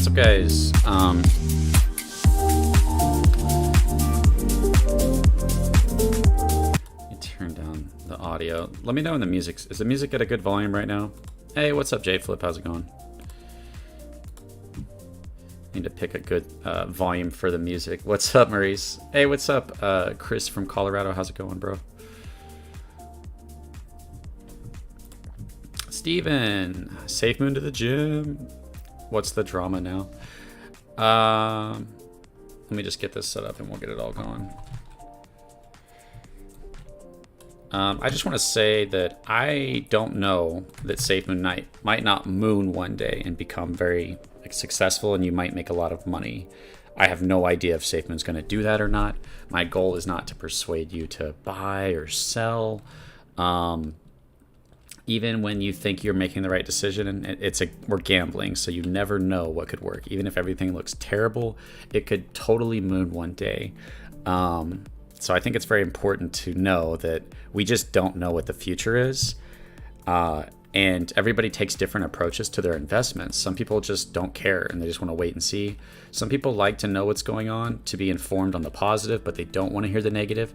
What's up, guys? Let me turn down the audio. Let me know when the music's... Is the music at a good volume right now? Hey, what's up, J-Flip? How's it going? Need to pick a good volume for the music. What's up, Maurice? Hey, what's up, Chris from Colorado? How's it going, bro? Steven, Safemoon to the gym. What's the drama now? Let me just get this set up and we'll get it all going. I just want to say that I don't know that Safemoon might not moon one day and become very successful, and you might make a lot of money. I have no idea if Safemoon's going to do that or not. My goal is not to persuade you to buy or sell. Even when you think you're making the right decision, and we're gambling, so you never know what could work. Even if everything looks terrible, it could totally moon one day. So I think it's very important to know that we just don't know what the future is. And everybody takes different approaches to their investments. Some people just don't care and they just want to wait and see. Some people like to know what's going on, to be informed on the positive, but they don't want to hear the negative.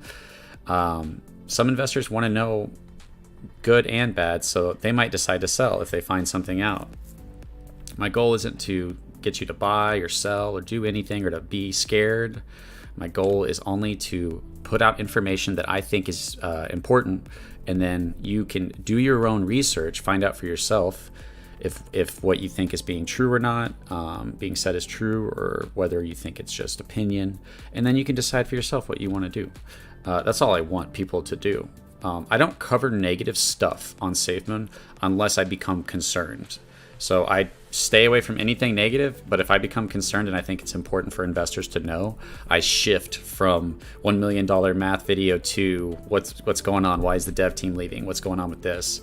Some investors want to know good and bad, so they might decide to sell if they find something out. My goal isn't to get you to buy or sell or do anything or to be scared. My goal is only to put out information that I think is important, and then you can do your own research, find out for yourself if what you think is being true or not, being said is true, or whether you think it's just opinion, and then you can decide for yourself what you want to do. That's all I want people to do. I don't cover negative stuff on Safemoon unless I become concerned. So I stay away from anything negative, but if I become concerned and I think it's important for investors to know, I shift from $1 million math video to what's going on? Why is the dev team leaving? What's going on with this?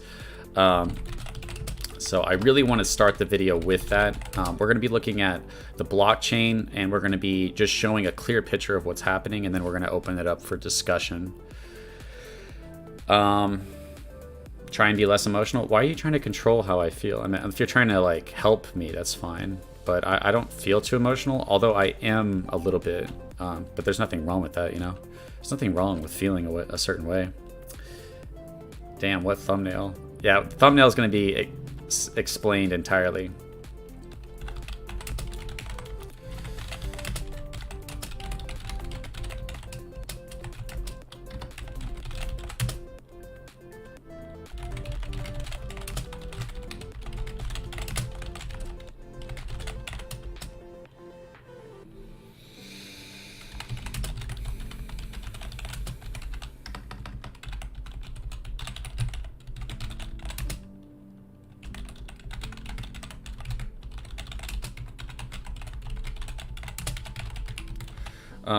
So I really want to start the video with that. We're going to be looking at the blockchain, and we're going to be just showing a clear picture of what's happening, and then we're going to open it up for discussion. Try and be less emotional. Why are you trying to control how I feel? I mean, if you're trying to like help me, that's fine. But I don't feel too emotional, although I am a little bit. But there's nothing wrong with that, you know? There's nothing wrong with feeling a certain way. Damn, what thumbnail? Yeah, thumbnail is going to be explained entirely.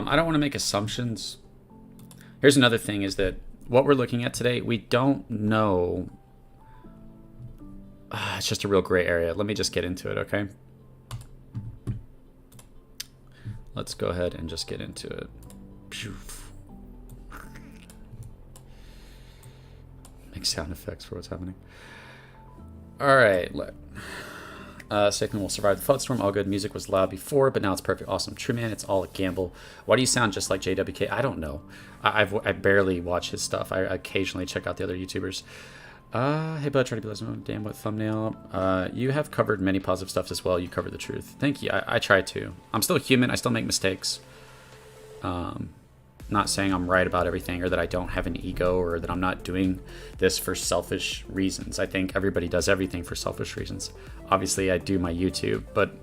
I don't want to make assumptions. Here's another thing, is that what we're looking at today, we don't know. It's just a real gray area. Let me just get into it, okay? Let's go ahead and just get into it. Make sound effects for what's happening. All right. Safemoon will survive the flood storm. All good. Music was loud before, but now it's perfect. Awesome. True, man. It's all a gamble. Why do you sound just like JWK? I don't know. I barely watch his stuff. I occasionally check out the other YouTubers. Hey, bud. Try to be less. Damn, what thumbnail? You have covered many positive stuff as well. You covered the truth. Thank you. I try to. I'm still human. I still make mistakes. not saying I'm right about everything or that I don't have an ego or that I'm not doing this for selfish reasons. I think everybody does everything for selfish reasons. Obviously, I do my YouTube, but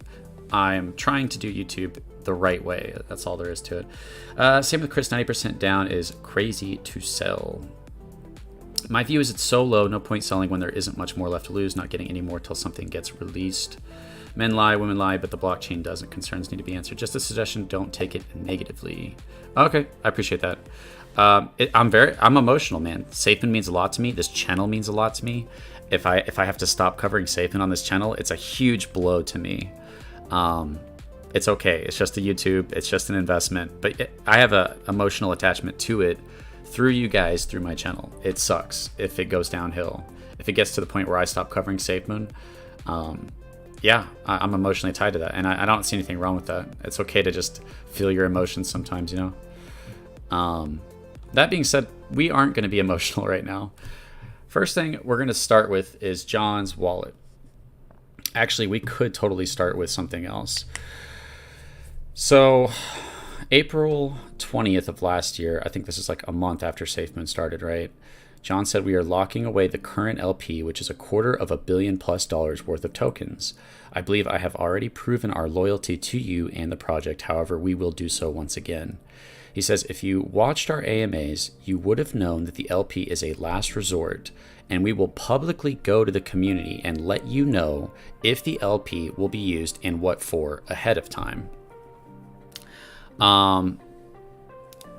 I'm trying to do YouTube the right way. That's all there is to it. Same with Chris, 90% down is crazy to sell. My view is it's so low, no point selling when there isn't much more left to lose, not getting any more till something gets released. Men lie, women lie, but the blockchain doesn't. Concerns need to be answered. Just a suggestion, don't take it negatively. Okay, I appreciate that. I'm emotional, man. Safemoon means a lot to me. This channel means a lot to me. If I have to stop covering Safemoon on this channel, it's a huge blow to me. It's okay. It's just a YouTube. It's just an investment. But I have an emotional attachment to it through you guys, through my channel. It sucks if it goes downhill. If it gets to the point where I stop covering Safemoon, yeah, I'm emotionally tied to that. And I don't see anything wrong with that. It's okay to just feel your emotions sometimes, you know? That being said, we aren't going to be emotional right now. First thing we're going to start with is John's wallet. Actually, we could totally start with something else. So, April 20th of last year, I think this is like a month after Safemoon started, right? John said we are locking away the current LP, which is $250 million+ worth of tokens. I believe I have already proven our loyalty to you and the project. However, we will do so once again. He says, if you watched our AMAs, you would have known that the LP is a last resort, and we will publicly go to the community and let you know if the LP will be used and what for ahead of time.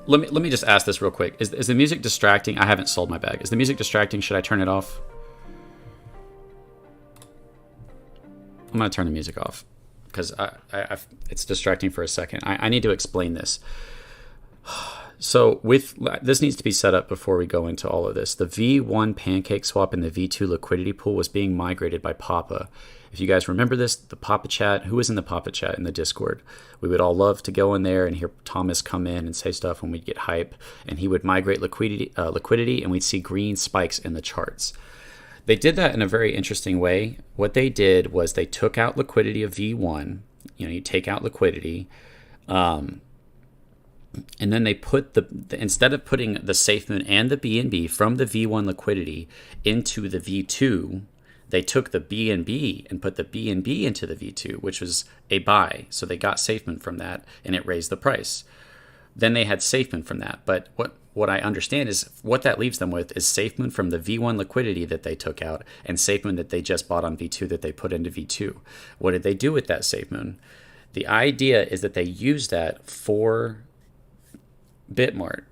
Let me just ask this real quick. Is the music distracting? I haven't sold my bag. Is the music distracting? Should I turn it off? I'm going to turn the music off because it's distracting for a second. I need to explain this. So this needs to be set up before we go into all of this. The V1 pancake swap and the V2 liquidity pool was being migrated by Papa. If you guys remember this, the Papa chat, who was in the Papa chat in the Discord? We would all love to go in there and hear Thomas come in and say stuff when we'd get hype. And he would migrate liquidity and we'd see green spikes in the charts. They did that in a very interesting way. What they did was they took out liquidity of V1. You take out liquidity. And then they put instead of putting the Safemoon and the BNB from the V1 liquidity into the V2, they took the BNB and put the BNB into the V2, which was a buy. So they got Safemoon from that, and it raised the price. Then they had Safemoon from that. But what I understand is what that leaves them with is Safemoon from the V1 liquidity that they took out and Safemoon that they just bought on V2 that they put into V2. What did they do with that Safemoon? The idea is that they use that for Bitmart.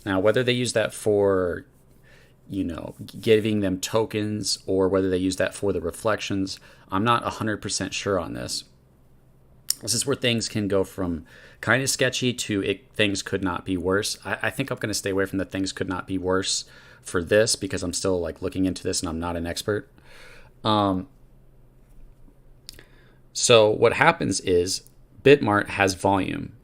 Now, whether they use that for, giving them tokens or whether they use that for the reflections, I'm not 100% sure on this. This is where things can go from kind of sketchy to things could not be worse. I think I'm going to stay away from the things could not be worse for this because I'm still looking into this and I'm not an expert. So what happens is Bitmart has volume.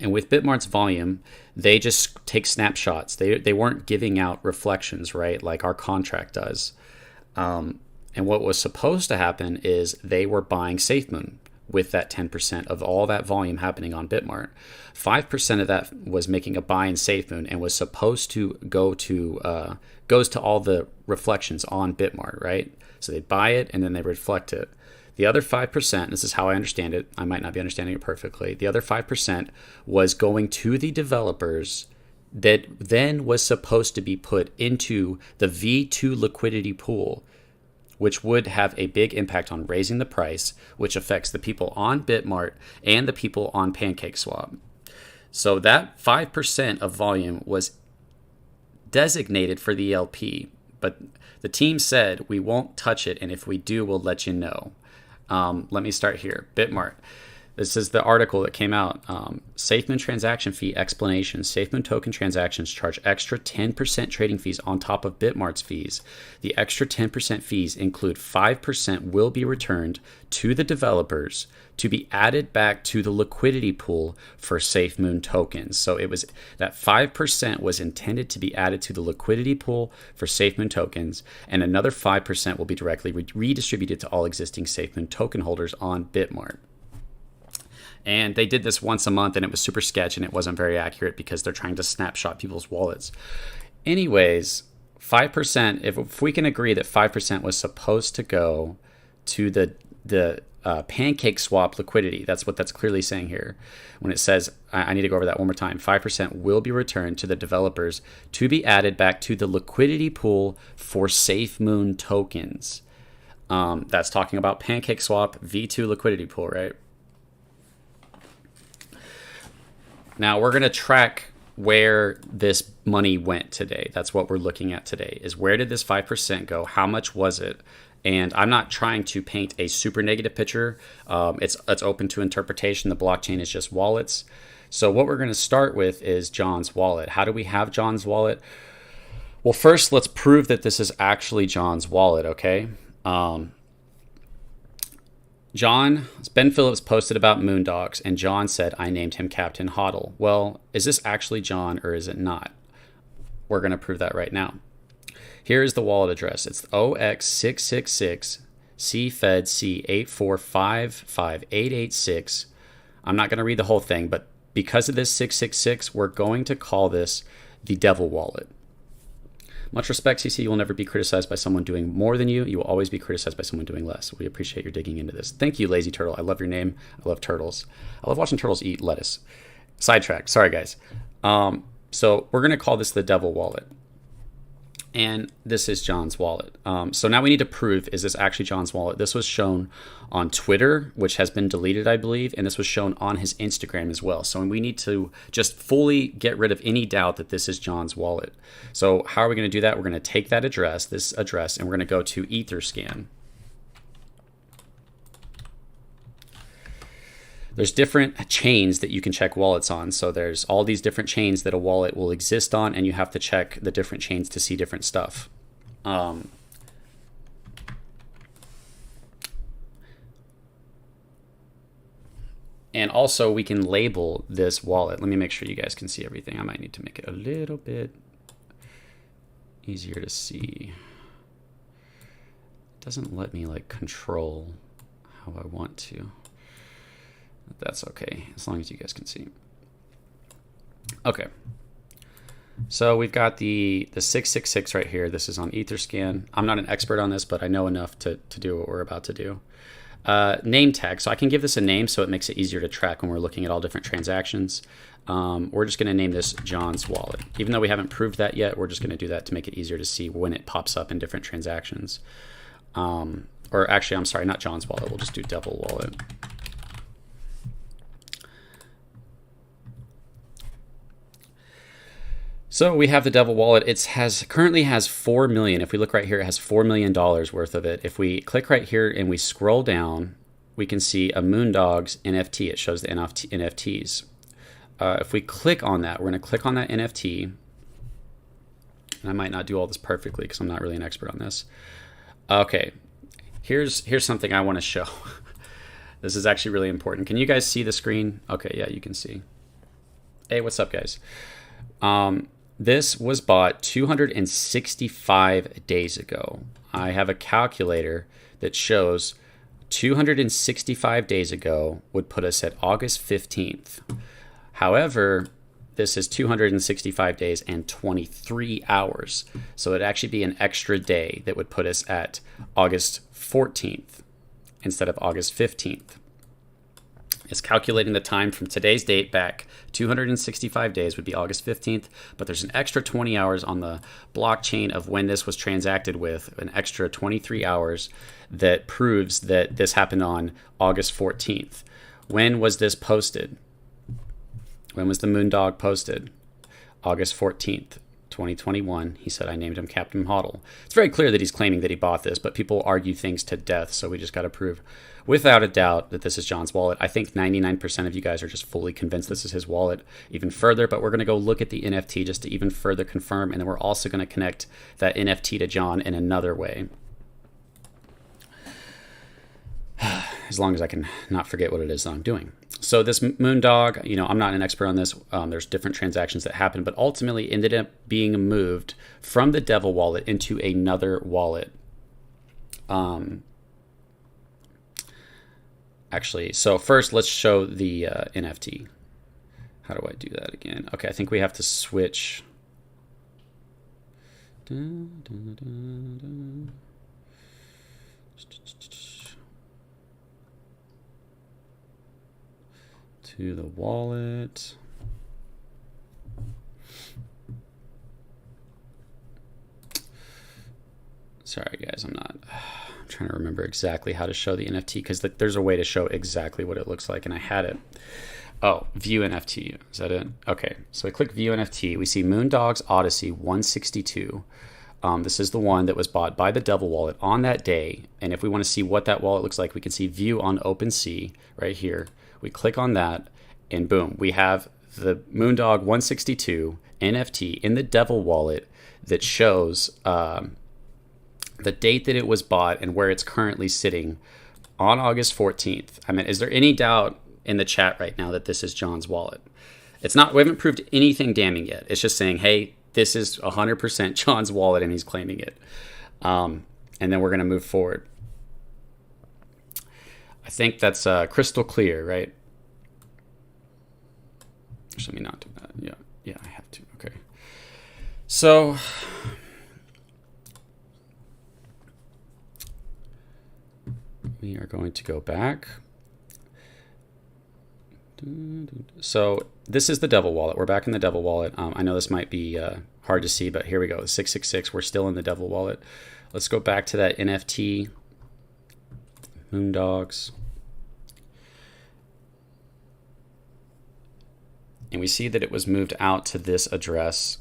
And with Bitmart's volume, they just take snapshots. They weren't giving out reflections, right, like our contract does. And what was supposed to happen is they were buying Safemoon with that 10% of all that volume happening on Bitmart. 5% of that was making a buy in Safemoon and was supposed to goes to all the reflections on Bitmart, right? So they buy it and then they reflect it. The other 5%, this is how I understand it, I might not be understanding it perfectly, the other 5% was going to the developers that then was supposed to be put into the V2 liquidity pool, which would have a big impact on raising the price, which affects the people on Bitmart and the people on PancakeSwap. So that 5% of volume was designated for the LP, but the team said, we won't touch it, and if we do, we'll let you know. Let me start here. Bitmart. This is the article that came out. Safemoon transaction fee explanation. Safemoon token transactions charge extra 10% trading fees on top of Bitmart's fees. The extra 10% fees include 5% will be returned to the developers to be added back to the liquidity pool for Safemoon tokens. So it was that 5% was intended to be added to the liquidity pool for Safemoon tokens, and another 5% will be directly redistributed to all existing Safemoon token holders on Bitmart. And they did this once a month, and it was super sketch, and it wasn't very accurate because they're trying to snapshot people's wallets. Anyways, 5%, if we can agree that 5% was supposed to go to the pancake swap liquidity, that's what that's clearly saying here. When it says, I need to go over that one more time, 5% will be returned to the developers to be added back to the liquidity pool for Safemoon tokens. That's talking about pancake swap V2 liquidity pool, right? Now we're going to track where this money went today. That's what we're looking at today, is where did this 5% go? How much was it? And I'm not trying to paint a super negative picture. It's open to interpretation. The blockchain is just wallets. So what we're going to start with is John's wallet. How do we have John's wallet? Well, first, let's prove that this is actually John's wallet, okay? Ben Phillips posted about Moondogs, and John said, I named him Captain HODL. Well, is this actually John or is it not? We're going to prove that right now. Here is the wallet address. It's OX666 CFEDC8455886. I'm not going to read the whole thing, but because of this 666, we're going to call this the Devil Wallet. Much respect, CC. You will never be criticized by someone doing more than you. You will always be criticized by someone doing less. We appreciate your digging into this. Thank you, Lazy Turtle. I love your name. I love turtles. I love watching turtles eat lettuce. Sidetrack. Sorry, guys. So we're going to call this the Devil Wallet. And this is John's wallet. So now we need to prove, is this actually John's wallet? This was shown on Twitter, which has been deleted, I believe, and this was shown on his Instagram as well. So we need to just fully get rid of any doubt that this is John's wallet. So how are we going to do that? We're going to take that address, and we're going to go to Etherscan. There's different chains that you can check wallets on. So there's all these different chains that a wallet will exist on, and you have to check the different chains to see different stuff. And also we can label this wallet. Let me make sure you guys can see everything. I might need to make it a little bit easier to see. It doesn't let me like control how I want to. That's okay, as long as you guys can see. Okay. So we've got the 666 right here. This is on Etherscan. I'm not an expert on this, but I know enough to do what we're about to do. Name tag. So I can give this a name so it makes it easier to track when we're looking at all different transactions. We're just going to name this John's wallet. Even though we haven't proved that yet, we're just going to do that to make it easier to see when it pops up in different transactions. Or actually, I'm sorry, not John's wallet. We'll just do Devil Wallet. So we have the Devil Wallet. It currently has 4 million. If we look right here, it has $4 million worth of it. If we click right here and we scroll down, we can see a Moondogs NFT. It shows the NFTs. If we click on that, we're going to click on that NFT. And I might not do all this perfectly because I'm not really an expert on this. Okay, here's something I want to show. This is actually really important. Can you guys see the screen? Okay, yeah, you can see. Hey, what's up, guys? This was bought 265 days ago. I have a calculator that shows 265 days ago would put us at August 15th. However, this is 265 days and 23 hours. So it'd actually be an extra day that would put us at August 14th instead of August 15th. It's calculating the time from today's date back 265 days would be August 15th, but there's an extra 20 hours on the blockchain of when this was transacted with, an extra 23 hours that proves that this happened on August 14th. When was this posted? When was the Moondog posted? August 14th, 2021. He said, I named him Captain HODL. It's very clear that he's claiming that he bought this, but people argue things to death, so we just got to prove without a doubt that this is John's wallet. I think 99% of you guys are just fully convinced this is his wallet even further, but we're going to go look at the NFT just to even further confirm, and then we're also going to connect that NFT to John in another way. As long as I can not forget what it is that I'm doing. So this Moondog, I'm not an expert on this. There's different transactions that happen, but ultimately ended up being moved from the Devil Wallet into another wallet. Actually, so first let's show the NFT. How do I do that again? Okay, I think we have to switch. To the wallet. Sorry guys, I'm trying to remember exactly how to show the NFT because there's a way to show exactly what it looks like, and I had it. Oh, view NFT. Is that it? Okay, so we click view NFT. We see Moondog's Odyssey 162. This is the one that was bought by the Devil Wallet on that day. And if we want to see what that wallet looks like, we can see view on OpenSea right here. We click on that, and boom, we have the Moondog 162 NFT in the Devil Wallet that shows the date that it was bought and where it's currently sitting on August 14th. I mean, is there any doubt in the chat right now that this is John's wallet? It's not, we haven't proved anything damning yet. It's just saying, hey, this is 100% John's wallet and he's claiming it. And then we're going to move forward. I think that's crystal clear, right? Let me not do that. Yeah, I have to. Okay. So we are going to go back. So this is the Devil Wallet. We're back in the Devil Wallet. I know this might be hard to see, but here we go. 666. We're still in the Devil Wallet. Let's go back to that NFT. Moondogs. And we see that it was moved out to this address.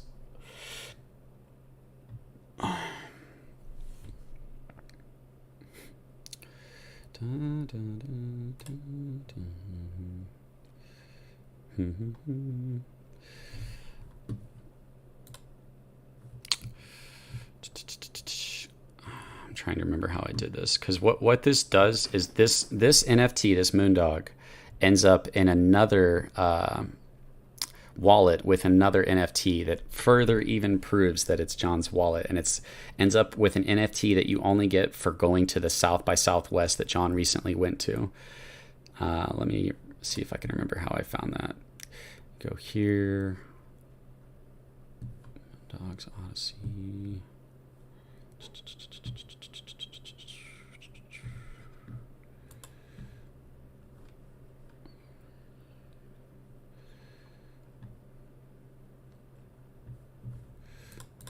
I'm trying to remember how I did this, because what this does is this NFT, this Moondog, ends up in another wallet with another NFT that further even proves that it's John's wallet, and it's ends up with an NFT that you only get for going to the South by Southwest that John recently went to. Let me see if I can remember how I found that. Go here. Dogs Odyssey.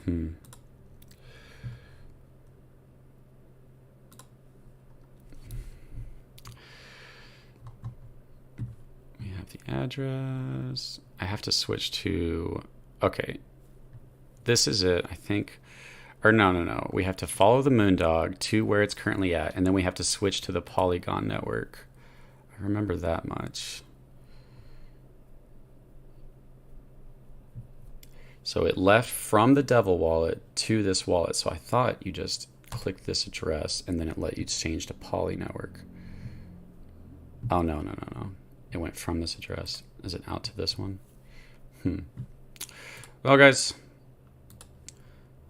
We have the address. I have to switch to, okay, this is it, I think. Or no. We have to follow the Moondog to where it's currently at, and then we have to switch to the Polygon network. I remember that much. So it left from the Devil Wallet to this wallet. So I thought you just clicked this address and then it let you change to Poly network. Oh, no. It went from this address. Is it out to this one? Well, guys,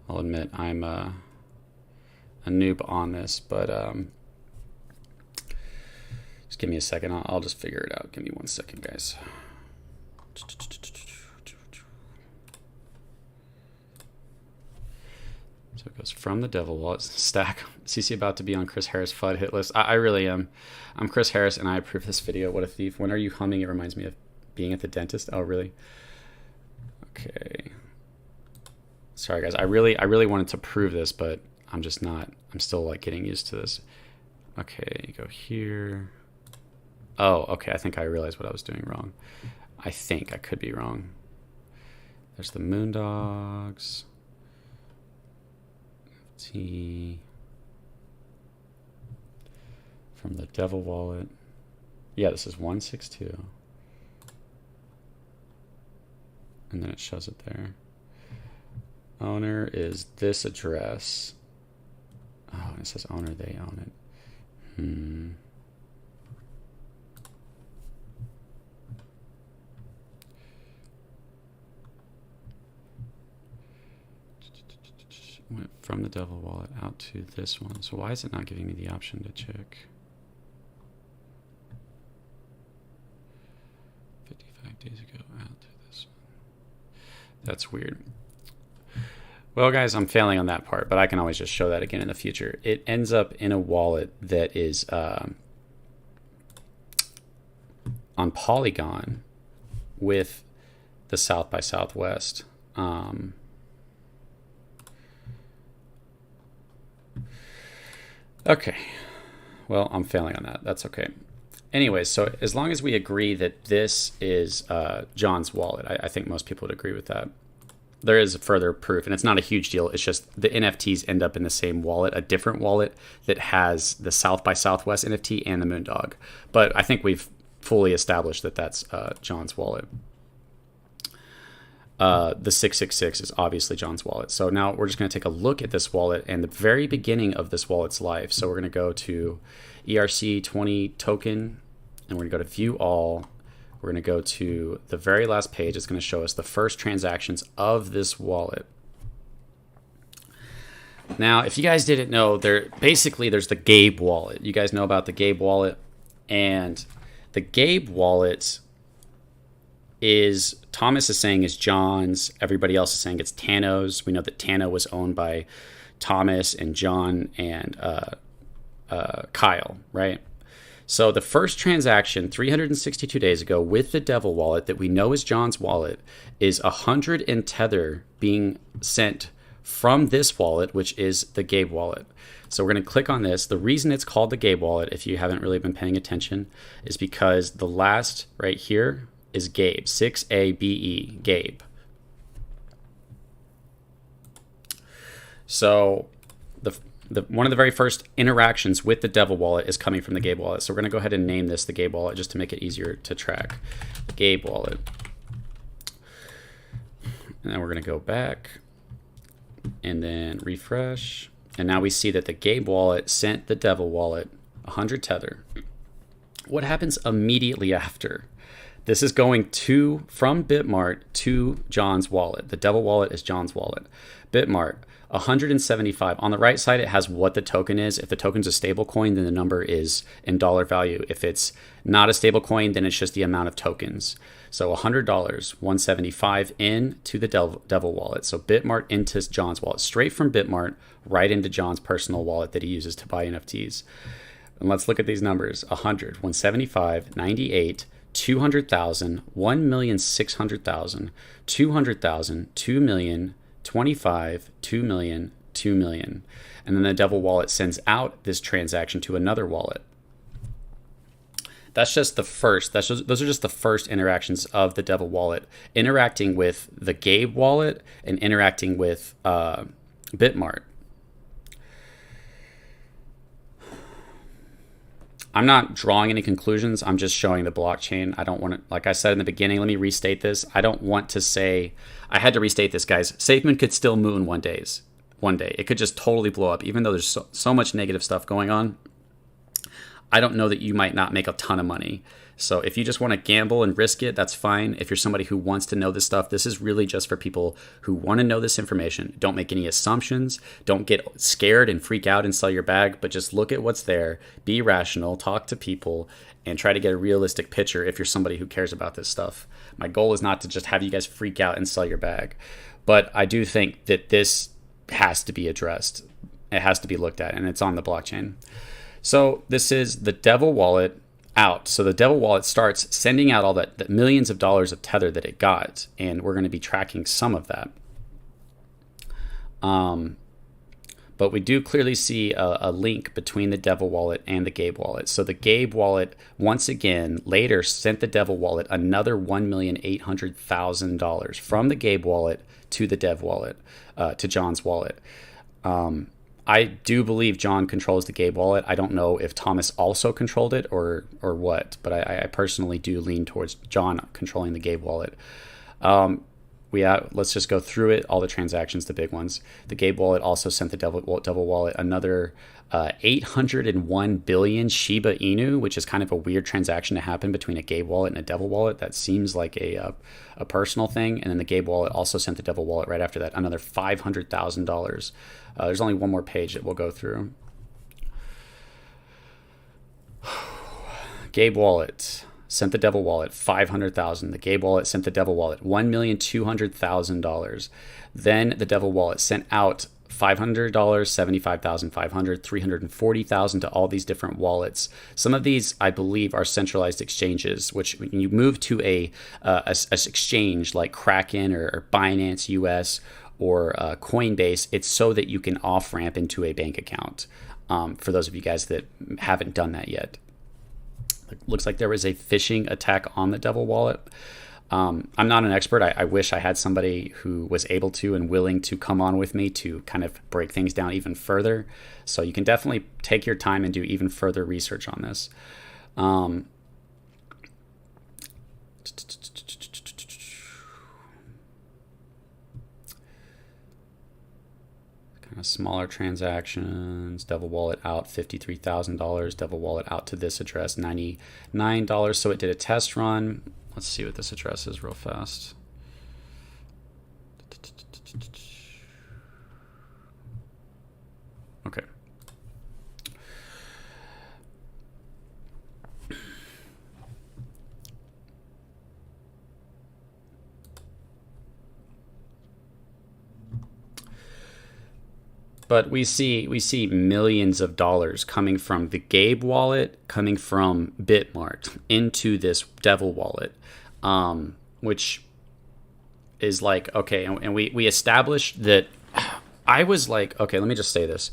I'll admit I'm a noob on this, but just give me a second. I'll just figure it out. Give me 1 second, guys. So it goes from the Devil Wallet. Stack. CC about to be on Chris Harris FUD hit list. I really am. I'm Chris Harris, and I approve this video. What a thief. When are you humming? It reminds me of being at the dentist. Oh, really? Okay. Sorry, guys. I really wanted to prove this, but I'm just not. I'm still like getting used to this. Okay, go here. Oh, okay. I think I realized what I was doing wrong. I think I could be wrong. There's the Moondogs. T from the Devil Wallet. Yeah, this is 162. And then it shows it there. Owner is this address. Oh, and it says owner, they own it. Went from the Devil Wallet out to this one. So why is it not giving me the option to check? days ago out to this one. That's weird. Well, guys, I'm failing on that part, but I can always just show that again in the future. It ends up in a wallet that is on Polygon with the South by Southwest. Okay. Well, I'm failing on that. That's okay. Anyways, so as long as we agree that this is John's wallet, I think most people would agree with that. There is further proof, and it's not a huge deal. It's just the NFTs end up in the same wallet, a different wallet that has the South by Southwest NFT and the Moondog. But I think we've fully established that that's John's wallet. The 666 is obviously John's wallet. So now we're just going to take a look at this wallet and the very beginning of this wallet's life. So we're going to go to ERC20 token, and we're going to go to view all. We're going to go to the very last page. It's going to show us the first transactions of this wallet. Now, if you guys didn't know, there's the Gabe Wallet. You guys know about the Gabe Wallet, and the Gabe Wallet is, Thomas is saying is John's. Everybody else is saying it's Tano's. We know that Tano was owned by Thomas and John and Kyle, right? So the first transaction 362 days ago with the Devil Wallet that we know is John's wallet is 100 in Tether being sent from this wallet, which is the Gabe Wallet. So we're going to click on this. The reason it's called the Gabe Wallet, if you haven't really been paying attention, is because the last right here is Gabe, 6ABE, Gabe. So one of the very first interactions with the Devil Wallet is coming from the Gabe Wallet. So we're going to go ahead and name this the Gabe Wallet just to make it easier to track. The Gabe Wallet. And then we're going to go back and then refresh. And now we see that the Gabe Wallet sent the Devil Wallet 100 Tether. What happens immediately after? This is going from Bitmart to John's wallet. The Devil Wallet is John's wallet. Bitmart, 175. On the right side, it has what the token is. If the token's a stable coin, then the number is in dollar value. If it's not a stable coin, then it's just the amount of tokens. So $100, 175 into the Devil Wallet. So Bitmart into John's wallet, straight from Bitmart right into John's personal wallet that he uses to buy NFTs. And let's look at these numbers. 100, 175, 98, 200,000, 1,600,000, 200,000, 2 million, 25, 2 million, 2 million. And then the Devil Wallet sends out this transaction to another wallet. That's just the first. Those are just the first interactions of the Devil Wallet, interacting with the Gabe Wallet and interacting with Bitmart. I'm not drawing any conclusions. I'm just showing the blockchain. I don't want to, like I said in the beginning, let me restate this. I don't want to say, I had to restate this, guys. Safemoon could still moon one day. It could just totally blow up, even though there's so much negative stuff going on. I don't know that you might not make a ton of money. So if you just want to gamble and risk it, that's fine. If you're somebody who wants to know this stuff, this is really just for people who want to know this information. Don't make any assumptions. Don't get scared and freak out and sell your bag, but just look at what's there, be rational, talk to people, and try to get a realistic picture if you're somebody who cares about this stuff. My goal is not to just have you guys freak out and sell your bag. But I do think that this has to be addressed. It has to be looked at, and it's on the blockchain. So this is the Devil Wallet out. So the Devil Wallet starts sending out all that millions of dollars of Tether that it got, and we're going to be tracking some of that. But we do clearly see a link between the Devil Wallet and the Gabe Wallet. So the Gabe Wallet, once again, later sent the Devil Wallet another $1,800,000 from the Gabe Wallet to the Dev Wallet, to John's wallet. I do believe John controls the Gabe Wallet. I don't know if Thomas also controlled it or what, but I personally do lean towards John controlling the Gabe Wallet. Let's just go through it, all the transactions, the big ones. The Gabe Wallet also sent the Devil Wallet another 801 billion Shiba Inu, which is kind of a weird transaction to happen between a Gabe Wallet and a Devil Wallet. That seems like a personal thing. And then the Gabe Wallet also sent the Devil Wallet right after that another $500,000. There's only one more page that we'll go through. Gabe Wallet, sent the Devil Wallet 500,000. The Gabe Wallet sent the Devil Wallet $1,200,000. Then the Devil Wallet sent out $500, 75,500, 340,000 to all these different wallets. Some of these, I believe, are centralized exchanges, which when you move to a exchange like Kraken or Binance US or Coinbase, it's so that you can off ramp into a bank account. For those of you guys that haven't done that yet, it looks like there was a phishing attack on the Devil Wallet. I'm not an expert. I wish I had somebody who was able to and willing to come on with me to kind of break things down even further. So you can definitely take your time and do even further research on this. Kind of smaller transactions. Devil Wallet out $53,000. Devil Wallet out to this address $99. So it did a test run. Let's see what this address is real fast. Okay. But we see millions of dollars coming from the Gabe Wallet, coming from Bitmart into this Devil Wallet, which is like, okay, and we established that. I was like, okay, let me just say this.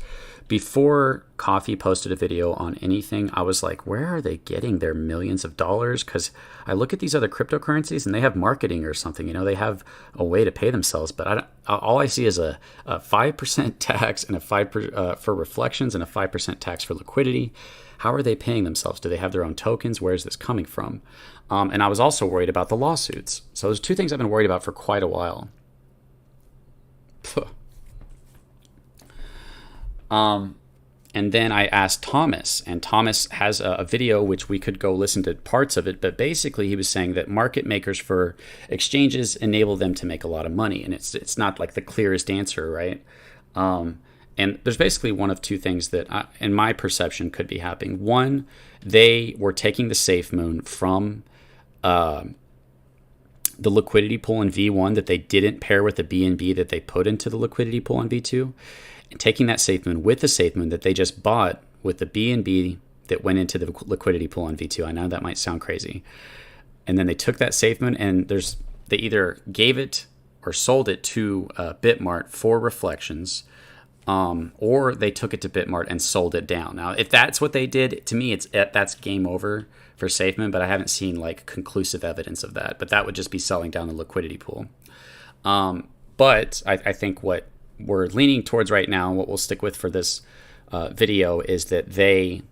Before Coffee posted a video on anything, I was like, where are they getting their millions of dollars? Because I look at these other cryptocurrencies and they have marketing or something. You know, they have a way to pay themselves. But all I see is a 5% tax and a 5% for reflections and a 5% tax for liquidity. How are they paying themselves? Do they have their own tokens? Where is this coming from? And I was also worried about the lawsuits. So there's two things I've been worried about for quite a while. And then I asked Thomas, and Thomas has a video which we could go listen to parts of it, but basically he was saying that market makers for exchanges enable them to make a lot of money, and it's not like the clearest answer, right? And there's basically one of two things that, in my perception, could be happening. One, they were taking the Safemoon from the liquidity pool in V1 that they didn't pair with the BNB that they put into the liquidity pool in V2. And taking that Safemoon with the Safemoon that they just bought with the BNB that went into the liquidity pool on V2. I know that might sound crazy. And then they took that Safemoon and they either gave it or sold it to Bitmart for reflections, or they took it to Bitmart and sold it down. Now, if that's what they did, to me, that's game over for Safemoon, but I haven't seen like conclusive evidence of that. But that would just be selling down the liquidity pool. But I think what we're leaning towards right now, what we'll stick with for this video, is that the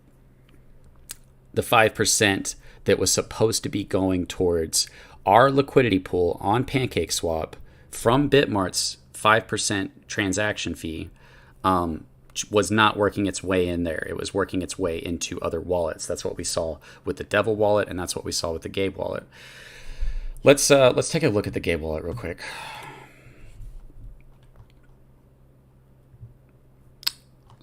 5% that was supposed to be going towards our liquidity pool on PancakeSwap from Bitmart's 5% transaction fee was not working its way in there. It was working its way into other wallets. That's what we saw with the Devil Wallet, and that's what we saw with the Gabe Wallet. Let's take a look at the Gabe Wallet real quick.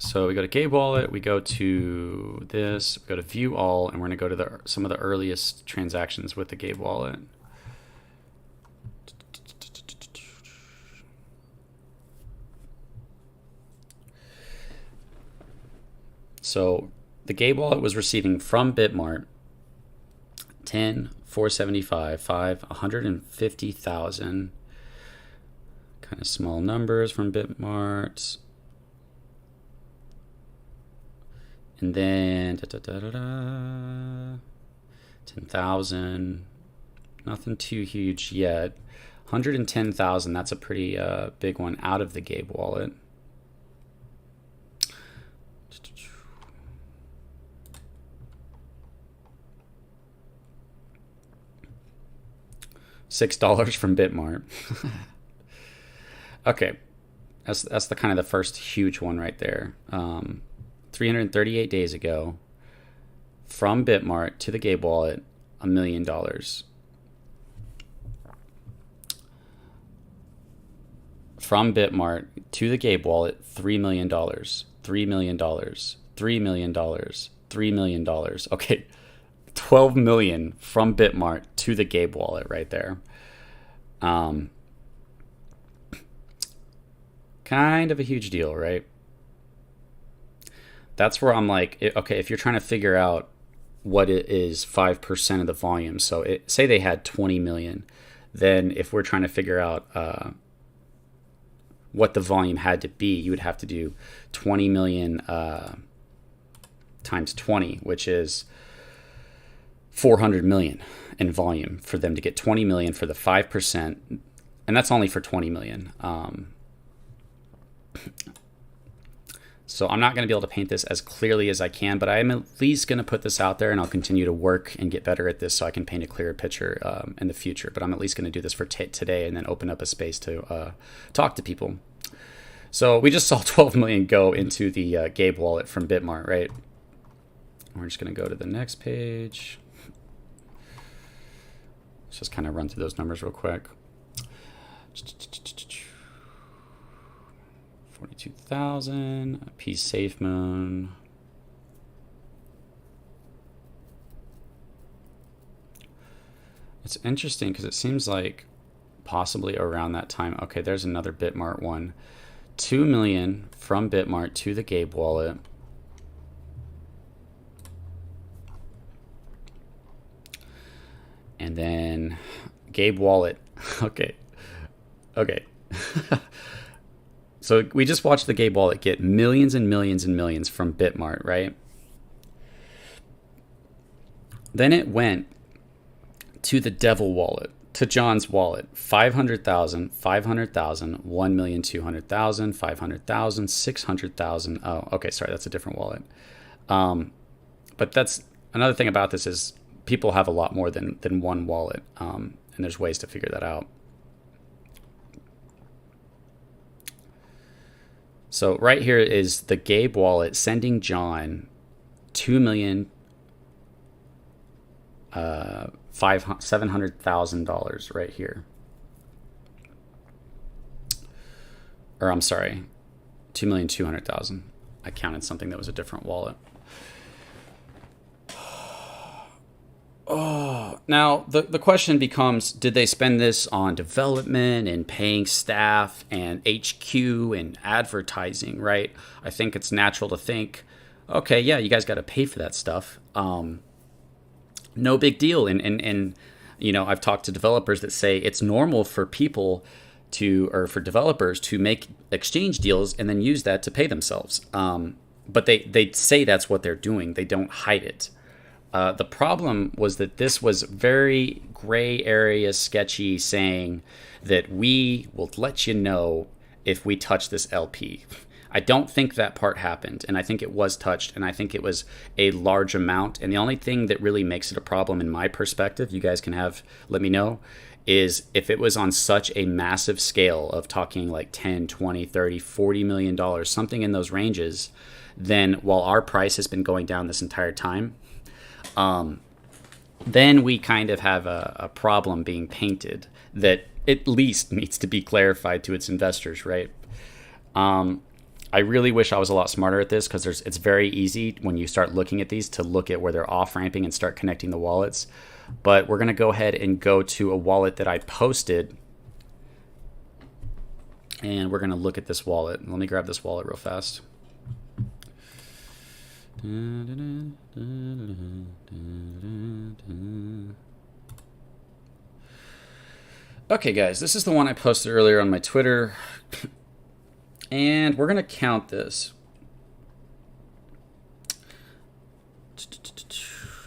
So we go to Gabe Wallet, we go to this, we go to View All, and we're going to go to some of the earliest transactions with the Gabe Wallet. So the Gabe Wallet was receiving from Bitmart 10, 475, 5, 150,000. Kind of small numbers from Bitmart. And then 10,000, nothing too huge yet. 110,000, that's a pretty big one out of the Gabe Wallet. $6 from Bitmart. Okay, that's the kind of the first huge one right there. 338 days ago, from Bitmart to the Gabe Wallet, $1 million. From Bitmart to the Gabe Wallet, $3 million. $3 million. $3 million. $3 million. Okay, 12 million from Bitmart to the Gabe wallet right there. Kind of a huge deal, right? That's where I'm like, okay, if you're trying to figure out what it is 5% of the volume, so say they had 20 million, then if we're trying to figure out what the volume had to be, you would have to do 20 million times 20, which is 400 million in volume for them to get 20 million for the 5%. And that's only for 20 million. So I'm not going to be able to paint this as clearly as I can, but I am at least going to put this out there, and I'll continue to work and get better at this so I can paint a clearer picture in the future. But I'm at least going to do this for today and then open up a space to talk to people. So we just saw 12 million go into the Gabe wallet from Bitmart, right? We're just going to go to the next page. Let's just kind of run through those numbers real quick. 42,000, P Safemoon. It's interesting because it seems like possibly around that time. Okay, there's another Bitmart one. 2 million from Bitmart to the Gabe wallet. And then Gabe Wallet. Okay. So we just watched the Gabe Wallet get millions and millions and millions from Bitmart, right? Then it went to the Devil Wallet, to John's wallet. 500,000, 500,000, 1,200,000, 500,000, 600,000. Oh, okay, sorry, that's a different wallet. But that's another thing about this is people have a lot more than one wallet, and there's ways to figure that out. So right here is the Gabe wallet sending John $700,000 right here. Or I'm sorry, 2,200,000. I counted something that was a different wallet. Oh, now the question becomes, did they spend this on development and paying staff and HQ and advertising, right? I think it's natural to think, okay, yeah, you guys got to pay for that stuff. No big deal. And you know, I've talked to developers that say it's normal for people for developers to make exchange deals and then use that to pay themselves. But they say that's what they're doing. They don't hide it. The problem was that this was very gray area sketchy, saying that we will let you know if we touch this LP. I don't think that part happened, and I think it was touched, and I think it was a large amount. And the only thing that really makes it a problem in my perspective, you guys can let me know, is if it was on such a massive scale of talking like 10, 20, 30, $40 million, something in those ranges, then while our price has been going down this entire time, then we kind of have a problem being painted that at least needs to be clarified to its investors, right? I really wish I was a lot smarter at this, because it's very easy when you start looking at these to look at where they're off-ramping and start connecting the wallets. But we're going to go ahead and go to a wallet that I posted, and we're going to look at this wallet. Let me grab this wallet real fast. Okay, guys, this is the one I posted earlier on my Twitter, and we're going to count this.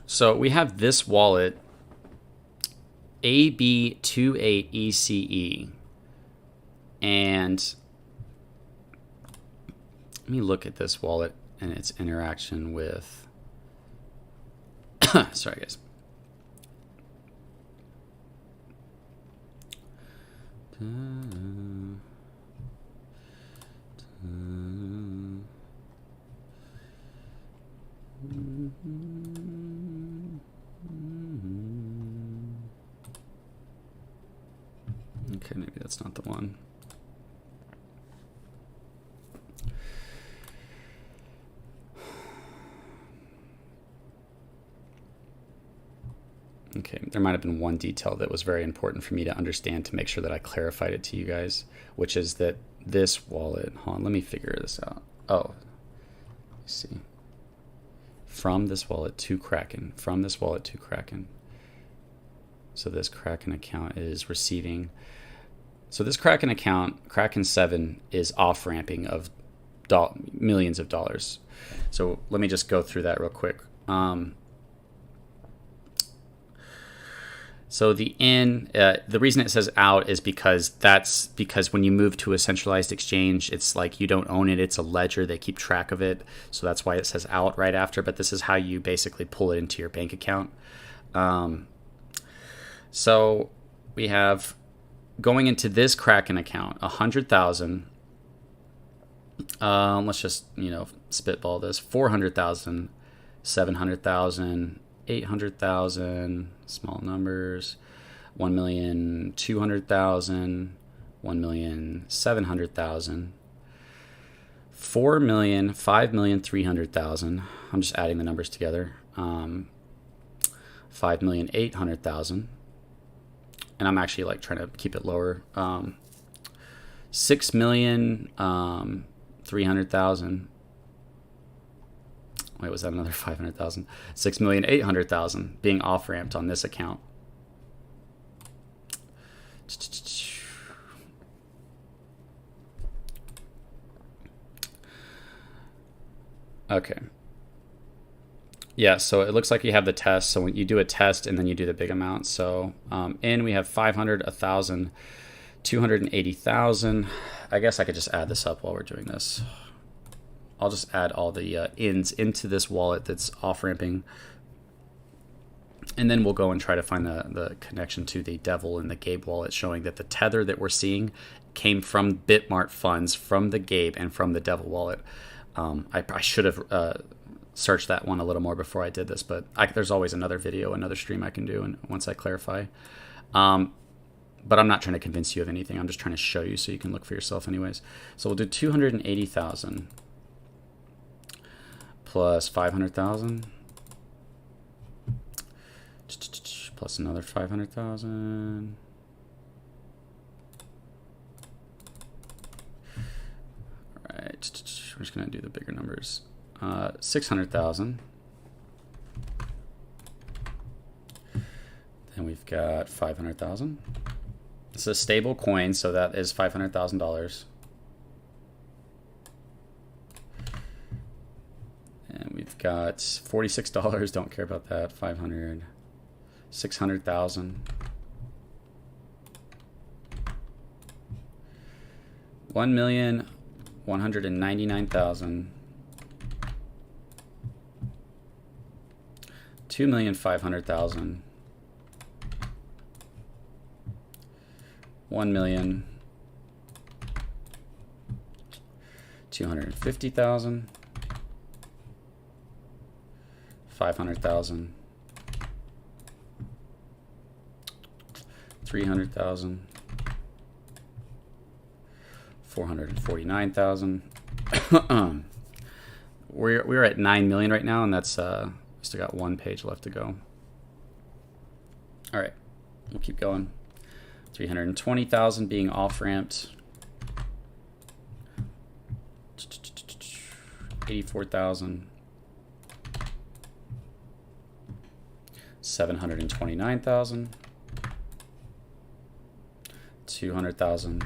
So we have this wallet, AB28ECE, and let me look at this wallet and its interaction with sorry guys. Okay, maybe that's not the one. Okay, there might have been one detail that was very important for me to understand to make sure that I clarified it to you guys, which is that this wallet, hold on, let me figure this out. Oh, let's see. From this wallet to Kraken, from this wallet to Kraken. So this Kraken account is receiving. So this Kraken account, Kraken 7, is off-ramping of millions of dollars. So let me just go through that real quick. So the the reason it says out is because when you move to a centralized exchange, it's like you don't own it. It's a ledger. They keep track of it. So that's why it says out right after. But this is how you basically pull it into your bank account. So we have going into this Kraken account, 100,000. Let's just, spitball this. 400,000, 700,000, 800,000, small numbers, 1,200,000, 1,700,000, 4,000,000, 5,300,000. I'm just adding the numbers together. 5,800,000. And I'm actually like trying to keep it lower. 6,300,000. Wait, was that another 500,000? 6,800,000 being off ramped on this account. Okay. Yeah, so it looks like you have the test. So when you do a test and then you do the big amount. So we have 500, 1,000, 280,000. I guess I could just add this up while we're doing this. I'll just add all the ins into this wallet that's off-ramping. And then we'll go and try to find the connection to the Devil and the Gabe wallet, showing that the tether that we're seeing came from Bitmart funds, from the Gabe and from the Devil wallet. I should have searched that one a little more before I did this, but there's always another video, another stream I can do, and once I clarify. But I'm not trying to convince you of anything. I'm just trying to show you so you can look for yourself anyways. So we'll do 280,000 plus 500,000 plus another 500,000. All right, we're just gonna do the bigger numbers. 600,000. Then we've got 500,000. It's a stable coin, so that is $500,000. And we've got $46. Don't care about that. 500. 600,000. 1,199,000. 2,500,000. 1,250,000. 500,000. 300,000. 449,000. We're at 9 million right now, and that's still got one page left to go. All right, we'll keep going. 320,000 being off ramped. 84,000. 729,000. 200,000.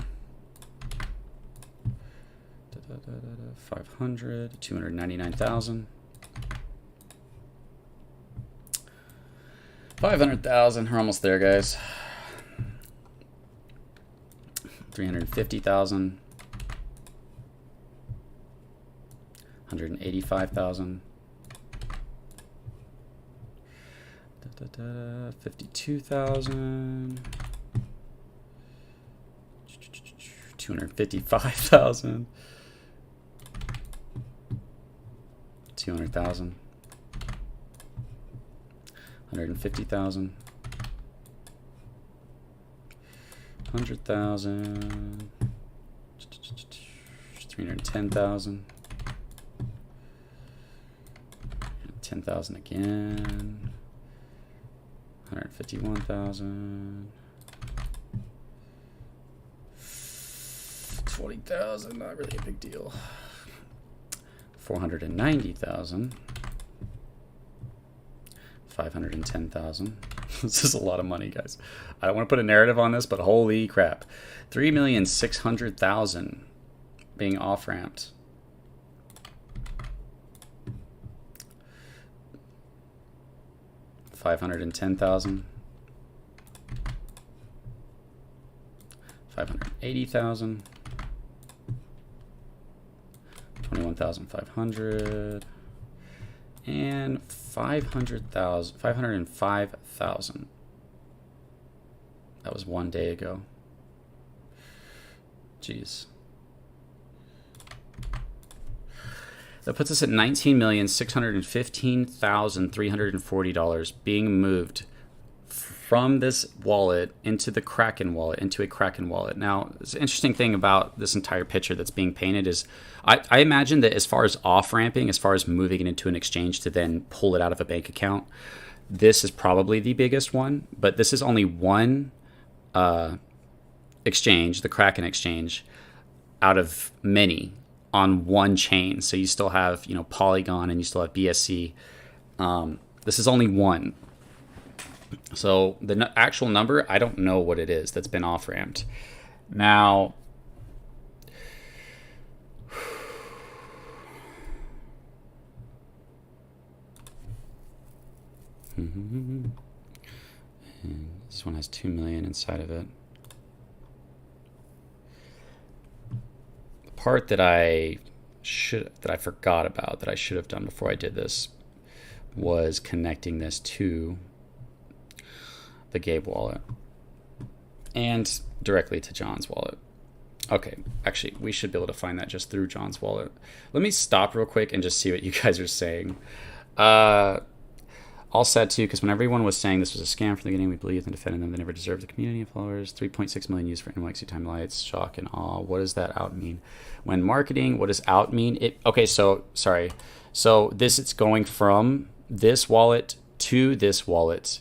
500. 299,000. 500,000. We're almost there, guys. 350,000. 185,000. 52,000. 255,000. 200,000. 150,000. 100,000. 310,000. 10,000 again. 151,000. 20,000, not really a big deal. 490,000. 510,000. This is a lot of money, guys. I don't want to put a narrative on this, but holy crap. 3,600,000 being off-ramped. $510,000. 580,000. 21,500. And 500,000, 505,000. That was 1 day ago. Jeez. That puts us at $19,615,340 being moved from this wallet into the Kraken wallet, into a Kraken wallet. Now, the interesting thing about this entire picture that's being painted is I imagine that as far as off-ramping, as far as moving it into an exchange to then pull it out of a bank account, this is probably the biggest one, but this is only one exchange, the Kraken exchange, out of many on one chain. So you still have, Polygon and you still have BSC. This is only one. So the actual number, I don't know what it is that's been off-ramped. Now, and this one has 2 million inside of it. The part that I forgot about, that I should have done before I did this, was connecting this to the Gabe wallet and directly to John's wallet. Okay, actually, we should be able to find that just through John's wallet. Let me stop real quick and just see what you guys are saying. All said too, because when everyone was saying this was a scam from the beginning, we believed and defended them. They never deserved the community of followers. 3.6 million used for NYC time lights. Shock and awe. What does that out mean? When marketing, what does out mean? Okay, so sorry. So it's going from this wallet to this wallet,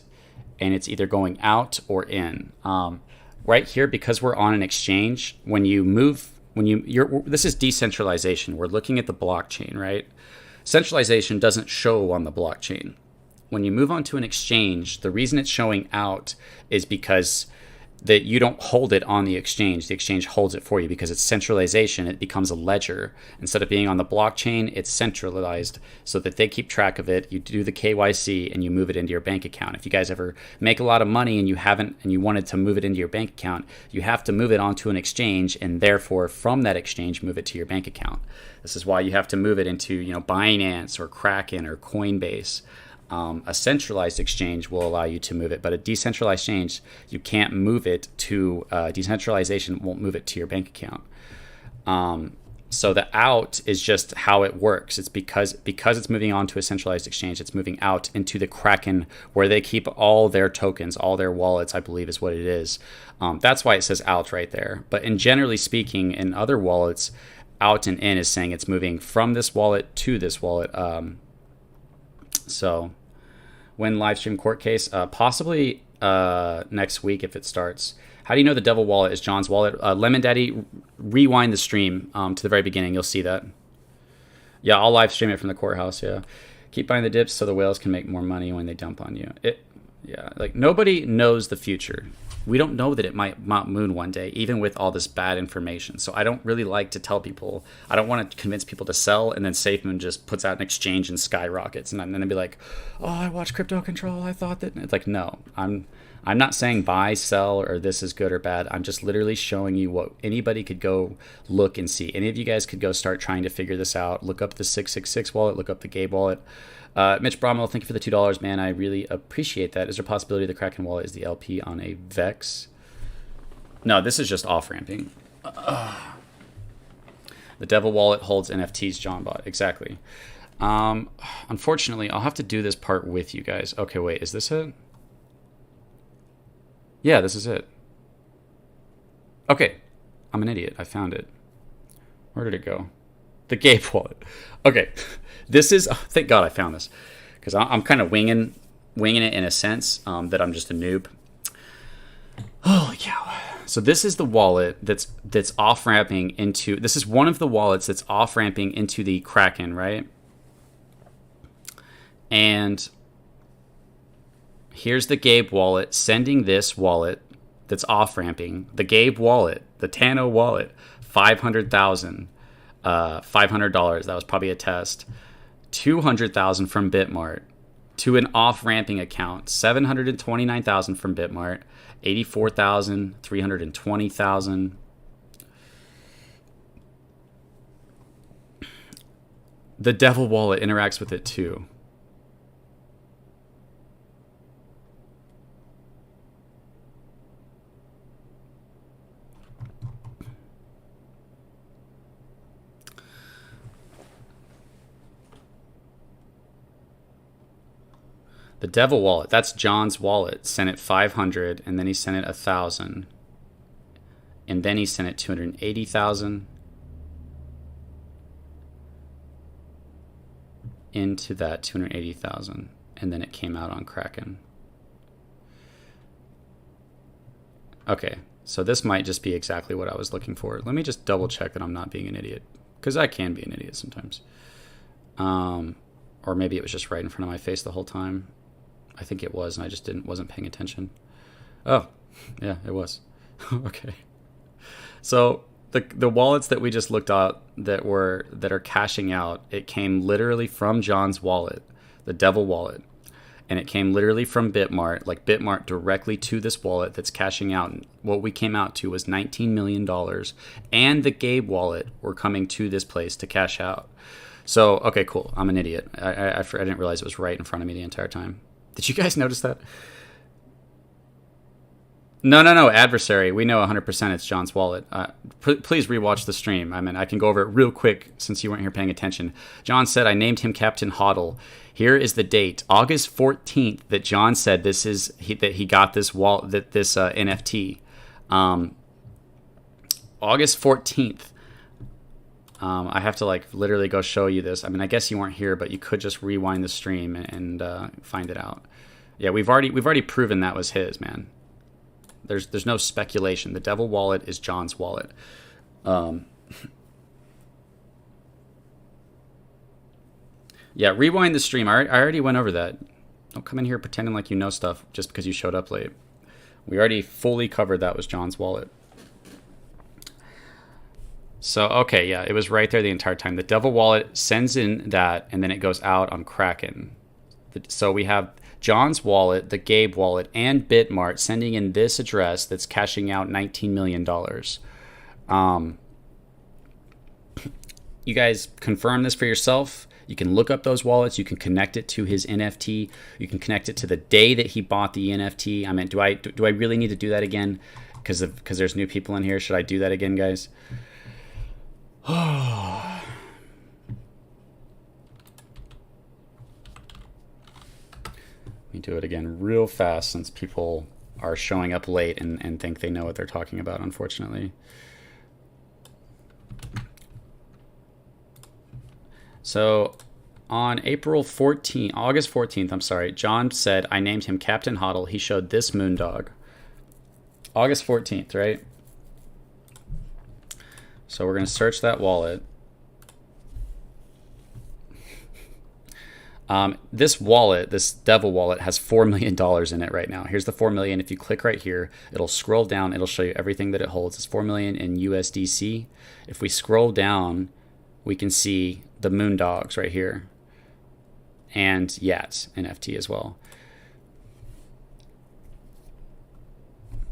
and it's either going out or in. Right here, because we're on an exchange, this is decentralization. We're looking at the blockchain, right? Centralization doesn't show on the blockchain. When you move on to an exchange, the reason it's showing out is because that you don't hold it on the exchange. The exchange holds it for you because it's centralization. It becomes a ledger. Instead of being on the blockchain, it's centralized so that they keep track of it. You do the KYC and you move it into your bank account. If you guys ever make a lot of money and you wanted to move it into your bank account, you have to move it onto an exchange and therefore from that exchange move it to your bank account. This is why you have to move it into Binance or Kraken or Coinbase. A centralized exchange will allow you to move it, but a decentralized exchange, you can't move it to, decentralization won't move it to your bank account. So the out is just how it works. It's because it's moving on to a centralized exchange, it's moving out into the Kraken where they keep all their tokens, all their wallets, I believe is what it is. That's why it says out right there. But in generally speaking, in other wallets, out and in is saying it's moving from this wallet to this wallet. So when live stream court case, possibly next week if it starts. How do you know the devil wallet is John's wallet? Lemon Daddy, rewind the stream to the very beginning. You'll see that. Yeah, I'll live stream it from the courthouse. Yeah. Keep buying the dips so the whales can make more money when they dump on you. Yeah, like nobody knows the future. We don't know that it might moon one day, even with all this bad information. So I don't really like to tell people. I don't want to convince people to sell, and then Safemoon just puts out an exchange and skyrockets, and then I'd be like, "Oh, I watched Crypto Control. I thought that." And it's like, no, I'm not saying buy, sell, or this is good or bad. I'm just literally showing you what anybody could go look and see. Any of you guys could go start trying to figure this out. Look up the 666 wallet. Look up the Gabe wallet. Mitch Bromwell, thank you for the $2, man. I really appreciate that. Is there a possibility the Kraken wallet is the LP on a VEX? No, this is just off-ramping. The Devil wallet holds NFTs, John bought. Exactly. Unfortunately, I'll have to do this part with you guys. Okay, wait, is this it? Yeah, this is it. Okay, I'm an idiot. I found it. Where did it go? The Gabe wallet. Okay. This is, thank God I found this, because I'm kind of winging winging it in a sense that I'm just a noob. Holy cow. So this is the wallet that's off-ramping into... This is one of the wallets that's off-ramping into the Kraken, right? And here's the Gabe wallet sending this wallet that's off-ramping. The Gabe wallet, the Tano wallet, $500,000. $500. That was probably a test. $200,000 from Bitmart to an off-ramping account. $729,000 from Bitmart. $84,000, $320,000. The Devil wallet interacts with it too. The Devil wallet, that's John's wallet, sent it 500, and then he sent it 1,000, and then he sent it 280,000 into that 280,000, and then it came out on Kraken. Okay, so this might just be exactly what I was looking for. Let me just double check that I'm not being an idiot, because I can be an idiot sometimes. Or maybe it was just right in front of my face the whole time. I think it was, and I just wasn't paying attention. Oh, yeah, it was. Okay. So the wallets that we just looked at that are cashing out, it came literally from John's wallet, the Devil wallet, and it came literally from Bitmart, like Bitmart directly to this wallet that's cashing out. And what we came out to was $19 million, and the Gabe wallet were coming to this place to cash out. So, okay, cool. I'm an idiot. I didn't realize it was right in front of me the entire time. Did you guys notice that? No, adversary. We know 100% it's John's wallet. Please rewatch the stream. I mean, I can go over it real quick since you weren't here paying attention. John said, I named him Captain Hodl. Here is the date, August 14th, that John said that he got this NFT. August 14th. I have to literally go show you this. I mean, I guess you weren't here, but you could just rewind the stream and find it out. Yeah, we've already proven that was his, man. There's no speculation. The Devil wallet is John's wallet. Yeah, rewind the stream. I already went over that. Don't come in here pretending like you know stuff just because you showed up late. We already fully covered that was John's wallet. So, okay, yeah, it was right there the entire time. The Devil wallet sends in that, and then it goes out on Kraken. So we have John's wallet, the Gabe wallet, and Bitmart sending in this address that's cashing out $19 million. You guys confirm this for yourself. You can look up those wallets. You can connect it to his NFT. You can connect it to the day that he bought the NFT. I mean, do I really need to do that again? Because there's new people in here. Should I do that again, guys? Let me do it again real fast since people are showing up late and think they know what they're talking about, unfortunately. So on August 14th, I'm sorry, John said, I named him Captain Hodl. He showed this Moondog. August 14th, right? So we're going to search that wallet. This wallet, this Devil wallet, has $4 million in it right now. Here's the $4 million. If you click right here, it'll scroll down. It'll show you everything that it holds. It's $4 million in USDC. If we scroll down, we can see the Moondogs right here. And Yats NFT as well.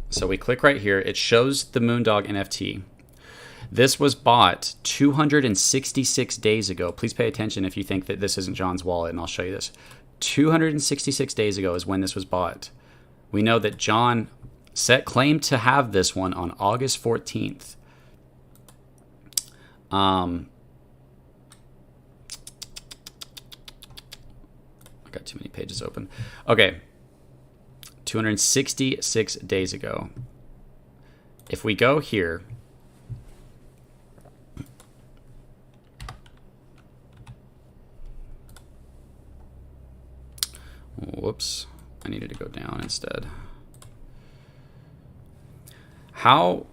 So we click right here. It shows the Moondog NFT. This was bought 266 days ago. Please pay attention if you think that this isn't John's wallet, and I'll show you this. 266 days ago is when this was bought. We know that John set claim to have this one on August 14th. I got too many pages open. Okay. 266 days ago. If we go here, whoops, needed to go down instead.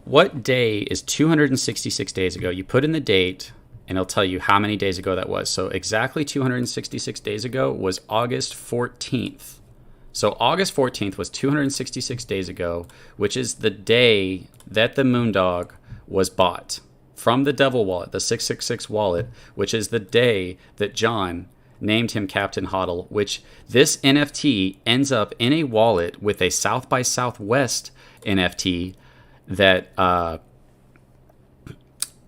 What day is 266 days ago? You put in the date, and it'll tell you how many days ago that was. So exactly 266 days ago was August 14th. So August 14th was 266 days ago, which is the day that the Moondog was bought from the Devil Wallet, the 666 wallet, which is the day that John named him Captain Hodl, which this NFT ends up in a wallet with a South by Southwest NFT that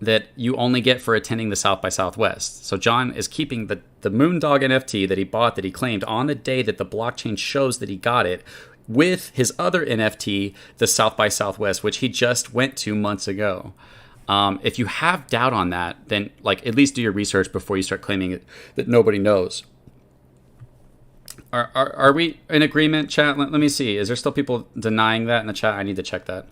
that you only get for attending the South by Southwest. So John is keeping the Moondog NFT that he bought, that he claimed on the day that the blockchain shows that he got it, with his other NFT, the South by Southwest, which he just went to months ago. If you have doubt on that, then like at least do your research before you start claiming it that nobody knows. Are we in agreement, chat? Let me see. Is there still people denying that in the chat? I need to check that.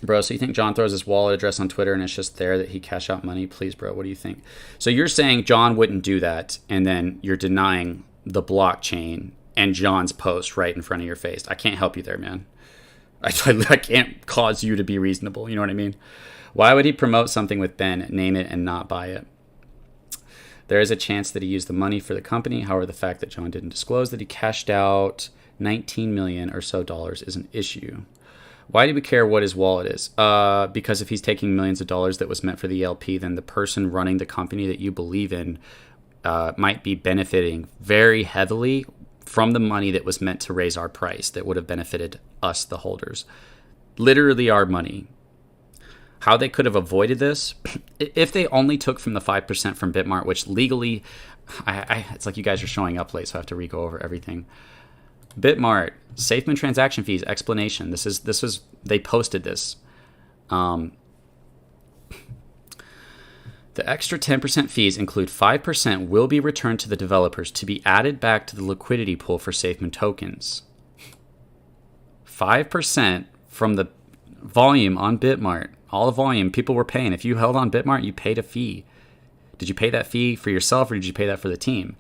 Bro, so you think John throws his wallet address on Twitter and it's just there that he cash out money? Please, bro, what do you think? So you're saying John wouldn't do that, and then you're denying the blockchain and John's post right in front of your face. I can't help you there, man. I can't cause you to be reasonable. You know what I mean? Why would he promote something with Ben, name it, and not buy it? There is a chance that he used the money for the company. However, the fact that John didn't disclose that he cashed out $19 million or so is an issue. Why do we care what his wallet is? Because if he's taking millions of dollars that was meant for the LP, then the person running the company that you believe in might be benefiting very heavily from the money that was meant to raise our price, that would have benefited us, the holders. Literally our money. How they could have avoided this, if they only took from the 5% from Bitmart, which legally, it's like you guys are showing up late, so I have to re-go over everything. Bitmart, Safemoon transaction fees, explanation. This was they posted this. The extra 10% fees include 5% will be returned to the developers to be added back to the liquidity pool for Safemoon tokens. 5% from the volume on Bitmart, all the volume people were paying. If you held on Bitmart, you paid a fee. Did you pay that fee for yourself or did you pay that for the team?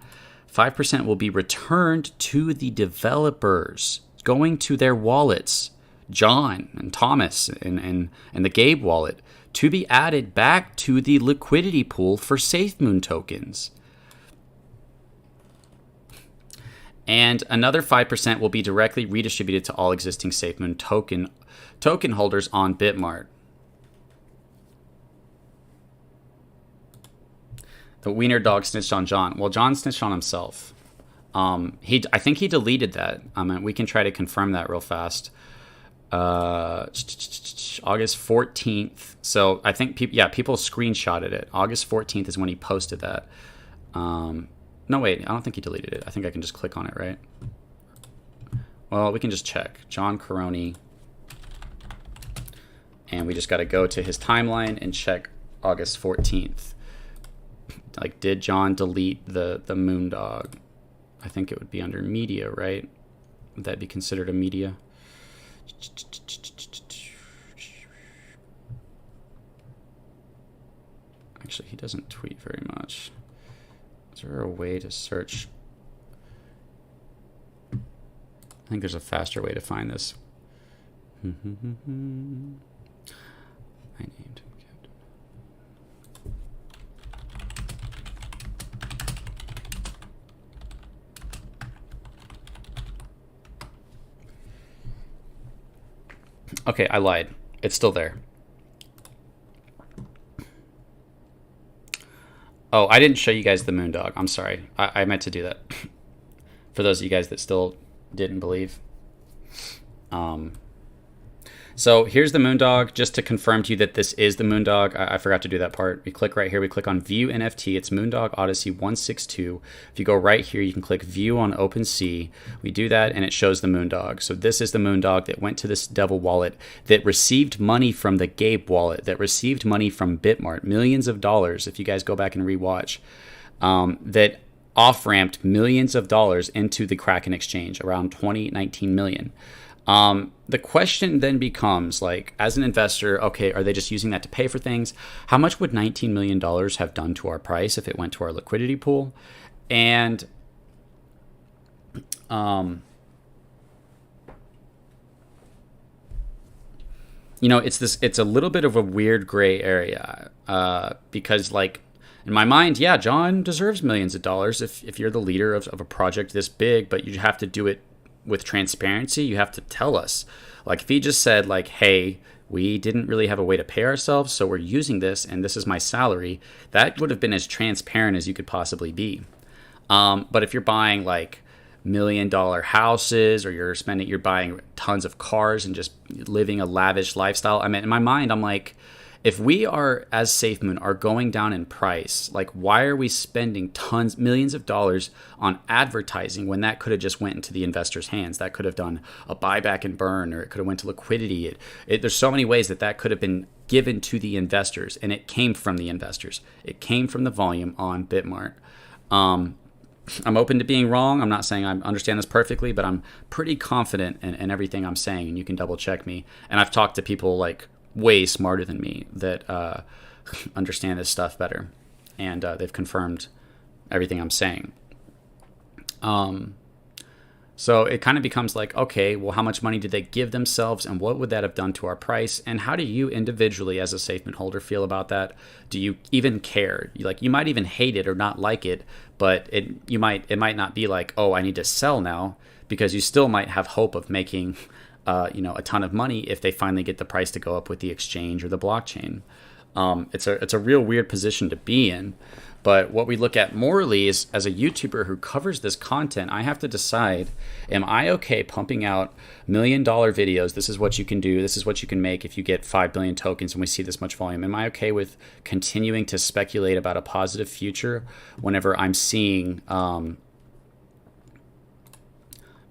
5% will be returned to the developers, going to their wallets, John and Thomas and the Gabe wallet, to be added back to the liquidity pool for Safemoon tokens. And another 5% will be directly redistributed to all existing Safemoon token holders on Bitmart. The wiener dog snitched on John. Well, John snitched on himself. I think he deleted that. We can try to confirm that real fast. August 14th. So I think people screenshotted it. August 14th is when he posted that. No, wait. I don't think he deleted it. I think I can just click on it, right? Well, we can just check. John Caroni. And we just got to go to his timeline and check August 14th. Like, did John delete the Moondog? I think it would be under media, right? Would that be considered a media? Actually, he doesn't tweet very much. Is there a way to search? I think there's a faster way to find this. I named him. Okay, I lied. It's still there. Oh, I didn't show you guys the Moondog. I'm sorry. I meant to do that. For those of you guys that still didn't believe. So here's the Moondog, just to confirm to you that this is the Moondog. I forgot to do that part. We click right here. We click on View NFT. It's Moondog Odyssey 162. If you go right here, you can click View on OpenSea. We do that, and it shows the Moondog. So this is the Moondog that went to this Devil Wallet, that received money from the Gabe Wallet, that received money from Bitmart, millions of dollars, if you guys go back and rewatch, that off-ramped millions of dollars into the Kraken exchange, around 19 million. The question then becomes like, as an investor, okay, are they just using that to pay for things? How much would $19 million have done to our price if it went to our liquidity pool? And it's a little bit of a weird gray area because, like, in my mind, yeah, John deserves millions of dollars if you're the leader of a project this big, but you have to do it with transparency. You have to tell us. Like, if he just said, like, hey, we didn't really have a way to pay ourselves, so we're using this, and this is my salary, that would have been as transparent as you could possibly be. But if you're buying, like, $1 million houses, or you're buying tons of cars and just living a lavish lifestyle, I mean, in my mind, I'm like, if we are, as Safemoon, are going down in price, like, why are we spending millions of dollars on advertising when that could have just went into the investors' hands? That could have done a buyback and burn, or it could have went to liquidity. There's so many ways that could have been given to the investors, and it came from the investors. It came from the volume on Bitmart. I'm open to being wrong. I'm not saying I understand this perfectly, but I'm pretty confident in everything I'm saying, and you can double check me. And I've talked to people like way smarter than me that understand this stuff better, and they've confirmed everything I'm saying. So it kind of becomes like, okay, well, how much money did they give themselves, and what would that have done to our price? And how do you individually, as a Safemoon holder, feel about that? Do you even care? You might even hate it or not like it, but it might not be like, oh, I need to sell now, because you still might have hope of making a ton of money if they finally get the price to go up with the exchange or the blockchain. It's a real weird position to be in. But what we look at morally is, as a YouTuber who covers this content, I have to decide, am I okay pumping out $1 million videos? This is what you can do. This is what you can make if you get 5 billion tokens and we see this much volume. Am I okay with continuing to speculate about a positive future whenever I'm seeing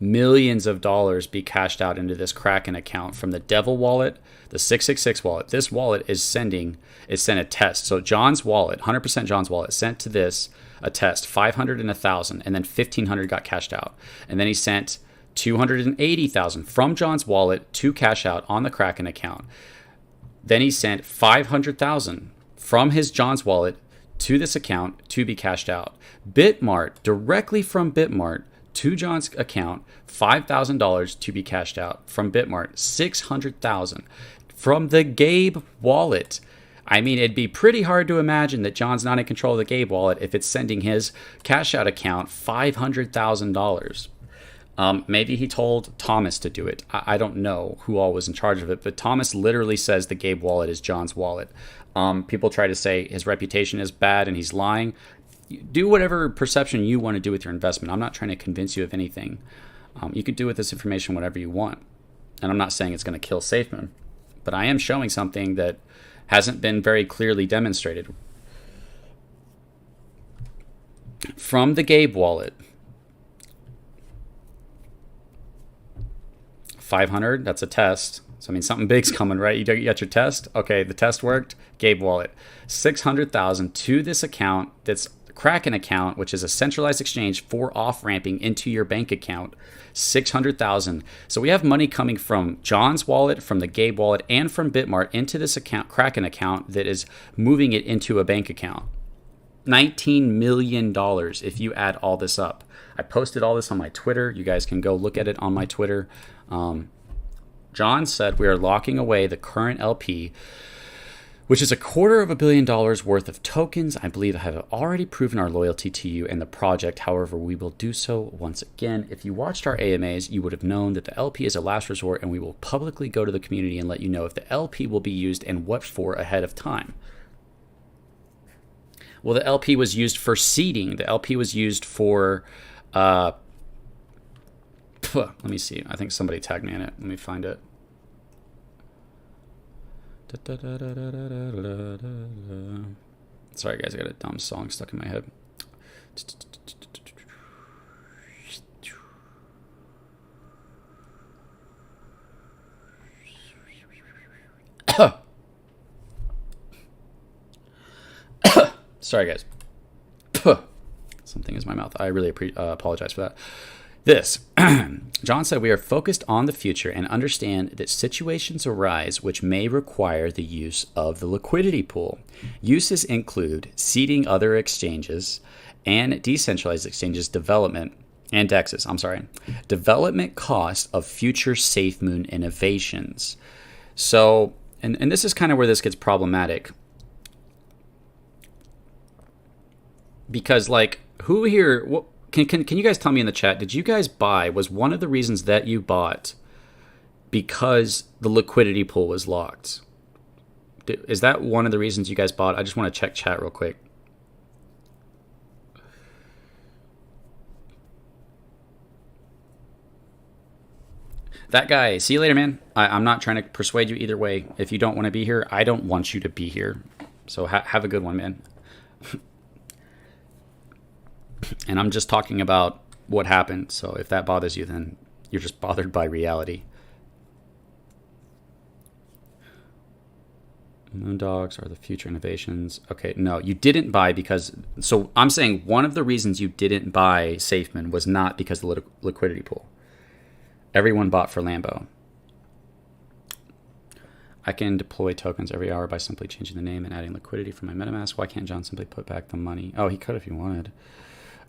millions of dollars be cashed out into this Kraken account from the Devil wallet, the 666 wallet? This wallet sent a test. So John's wallet, 100% John's wallet, sent to this a test, 500 and 1,000, and then 1,500 got cashed out. And then he sent 280,000 from John's wallet to cash out on the Kraken account. Then he sent 500,000 from his John's wallet to this account to be cashed out. Bitmart, directly from Bitmart to John's account, $5,000 to be cashed out. From Bitmart, $600,000 from the Gabe wallet. I mean, it'd be pretty hard to imagine that John's not in control of the Gabe wallet if it's sending his cash out account $500,000. Maybe he told Thomas to do it. I don't know who all was in charge of it, but Thomas literally says the Gabe wallet is John's wallet. People try to say his reputation is bad and he's lying. Do whatever perception you want to do with your investment. I'm not trying to convince you of anything. You can do with this information whatever you want. And I'm not saying it's going to kill Safemoon, but I am showing something that hasn't been very clearly demonstrated. From the Gabe wallet, 500, that's a test. So, I mean, something big's coming, right? You got your test. Okay, the test worked. Gabe wallet, 600,000 to this account that's Kraken account, which is a centralized exchange for off-ramping into your bank account, 600,000. So we have money coming from John's wallet, from the Gabe wallet, and from Bitmart into this account, Kraken account, that is moving it into a bank account. $19 million if you add all this up. I posted all this on my Twitter. You guys can go look at it on my Twitter. John said we are locking away the current LP, which is $250 million worth of tokens. I believe I have already proven our loyalty to you and the project. However, we will do so once again. If you watched our AMAs, you would have known that the LP is a last resort, and we will publicly go to the community and let you know if the LP will be used and what for ahead of time. Well, the LP was used for seeding. The LP was used for... let me see. I think somebody tagged me in it. Let me find it. Sorry, guys. I got a dumb song stuck in my head. Sorry, guys. Something is in my mouth. I really apologize for that. This. John said, we are focused on the future and understand that situations arise which may require the use of the liquidity pool. Uses include seeding other exchanges and decentralized exchanges development and DEXs, development cost of future Safemoon innovations. So, and this is kind of where this gets problematic. Because, like, who here... Can you guys tell me in the chat, did you guys buy, was one of the reasons that you bought because the liquidity pool was locked? Is that one of the reasons you guys bought? I just want to check chat real quick. That guy, see you later, man. I'm not trying to persuade you either way. If you don't want to be here, I don't want you to be here. So have a good one, man. And I'm just talking about what happened. So if that bothers you, then you're just bothered by reality. Moondogs are the future innovations. Okay, no, you didn't buy because... So I'm saying one of the reasons you didn't buy Safemoon was not because of the liquidity pool. Everyone bought for Lambo. I can deploy tokens every hour by simply changing the name and adding liquidity from my MetaMask. Why can't John simply put back the money? Oh, he could if he wanted.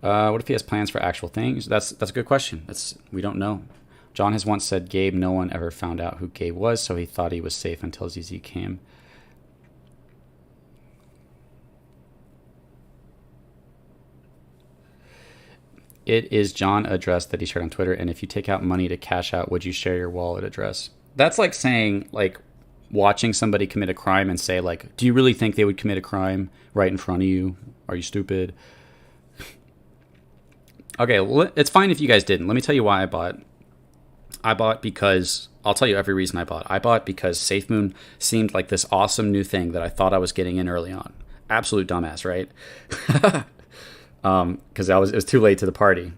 What if he has plans for actual things? That's a good question. We don't know. John has once said, Gabe, no one ever found out who Gabe was, so he thought he was safe until ZZ came. It is John address that he shared on Twitter, and if you take out money to cash out, would you share your wallet address? That's like saying, like, watching somebody commit a crime and say, like, do you really think they would commit a crime right in front of you? Are you stupid? Okay, well, it's fine if you guys didn't. Let me tell you why I bought. I bought because... I'll tell you every reason I bought. I bought because Safemoon seemed like this awesome new thing that I thought I was getting in early on. Absolute dumbass, right? Because it was too late to the party.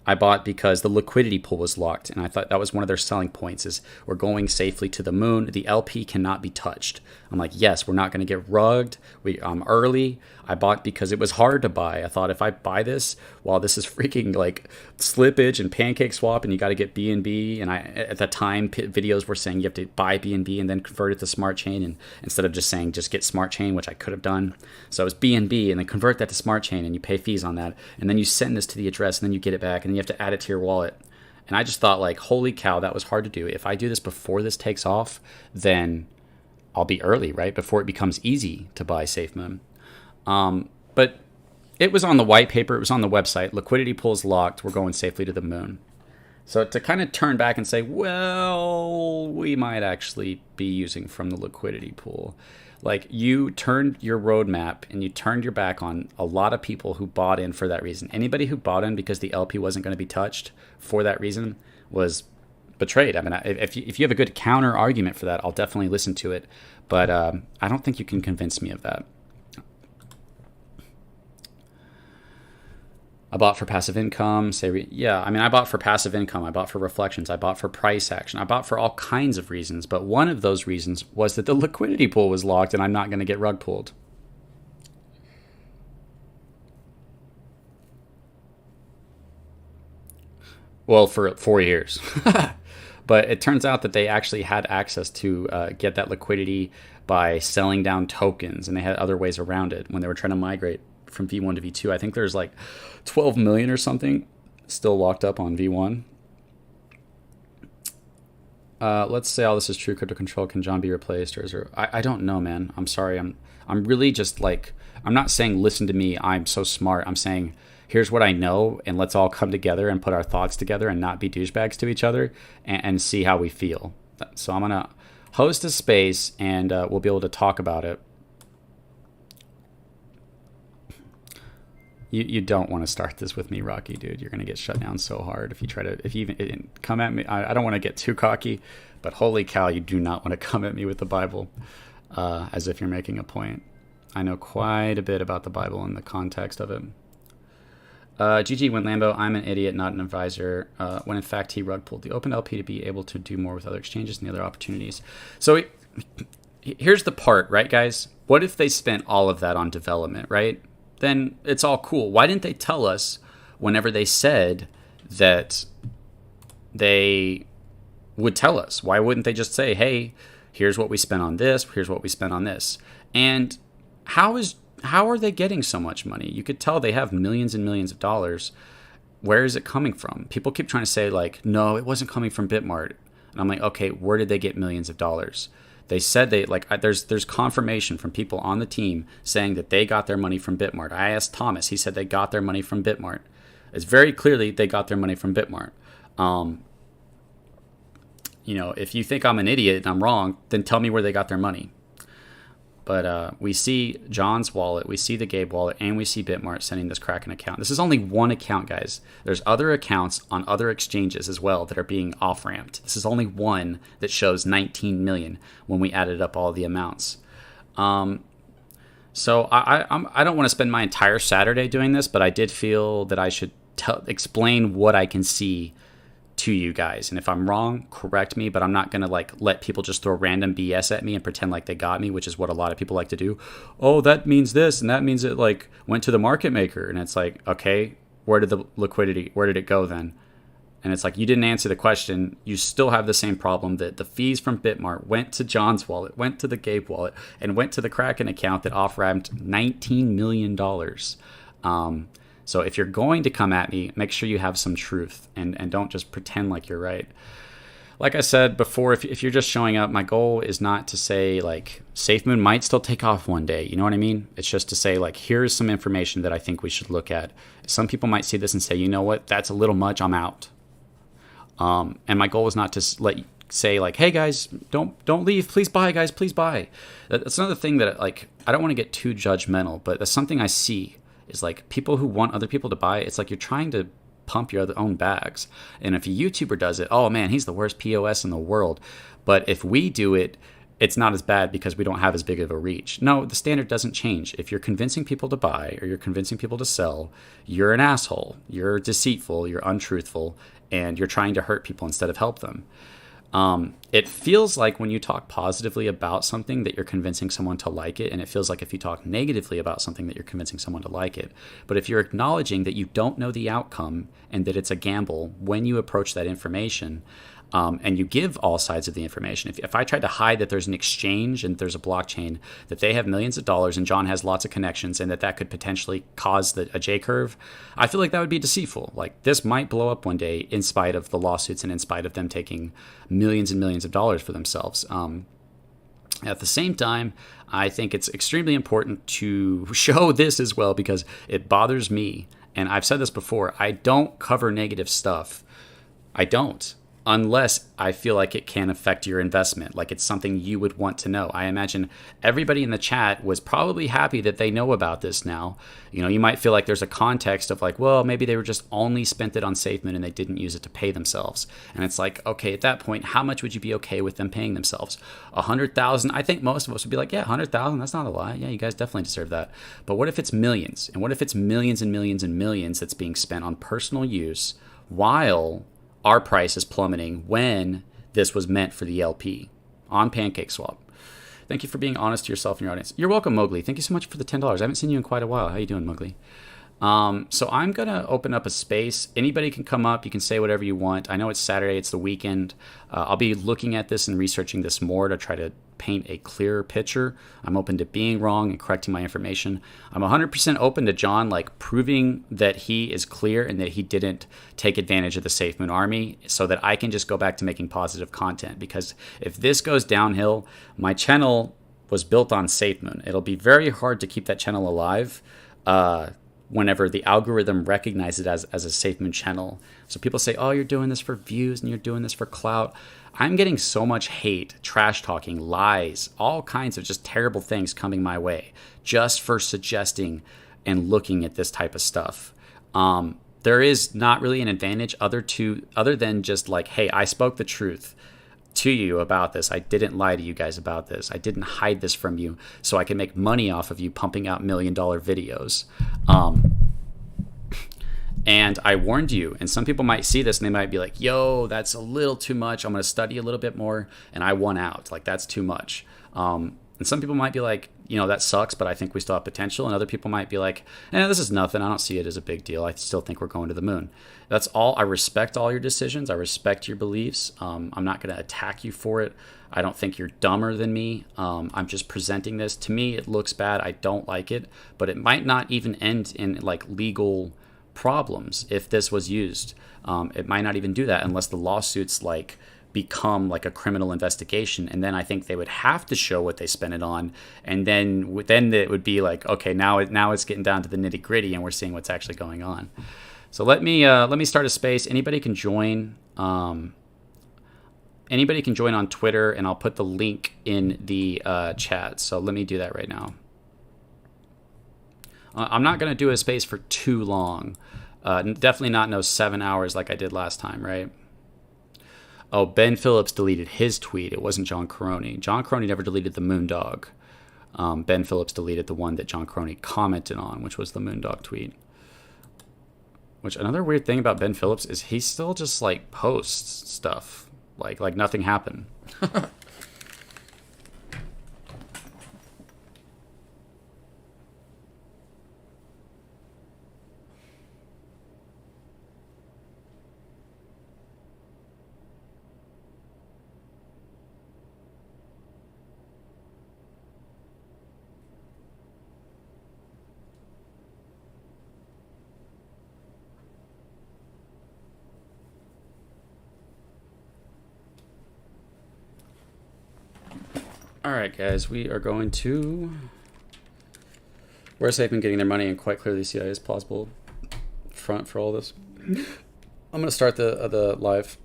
I bought because the liquidity pool was locked, and I thought that was one of their selling points is we're going safely to the moon. The LP cannot be touched. I'm like, yes, we're not going to get rugged. I'm early. I bought because it was hard to buy. I thought if I buy this, well, this is freaking like slippage and pancake swap, and you got to get BNB. And at the time, videos were saying you have to buy BNB and then convert it to smart chain, and instead of just saying just get smart chain, which I could have done. So it was BNB, and then convert that to smart chain, and you pay fees on that, and then you send this to the address, and then you get it back, and you have to add it to your wallet. And I just thought, like, holy cow, that was hard to do. If I do this before this takes off, then I'll be early, right? Before it becomes easy to buy Safemoon. But it was on the white paper. It was on the website. Liquidity pool is locked. We're going safely to the moon. So to kind of turn back and say, well, we might actually be using from the liquidity pool. Like, you turned your roadmap and you turned your back on a lot of people who bought in for that reason. Anybody who bought in because the LP wasn't going to be touched for that reason was betrayed. I mean, if you have a good counter argument for that, I'll definitely listen to it. But I don't think you can convince me of that. I bought for passive income. I bought for passive income. I bought for reflections. I bought for price action. I bought for all kinds of reasons. But one of those reasons was that the liquidity pool was locked and I'm not going to get rug pulled. Well, for 4 years. But it turns out that they actually had access to get that liquidity by selling down tokens. And they had other ways around it when they were trying to migrate from V1 to V2. I think there's like 12 million or something still locked up on V1. Let's say all this is true. Crypto control, can John be replaced, or is there... I don't know, man. I'm sorry. I'm really just like, I'm not saying listen to me, I'm so smart. I'm saying here's what I know, and let's all come together and put our thoughts together and not be douchebags to each other and see how we feel. So I'm gonna host a space and we'll be able to talk about it. You don't want to start this with me, Rocky, dude. You're going to get shut down so hard if you even come at me. I don't want to get too cocky, but holy cow, you do not want to come at me with the Bible as if you're making a point. I know quite a bit about the Bible and the context of it. GG went Lambo, I'm an idiot, not an advisor, when in fact he rug pulled the open LP to be able to do more with other exchanges and the other opportunities. So here's the part, right, guys? What if they spent all of that on development, right? then it's all cool. Why didn't they tell us whenever they said that they would tell us? Why wouldn't they just say, hey, here's what we spent on this, here's what we spent on this? And how are they getting so much money? You could tell they have millions and millions of dollars. Where is it coming from? People keep trying to say, like, no, it wasn't coming from Bitmart. And I'm like, okay, where did they get millions of dollars? They said there's confirmation from people on the team saying that they got their money from Bitmart. I asked Thomas, he said they got their money from Bitmart. It's very clearly they got their money from Bitmart. If you think I'm an idiot and I'm wrong, then tell me where they got their money. But we see John's wallet, we see the Gabe wallet, and we see Bitmart sending this Kraken account. This is only one account, guys. There's other accounts on other exchanges as well that are being off-ramped. This is only one that shows 19 million when we added up all the amounts. So I don't want to spend my entire Saturday doing this, but I did feel that I should explain what I can see to you guys. And if I'm wrong, correct me, but I'm not going to let people just throw random BS at me and pretend like they got me, which is what a lot of people like to do. Oh, that means this, and that means it went to the market maker. And it's like, okay, where did it go then? And it's like, you didn't answer the question. You still have the same problem that the fees from Bitmart went to John's wallet, went to the Gabe wallet, and went to the Kraken account that off-ramped $19 million. So if you're going to come at me, make sure you have some truth and don't just pretend like you're right. Like I said before, if you're just showing up, my goal is not to say Safemoon might still take off one day. You know what I mean? It's just to say here's some information that I think we should look at. Some people might see this and say, you know what, that's a little much, I'm out. And my goal is not to say hey guys, don't leave, please buy, guys, please buy. That's another thing that I don't want to get too judgmental, but that's something I see. Is people who want other people to buy, it's you're trying to pump your own bags. And if a YouTuber does it, oh man, he's the worst POS in the world. But if we do it, it's not as bad because we don't have as big of a reach. No, the standard doesn't change. If you're convincing people to buy or you're convincing people to sell, you're an asshole, you're deceitful, you're untruthful, and you're trying to hurt people instead of help them. It feels like when you talk positively about something that you're convincing someone to like it, and it feels like if you talk negatively about something that you're convincing someone to like it. But if you're acknowledging that you don't know the outcome and that it's a gamble when you approach that information, and you give all sides of the information. If I tried to hide that there's an exchange and there's a blockchain, that they have millions of dollars and John has lots of connections and that could potentially cause a J-curve, I feel like that would be deceitful. This might blow up one day in spite of the lawsuits and in spite of them taking millions and millions of dollars for themselves. At the same time, I think it's extremely important to show this as well because it bothers me. And I've said this before, I don't cover negative stuff. I don't. Unless I feel like it can affect your investment, like it's something you would want to know. I imagine everybody in the chat was probably happy that they know about this now. You might feel like there's a context of well, maybe they were just only spent it on Safemoon and they didn't use it to pay themselves. And it's okay, at that point, how much would you be okay with them paying themselves? 100,000? I think most of us would be yeah, 100,000, that's not a lie. Yeah, you guys definitely deserve that. But what if it's millions? And what if it's millions and millions and millions that's being spent on personal use while our price is plummeting when this was meant for the LP on PancakeSwap? Thank you for being honest to yourself and your audience. You're welcome, Mowgli. Thank you so much for the $10. I haven't seen you in quite a while. How you doing, Mowgli? So I'm going to open up a space. Anybody can come up. You can say whatever you want. I know it's Saturday. It's the weekend. I'll be looking at this and researching this more to try to paint a clearer picture. I'm open to being wrong and correcting my information. I'm 100% open to John proving that he is clear and that he didn't take advantage of the Safemoon army so that I can just go back to making positive content. Because if this goes downhill, my channel was built on Safemoon. It'll be very hard to keep that channel alive whenever the algorithm recognizes it as a Safemoon channel. So people say, oh, you're doing this for views and you're doing this for clout. I'm getting so much hate, trash talking, lies, all kinds of just terrible things coming my way just for suggesting and looking at this type of stuff. There is not really an advantage other than just hey, I spoke the truth to you about this. I didn't lie to you guys about this. I didn't hide this from you so I can make money off of you pumping out $1 million videos. And I warned you, and some people might see this and they might be like, yo, that's a little too much. I'm going to study a little bit more. And I won out. That's too much. And some people might be like, that sucks, but I think we still have potential. And other people might be like, this is nothing. I don't see it as a big deal. I still think we're going to the moon. That's all. I respect all your decisions. I respect your beliefs. I'm not going to attack you for it. I don't think you're dumber than me. I'm just presenting this. To me, it looks bad. I don't like it, but it might not even end in like legal problems if this was used. It might not even do that unless the lawsuits like become like a criminal investigation, and then I think they would have to show what they spent it on, and then it would be like, okay, now it's getting down to the nitty gritty, and we're seeing what's actually going on. So let me start a space. Anybody can join. Anybody can join on Twitter, and I'll put the link in the chat. So let me do that right now. I'm not going to do a space for too long. Definitely not no 7 hours like I did last time, right? Oh, Ben Phillips deleted his tweet. It wasn't John Caroni. John Caroni never deleted the Moondog. Ben Phillips deleted the one that John Caroni commented on, which was the Moondog tweet. Which, another weird thing about Ben Phillips is he still just like posts stuff like nothing happened. All right, guys, we are going to. Where's Safemoon getting their money and quite clearly CIA is plausible front for all this. I'm going to start the live.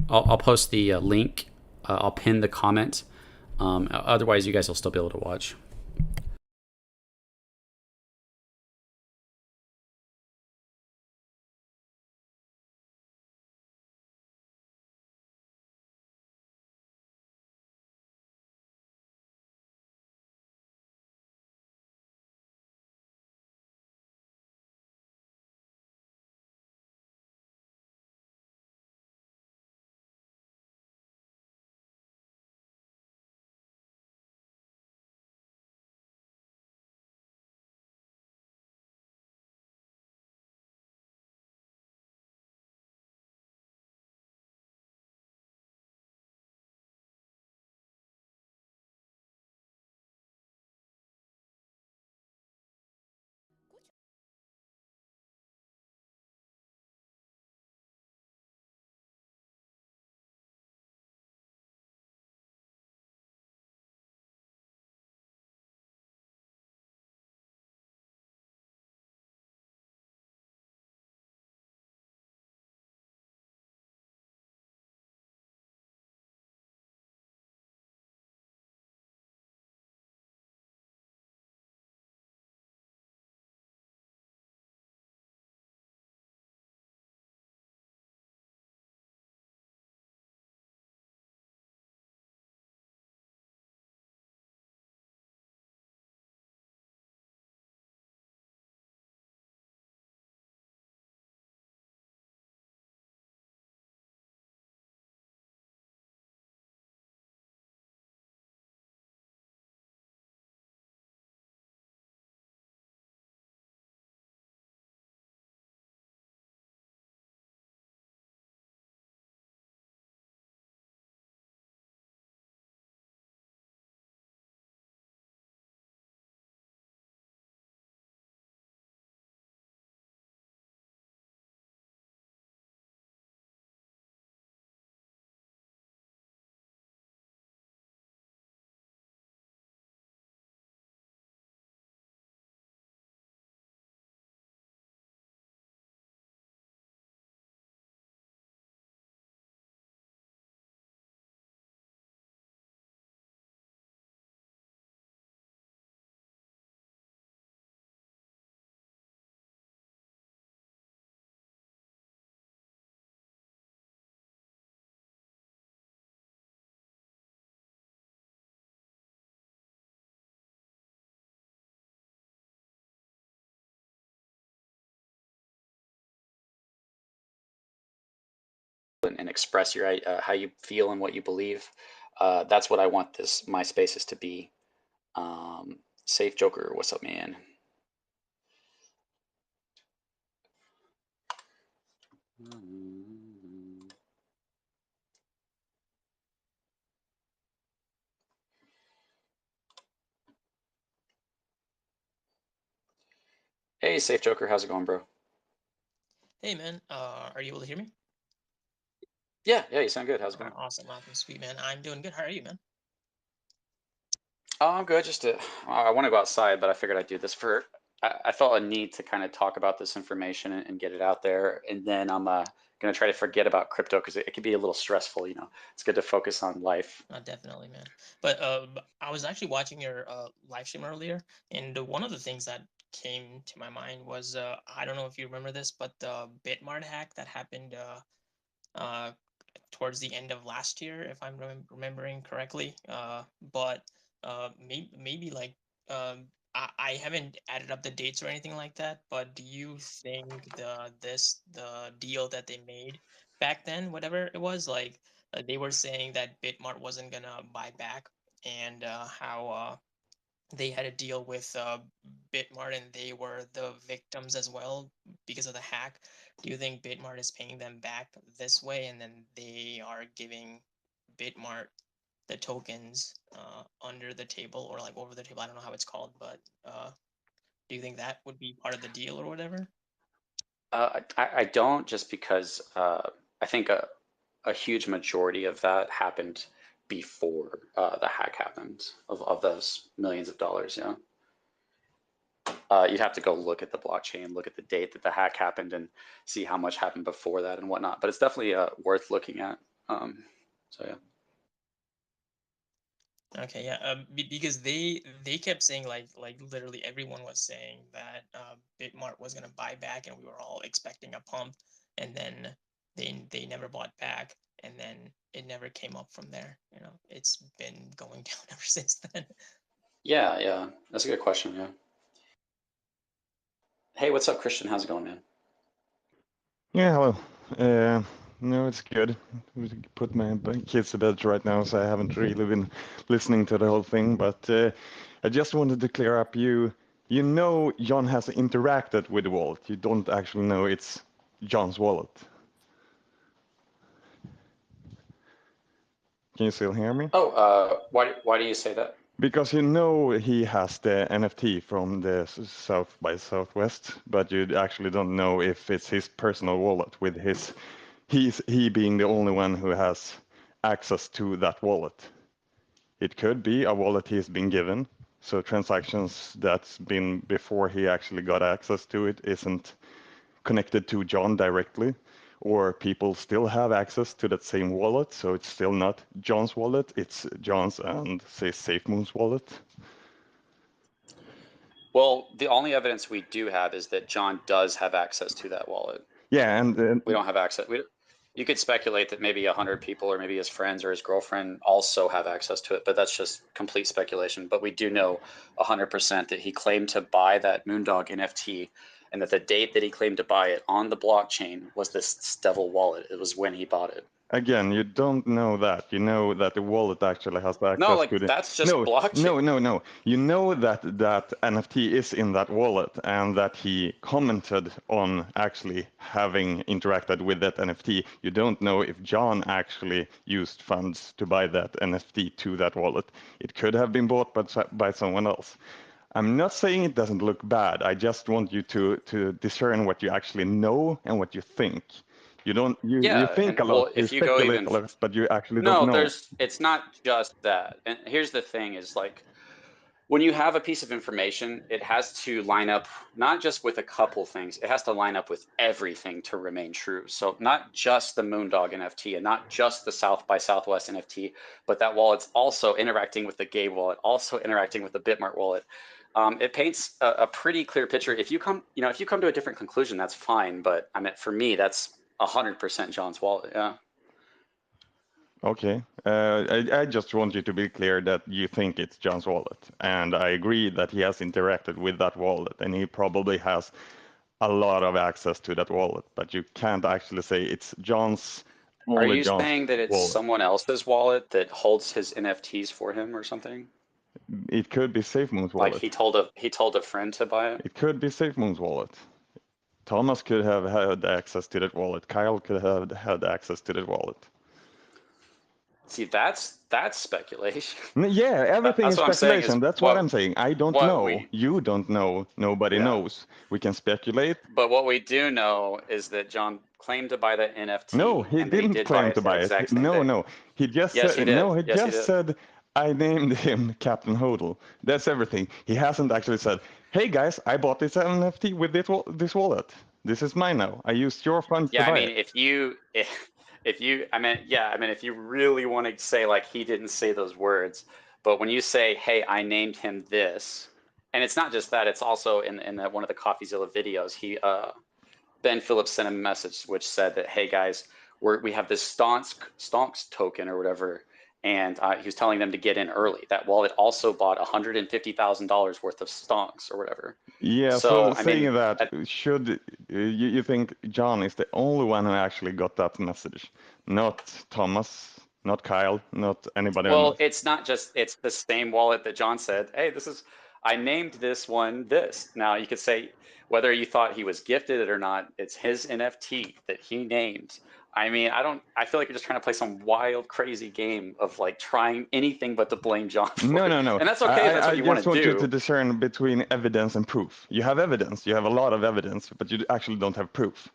I'll post the link. I'll pin the comment. Otherwise, you guys will still be able to watch. and express your how you feel and what you believe. That's what I want my spaces to be. Safe Joker, what's up, man? Hey, Safe Joker, how's it going, bro? Hey man, are you able to hear me? Yeah, you sound good. How's it going? Awesome, awesome, sweet man. I'm doing good. How are you, man? Oh, I'm good. I want to go outside, but I figured I'd do this for. I felt a need to kind of talk about this information and get it out there, and then I'm gonna try to forget about crypto because it can be a little stressful. It's good to focus on life. Definitely, man. But I was actually watching your live stream earlier, and one of the things that came to my mind was I don't know if you remember this, but the Bitmart hack that happened uh, towards the end of last year, if I'm remembering correctly. But maybe like I haven't added up the dates or anything like that. But do you think the deal that they made back then, whatever it was, like they were saying that Bitmart wasn't gonna buy back, and how they had a deal with Bitmart and they were the victims as well because of the hack. Do you think Bitmart is paying them back this way and then they are giving Bitmart the tokens under the table or like over the table? I don't know how it's called, but do you think that would be part of the deal or whatever? I don't just because I think a huge majority of that happened before the hack happened of those millions of dollars. You'd have to go look at the blockchain, look at the date that the hack happened, and see how much happened before that and whatnot. But it's definitely worth looking at. So yeah. Okay, yeah, because they kept saying like literally everyone was saying that Bitmart was gonna buy back, and we were all expecting a pump, and then they never bought back, and then it never came up from there. It's been going down ever since then. Yeah, that's a good question. Yeah. Hey, what's up, Christian? How's it going, man? Yeah, hello. Uh, no, it's good. We put my kids to bed right now, so I haven't really been listening to the whole thing. But I just wanted to clear up. You know, John has interacted with the wallet. You don't actually know it's John's wallet. Can you still hear me? Oh, why do you say that? Because you know he has the NFT from the South by Southwest, but you actually don't know if it's his personal wallet with he being the only one who has access to that wallet. It could be a wallet he's been given, so transactions that's been before he actually got access to it isn't connected to John directly, or people still have access to that same wallet, so it's still not John's wallet, it's John's and say Safemoon's wallet. Well, the only evidence we do have is that John does have access to that wallet. Yeah, and We don't have access. You could speculate that maybe 100 people or maybe his friends or his girlfriend also have access to it, but that's just complete speculation. But we do know 100% that he claimed to buy that Moondog NFT and that the date that he claimed to buy it on the blockchain was this devil wallet. It was when he bought it. again, you don't know that. You know that the wallet actually has No, access to like the. that's just No, blockchain. no, no, no. You know that that NFT is in that wallet and that he commented on actually having interacted with that NFT. You don't know if John actually used funds to buy that NFT to that wallet. It could have been bought by someone else. I'm not saying it doesn't look bad. I just want you to discern what you actually know and what you think. You don't you Yeah, think and a lot, well, you if you go speculate even a lot, but you actually don't no, know. it's not just that. And here's the thing is like when you have a piece of information, it has to line up not just with a couple things, it has to line up with everything to remain true. So not just the Moondog NFT and not just the South by Southwest NFT, but that wallet's also interacting with the Gabe wallet, also interacting with the Bitmart wallet. It paints a pretty clear picture. If you come to a different conclusion, that's fine. But I mean, for me, that's 100% John's wallet. Yeah. Okay. I just want you to be clear that you think it's John's wallet. And I agree that he has interacted with that wallet and he probably has a lot of access to that wallet, but you can't actually say it's John's Are only you John's saying that it's wallet. someone else's wallet that holds his NFTs for him or something? It could be Safemoon's Like wallet. he told a friend to buy it? It could be Safemoon's wallet. Thomas could have had access to that wallet. Kyle could have had access to that wallet. See, that's speculation. Yeah, everything That's is what I'm saying is speculation. That's what I'm saying. I don't what know. we You don't know. Nobody yeah. knows. We can speculate. But what we do know is that John claimed to buy the NFT No, he and that he didn't did buy claim it to that buy it. exact same No, day. no. He just Yes, he said did. no. He Yes, he just did. said I named him Captain Hodel. That's everything. He hasn't actually said, "Hey guys, I bought this NFT with this wallet. This is mine now. I used your funds to Yeah, I buy mean, it." if you, I mean, yeah, I mean, if you really want to say like he didn't say those words, but when you say, "Hey, I named him this," and it's not just that, it's also in one of the CoffeeZilla videos, Ben Phillips sent a message which said that, "Hey guys, we have this stonks token or whatever," and he was telling them to get in early. That wallet also bought $150,000 worth of stonks or whatever. Yeah. So So I mean, saying that, should you think John is the only one who actually got that message, not Thomas, not Kyle, not anybody well, else? it's not just, it's the same wallet that John said, "Hey, I named this one this." Now you could say whether you thought he was gifted it or not, it's his NFT that he named. I mean, I feel like you're just trying to play some wild, crazy game of like trying anything but to blame John for No, it. no, no. And that's okay if that's I what you want just to want you to do. discern between evidence and proof. You have evidence. You have a lot of evidence, but you actually don't have proof.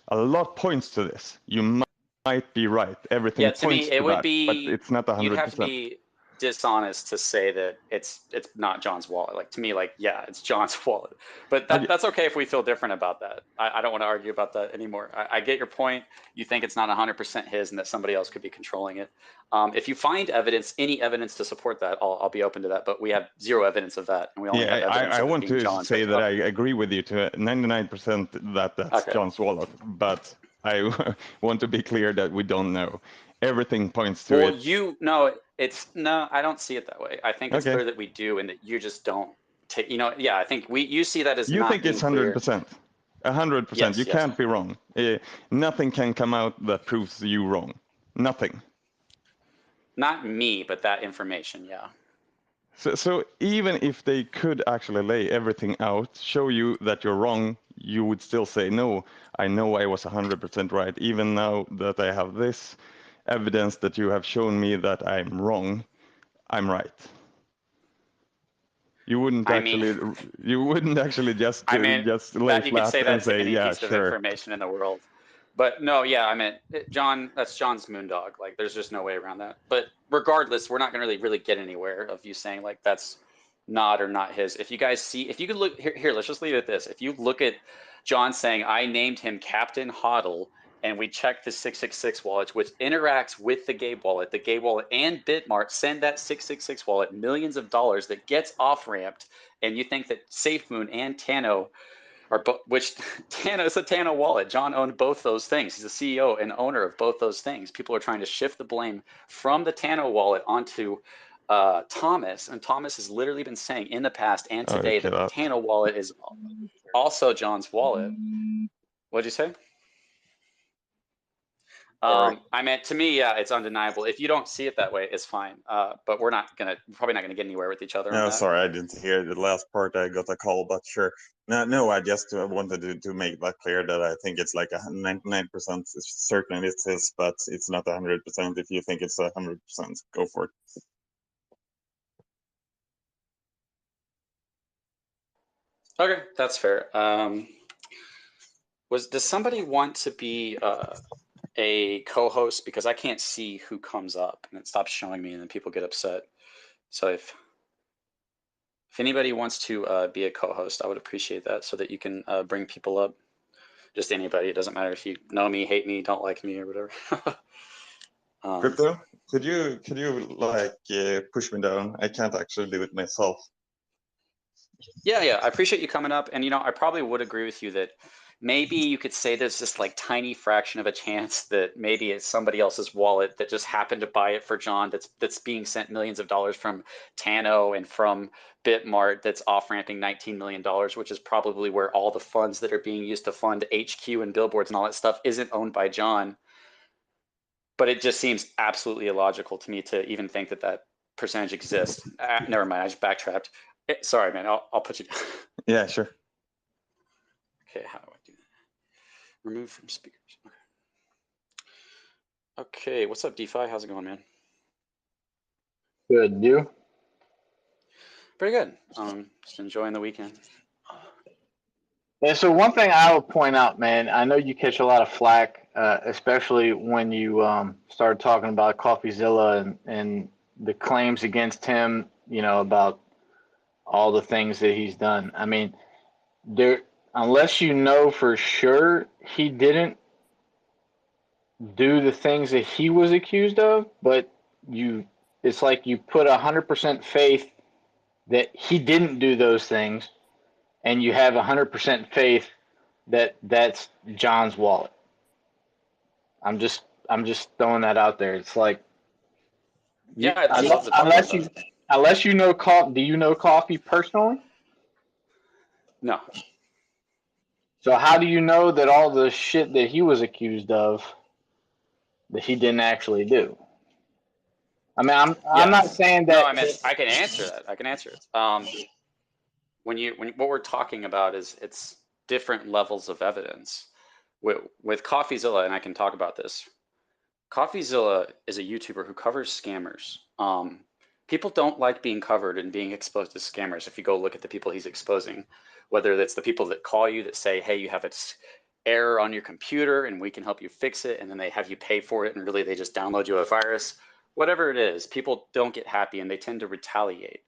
A lot points to this. You might be right. Everything Yeah, to points me, it to would that, but be, it's not you'd have to 100%. be dishonest to say that it's not John's wallet. Like to me, like, yeah, it's John's wallet. But that's okay if we feel different about that. I don't want to argue about that anymore. I get your point. You think it's not 100% his and that somebody else could be controlling it. If you find evidence, any evidence to support that, I'll be open to that. But we have zero evidence of that, and we only have Yeah, evidence I of it want being to John's. say that I agree with you to 99% that that's Okay. John's wallet, but I want to be clear that we don't know. Everything points to Well, it. no, I don't see it that way. I think it's Okay. clear that we do, and that you just don't take. Yeah, I think you see that as You not think being it's clear. 100%. 100%. You Yes, yes. can't be wrong. Nothing can come out that proves you wrong. Nothing. Not me, but that information, yeah. So even if they could actually lay everything out, show you that you're wrong, you would still say, no, I know I was 100% right. Even now that I have this evidence that you have shown me that I'm wrong, I'm right. You wouldn't I mean, actually just I mean just lay that you could flat say and that to say, any yeah, piece of sure. information in the world. But no, yeah, I mean, John, that's John's moondog. Like, there's just no way around that. But regardless, we're not going to really get anywhere of you saying like that's not or not his. If you guys see, if you could look here, let's just leave it at this. If you look at John saying, "I named him Captain Hodl," and we check the 666 wallet, which interacts with the Gabe wallet and Bitmart send that 666 wallet millions of dollars that gets off ramped, and you think that Safemoon and Tano which Tano is a Tano wallet. John owned both those things. He's the CEO and owner of both those things. People are trying to shift the blame from the Tano wallet onto Thomas, and Thomas has literally been saying in the past and today Okay, that the Tano wallet is also John's wallet. What'd you say? I meant, to me, yeah, it's undeniable. If you don't see it that way, it's fine. But we're probably not gonna get anywhere with each other on No, that. sorry, I didn't hear the last part. I got a call, but sure. No, I just wanted to make that clear that I think it's like 99% certain it is, but it's not 100%. If you think it's 100%, go for it. Okay, that's fair. Does somebody want to be a co-host, because I can't see who comes up and it stops showing me and then people get upset. So if anybody wants to be a co-host, I would appreciate that so that you can bring people up. Just anybody. It doesn't matter if you know me, hate me, don't like me, or whatever. Crypto, could you like push me down? I can't actually do it myself. Yeah, I appreciate you coming up. And I probably would agree with you that maybe you could say there's this like tiny fraction of a chance that maybe it's somebody else's wallet that just happened to buy it for John, that's being sent millions of dollars from Tano and from Bitmart, that's off-ramping $19 million, which is probably where all the funds that are being used to fund HQ and billboards and all that stuff isn't owned by John. but it just seems absolutely illogical to me to even think that that percentage exists. Never mind, I just backtracked. Sorry, man, I'll put you down. Yeah, sure. Okay, how do I do that? Remove from speakers. Okay, what's up, DeFi? How's it going, man? Good, you? Pretty good. Just enjoying the weekend. And so one thing I would point out, man, I know you catch a lot of flack, especially when you started talking about CoffeeZilla and the claims against him, you know, about all the things that he's done. I mean, unless you know for sure he didn't do the things that he was accused of, but it's like you put 100% faith that he didn't do those things, and you have 100% faith that that's John's wallet. I'm just throwing that out there. It's like, Yeah, I'd love to talk about that. Unless you know do you know Coffee personally? No. So how do you know that all the shit that he was accused of that he didn't actually do? I mean, I'm not saying that. No, I mean, I can answer that. I can answer it. When what we're talking about is it's different levels of evidence. With CoffeeZilla, and I can talk about this. CoffeeZilla is a YouTuber who covers scammers. People don't like being covered and being exposed to scammers. If you go look at the people he's exposing, whether that's the people that call you that say, hey, you have an error on your computer and we can help you fix it, and then they have you pay for it, and really they just download you a virus. Whatever it is, people don't get happy and they tend to retaliate.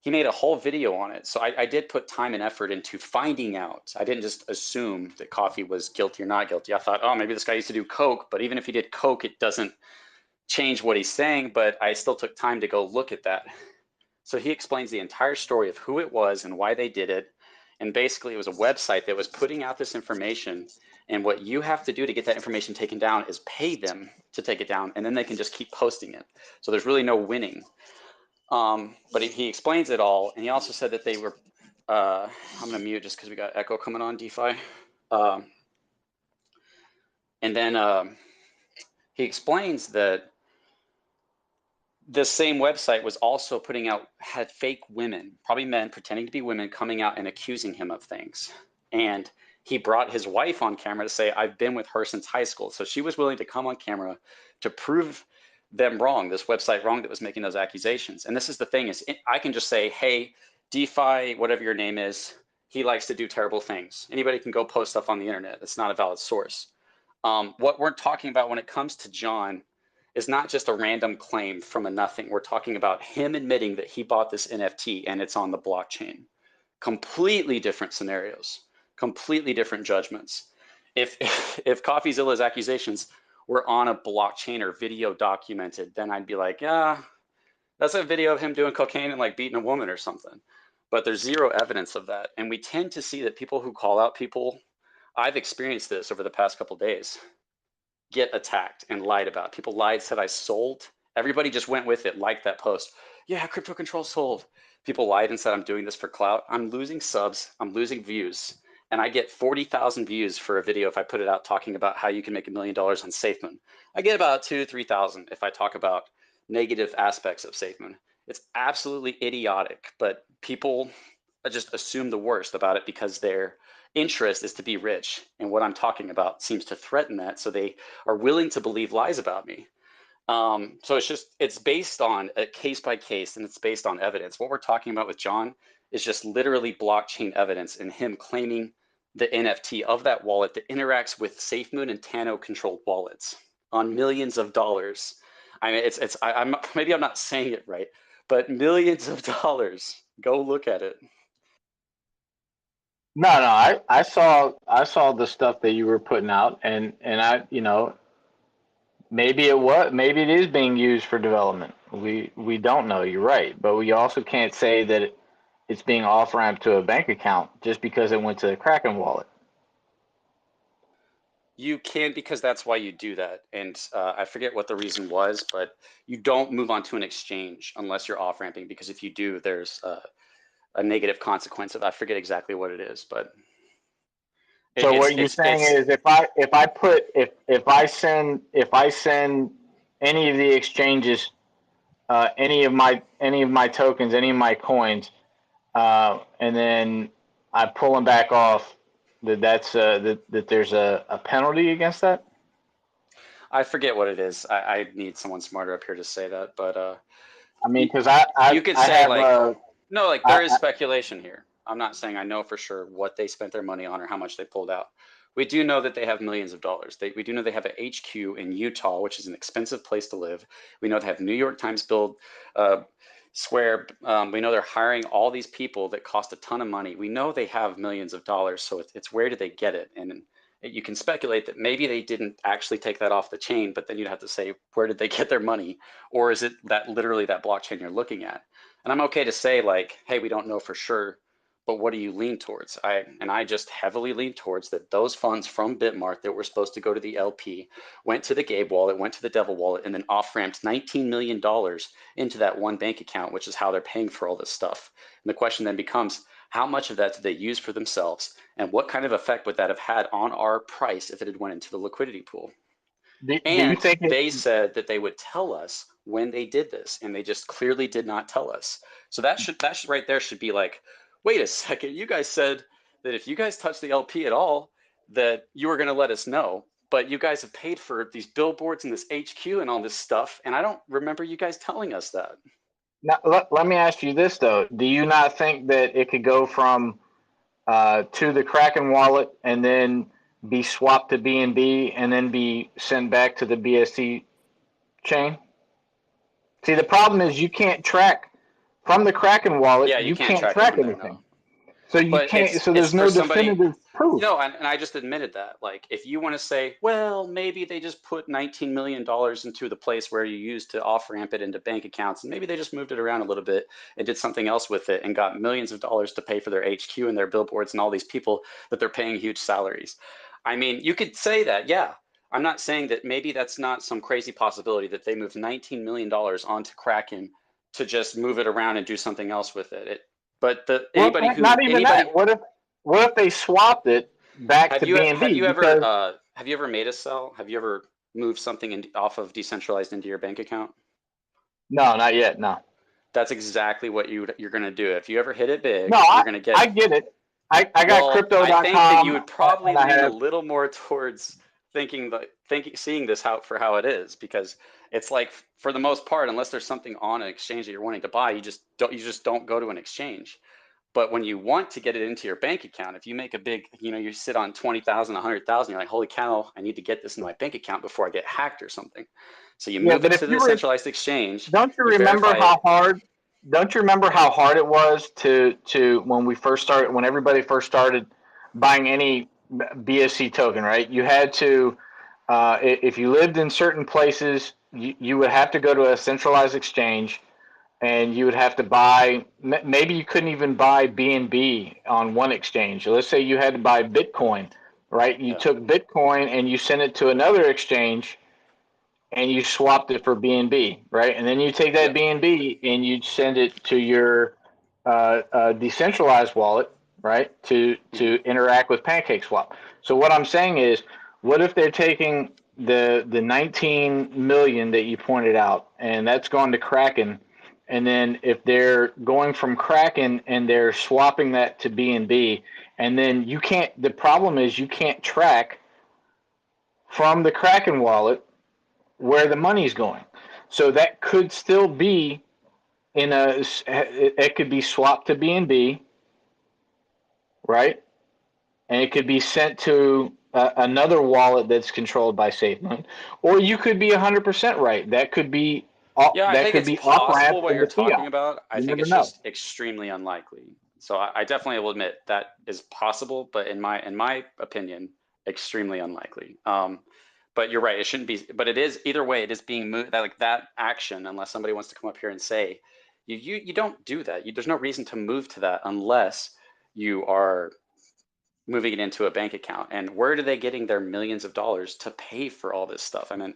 He made a whole video on it. So I did put time and effort into finding out. I didn't just assume that Coffee was guilty or not guilty. I thought, oh, maybe this guy used to do coke, but even if he did coke, it doesn't change what he's saying, but I still took time to go look at that. So he explains the entire story of who it was and why they did it. And basically it was a website that was putting out this information, and what you have to do to get that information taken down is pay them to take it down, and then they can just keep posting it. So there's really no winning. But he explains it all, and he also said that they were, I'm gonna mute just because we got echo coming on DeFi. And then he explains that the same website was also had fake women, probably men pretending to be women, coming out and accusing him of things. And he brought his wife on camera to say, I've been with her since high school. So she was willing to come on camera to prove them wrong, this website wrong that was making those accusations. And this is the thing, is I can just say, hey, DeFi, whatever your name is, he likes to do terrible things. Anybody can go post stuff on the internet. It's not a valid source. What we're talking about when it comes to John is not just a random claim from a nothing. We're talking about him admitting that he bought this NFT and it's on the blockchain. Completely different scenarios, completely different judgments. If CoffeeZilla's accusations were on a blockchain or video documented, then I'd be like, yeah, that's a video of him doing cocaine and like beating a woman or something. But there's zero evidence of that. And we tend to see that people who call out people, I've experienced this over the past couple of days, get attacked and lied about. People lied, said I sold. Everybody just went with it, liked that post. Yeah, crypto control sold. People lied and said I'm doing this for clout. I'm losing subs, I'm losing views. And I get 40,000 views for a video if I put it out talking about how you can make $1 million on Safemoon. I get about 2,000-3,000 if I talk about negative aspects of Safemoon. It's absolutely idiotic, but people just assume the worst about it because their interest is to be rich. And what I'm talking about seems to threaten that. So they are willing to believe lies about me. So it's based on a case by case, and it's based on evidence. What we're talking about with John is just literally blockchain evidence and him claiming the NFT of that wallet that interacts with Safemoon and Tano controlled wallets on millions of dollars. I mean, maybe I'm not saying it right, but millions of dollars. Go look at it. No, I saw the stuff that you were putting out, and I, you know, maybe it is being used for development. We don't know. You're right, but we also can't say that it's being off ramped to a bank account just because it went to the Kraken wallet. You can, because that's why you do that. And I forget what the reason was, but you don't move on to an exchange unless you're off ramping, because if you do, there's a negative consequence of, I forget exactly what it is, but. So what you're saying is if I send any of the exchanges, any of my tokens, any of my coins, and then I pull them back off, that there's a penalty against that? I forget what it is. I need someone smarter up here to say that, but I mean, because you could I say have like, no, like there is I, speculation here. I'm not saying I know for sure what they spent their money on or how much they pulled out. We do know that they have millions of dollars. We do know they have an HQ in Utah, which is an expensive place to live. We know they have New York Times build Square. We know they're hiring all these people that cost a ton of money. We know they have millions of dollars. So it's where did they get it? And you can speculate that maybe they didn't actually take that off the chain, but then you'd have to say, where did they get their money? Or is it that literally that blockchain you're looking at? And I'm okay to say like, hey, we don't know for sure, but what do you lean towards? I just heavily lean towards that those funds from Bitmart that were supposed to go to the LP went to the Gabe wallet, went to the Devil wallet, and then off-ramped $19 million into that one bank account, which is how they're paying for all this stuff. And the question then becomes, how much of that did they use for themselves? And what kind of effect would that have had on our price if it had went into the liquidity pool? do you And think they said that they would tell us when they did this, and they just clearly did not tell us. So that should right there should be like, wait a second, you guys said that if you guys touch the LP at all, that you were going to let us know. But you guys have paid for these billboards and this HQ and all this stuff, and I don't remember you guys telling us that. Now, let me ask you this though: do you not think that it could go from to the Kraken wallet and then be swapped to BNB and then be sent back to the BSC chain? See, the problem is you can't track from the Kraken wallet. Yeah, you can't can't track it track from there, anything. no. So you But can't. So it's there's for no somebody, definitive proof. no, and I just admitted that. Like, if you want to say, well, maybe they just put $19 million into the place where you used to off ramp it into bank accounts, and maybe they just moved it around a little bit and did something else with it and got millions of dollars to pay for their HQ and their billboards and all these people that they're paying huge salaries. I mean, you could say that, yeah. I'm not saying that maybe that's not some crazy possibility that they moved $19 million onto Kraken to just move it around and do something else with it. But Well, not even that. What if they swapped it back to BNB? Have you ever made a sell? Have you ever moved something off of decentralized into your bank account? No, not yet. No. That's exactly what you're going to do. If you ever hit it big, No, you're going to get. I get it. I got crypto.com. I think that you would probably lean a little more towards seeing this for how it is, because it's like, for the most part, unless there's something on an exchange that you're wanting to buy, you just don't go to an exchange. But when you want to get it into your bank account, if you make a big, you sit on 20,000, 100,000, you're like, holy cow, I need to get this in my bank account before I get hacked or something. So you move it to the centralized exchange. Don't you remember how hard? Don't you remember how hard it was to when everybody first started buying any BSC token, right? You had to, if you lived in certain places, you would have to go to a centralized exchange, and you would have to buy. Maybe you couldn't even buy BNB on one exchange. Let's say you had to buy Bitcoin, right? You took Bitcoin and you sent it to another exchange, and you swapped it for BNB, right? And then you take that BNB and you send it to your decentralized wallet, right? To interact with PancakeSwap. So what I'm saying is, what if they're taking the 19 million that you pointed out, and that's gone to Kraken, and then if they're going from Kraken and they're swapping that to BNB, and then you can't. The problem is you can't track from the Kraken wallet where the money's going. So that could still be it could be swapped to BNB, right? And it could be sent to another wallet that's controlled by Safemoon, or you could be 100% right. That could be I think it's possible what you're talking about. I think it's just extremely unlikely. So I definitely will admit that is possible, but in my opinion, extremely unlikely. But you're right, it shouldn't be, but it is, either way, it is being moved, like that action, unless somebody wants to come up here and say, you don't do that. There's no reason to move to that unless you are moving it into a bank account. And where are they getting their millions of dollars to pay for all this stuff? I mean,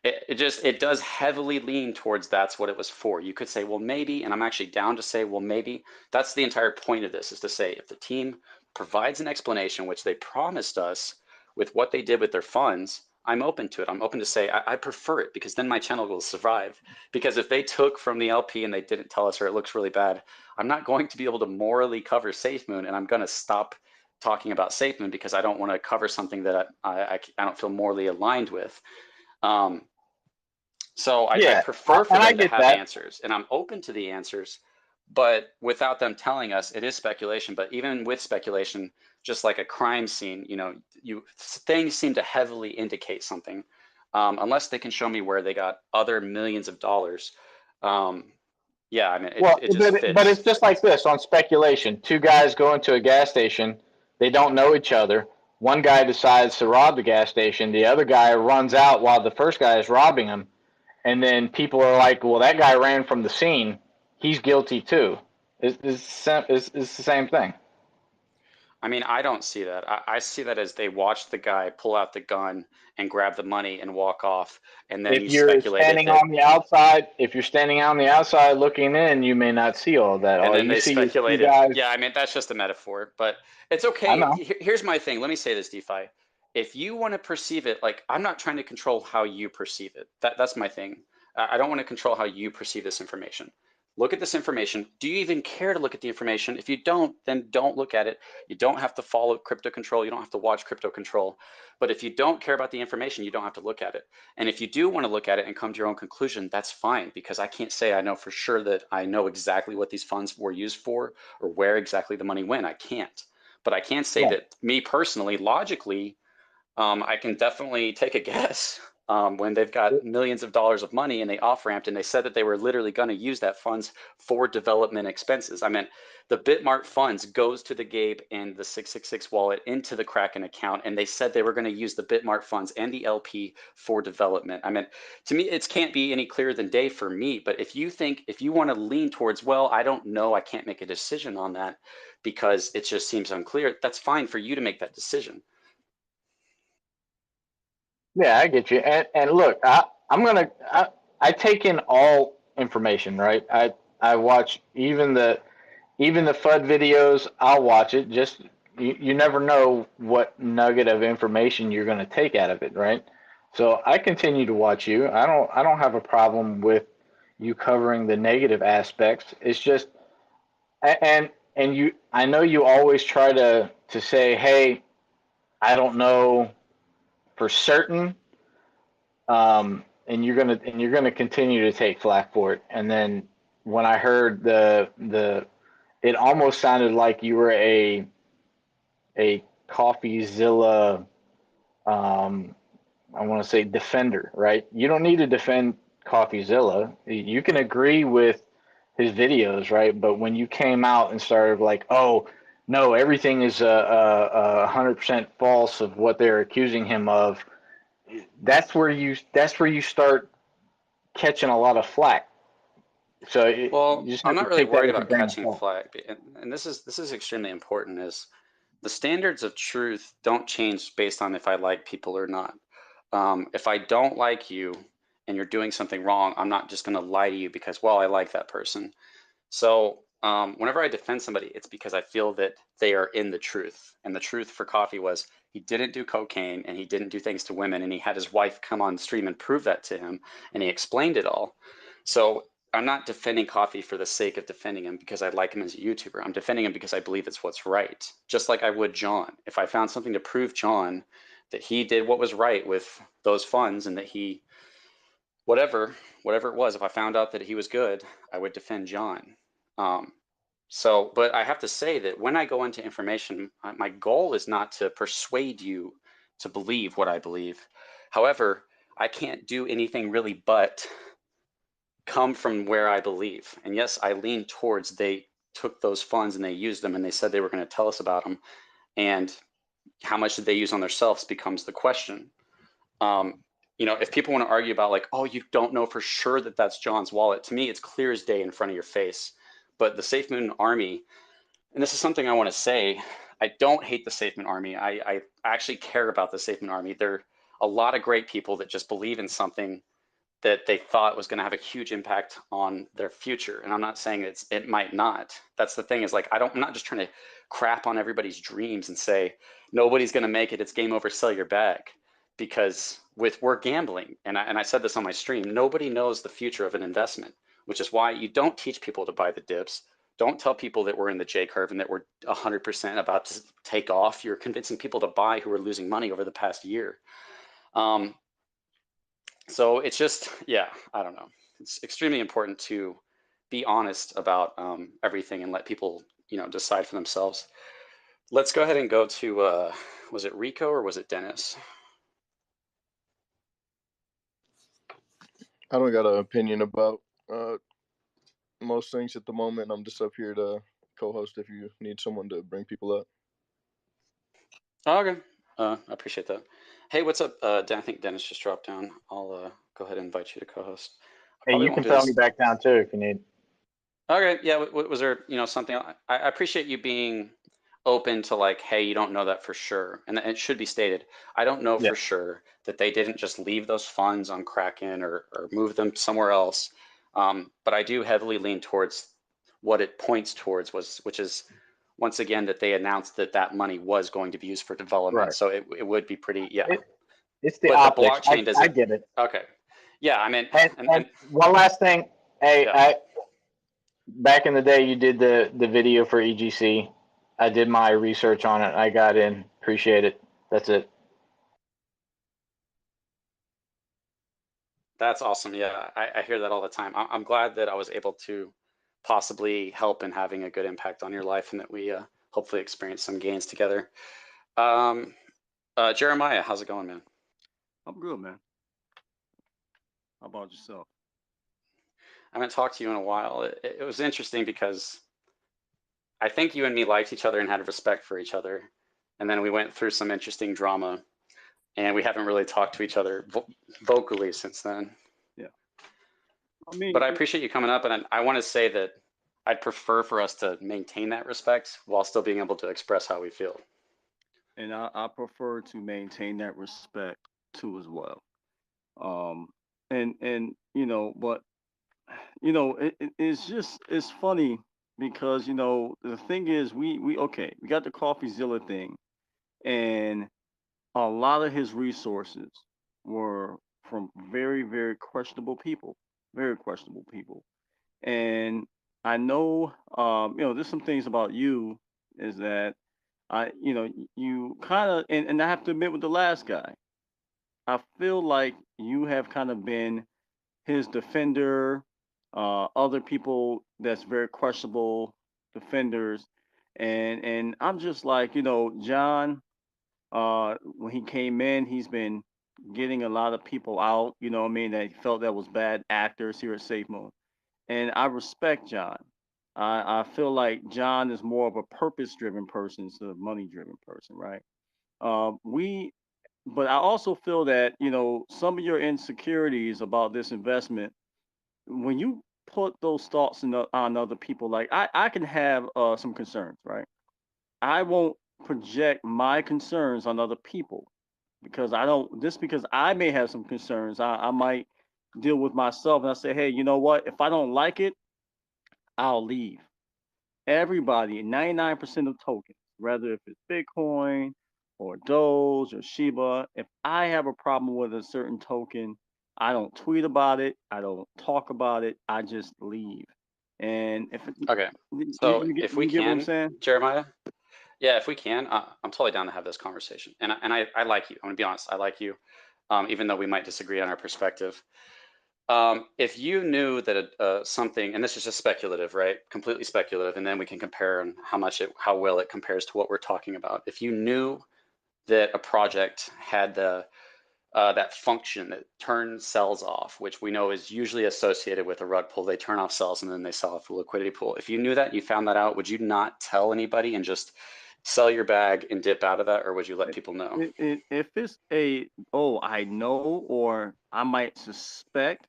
it does heavily lean towards that's what it was for. You could say, well, maybe, and I'm actually down to say, well, maybe. That's the entire point of this, is to say, if the team provides an explanation, which they promised us with what they did with their funds, I'm open to it. I'm open to say I prefer it, because then my channel will survive. Because if they took from the LP and they didn't tell us, or it looks really bad, I'm not going to be able to morally cover Safemoon, and I'm going to stop talking about Safemoon because I don't want to cover something that I don't feel morally aligned with. So I prefer for and I them to get have that. answers, and I'm open to the answers, but without them telling us, it is speculation. But even with speculation, just like a crime scene, things seem to heavily indicate something, unless they can show me where they got other millions of dollars. Yeah, I mean, Well, it just but fits. it's just like this on speculation. Two guys go into a gas station. They don't know each other. One guy decides to rob the gas station. The other guy runs out while the first guy is robbing him. And then people are like, well, that guy ran from the scene. He's guilty too. It's the same thing. I mean, I don't see that. I see that as they watch the guy pull out the gun and grab the money and walk off, and then If you you're speculated standing that. on the outside, looking in, you may not see all that. And All then you they see is two speculated. guys. Yeah, I mean, that's just a metaphor, but it's I okay. know. Here's my thing. Let me say this, DeFi. If you want to perceive it, like, I'm not trying to control how you perceive it. That's my thing. I don't want to control how you perceive this information. Look at this information. Do you even care to look at the information? If you don't, then don't look at it. You don't have to follow crypto control. You don't have to watch crypto control. But if you don't care about the information, you don't have to look at it. And if you do want to look at it and come to your own conclusion, that's fine, because I can't say I know for sure that I know exactly what these funds were used for or where exactly the money went. I can't. But I can say Right. that me personally, logically, I can definitely take a guess. When they've got millions of dollars of money and they off-ramped and they said that they were literally going to use that funds for development expenses. I mean, the Bitmart funds goes to the Gabe and the 666 wallet into the Kraken account, and they said they were going to use the Bitmart funds and the LP for development. I mean, to me, it can't be any clearer than day for me. But if you want to lean towards, well, I don't know, I can't make a decision on that because it just seems unclear, that's fine for you to make that decision. Yeah, I get you. And look, I take in all information, right? I watch even the FUD videos. I'll watch it. Just you never know what nugget of information you're going to take out of it, right? So I continue to watch you. I don't have a problem with you covering the negative aspects. It's just and you, I know you always try to say, hey, I don't know for certain, and you're gonna continue to take flack for it. And then when I heard it almost sounded like you were a CoffeeZilla, I want to say defender, right? You don't need to defend CoffeeZilla. You can agree with his videos, right? But when you came out and started like, oh no, everything is 100% false of what they're accusing him of, that's where you start catching a lot of flack. So you Well, just I'm have to not really take that worried with a about grain of catching salt. flack, and this is extremely important. Is the standards of truth don't change based on if I like people or not. If I don't like you and you're doing something wrong, I'm not just going to lie to you because, well, I like that person. So whenever I defend somebody, it's because I feel that they are in the truth. And the truth for Coffee was he didn't do cocaine and he didn't do things to women, and he had his wife come on stream and prove that to him, and he explained it all. So I'm not defending Coffee for the sake of defending him because I like him as a YouTuber. I'm defending him because I believe it's what's right. Just like I would John. If I found something to prove John that he did what was right with those funds and that he, whatever it was, if I found out that he was good, I would defend John. But I have to say that when I go into information, my goal is not to persuade you to believe what I believe. However, I can't do anything really but come from where I believe. And yes, I lean towards they took those funds and they used them and they said they were going to tell us about them. And how much did they use on themselves becomes the question. If people want to argue about like, oh, you don't know for sure that that's John's wallet, to me, it's clear as day in front of your face. But the Safemoon army, and this is something I want to say, I don't hate the Safemoon army. I actually care about the Safemoon army. They're a lot of great people that just believe in something that they thought was going to have a huge impact on their future. And I'm not saying it might not. That's the thing, is like, I'm not just trying to crap on everybody's dreams and say, nobody's going to make it, it's game over, sell your bag. Because we're gambling. And I said this on my stream, nobody knows the future of an investment, which is why you don't teach people to buy the dips. Don't tell people that we're in the J curve and that we're 100% about to take off. You're convincing people to buy who are losing money over the past year. So it's just, yeah, I don't know. It's extremely important to be honest about everything and let people, decide for themselves. Let's go ahead and go to, was it Rico or was it Dennis? I don't got an opinion about most things at the moment. I'm just up here to co-host if you need someone to bring people up. Oh, okay. I appreciate that. Hey, what's up? I think Dennis just dropped down. I'll go ahead and invite you to co-host. Hey, you can throw me back down too if you need. Okay. Yeah. Was there, something? I appreciate you being open to like, hey, you don't know that for sure, and it should be stated. I don't know for sure that they didn't just leave those funds on Kraken or move them somewhere else. But I do heavily lean towards what it points towards which is once again that they announced that money was going to be used for development. Right. So it would be pretty, yeah. It's the optics. The blockchain I get it. Okay. Yeah, I mean, and one last thing. Hey, back in the day, you did the video for EGC. I did my research on it. I got in. Appreciate it. That's it. That's awesome. Yeah, I hear that all the time. I'm glad that I was able to possibly help in having a good impact on your life and that we hopefully experience some gains together. Jeremiah, how's it going, man? I'm good, man. How about yourself? I haven't talked to you in a while. It was interesting because I think you and me liked each other and had respect for each other. And then we went through some interesting drama and we haven't really talked to each other vocally since then. Yeah. I mean, but I appreciate you coming up, and I want to say that I'd prefer for us to maintain that respect while still being able to express how we feel. And I prefer to maintain that respect too as well. And but it's funny because the thing is we got the CoffeeZilla thing, and a lot of his resources were from very, very questionable people, and I know there's some things about you is that you kind of, and I have to admit with the last guy, I feel like you have kind of been his defender, other people that's very questionable defenders, and I'm just like, John, when he came in, he's been getting a lot of people out, what I mean, that he felt that was bad actors here at Safemoon. And I respect John. I feel like John is more of a purpose driven person instead of money driven person, right? But I also feel that, some of your insecurities about this investment, when you put those thoughts on other people, like I can have some concerns, right? I won't project my concerns on other people because because I may have some concerns, I might deal with myself and I say, hey, you know what? If I don't like it, I'll leave. Everybody, 99% of tokens, whether if it's Bitcoin or Doge or Shiba, if I have a problem with a certain token, I don't tweet about it, I don't talk about it, I just leave. And okay, so if we get what I'm can, saying? Jeremiah, yeah, if we can, I'm totally down to have this conversation. And I like you. I'm gonna be honest, I like you, even though we might disagree on our perspective. If you knew that something, and this is just speculative, right? Completely speculative, and then we can compare and how well it compares to what we're talking about. If you knew that a project had that function that turns cells off, which we know is usually associated with a rug pull, they turn off cells and then they sell off the liquidity pool. If you knew that, you found that out, would you not tell anybody and just sell your bag and dip out of that, or would you let people know? If it's I know, or I might suspect,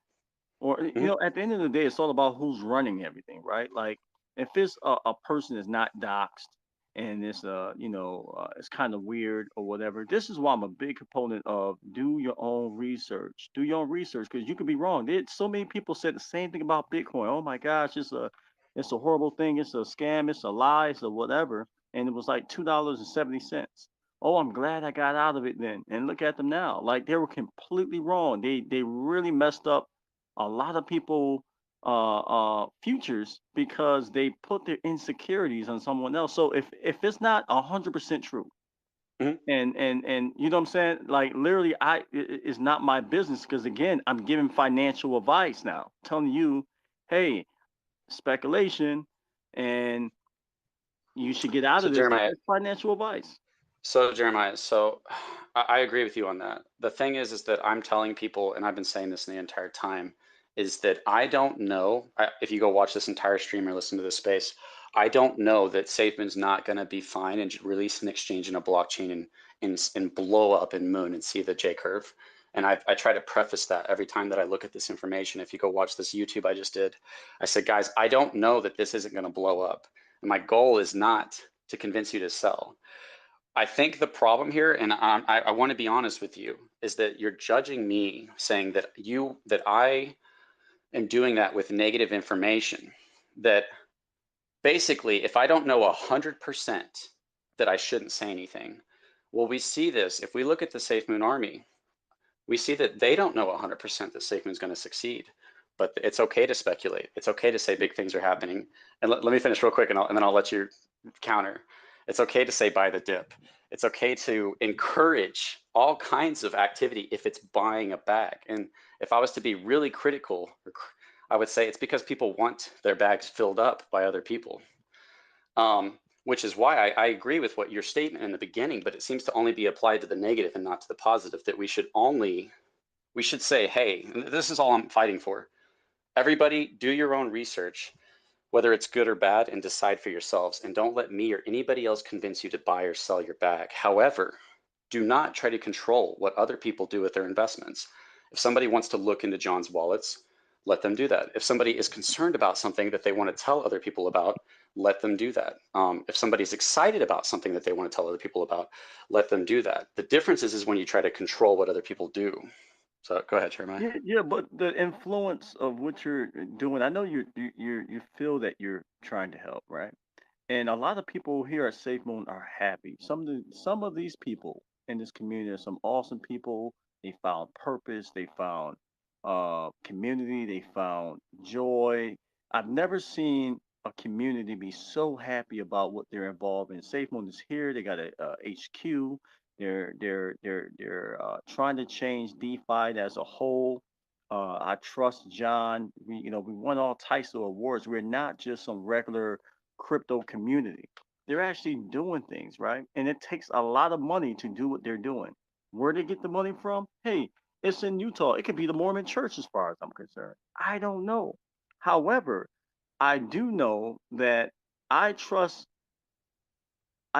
or at the end of the day, it's all about who's running everything, right? Like if it's a person that's not doxxed and it's it's kind of weird or whatever. This is why I'm a big proponent of do your own research. Do your own research because you could be wrong. There's so many people said the same thing about Bitcoin. Oh my gosh, it's a horrible thing. It's a scam. It's a lie. It's a whatever. And it was like $2.70. Oh, I'm glad I got out of it then. And look at them now. Like they were completely wrong. They really messed up a lot of people futures because they put their insecurities on someone else. So if it's not 100% true, Mhm. and you know what I'm saying? Like literally it's not my business because again, I'm giving financial advice now, telling you, hey, speculation and you should get out So of this. Jeremiah, That's financial advice. So I agree with you on that. The thing is that I'm telling people, and I've been saying this the entire time, is that I don't know, if you go watch this entire stream or listen to this space, I don't know that Safemoon's not going to be fine and release an exchange in a blockchain and blow up in Moon and see the J curve. And I try to preface that every time that I look at this information. If you go watch this YouTube I just did, I said, guys, I don't know that this isn't going to blow up. And my goal is not to convince you to sell. I think the problem here, and I want to be honest with you, is that you're judging me saying that I am doing that with negative information. That basically, if I don't know 100% that I shouldn't say anything. Well, we see this. If we look at the Safemoon army, we see that they don't know 100% that Safemoon's going to succeed. But it's okay to speculate. It's okay to say big things are happening. And let me finish real quick, and then I'll let you counter. It's okay to say buy the dip. It's okay to encourage all kinds of activity if it's buying a bag. And if I was to be really critical, I would say it's because people want their bags filled up by other people. Which is why I agree with what your statement in the beginning, but it seems to only be applied to the negative and not to the positive, that we should say, hey, this is all I'm fighting for. Everybody do your own research, whether it's good or bad, and decide for yourselves. And don't let me or anybody else convince you to buy or sell your bag. However, do not try to control what other people do with their investments. If somebody wants to look into John's wallets, let them do that. If somebody is concerned about something that they want to tell other people about, let them do that. If somebody's excited about something that they want to tell other people about, let them do that. The difference is when you try to control what other people do. So go ahead, Jeremiah. Yeah, but the influence of what you're doing, I know you feel that you're trying to help, right? And a lot of people here at SafeMoon are happy. Some of these people in this community are some awesome people. They found purpose. They found community. They found joy. I've never seen a community be so happy about what they're involved in. SafeMoon is here. They got a, HQ. They're trying to change DeFi as a whole. I trust John. We won all types of awards. We're not just some regular crypto community. They're actually doing things, right? And it takes a lot of money to do what they're doing. Where they get the money from? Hey, it's in Utah. It could be the Mormon church as far as I'm concerned. I don't know. However, I do know that I trust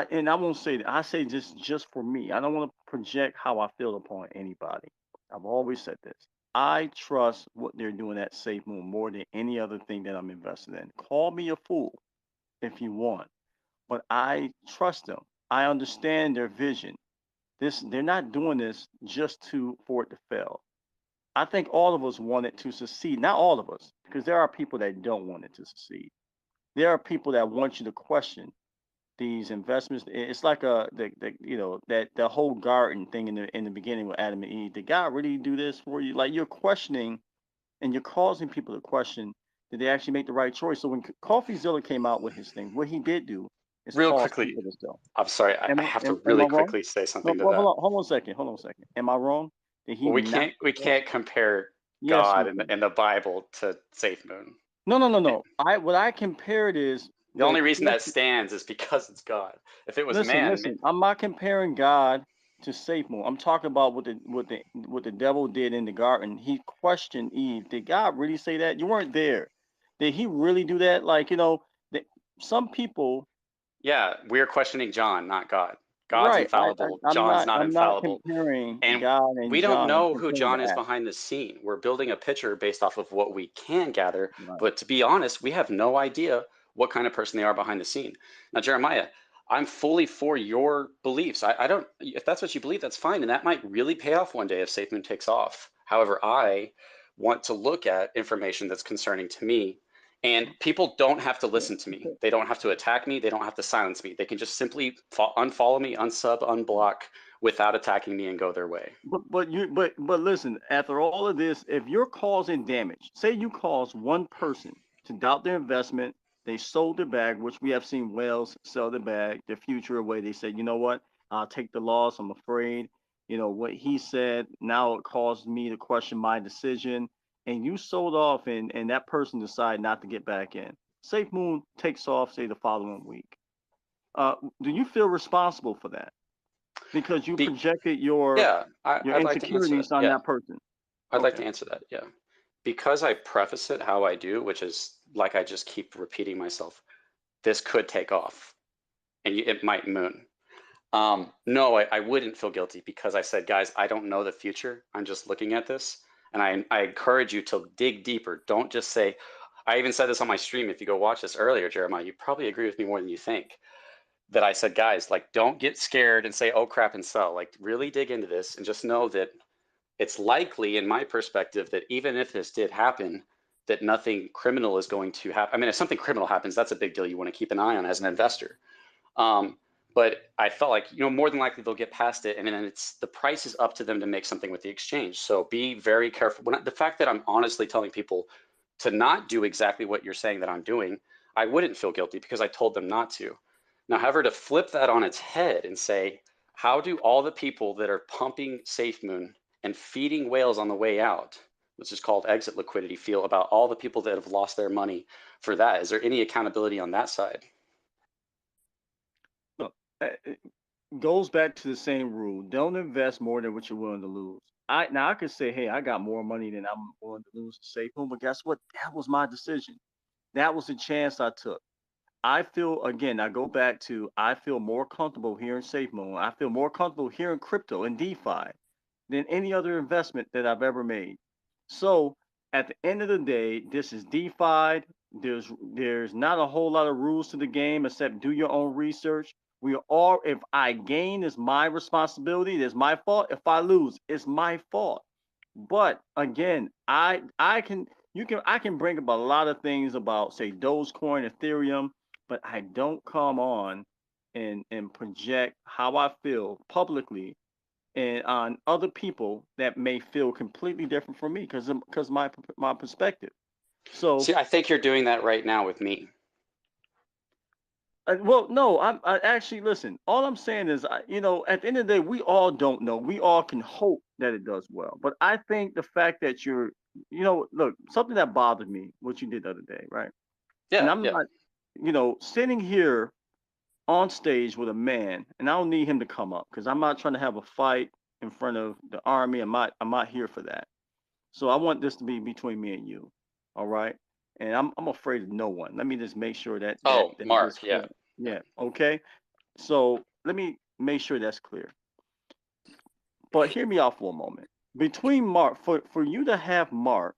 and I won't say that. I say this just for me. I don't want to project how I feel upon anybody. I've always said this. I trust what they're doing at SafeMoon more than any other thing that I'm invested in. Call me a fool if you want, but I trust them. I understand their vision. They're not doing this just for it to fail. I think all of us want it to succeed. Not all of us, because there are people that don't want it to succeed. There are people that want you to question these investments. It's like that the whole garden thing in the beginning with Adam and Eve. Did God really do this for you? Like you're questioning, and you're causing people to question, did they actually make the right choice? So when CoffeeZilla came out with his thing, what he did do is Real cause quickly, people to sell. I'm sorry, Am I have to am I really wrong? quickly say No, something to well, that. hold on a second. Hold on a second. Am I wrong? Did he Well, not we sell? can't compare Yes, God we and can. the Bible to SafeMoon. No. What I compared is The the only reason that question. stands is because it's God. If it was man, Listen. I'm not comparing God to SafeMoon. I'm talking about what the devil did in the garden. He questioned Eve. Did God really say that? You weren't there. Did he really do that? Like some people. yeah, we're questioning John, not God. God's Right. infallible. I'm John's not. not I'm not infallible. comparing And God and we don't John. I'm know who comparing the John is act. behind the scene. We're building a picture based off of what we can gather. Right. But to be honest, we have no idea what kind of person they are behind the scene. Now, Jeremiah, I'm fully for your beliefs. I don't, if that's what you believe, that's fine. And that might really pay off one day if SafeMoon takes off. However, I want to look at information that's concerning to me And people don't have to listen to me. They don't have to attack me. They don't have to silence me. They can just simply unfollow me, unsub, unblock without attacking me and go their way. But listen, after all of this, if you're causing damage, say you cause one person to doubt their investment, they sold their bag, which we have seen whales sell their bag, their future away. They say, you know what, I'll take the loss. I'm afraid, you know, what he said, now it caused me to question my decision. And you sold off and that person decided not to get back in. Safemoon takes off, say, the following week. Do you feel responsible for that? Because you projected your I'd like to answer insecurities that. on Yeah. that person. I'd like to answer that. Yeah. Because I preface it how I do, which is like I just keep repeating myself, this could take off and it might moon. No, I wouldn't feel guilty because I said, guys, I don't know the future. I'm just looking at this. And I encourage you to dig deeper. Don't just say, I even said this on my stream. If you go watch this earlier, Jeremiah, you probably agree with me more than you think. That I said, guys, like, don't get scared and say, oh crap, and sell. Like, really dig into this and just know that it's likely, in my perspective, that even if this did happen, that nothing criminal is going to happen. I mean, if something criminal happens, that's a big deal you want to keep an eye on as an investor. But I felt like, you know, more than likely they'll get past it, and then it's the price is up to them to make something with the exchange. So be very careful. The fact that I'm honestly telling people to not do exactly what you're saying that I'm doing, I wouldn't feel guilty because I told them not to. Now, however, to flip that on its head and say, how do all the people that are pumping Safemoon and feeding whales on the way out, which is called exit liquidity, feel about all the people that have lost their money for that? Is there any accountability on that side? It goes back to the same rule. Don't invest more than what you're willing to lose. I could say, hey, I got more money than I'm willing to lose to Safemoon, but guess what? That was my decision. That was the chance I took. I feel, again, I go back to, I feel more comfortable here in Safemoon. I feel more comfortable here in crypto and DeFi than any other investment that I've ever made. So at the end of the day, this is DeFi. There's not a whole lot of rules to the game except do your own research. We are, if I gain, it's my responsibility. It's my fault. If I lose, it's my fault. But again, I can bring up a lot of things about, say, Dogecoin, Ethereum, but I don't come on and project how I feel publicly and on other people that may feel completely different from me because my perspective. So see, I think you're doing that right now with me. Well, no, I actually listen. All I'm saying is, you know, at the end of the day, we all don't know. We all can hope that it does well. But I think the fact that you're, you know, look, something that bothered me, what you did the other day, right? Yeah. And I'm not, you know, sitting here on stage with a man, and I don't need him to come up because I'm not trying to have a fight in front of the army. I'm not here for that. So I want this to be between me and you. All right. And I'm afraid of no one. Let me just make sure that. Mark, yeah. Yeah. Okay. So let me make sure that's clear. But hear me out for a moment. Between Mark, for you to have Mark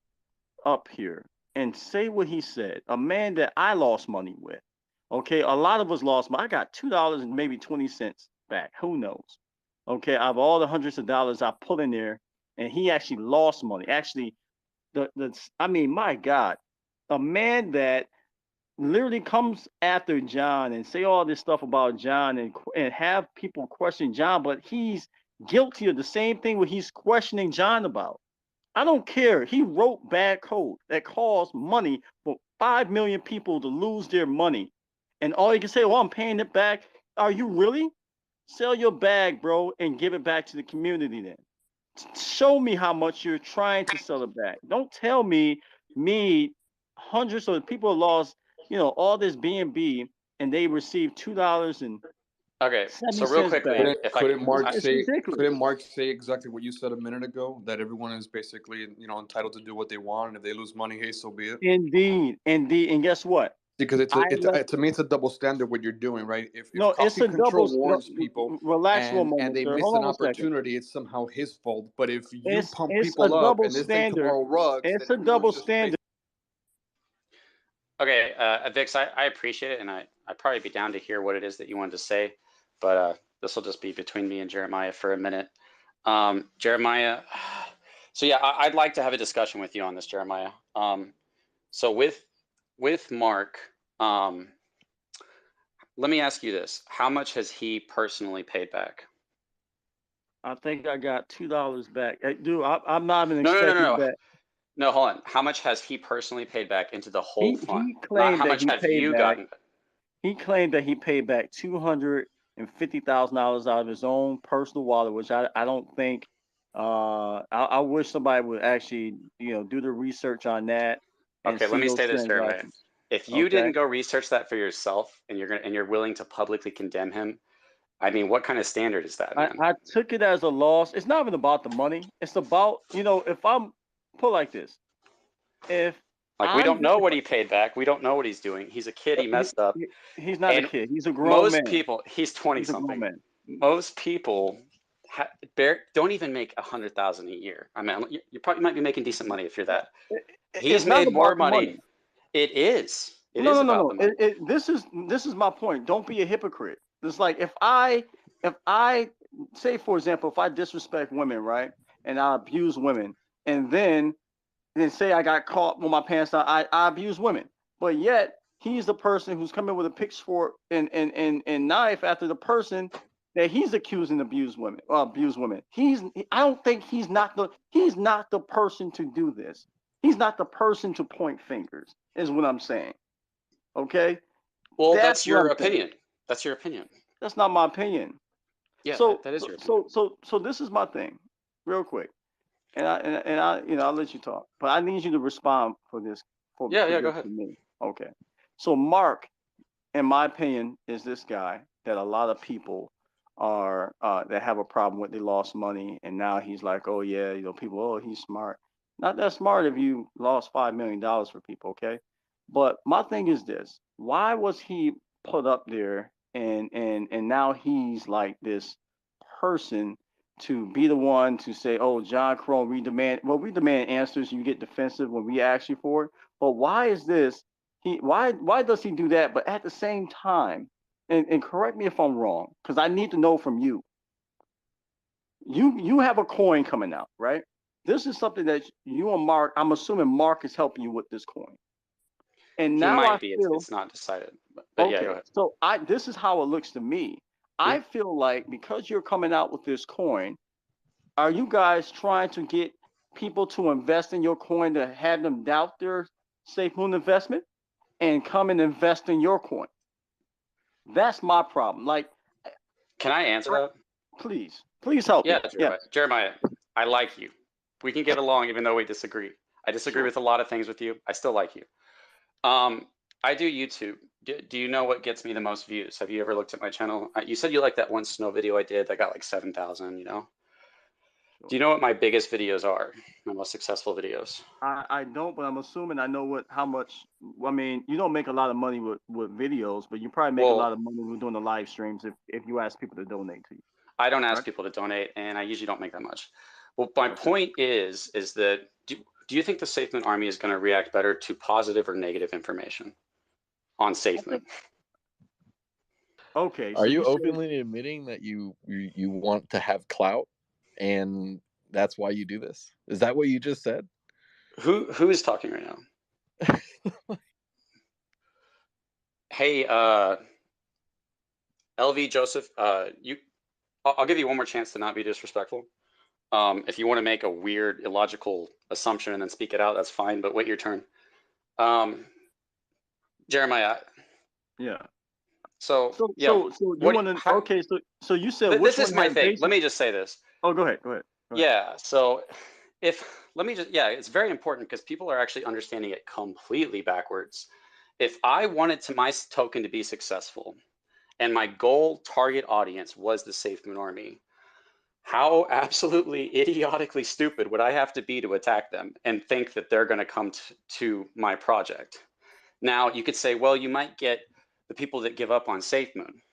up here and say what he said, a man that I lost money with. Okay, a lot of us lost money. I got $2 and maybe 20 cents back. Who knows? Okay, out of all the hundreds of dollars I put in there, and he actually lost money. Actually, I mean, my God, a man that literally comes after John and say all this stuff about John and have people question John, but he's guilty of the same thing what he's questioning John about. I don't care. He wrote bad code that caused money for 5 million people to lose their money. And all you can say, oh, I'm paying it back. Are you really? Sell your bag, bro, and give it back to the community then. Show me how much you're trying to sell it back. Don't tell me hundreds of people lost, you know, all this BNB and they received $2 and okay. So real quickly, couldn't Mark say exactly what you said a minute ago, that everyone is basically, you know, entitled to do what they want, and if they lose money, hey, so be it. Indeed, and guess what? Because to me, it's a double standard what you're doing, right? If it's a double. warns people, relax for a moment, and they miss an opportunity, it's somehow his fault. But if you pump people up and this thing tomorrow rugs, it's a double standard. Okay, Vix, I appreciate it, and I'd probably be down to hear what it is that you wanted to say, but this will just be between me and Jeremiah for a minute. Jeremiah, so yeah, I'd like to have a discussion with you on this, Jeremiah. So with with Mark, let me ask you this. How much has he personally paid back? I think I got $2 back. Hey, dude, I'm not even No, expecting that. No, hold on. How much has he personally paid back into the whole fund? He Not claimed how that much he have paid you back. gotten? He claimed that he paid back $250,000 out of his own personal wallet, which I don't think. I wish somebody would actually, do the research on that and Okay, see let me those say this, Jeremiah. transactions. If you Okay. didn't go research that for yourself and you're willing to publicly condemn him, I mean, what kind of standard is that, man? I took it as a loss. It's not even about the money. It's about, if I'm put like this, if Like, we don't know what he paid back. We don't know what he's doing. He's a kid. He messed up. He's not And a kid. He's a grown man. Most people, he's 20 He's a grown something. man. Most people don't even make 100,000 a year. I mean, you probably might be making decent money if you're that. He's It's not made more about the money. It is. It No, is no, no, about no. the money. This is my point. Don't be a hypocrite. It's like if I say, for example, if I disrespect women, right, and I abuse women, and then say I got caught with my pants down, I abuse women, but yet he's the person who's coming with a pitchfork and knife after the person that he's accusing abuse women. I don't think he's not the person to do this. He's not the person to point fingers, is what I'm saying. Okay. Well, that's your opinion. That's your opinion. That's not my opinion. Yeah, so that is your opinion. So this is my thing, real quick, and I I'll let you talk, but I need you to respond for this. Yeah, go ahead. Me. Okay. So Mark, in my opinion, is this guy that a lot of people are that have a problem with. They lost money, and now he's like, oh yeah, people, oh, he's smart. Not that smart if you lost $5 million for people, okay? But my thing is this: why was he put up there, and now he's like this person to be the one to say, oh, John Crone, we demand answers. You get defensive when we ask you for it. But why is this? Why does he do that? But at the same time, and correct me if I'm wrong, because I need to know from you. You have a coin coming out, right? This is something that you and Mark, I'm assuming Mark is helping you with this coin. And now he might be. It's not decided. But yeah, go ahead. So this is how it looks to me. I feel like because you're coming out with this coin, are you guys trying to get people to invest in your coin to have them doubt their Safemoon investment and come and invest in your coin? That's my problem. Like, can I answer that? Please help me. Jeremiah, I like you. We can get along even though we disagree. I disagree with a lot of things with you. I still like you. I do YouTube. Do you know what gets me the most views? Have you ever looked at my channel? You said you liked that one snow video I did that got like 7,000, Do you know what my biggest videos are? My most successful videos? I don't, but I'm assuming I know how much. I mean, you don't make a lot of money with videos, but you probably make a lot of money with doing the live streams if you ask people to donate to you. I don't ask people to donate, and I usually don't make that much. Well, my point is that do you think the Safemoon army is going to react better to positive or negative information on Safemoon? Okay. Are you openly admitting that you want to have clout, and that's why you do this? Is that what you just said? Who is talking right now? Hey, LV Joseph, I'll give you one more chance to not be disrespectful. If you want to make a weird, illogical assumption and then speak it out, that's fine, but wait your turn. Jeremiah. Yeah. So you want to? Okay, so you said this is my thing. Let me just say this. Oh, go ahead. Yeah. So it's very important because people are actually understanding it completely backwards. If I wanted my token to be successful, and my goal target audience was the Safemoon army, how absolutely idiotically stupid would I have to be to attack them and think that they're going to come to my project? Now, you could say, well, you might get the people that give up on Safemoon.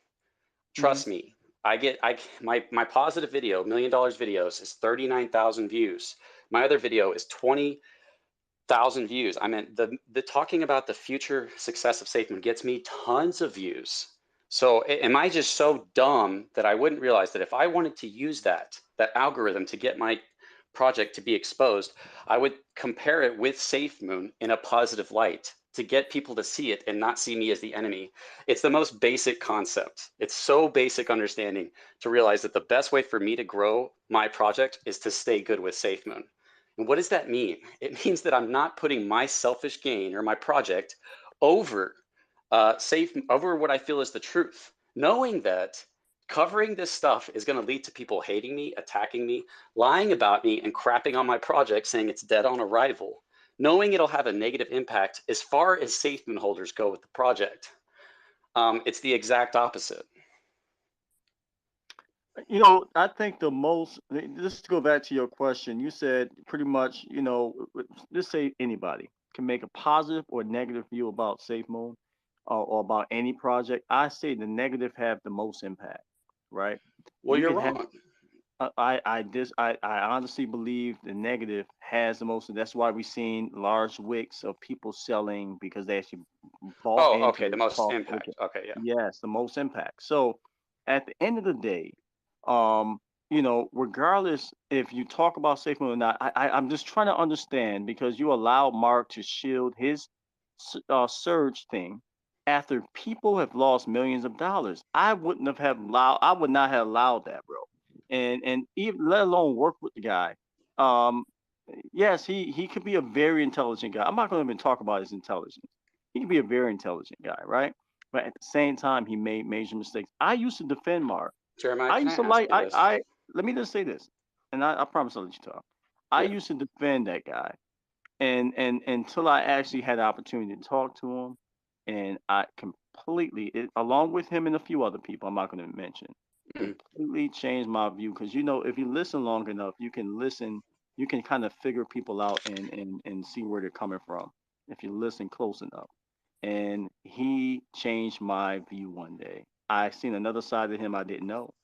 Trust me, my positive video, $1 million videos, is 39,000 views. My other video is 20,000 views. I mean, the talking about the future success of Safemoon gets me tons of views. So am I just so dumb that I wouldn't realize that if I wanted to use that algorithm to get my project to be exposed, I would compare it with Safemoon in a positive light to get people to see it and not see me as the enemy. It's the most basic concept. It's so basic understanding to realize that the best way for me to grow my project is to stay good with Safemoon. And what does that mean? It means that I'm not putting my selfish gain or my project over over what I feel is the truth, knowing that covering this stuff is going to lead to people hating me, attacking me, lying about me, and crapping on my project, saying it's dead on arrival, knowing it'll have a negative impact as far as Safemoon holders go with the project. It's the exact opposite. You know, I think the most, just to go back to your question, you said pretty much, you know, let's say anybody can make a positive or negative view about Safemoon or about any project. I say the negative have the most impact, right? Well, You you're can have, wrong. I honestly believe the negative has the most, and that's why we've seen large wicks of people selling because they actually bought Oh, into okay, the it. most impact. Okay, yeah. Yes, the most impact. So at the end of the day, um, you know, regardless if you talk about Safemoon or not, I'm just trying to understand because you allow Mark to shield his surge thing after people have lost millions of dollars. I would not have allowed that, bro. And even let alone work with the guy. Um, yes, he could be a very intelligent guy. I'm not going to even talk about his intelligence. He could be a very intelligent guy, right? But at the same time, he made major mistakes. I used to defend Mark. Jeremiah, I can I used to ask like you this? I let me just say this, and I promise I'll let you talk. I Yeah. used to defend that guy, and until I actually had the opportunity to talk to him, and I along with him and a few other people I'm not going to mention, completely changed my view. Because you know, if you listen long enough, you can kind of figure people out and see where they're coming from if you listen close enough. And he changed my view one day. I seen another side of him I didn't know,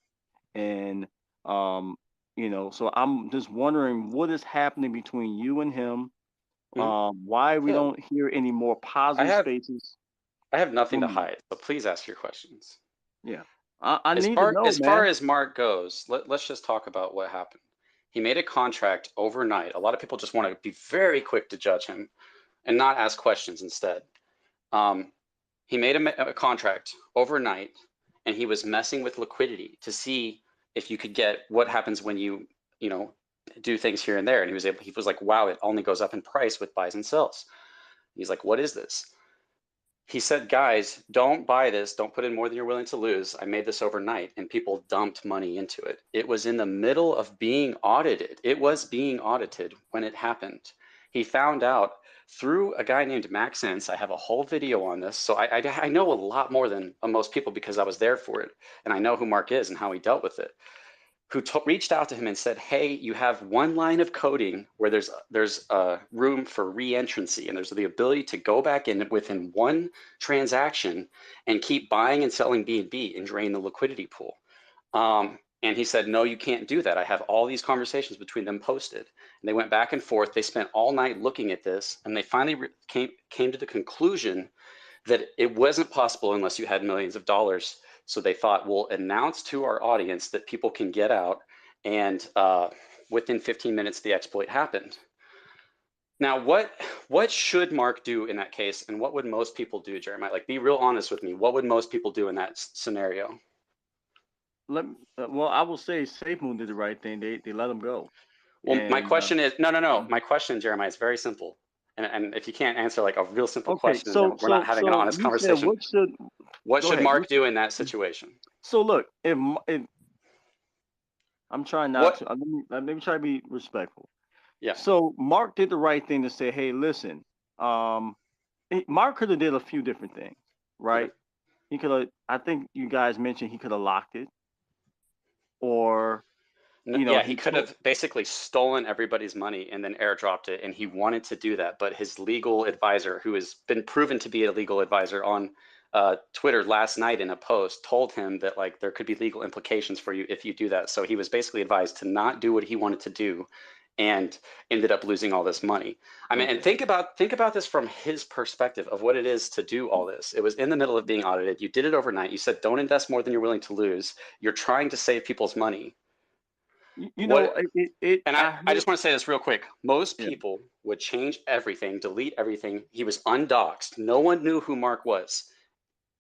and um, you know, so I'm just wondering what is happening between you and him. Why we Yeah. don't hear any more I positive have spaces I have nothing to from you? hide, so please ask your questions. Yeah, I need to know, As far man. as Mark goes, let's just talk about what happened. He made a contract overnight. A lot of people just want to be very quick to judge him and not ask questions instead. He made a contract overnight, and he was messing with liquidity to see if you could get what happens when you know, do things here and there. And he was like, wow, it only goes up in price with buys and sells. He's like, what is this? He said, guys, don't buy this. Don't put in more than you're willing to lose. I made this overnight, and people dumped money into it. It was in the middle of being audited. It was being audited when it happened. He found out through a guy named Maxence. I have a whole video on this. So I know a lot more than most people because I was there for it. And I know who Mark is and how he dealt with it, who reached out to him and said, hey, you have one line of coding where there's room for re-entrancy, and there's the ability to go back in within one transaction and keep buying and selling BNB and drain the liquidity pool. And he said, no, you can't do that. I have all these conversations between them posted. And they went back and forth. They spent all night looking at this, and they finally came to the conclusion that it wasn't possible unless you had millions of dollars. So they thought, we'll announce to our audience that people can get out, and within 15 minutes, the exploit happened. Now, what should Mark do in that case, and what would most people do, Jeremiah? Like, be real honest with me. What would most people do in that scenario? Well, I will say SafeMoon did the right thing. They let him go. Well, my And question is no. My question, Jeremiah, is very simple. And if you can't answer like a real simple okay, question, then we're not having an honest you said conversation. What go should ahead. Mark do in that situation? So look, if I'm trying not What? to, let me try to be respectful. Yeah. So Mark did the right thing to say, hey, listen, Mark could have did a few different things, right? He could have. I think you guys mentioned he could have locked it, or you know, Yeah, he could have basically stolen everybody's money and then airdropped it, and he wanted to do that. But his legal advisor, who has been proven to be a legal advisor on Twitter last night in a post, told him that like there could be legal implications for you if you do that. So he was basically advised to not do what he wanted to do, and ended up losing all this money. I mean, and think about this from his perspective of what it is to do all this. It was in the middle of being audited. You did it overnight. You said don't invest more than you're willing to lose. You're trying to save people's money. You know, What? And I just want to say this real quick. Most people would change everything, delete everything. He was undoxed. No one knew who Mark was.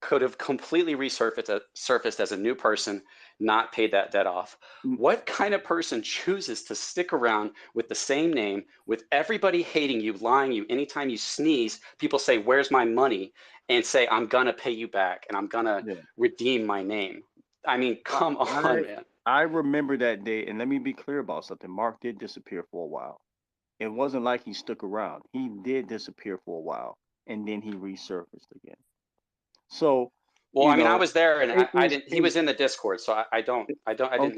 Could have completely surfaced as a new person, not paid that debt off. What kind of person chooses to stick around with the same name, with everybody hating you, lying you? Anytime you sneeze, people say, "Where's my money?" and say, "I'm gonna pay you back and I'm gonna redeem my name." I mean, come on, man. I remember that day, and let me be clear about something. Mark did disappear for a while. It wasn't like he stuck around. He did disappear for a while, and then he resurfaced again. So, well, I mean, I was there, and I didn't. He it, was in the Discord, so I didn't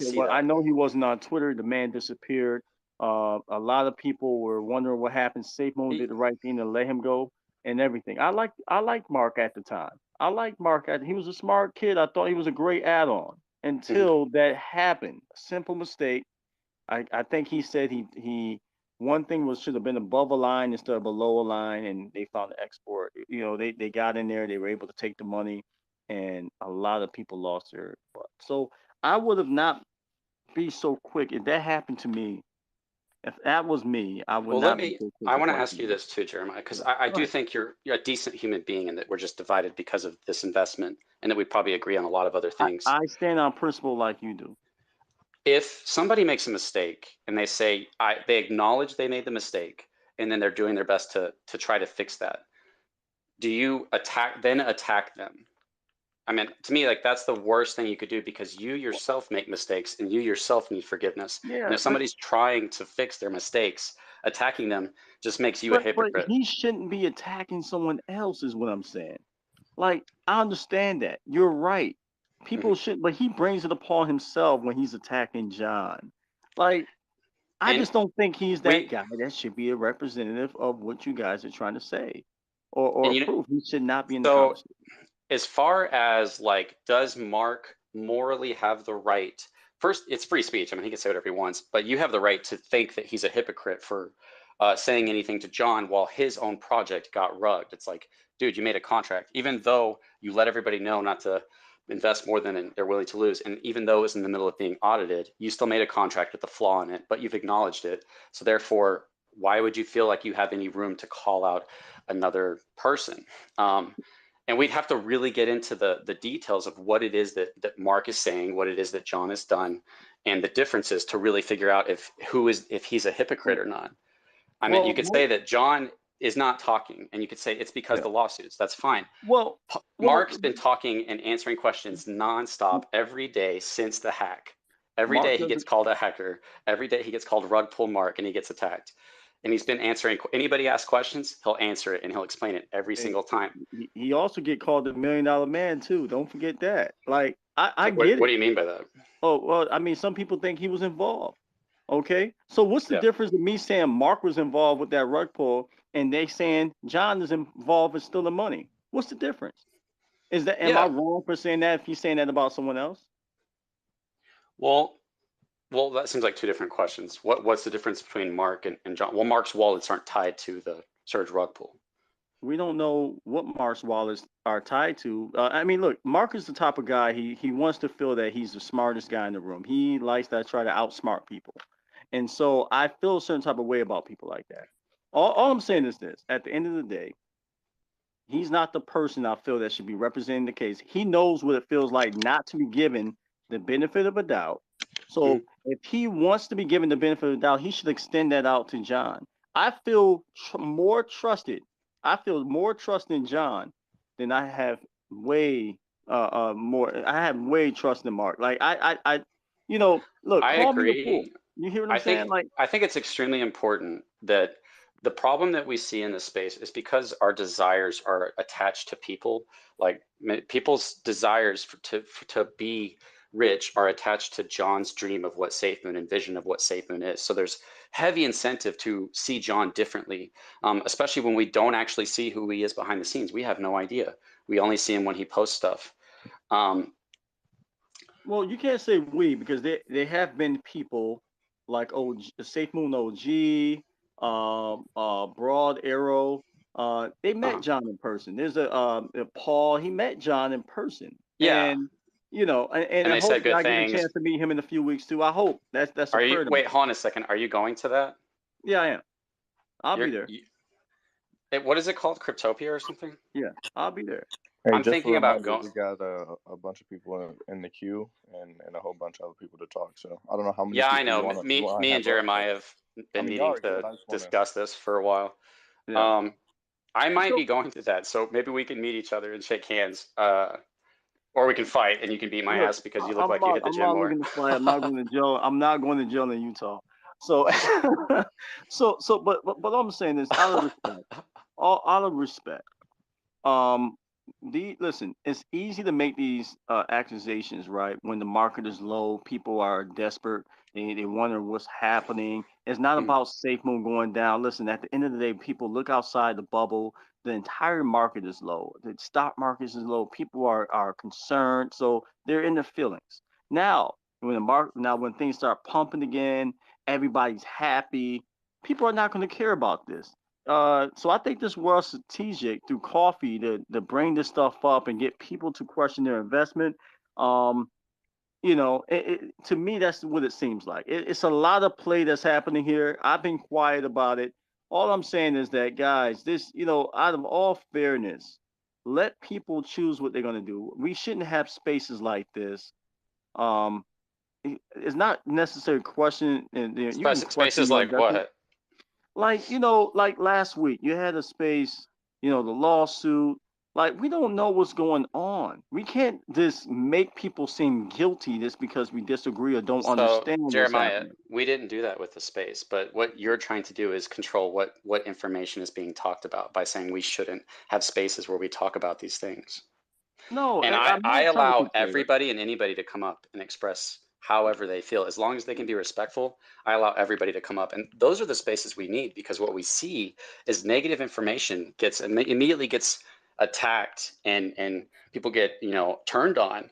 see well, that. I know he wasn't on Twitter. The man disappeared. A lot of people were wondering what happened. Safemoon did the right thing to let him go and everything. I liked Mark at the time. I liked Mark. He was a smart kid. I thought he was a great add-on until that happened. A simple mistake. I think he said he one thing was should have been above a line instead of below a line, and they found the export. You know, they got in there. They were able to take the money, and a lot of people lost their butt. So I would have not be so quick if that happened to me. If that was me, I would Well, not be so quick I to want to question ask you you. this too, Jeremiah, because I do think you're a decent human being, and that we're just divided because of this investment, and that we probably agree on a lot of other things. I stand on principle like you do. If somebody makes a mistake and they say they acknowledge they made the mistake, and then they're doing their best to try to fix that, do you attack them? I mean, to me, like, that's the worst thing you could do, because you yourself make mistakes and you yourself need forgiveness. Yeah, and if somebody's trying to fix their mistakes, attacking them just makes you a but hypocrite. he shouldn't be attacking someone else, is what I'm saying. Like, I understand that. You're right. People should, but he brings it upon himself when he's attacking John. Like, I just don't think he's that guy that should be a representative of what you guys are trying to say or prove. He should not be in the conversation. As far as, like, does Mark morally have the right? First, it's free speech. I mean, he can say whatever he wants, but you have the right to think that he's a hypocrite for saying anything to John while his own project got rugged. It's like, dude, you made a contract, even though you let everybody know not to invest more than they're willing to lose, and even though it was in the middle of being audited, you still made a contract with a flaw in it, but you've acknowledged it. So therefore, why would you feel like you have any room to call out another person? And we'd have to really get into the details of what it is that Mark is saying, what it is that John has done, and the differences to really figure out if he's a hypocrite or not. I mean, you could say that John is not talking, and you could say it's because of the lawsuits. That's fine. Mark's been talking and answering questions nonstop every day since the hack. Every day he gets called a hacker. Every day he gets called rug pull Mark, and he gets attacked. And he's been answering. Anybody asks questions, he'll answer it, and he'll explain it every single time. He also get called the $1 million man too. Don't forget that. Like, I get it. What do you mean by that? Oh, well, I mean, some people think he was involved. Okay, so what's the difference in me saying Mark was involved with that rug pull and they saying John is involved in stealing money? What's the difference? Am I wrong for saying that if he's saying that about someone else? Well, that seems like two different questions. What's the difference between Mark and John? Well, Mark's wallets aren't tied to the Surge rug pull. We don't know what Mark's wallets are tied to. I mean, look, Mark is the type of guy, he wants to feel that he's the smartest guy in the room. He likes to try to outsmart people. And so I feel a certain type of way about people like that. All I'm saying is this. At the end of the day, he's not the person I feel that should be representing the case. He knows what it feels like not to be given the benefit of a doubt. So if he wants to be given the benefit of the doubt, he should extend that out to John. I feel more trusted. I feel more trust in John than I have way more. I have way trust in Mark. Like I look. I agree. You hear what I'm saying? Like, I think it's extremely important that the problem that we see in this space is because our desires are attached to people. Like, people's desires to be rich are attached to John's dream of what Safemoon and vision of what Safemoon is. So there's heavy incentive to see John differently, especially when we don't actually see who he is behind the scenes. We have no idea. We only see him when he posts stuff. Well, you can't say we, because there have been people like Safemoon OG, Broad Arrow. They met John in person. There's a Paul. He met John in person. Yeah. You know, and they said hopefully good I get a things. chance to meet him in a few weeks too. I hope that's Are you? occurred to me. Wait, hold on a second. Are you going to that? Yeah, I am. I'll be there. What is it called? Cryptopia or something? Yeah, I'll be there. Hey, I'm just thinking a about reminder, going. we got a bunch of people in the queue and a whole bunch of other people to talk. So I don't know how many Yeah, people I know. you Me want to and have up. Jeremiah have been I mean, y'all meaning are good. to I just want to. discuss this for a while. Yeah. I might So- be going to that, so maybe we can meet each other and shake hands. Or we can fight, and you can beat my Look, ass because you look like you hit the I'm gym not more. looking to fight. I'm not going to jail. I'm not going to jail in Utah. So, but all I'm saying is out of respect, out of respect. Listen, it's easy to make these accusations, right? When the market is low, people are desperate. They wonder what's happening. It's not about Safemoon going down. Listen, at the end of the day, people look outside the bubble. The entire market is low. The stock market is low. People are concerned, so they're in their feelings. Now, when things start pumping again, everybody's happy. People are not going to care about this. So I think this was strategic through coffee to bring this stuff up and get people to question their investment. You know, to me, that's what it seems like. It's a lot of play that's happening here. I've been quiet about it. All I'm saying is that, guys, this, you know, out of all fairness, let people choose what they're going to do. We shouldn't have spaces like this. Um, it's not necessary question, and you can question Spaces your like investment. what? Like, you know, like last week, you had a space, you know, the lawsuit. Like, we don't know what's going on. We can't just make people seem guilty just because we disagree or don't So, understand what's Jeremiah, happening. we didn't do that with the space, but what you're trying to do is control what information is being talked about by saying we shouldn't have spaces where we talk about these things. No, And I'm I not trying to allow control it. everybody and anybody to come up and express however they feel. As long as they can be respectful, I allow everybody to come up. And those are the spaces we need, because what we see is negative information immediately gets attacked, and people get, turned on.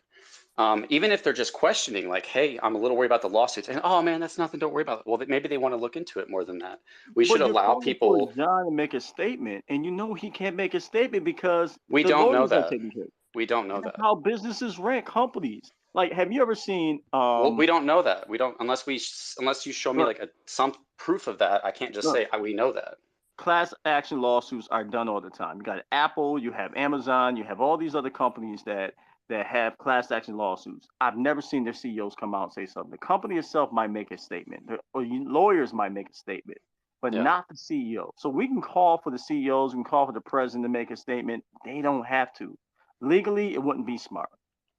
Even if they're just questioning, like, hey, I'm a little worried about the lawsuits. And, oh, man, that's nothing. Don't worry about it. Well, maybe they want to look into it more than that. We should But you're allow calling for people. John to make a statement, and you know he can't make a statement because We the don't know lawyers are that. taking care. We don't know That's that. how businesses rent companies. Like, have you ever seen? Well, we don't know that. We don't, unless you show me Look, like some proof of that. I can't just look, say we know that. class action lawsuits are done all the time. You got Apple, you have Amazon, you have all these other companies that have class action lawsuits. I've never seen their CEOs come out and say something. The company itself might make a statement, or lawyers might make a statement, but Yeah. not the CEO. So we can call for the CEOs, we can call for the president to make a statement. They don't have to. Legally, it wouldn't be smart.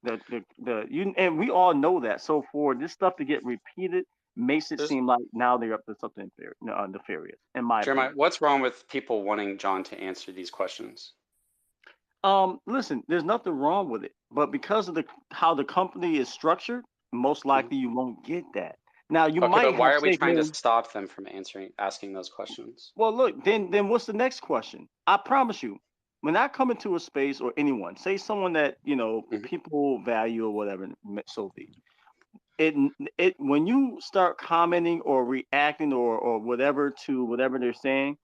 And we all know that. So for this stuff to get repeated makes it seem like now they're up to something nefarious, in my Jeremiah, opinion. what's wrong with people wanting John to answer these questions? Listen, there's nothing wrong with it, but because of how the company is structured, most likely you won't get that. Now you Okay, might but why have are we trying to Safemoon. stop them from asking those questions? Well, look, then what's the next question? I promise you, when I come into a space or anyone, say someone that people value or whatever, so be. It when you start commenting or reacting or whatever to whatever they're saying,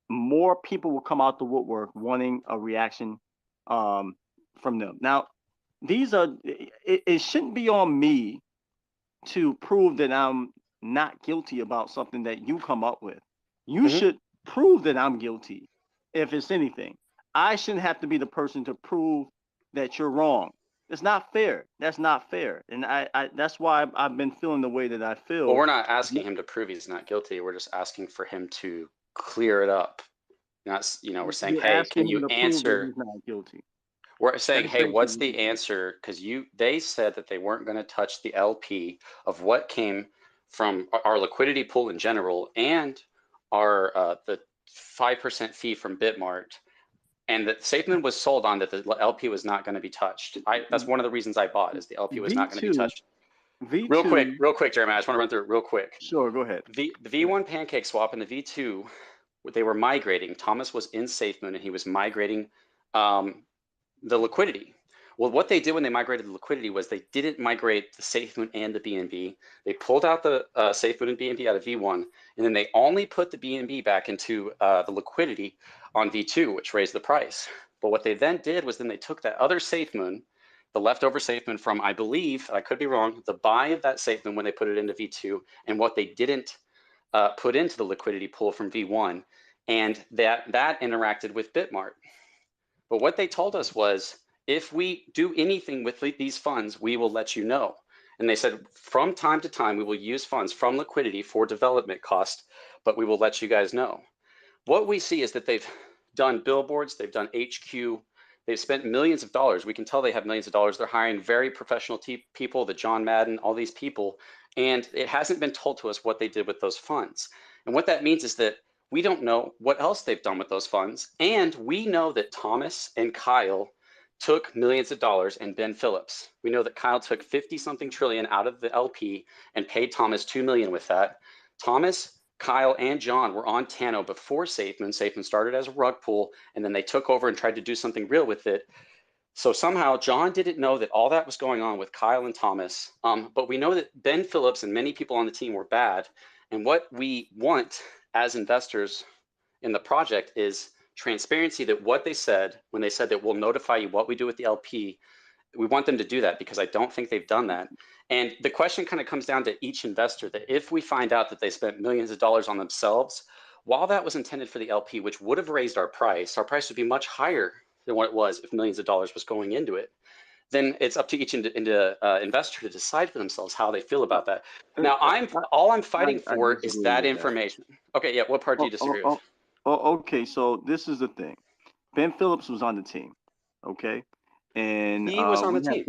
more people will come out the woodwork wanting a reaction from them. Now, it shouldn't be on me to prove that I'm not guilty about something that you come up with. You should prove that I'm guilty, if it's anything. I shouldn't have to be the person to prove that you're wrong. It's not fair. That's not fair. And I that's why I've been feeling the way that I feel. Well, we're not asking him to prove he's not guilty. We're just asking for him to clear it up. Not, we're saying, You're hey, can asking you him to prove that answer? he's not guilty. We're saying, That's hey, what's basically the answer? Because they said that they weren't going to touch the LP of what came from our liquidity pool in general and our the 5% fee from Bitmart, and that Safemoon was sold on that the LP was not going to be touched. That's one of the reasons I bought, is the LP was not going to be touched. V2. Real quick, Jeremiah, I just want to run through it real quick. Sure, go ahead. The V1 pancake swap and the V2, they were migrating. Thomas was in SafeMoon and he was migrating the liquidity. Well, what they did when they migrated the liquidity was they didn't migrate the SafeMoon and the BNB. They pulled out the SafeMoon and BNB out of V1, and then they only put the BNB back into the liquidity on V2, which raised the price. But what they then did was then they took that other SafeMoon, the leftover Safemoon from, I believe, I could be wrong, the buy of that Safemoon when they put it into V2 and what they didn't put into the liquidity pool from V1, and that interacted with Bitmart. But what they told us was, if we do anything with these funds, we will let you know. And they said, from time to time, we will use funds from liquidity for development cost, but we will let you guys know. What we see is that they've done billboards, they've done HQ, they've spent millions of dollars. We can tell they have millions of dollars. They're hiring very professional people, the John Madden, all these people, and it hasn't been told to us what they did with those funds. And what that means is that we don't know what else they've done with those funds. And we know that Thomas and Kyle took millions of dollars, and Ben Phillips. We know that Kyle took 50-something trillion out of the LP and paid Thomas $2 million with that. Thomas, Kyle, and John were on Tano before Safemoon. Safemoon started as a rug pull, and then they took over and tried to do something real with it. So somehow John didn't know that all that was going on with Kyle and Thomas. But we know that Ben Phillips and many people on the team were bad. And what we want as investors in the project is transparency, that what they said when they said that we'll notify you what we do with the LP, we want them to do that, because I don't think they've done that. And the question kind of comes down to each investor, that if we find out that they spent millions of dollars on themselves, while that was intended for the LP, which would have raised our price would be much higher than what it was if millions of dollars was going into it. Then it's up to each investor to decide for themselves how they feel about that. Now, all I'm fighting for is that information. Okay, yeah, what part do you disagree with? Okay, so this is the thing. Ben Phillips was on the team, okay? And he was on the team.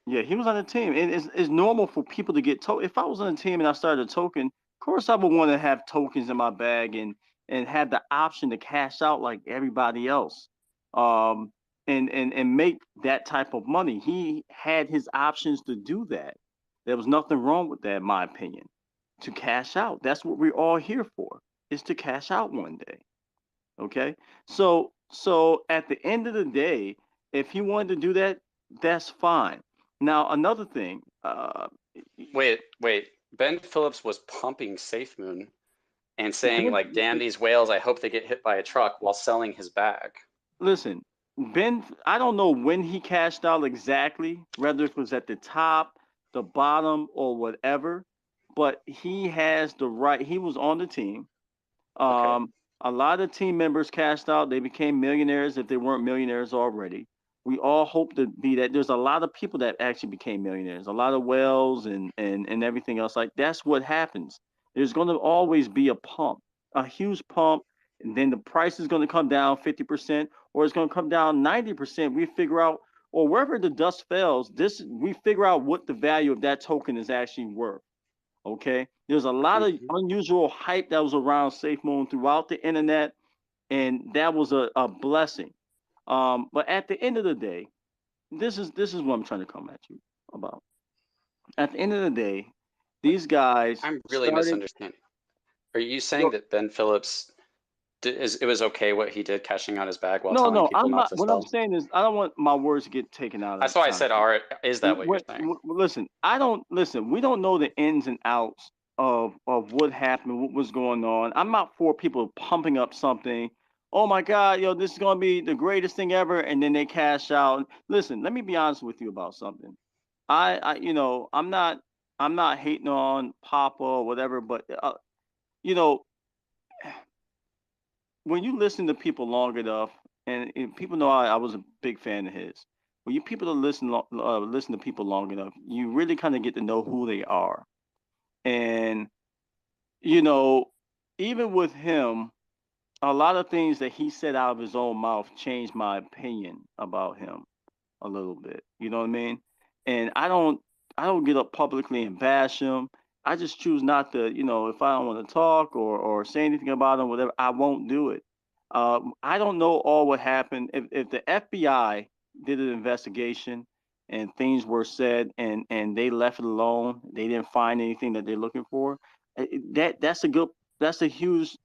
Yeah, he was on the team. And it's normal for people to get if I was on the team and I started a token, of course I would want to have tokens in my bag and have the option to cash out like everybody else. And make that type of money. He had his options to do that. There was nothing wrong with that, in my opinion. To cash out. That's what we're all here for, is to cash out one day. Okay? So at the end of the day, if he wanted to do that, that's fine. Now, another thing. Wait. Ben Phillips was pumping Safemoon and saying, like, damn these whales, I hope they get hit by a truck, while selling his bag. Listen, Ben, I don't know when he cashed out exactly, whether it was at the top, the bottom, or whatever, but he has the right. He was on the team. Okay. A lot of team members cashed out. They became millionaires if they weren't millionaires already. We all hope to be that. There's a lot of people that actually became millionaires, a lot of whales and everything else. Like, that's what happens. There's going to always be a pump, a huge pump, and then the price is going to come down 50%, or it's going to come down 90%. We figure out, or wherever the dust fails, we figure out what the value of that token is actually worth. Okay, there's a lot of unusual hype that was around Safemoon throughout the internet, and that was a blessing. But at the end of the day, this is what I'm trying to come at you about. At the end of the day, these guys. I'm really misunderstanding. Are you saying that Ben Phillips, it was okay what he did, cashing out his bag while telling people I'm not to what sell? I'm saying is, I don't want my words to get taken out of That's why I said, "Art." Is that what you're saying? Listen, we don't know the ins and outs of what happened, what was going on. I'm not for people pumping up something. Oh my God, this is gonna be the greatest thing ever, and then they cash out. Listen, let me be honest with you about something. I'm not hating on Papa or whatever, but when you listen to people long enough, and people know I was a big fan of his. When you people listen to people long enough, you really kind of get to know who they are. And even with him, a lot of things that he said out of his own mouth changed my opinion about him a little bit. You know what I mean? And I don't get up publicly and bash him. I just choose not to, if I don't want to talk or say anything about him, whatever, I won't do it. I don't know all what happened. If the FBI did an investigation and things were said and they left it alone, they didn't find anything that they're looking for, that's a huge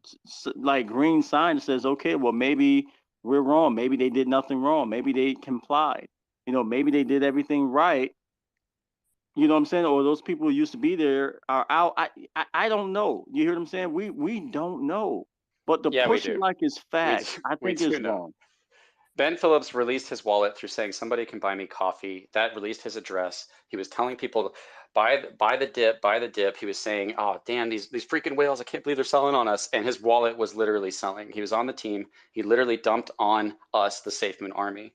like green sign that says, okay, well, maybe we're wrong. Maybe they did nothing wrong. Maybe they complied. Maybe they did everything right. You know what I'm saying? Or those people who used to be there are out. I don't know. You hear what I'm saying? We don't know. But the pushing like it's fact, I think is wrong. Ben Phillips released his wallet through saying somebody can buy me coffee. That released his address. He was telling people buy the dip, buy the dip. He was saying, oh damn, these freaking whales, I can't believe they're selling on us. And his wallet was literally selling. He was on the team. He literally dumped on us, the Safemoon army.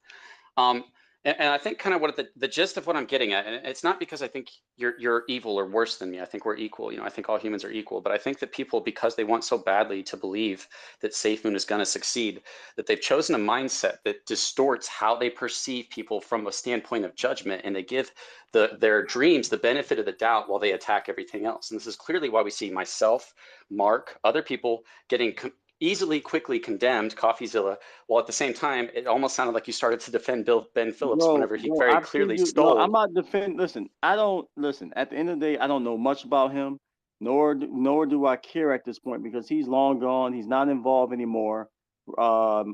And I think kind of what the gist of what I'm getting at, and it's not because I think you're evil or worse than me. I think we're equal. You know, I think all humans are equal. But I think that people, because they want so badly to believe that Safemoon is going to succeed, that they've chosen a mindset that distorts how they perceive people from a standpoint of judgment, and they give their dreams the benefit of the doubt while they attack everything else. And this is clearly why we see myself, Mark, other people getting easily, quickly condemned, CoffeeZilla, while at the same time, it almost sounded like you started to defend Ben Phillips whenever he very I've seen clearly you. stole. No, I'm not defending. Listen, I don't listen. At the end of the day, I don't know much about him, nor do I care at this point because he's long gone. He's not involved anymore. A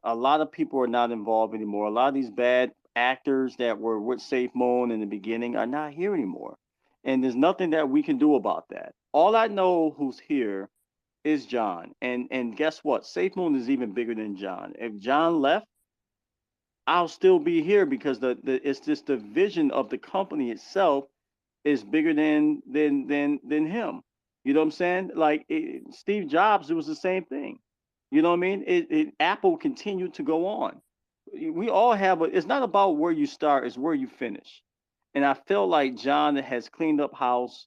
lot of people are not involved anymore. A lot of these bad actors that were with Safemoon in the beginning are not here anymore, and there's nothing that we can do about that. All I know who's here is John. And guess what? Safemoon is even bigger than John. If John left, I'll still be here because it's just the vision of the company itself is bigger than him. You know what I'm saying? Like Steve Jobs, it was the same thing. You know what I mean? Apple continued to go on. We all have it's not about where you start, it's where you finish. And I feel like John has cleaned up house.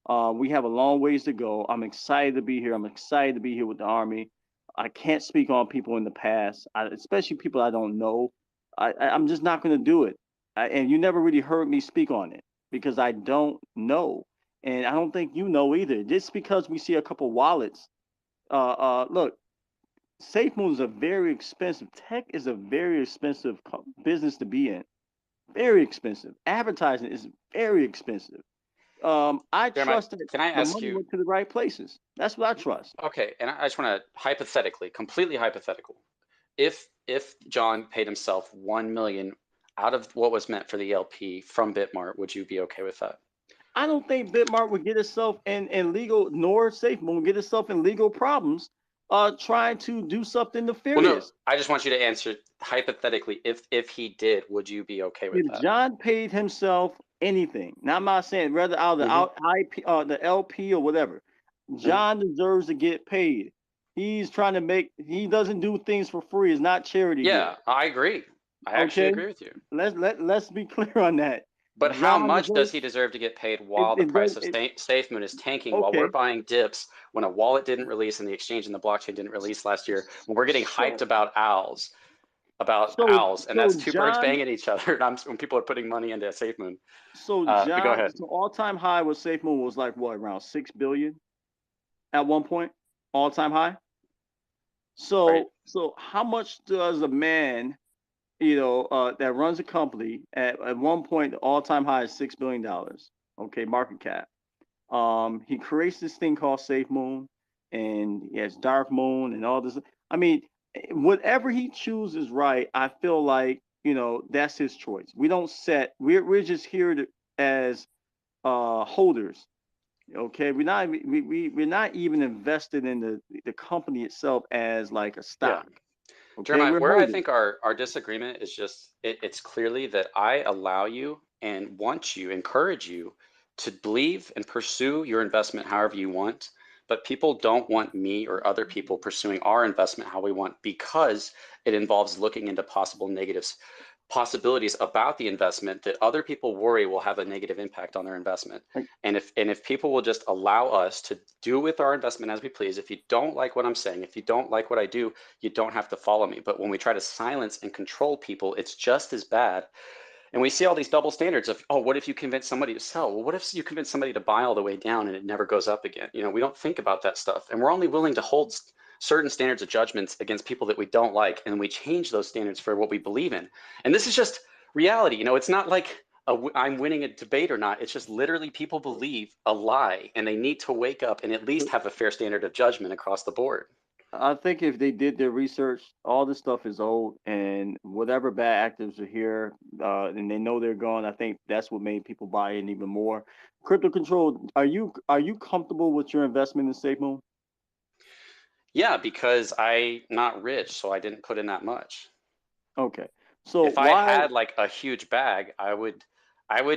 We have a long ways to go. I'm excited to be here. I'm excited to be here with the Army. I can't speak on people in the past, especially people I don't know. I'm just not going to do it. And you never really heard me speak on it because I don't know. And I don't think you know either. Just because we see a couple wallets. Look, Safemoon is a very expensive. Tech is a very expensive business to be in. Very expensive. Advertising is very expensive. I Jeremiah, trust that can I the ask money you? went to the right places. That's what I trust. Okay, and I just want to hypothetically, completely hypothetical, if John paid himself 1 million out of what was meant for the LP from Bitmart, would you be okay with that? I don't think Bitmart would get itself in legal, nor Safemoon would get itself in legal problems trying to do something nefarious. Well, no, I just want you to answer hypothetically, if he did, would you be okay with If that? John paid himself anything, now I'm not saying whether out of the LP or whatever, John deserves to get paid. He's trying to he doesn't do things for free. It's not charity. Yeah, here. I agree. I actually agree with you. Let's be clear on that. But how much does he deserve to get paid while the price of Safemoon is tanking, while we're buying dips, when a wallet didn't release and the exchange and the blockchain didn't release last year, when we're getting hyped about owls, and that's two birds banging each other, and when people are putting money into Safemoon. So John, go ahead. So all-time high with Safemoon was like what, around 6 billion at one point, all-time high. So so how much does a man, that runs a company at one point, the all-time high is $6 billion, okay, market cap. He creates this thing called Safemoon, and he has Dark Moon and all this. I mean, whatever he chooses, right? I feel like that's his choice. We don't set. We're just here as holders. Okay, we're not even invested in the company itself as like a stock. Yeah. Okay, Jeremiah, where I think our disagreement is just it's clearly that I allow you and encourage you to believe and pursue your investment however you want, but people don't want me or other people pursuing our investment how we want because it involves looking into possibilities about the investment that other people worry will have a negative impact on their investment. And if people will just allow us to do with our investment as we please, if you don't like what I'm saying, if you don't like what I do, you don't have to follow me. But when we try to silence and control people, it's just as bad. And we see all these double standards of, oh, what if you convince somebody to sell? Well, what if you convince somebody to buy all the way down and it never goes up again? We don't think about that stuff. And we're only willing to hold certain standards of judgments against people that we don't like, and we change those standards for what we believe in. And this is just reality. It's not like I'm winning a debate or not. It's just literally people believe a lie, and they need to wake up and at least have a fair standard of judgment across the board. I think if they did their research, all this stuff is old, and whatever bad actors are here, and they know they're gone. I think that's what made people buy in even more. Crypto Control, are you comfortable with your investment in Safemoon? Yeah, because I'm not rich, so I didn't put in that much. Okay. So If I why? had like a huge bag, I would,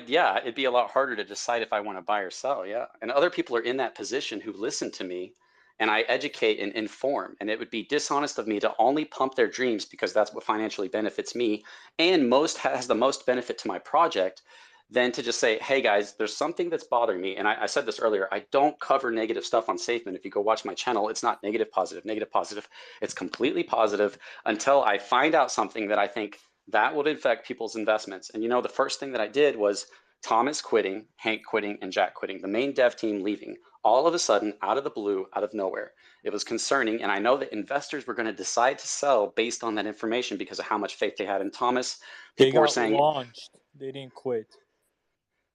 yeah, it'd be a lot harder to decide if I want to buy or sell. Yeah. And other people are in that position who listen to me and I educate and inform. And it would be dishonest of me to only pump their dreams because that's what financially benefits me and has the most benefit to my project than to just say, hey guys, there's something that's bothering me. And I said this earlier, I don't cover negative stuff on Safemoon. If you go watch my channel, it's not negative, positive, negative, positive. It's completely positive until I find out something that I think that would affect people's investments. And the first thing that I did was Thomas quitting, Hank quitting, and Jack quitting, the main dev team leaving, all of a sudden, out of the blue, out of nowhere. It was concerning, and I know that investors were going to decide to sell based on that information because of how much faith they had in Thomas. They People were got saying, launched. They didn't quit.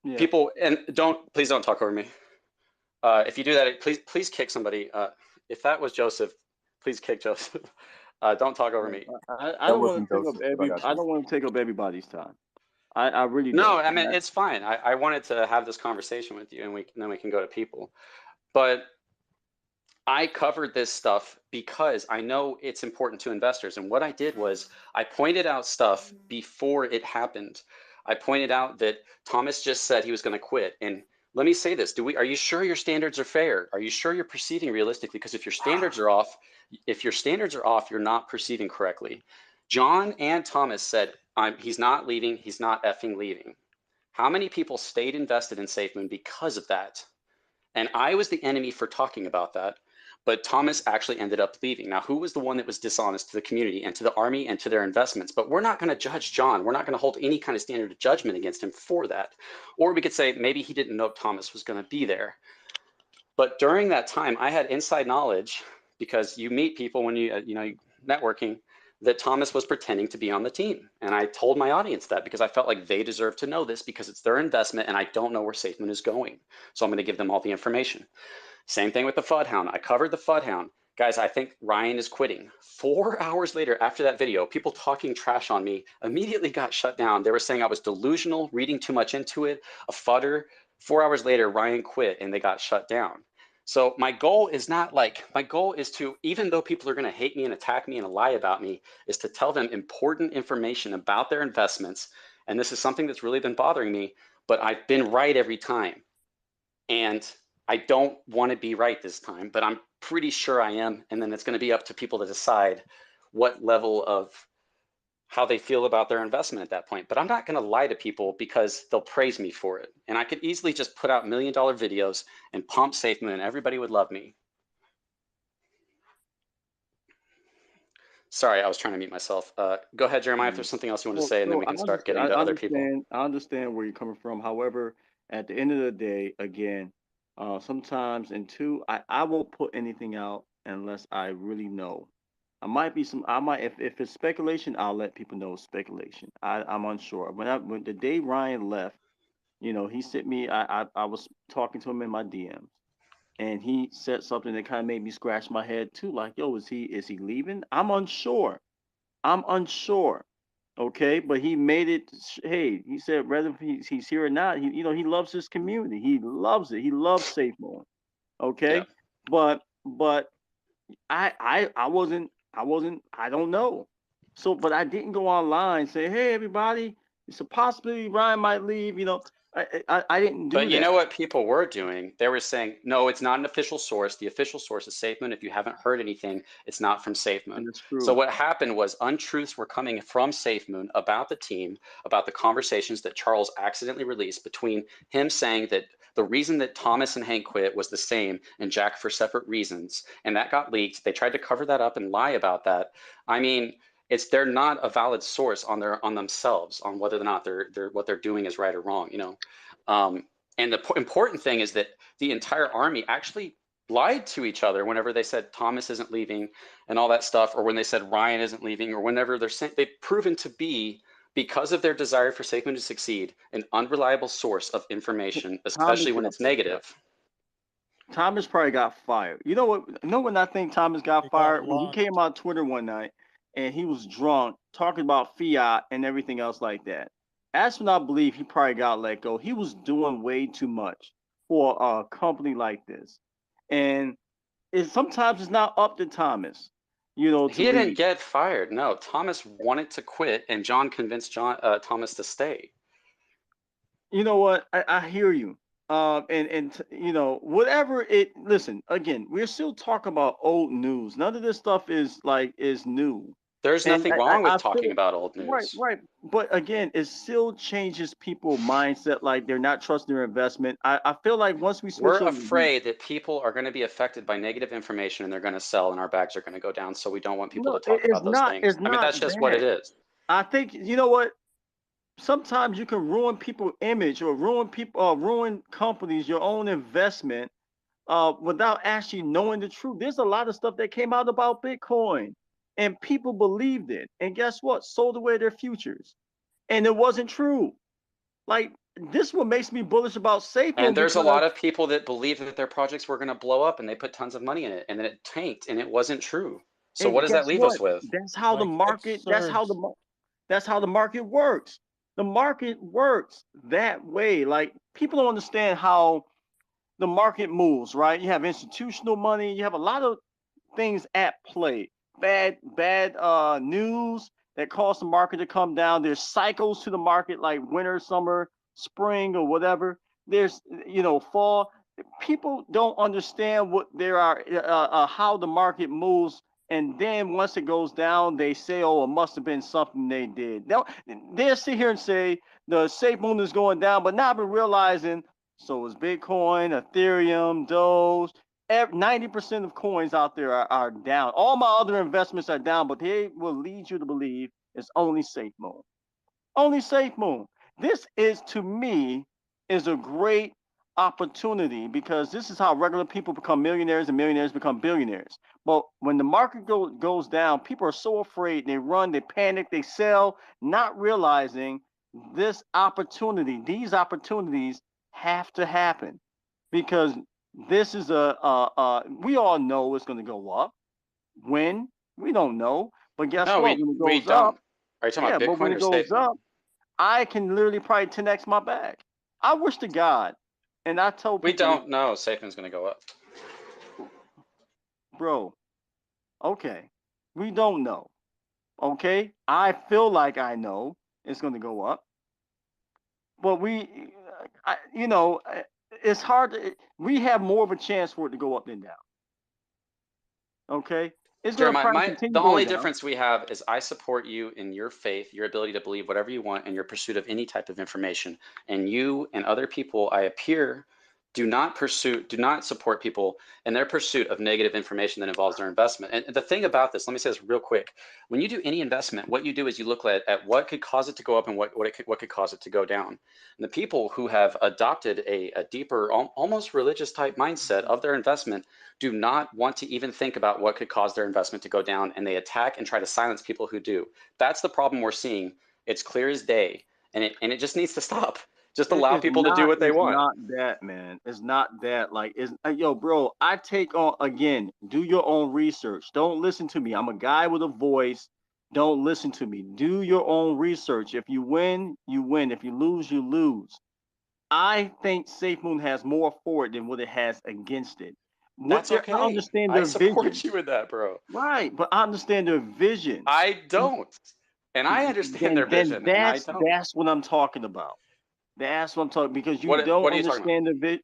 Yeah. people, and please don't talk over me. If you do that, please kick somebody. If that was Joseph, please kick Joseph. Don't talk over me. I don't want to take up I don't want to take up everybody's time. I really don't. No, I mean it's fine. I wanted to have this conversation with you, and then we can go to people. But I covered this stuff because I know it's important to investors. And what I did was I pointed out stuff before it happened. I pointed out that Thomas just said he was going to quit. And let me say this, are you sure your standards are fair? Are you sure you're proceeding realistically? Because if your standards are off, you're not proceeding correctly. John and Thomas said, he's not leaving, he's not effing leaving. How many people stayed invested in Safemoon because of that? And I was the enemy for talking about that. But Thomas actually ended up leaving. Now, who was the one that was dishonest to the community and to the army and to their investments? But we're not going to judge John. We're not going to hold any kind of standard of judgment against him for that. Or we could say maybe he didn't know Thomas was going to be there. But during that time, I had inside knowledge because you meet people when you networking that Thomas was pretending to be on the team. And I told my audience that because I felt like they deserve to know this because it's their investment and I don't know where Safemoon is going. So I'm going to give them all the information. Same thing with the FUD Hound. I covered the FUD Hound. Guys, I think Ryan is quitting. 4 hours later, after that video, people talking trash on me immediately got shut down. They were saying I was delusional, reading too much into it, a fudder. 4 hours later, Ryan quit and they got shut down. So my goal is to, even though people are going to hate me and attack me and lie about me, is to tell them important information about their investments. And this is something that's really been bothering me, but I've been right every time. And I don't want to be right this time, but I'm pretty sure I am. And then it's going to be up to people to decide what level of how they feel about their investment at that point. But I'm not going to lie to people because they'll praise me for it. And I could easily just put out $1 million videos and pump Safemoon and everybody would love me. Sorry, I was trying to mute myself. Go ahead, Jeremiah, if there's something else you want to say, and then we can start getting to other people. I understand where you're coming from. However, at the end of the day, again, sometimes I won't put anything out unless I really know. If it's speculation, I'll let people know it's speculation. I'm unsure. When the day Ryan left, he sent me, I was talking to him in my DMs. And he said something that kind of made me scratch my head too. Like, yo, is he leaving? I'm unsure. Okay, but he made it. Hey, he said whether he's here or not, he loves his community. He loves it. He loves Safemoon. Okay, Yeah. but I don't know. So, but I didn't go online say, hey, everybody, it's a possibility Ryan might leave. I didn't do that. But you know what people were doing? They were saying, no, it's not an official source. The official source is Safemoon. If you haven't heard anything, it's not from Safemoon. So what happened was untruths were coming from Safemoon about the team, about the conversations that Charles accidentally released between him saying that the reason that Thomas and Hank quit was the same and Jack for separate reasons. And that got leaked. They tried to cover that up and lie about that. I mean, they're not a valid source on themselves on whether or not what they're doing is right or wrong, and the important thing is that the entire army actually lied to each other whenever they said Thomas isn't leaving and all that stuff, or when they said Ryan isn't leaving, or whenever they've proven to be, because of their desire for Safemoon to succeed, an unreliable source of information, especially when it's negative. Thomas probably got fired. You know what? When I think Thomas got fired? When he came on Twitter one night and he was drunk talking about fiat and everything else like that. That's when I believe he probably got let go. He was doing way too much for a company like this. And sometimes it's not up to Thomas. you know, He to didn't leave. get fired. No, Thomas wanted to quit, and John convinced Thomas to stay. You know what? I hear you. You know, whatever it. Listen, again, we're still talking about old news. None of this stuff is new. There's And nothing wrong with I talking feel about old right, news. right. But again, it still changes people's mindset. Like they're not trusting their investment. I feel like once we switch We're over, afraid that people are going to be affected by negative information and they're going to sell and our bags are going to go down. So we don't want people no, to talk about those things. it's I mean, not that's just what it that. is. I think you know what. Sometimes you can ruin people's image or ruin companies, your own investment, without actually knowing the truth. There's a lot of stuff that came out about Bitcoin, and people believed it. And guess what? Sold away their futures, and it wasn't true. Like this, what makes me bullish about And Safemoon there's a because lot of people that believe that their projects were going to blow up and they put tons of money in it and then it tanked and it wasn't true. So what and does that guess leave what? us with? That's how the Like market. excerpts. That's how the market works. The market works that way. Like people don't understand how the market moves, right? You have institutional money, you have a lot of things at play. Bad news that cause the market to come down. There's cycles to the market like winter, summer, spring, or whatever. There's fall. People don't understand what there are how the market moves. And then once it goes down, they say, "Oh, it must have been something they did." They'll sit here and say the Safemoon is going down, but not even realizing so is Bitcoin, Ethereum, Doge. 90% of coins out there are down. All my other investments are down, but they will lead you to believe it's only Safemoon. Only Safemoon. This is, to me, is a great opportunity because this is how regular people become millionaires and millionaires become billionaires. But when the market goes down, people are so afraid. They run, they panic, they sell, not realizing these opportunities have to happen because this is we all know it's going to go up. When? We don't know. But guess No, what? When it we goes up, don't. Are you talking yeah, about but when Bitcoin it or goes SafeMoon? up, I can literally probably 10x my bag. I wish to God, and I tell We people, don't know SafeMoon's going to go up. bro, okay, we don't know. Okay, I feel like I know it's going to go up, but it's hard. We have more of a chance for it to go up than down. Okay, it's going to probably Jeremiah, continue the going only down. difference we have is I support you in your faith, your ability to believe whatever you want, and your pursuit of any type of information. And you and other people, I appear, do not support people in their pursuit of negative information that involves their investment. And the thing about this, let me say this real quick. When you do any investment, what you do is you look at what could cause it to go up and what could cause it to go down. And the people who have adopted a deeper, almost religious type mindset of their investment do not want to even think about what could cause their investment to go down, and they attack and try to silence people who do. That's the problem we're seeing. It's clear as day, and it just needs to stop. Just allow people to do what they want. It's not that, man. It's not that. Like, yo, bro. I take on again. Do your own research. Don't listen to me. I'm a guy with a voice. Don't listen to me. Do your own research. If you win, you win. If you lose, you lose. I think Safemoon has more for it than what it has against it. That's I okay. understand I their support vision, you in that, bro. right? But I understand their vision. I don't. And I understand their Then vision, and I don't. that's what I'm talking about. That's what I'm talking because you don't What are you talking about? understand the vision.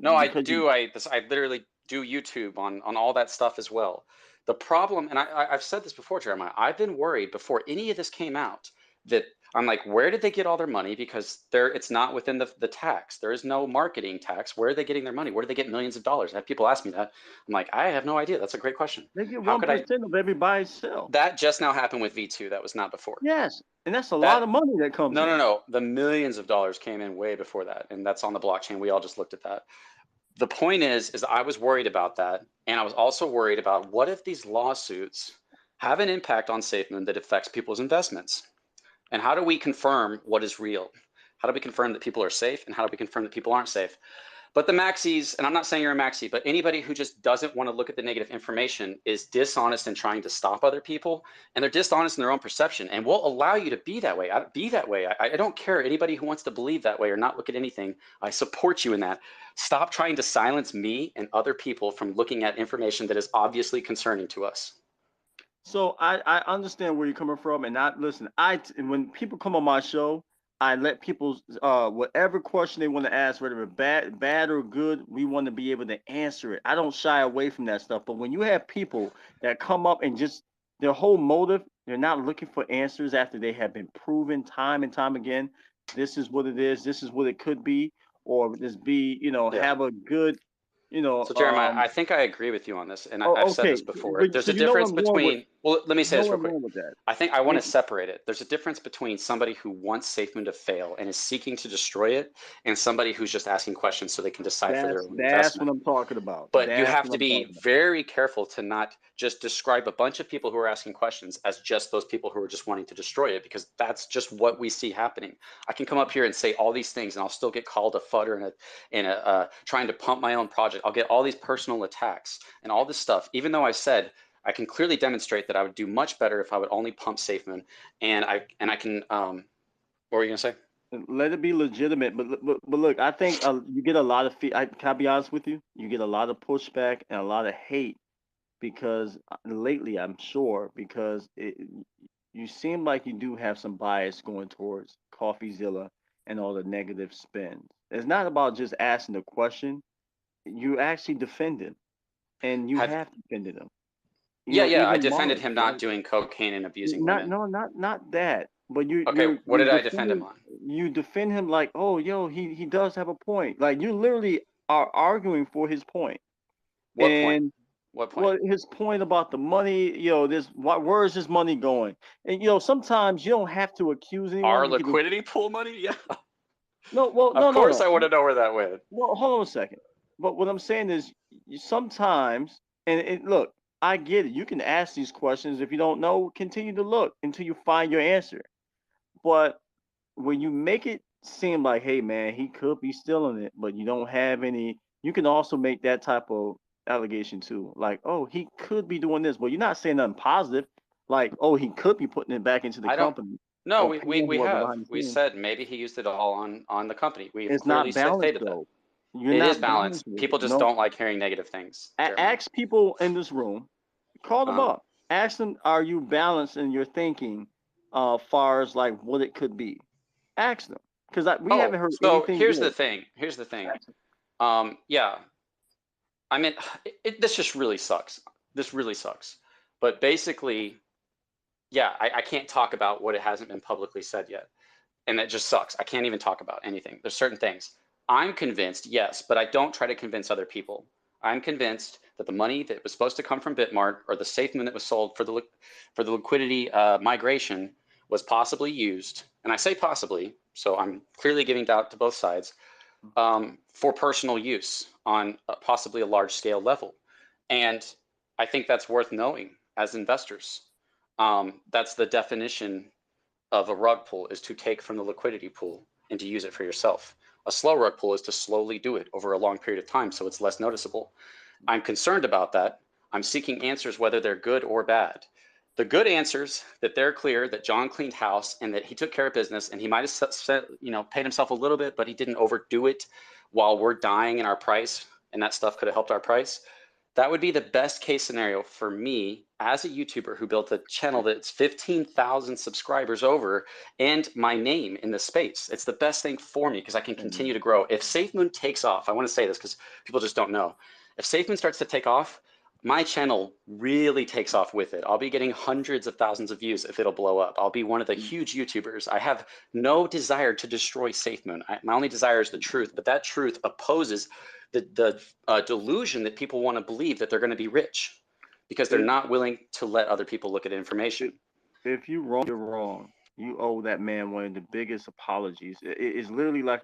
No, I Because you do. I literally do YouTube on all that stuff as well. The problem, and I've said this before, Jeremiah, I've been worried before any of this came out that I'm like, where did they get all their money? Because it's not within the tax. There is no marketing tax. Where are they getting their money? Where do they get millions of dollars? I have people ask me that. I'm like, I have no idea. That's a great question. they get How could I? 1% of every buy and sell. That just now happened with V2. That was not before. Yes, and that's a lot That of money that comes in. no. The millions of dollars came in way before that, and that's on the blockchain. We all just looked at that. The point is I was worried about that, and I was also worried about what if these lawsuits have an impact on Safemoon that affects people's investments, and how do we confirm what is real? How do we confirm that people are safe, and how do we confirm that people aren't safe? But the maxis, and I'm not saying you're a maxi, but anybody who just doesn't want to look at the negative information is dishonest in trying to stop other people, and they're dishonest in their own perception, and will allow you to be that way. I don't care anybody who wants to believe that way or not look at anything. I support you in that. Stop trying to silence me and other people from looking at information that is obviously concerning to us. So I understand where you're coming from, and listen. When people come on my show, I let people whatever question they want to ask, whether it's bad or good, we want to be able to answer it. I don't shy away from that stuff. But when you have people that come up and just their whole motive, they're not looking for answers after they have been proven time and time again. This is what it is. This is what it could be, or this be. Yeah. Have a good. So Jeremiah, I think I agree with you on this, and I've said Okay, this before. but There's so a you know where difference I'm going with. between. Well, let me You say know this where real I'm quick. going with that. I think I want to separate it. There's a difference between somebody who wants Safemoon to fail and is seeking to destroy it, and somebody who's just asking questions so they can decide for their own That's what investment. I'm talking about. But you That's have what to I'm talking be about. very careful to not just describe a bunch of people who are asking questions as just those people who are just wanting to destroy it, because that's just what we see happening. I can come up here and say all these things, and I'll still get called a fudder and trying to pump my own project. I'll get all these personal attacks and all this stuff, even though I said I can clearly demonstrate that I would do much better if I would only pump SafeMoon, and I can. What were you gonna say? Let it be legitimate, but look, I think you get a lot of can I be honest with you? You get a lot of pushback and a lot of hate because lately, I'm sure, because you seem like you do have some bias going towards CoffeeZilla and all the negative spins. It's not about just asking the question; you actually defend him, and you Have have defended him. yeah, I Even defended Mark, him not right? doing cocaine and abusing Not women. no, not that. But Okay, what you're did I defend him defending on? you defend him like, oh, yo, he does have a point. Like you literally are arguing for his point. What point? And What point? well, his point about the money, where is this money going? And sometimes you don't have to accuse Our anyone. You can just liquidity pool money? Yeah. no, well, Of course no. I want to know where that went. Well, hold on a second. But what I'm saying is, sometimes, look, I get it. You can ask these questions. If you don't know, continue to look until you find your answer. But when you make it seem like, hey man, he could be stealing it, but you don't have any, you can also make that type of allegation too. Like, oh, he could be doing this, but you're not saying nothing positive. Like, oh, he could be putting it back into the I don't. company No, or we paying we whoever have. behind the We scenes. said maybe he used it all on the company. We've It's clearly not balanced stated that. though. You're It is not balanced balanced. with People it. just No, don't like hearing negative things, Jeremiah. ask people in this room, call them Uh-huh. up, ask them, are you balanced in your thinking, far as like what it could be? Ask them because we Oh, haven't heard so anything here's the good. thing. Here's the thing. Ask them. Yeah. I mean, this just really sucks. This really sucks. But basically, yeah, I can't talk about what it hasn't been publicly said yet. And that just sucks. I can't even talk about anything. There's certain things. I'm convinced, yes, but I don't try to convince other people. I'm convinced that the money that was supposed to come from Bitmart or the Safemoon that was sold for the liquidity migration was possibly used, and I say possibly, so I'm clearly giving doubt to both sides, for personal use on possibly a large scale level. And I think that's worth knowing as investors. That's the definition of a rug pull, is to take from the liquidity pool and to use it for yourself. A slow rug pull is to slowly do it over a long period of time so it's less noticeable. I'm concerned about that. I'm seeking answers whether they're good or bad. The good answers, that they're clear that John cleaned house and that he took care of business, and he might have paid himself a little bit, but he didn't overdo it while we're dying in our price, and that stuff could have helped our price. That would be the best case scenario for me as a YouTuber who built a channel that's 15,000 subscribers over and my name in the space. It's the best thing for me because I can continue to grow. If Safemoon takes off, I want to say this because people just don't know. If Safemoon starts to take off, my channel really takes off with it. I'll be getting hundreds of thousands of views if it'll blow up. I'll be one of the huge YouTubers. I have no desire to destroy Safemoon. My only desire is the truth, but that truth opposes the delusion that people want to believe that they're going to be rich because they're not willing to let other people look at information. If you wrong, you're wrong. You owe that man one of the biggest apologies. It's literally like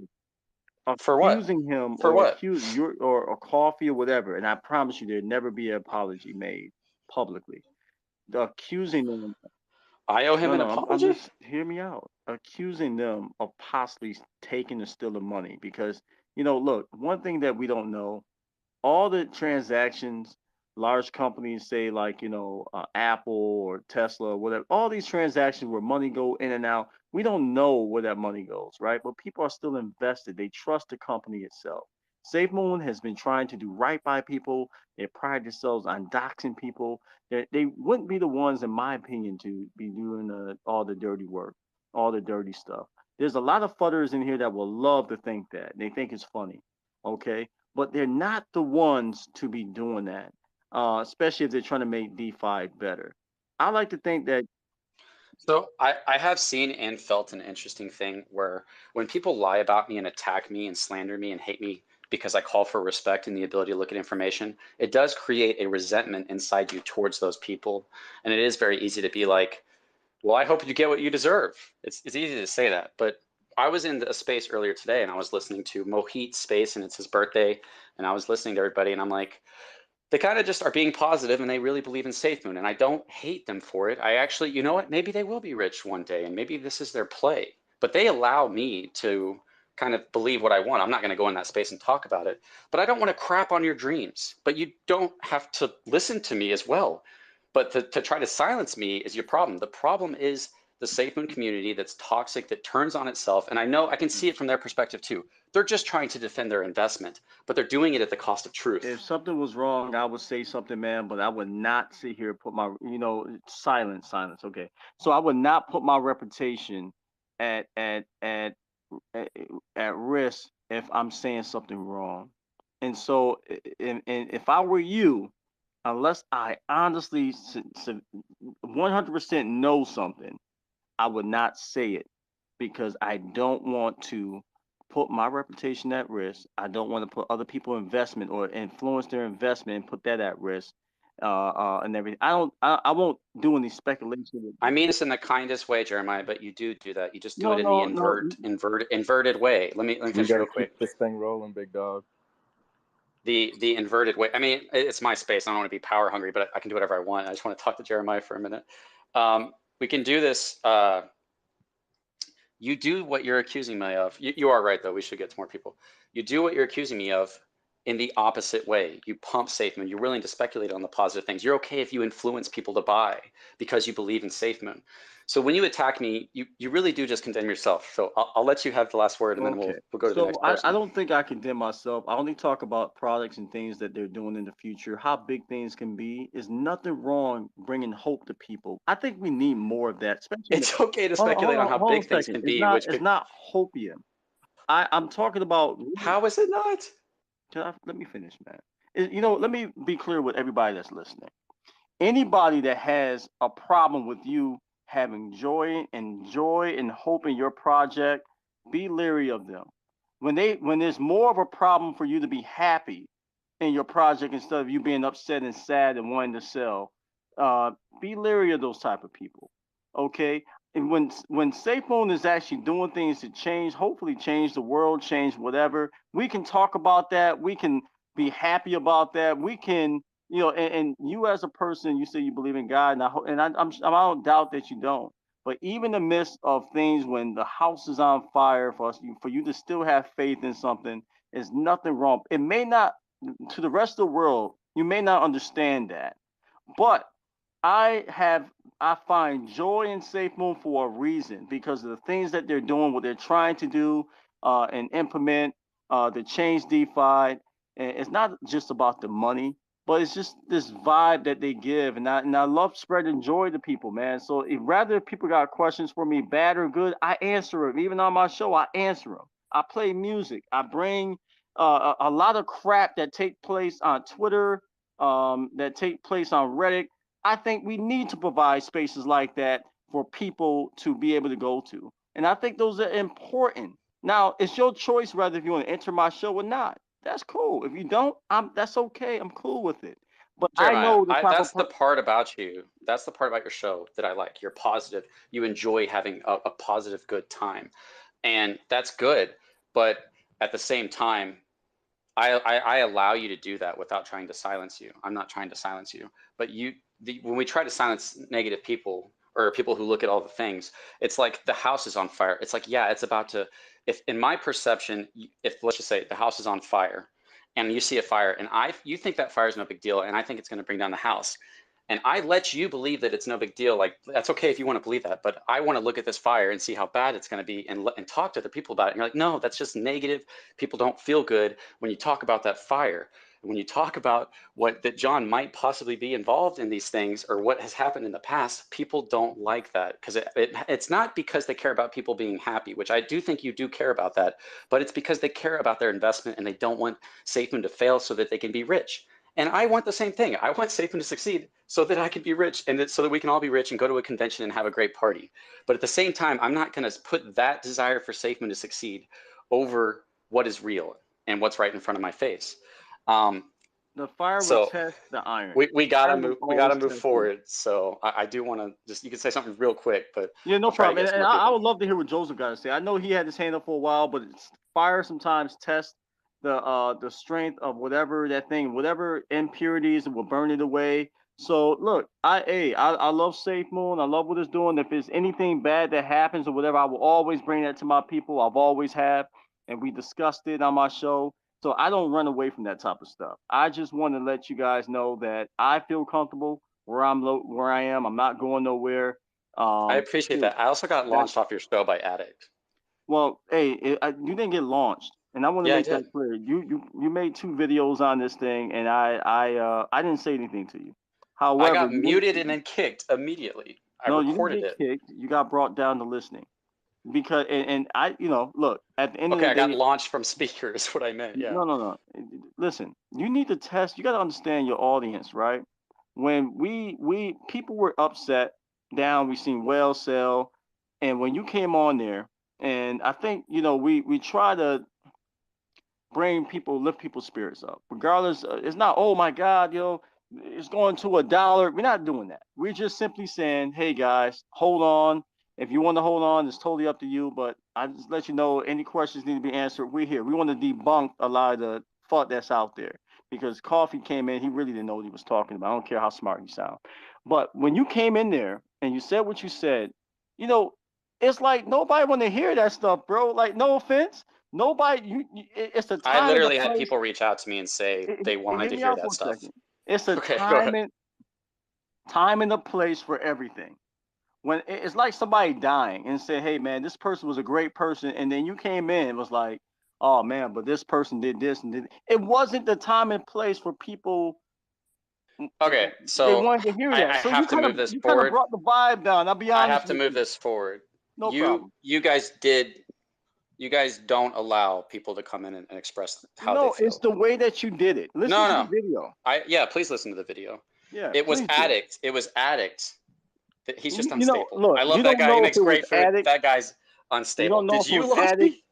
For what? accusing him For or what? accuse you or a coffee or whatever. And I promise you, there'd never be an apology made publicly. The accusing them. I owe him an I'm apology? just hear me out. Accusing them of possibly taking or stealing money because look, one thing that we don't know, all the transactions large companies say like Apple or Tesla or whatever, all these transactions where money go in and out, we don't know where that money goes, right? But people are still invested. They trust the company itself. Safemoon has been trying to do right by people. They pride themselves on doxing people. They wouldn't be the ones, in my opinion, to be doing all the dirty work, all the dirty stuff. There's a lot of fudders in here that will love to think that. They think it's funny, okay? But they're not the ones to be doing that, especially if they're trying to make DeFi better. I like to think that. So I have seen and felt an interesting thing where when people lie about me and attack me and slander me and hate me because I call for respect and the ability to look at information, it does create a resentment inside you towards those people. And it is very easy to be like, well, I hope you get what you deserve. It's easy to say that. But I was in a space earlier today and I was listening to Mohit's space and it's his birthday. And I was listening to everybody and I'm like, they kind of just are being positive and they really believe in Safemoon. And I don't hate them for it. I actually, you know what? Maybe they will be rich one day and maybe this is their play. But they allow me to kind of believe what I want. I'm not going to go in that space and talk about it. But I don't want to crap on your dreams. But you don't have to listen to me as well. But to try to silence me is your problem. The problem is the Safemoon community that's toxic, that turns on itself. And I know I can see it from their perspective too. They're just trying to defend their investment, but they're doing it at the cost of truth. If something was wrong, I would say something, man, but I would not sit here and put my, silence. Okay. So I would not put my reputation at risk if I'm saying something wrong. And so, and if I were you, unless I honestly 100% know something, I would not say it because I don't want to put my reputation at risk. I don't want to put other people's investment or influence their investment and put that at risk. And everything. I won't do any speculation. I mean this in the kindest way, Jeremiah, but you do that. You just do No, it in the no. inverted way. Let me We finish gotta real quick. keep this thing rolling, big dog. The inverted way. I mean, it's my space. I don't want to be power hungry, but I can do whatever I want. I just want to talk to Jeremiah for a minute. We can do this. You do what you're accusing me of. You are right, though. We should get to more people. You do what you're accusing me of in the opposite way. You pump Safemoon. You're willing to speculate on the positive things. You're okay if you influence people to buy because you believe in Safemoon. So when you attack me, you really do just condemn yourself. So I'll let you have the last word, and then we'll go to the next person. I don't think I condemn myself. I only talk about products and things that they're doing in the future, how big things can be. There's nothing wrong bringing hope to people. I think we need more of that. Especially it's okay to speculate on how big things can be. It's not hopium. I'm talking about. How is it not? Let me finish, man. Let me be clear with everybody that's listening. Anybody that has a problem with you having joy and hope in your project, be leery of them. When there's more of a problem for you to be happy in your project instead of you being upset and sad and wanting to sell, be leery of those type of people. Okay. And when Safemoon is actually doing things to hopefully change the world, change whatever, we can talk about that. We can be happy about that. We can, and you as a person, you say you believe in God, and I don't doubt that you don't. But even in the midst of things when the house is on fire, for you to still have faith in something, is nothing wrong. It may not, to the rest of the world, you may not understand that, but I find joy in Safemoon for a reason because of the things that they're doing, what they're trying to do and implement to change DeFi. And it's not just about the money, but it's just this vibe that they give. And I love spreading joy to people, man. So rather people got questions for me, bad or good, I answer them. Even on my show, I answer them. I play music. I bring a lot of crap that take place on Twitter, that take place on Reddit. I think we need to provide spaces like that for people to be able to go to. And I think those are important. Now, it's your choice whether if you want to enter my show or not. That's cool. If you don't, that's okay. I'm cool with it. But Jeremiah, I know that's the part about you. That's the part about your show that I like. You're positive. You enjoy having a positive, good time. And that's good. But at the same time, I allow you to do that without trying to silence you. I'm not trying to silence you. But when we try to silence negative people or people who look at all the things, it's like the house is on fire. It's like, yeah, it's about to, if in my perception, if let's just say the house is on fire and you see a fire and you think that fire is no big deal and I think it's going to bring down the house. And I let you believe that it's no big deal. Like, that's okay if you want to believe that, but I want to look at this fire and see how bad it's going to be and talk to other people about it. And you're like, no, that's just negative. People don't feel good when you talk about that fire. And when you talk about that John might possibly be involved in these things or what has happened in the past, people don't like that because it's not because they care about people being happy, which I do think you do care about that, but it's because they care about their investment and they don't want Safemoon to fail so that they can be rich. And I want the same thing. I want Safemoon to succeed so that I can be rich and so that we can all be rich and go to a convention and have a great party. But at the same time, I'm not going to put that desire for Safemoon to succeed over what is real and what's right in front of my face. The fire will So test the iron. we gotta Fire will move. We gotta always move test you. forward. So I do want to just, you can say something real quick, but Yeah, no I'll try to problem. get And some more I people. would love to hear what Joseph got to say. I know he had his hand up for a while, but fire sometimes tests the strength of whatever that thing, whatever impurities, will burn it away. So look, I love Safemoon. I love what it's doing. If there's anything bad that happens or whatever, I will always bring that to my people. I've always have, and we discussed it on my show. So I don't run away from that type of stuff. I just want to let you guys know that I feel comfortable where I am. I'm not going nowhere. I appreciate that. I also got launched off your show by Addict. Well, hey, you didn't get launched, and I want to Yeah, I make that did. clear. You made 2 videos on this thing, and I didn't say anything to you. I However, got muted and then kicked immediately. I no, you didn't recorded get it. kicked. You got brought down to listening because, and I, look, at the end Okay, of I the got day, launched from speaker is what I meant. Yeah. no. Listen, you need to test. You got to understand your audience, right? When we people were upset, down, we seen whale sell, and when you came on there, and I think we try to lift people's spirits up. Regardless, it's not, oh my God, it's going to $1. We're not doing that. We're just simply saying, hey guys, hold on. If you want to hold on, it's totally up to you. But I just let you know any questions need to be answered. We're here. We want to debunk a lot of the thought that's out there. Because Coffee came in, he really didn't know what he was talking about. I don't care how smart you sound. But when you came in there and you said what you said, it's like nobody want to hear that stuff, bro. Like, no offense. Nobody, it's a time I and a literally had place. people reach out to me and say they wanted Hear to me hear out that for a stuff. second. It's a Okay, go ahead. time and a place for everything. When it's like somebody dying and say, hey man, this person was a great person, and then you came in and was like, oh man, but this person did this and did. It wasn't the time and place for people. Okay, They so wanted to hear I that. So have to move this you kind of forward. brought the vibe down. I'll be I honest have to with move you. this forward. No problem. You guys don't allow people to come in and express how they No, it's feel. the way that you did it. Listen to the No. video. Please listen to the video. Yeah, It was please do. Addict. It was Addict. He's just unstable. Look, I love you that don't guy. He know if makes it was great food. Addict. That guy's You unstable. don't know Did if it you was launch Addict. me?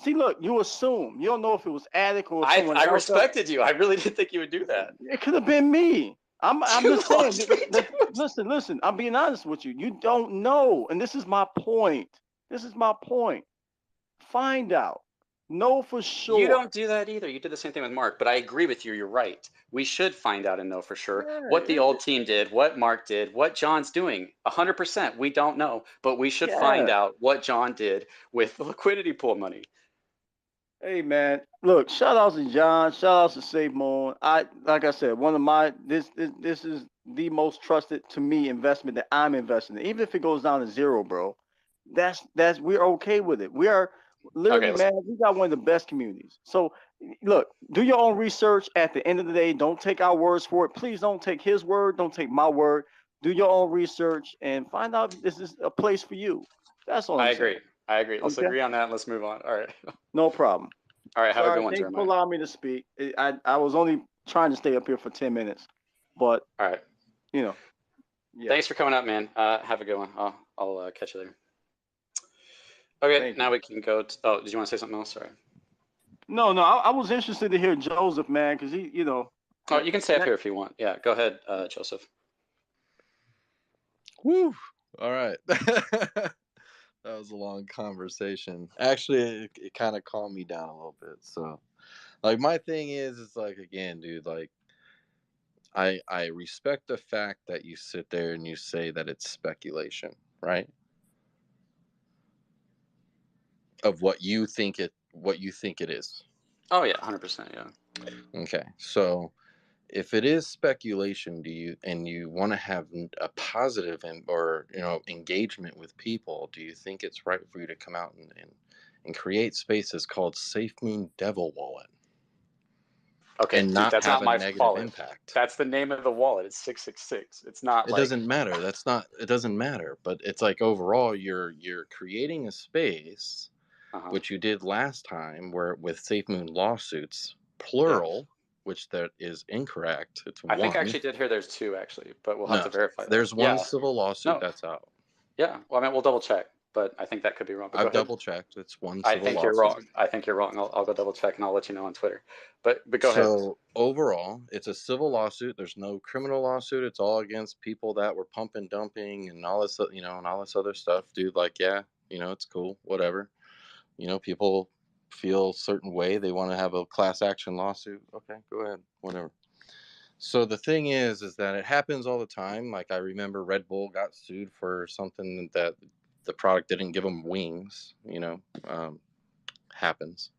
See, look, you assume. You don't know if it was Addict or someone I else. respected you. I really didn't think you would do that. It could have been me. I'm You just saying. launched me, dude. Listen. I'm being honest with you. You don't know, and this is my point. Find out. Know for sure. You don't do that either. You did the same thing with Mark, but I agree with you. You're right. We should find out and know for sure what the old team did, what Mark did, what John's doing. 100%. We don't know, but we should find out what John did with the liquidity pool money. Hey man, look! Shout outs to John. Shout outs to Safemoon. Like I said, one of my this is the most trusted to me investment that I'm investing in. Even if it goes down to zero, bro, that's we're okay with it. We are literally, man. We got one of the best communities. So look, do your own research. At the end of the day, don't take our words for it. Please don't take his word. Don't take my word. Do your own research and find out if this is a place for you. That's all I'm saying. I agree. Let's Okay? agree on that. Let's move on. All right. No problem. All right. Have a good one, Thanks for Jeremiah. allowing me to speak. I was only trying to stay up here for 10 minutes, but all right. Yeah. Thanks for coming up, man. Have a good one. I'll catch you later. Okay, now we can go to, oh, did you want to say something else? Sorry. No, I was interested to hear Joseph, man, because he, Oh, you can stay up here if you want. Yeah, go ahead, Joseph. Woo! All right. That was a long conversation. Actually, it kind of calmed me down a little bit. So, like, my thing is, it's like, again, dude, like, I respect the fact that you sit there and you say that it's speculation, right? Of what you think it is. Oh yeah, 100%. Yeah. Okay, so if it is speculation, and you want to have a positive or engagement with people, do you think it's right for you to come out and create spaces called Safemoon Devil Wallet? Okay, and dude, not that's have not a my negative wallet. impact? That's the name of the wallet. It's 666. It's not It like doesn't matter. It doesn't matter. But it's like overall, you're creating a space, which you did last time, where with Safemoon lawsuits, plural, which that is incorrect. It's I one. think I actually did hear there's 2 actually, but we'll have No, to verify that. there's one Yeah. civil lawsuit No. that's out. Yeah. Well, I mean, we'll double check, but I think that could be wrong. But go I've ahead. double checked. It's one I civil think lawsuit. you're wrong. I think you're wrong. I'll go double check and I'll let you know on Twitter. But go ahead. So overall, it's a civil lawsuit. There's no criminal lawsuit. It's all against people that were pumping, dumping, and all this, and all this other stuff, dude. Like, yeah, it's cool, whatever. People feel a certain way. They want to have a class action lawsuit. Okay, go ahead, whatever. So the thing is that it happens all the time. Like, I remember Red Bull got sued for something that the product didn't give them wings. Happens.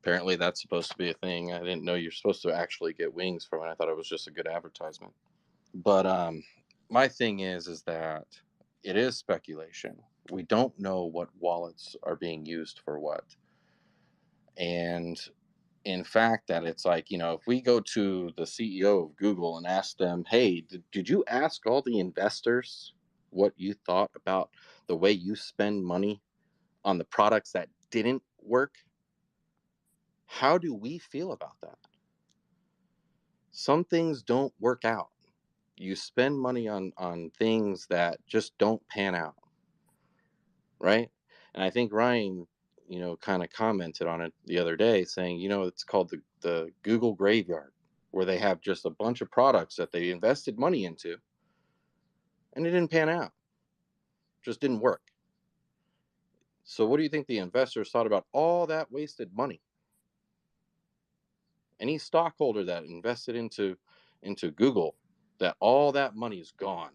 Apparently that's supposed to be a thing. I didn't know you're supposed to actually get wings from it. I thought it was just a good advertisement. But my thing is that it is speculation. We don't know what wallets are being used for what. And in fact, that it's like, if we go to the CEO of Google and ask them, hey, did you ask all the investors what you thought about the way you spend money on the products that didn't work? How do we feel about that? Some things don't work out. You spend money on things that just don't pan out, right? And I think Ryan, kind of commented on it the other day, saying, it's called the Google graveyard, where they have just a bunch of products that they invested money into, and it didn't pan out. Just didn't work. So what do you think the investors thought about all that wasted money? Any stockholder that invested into Google, that all that money is gone.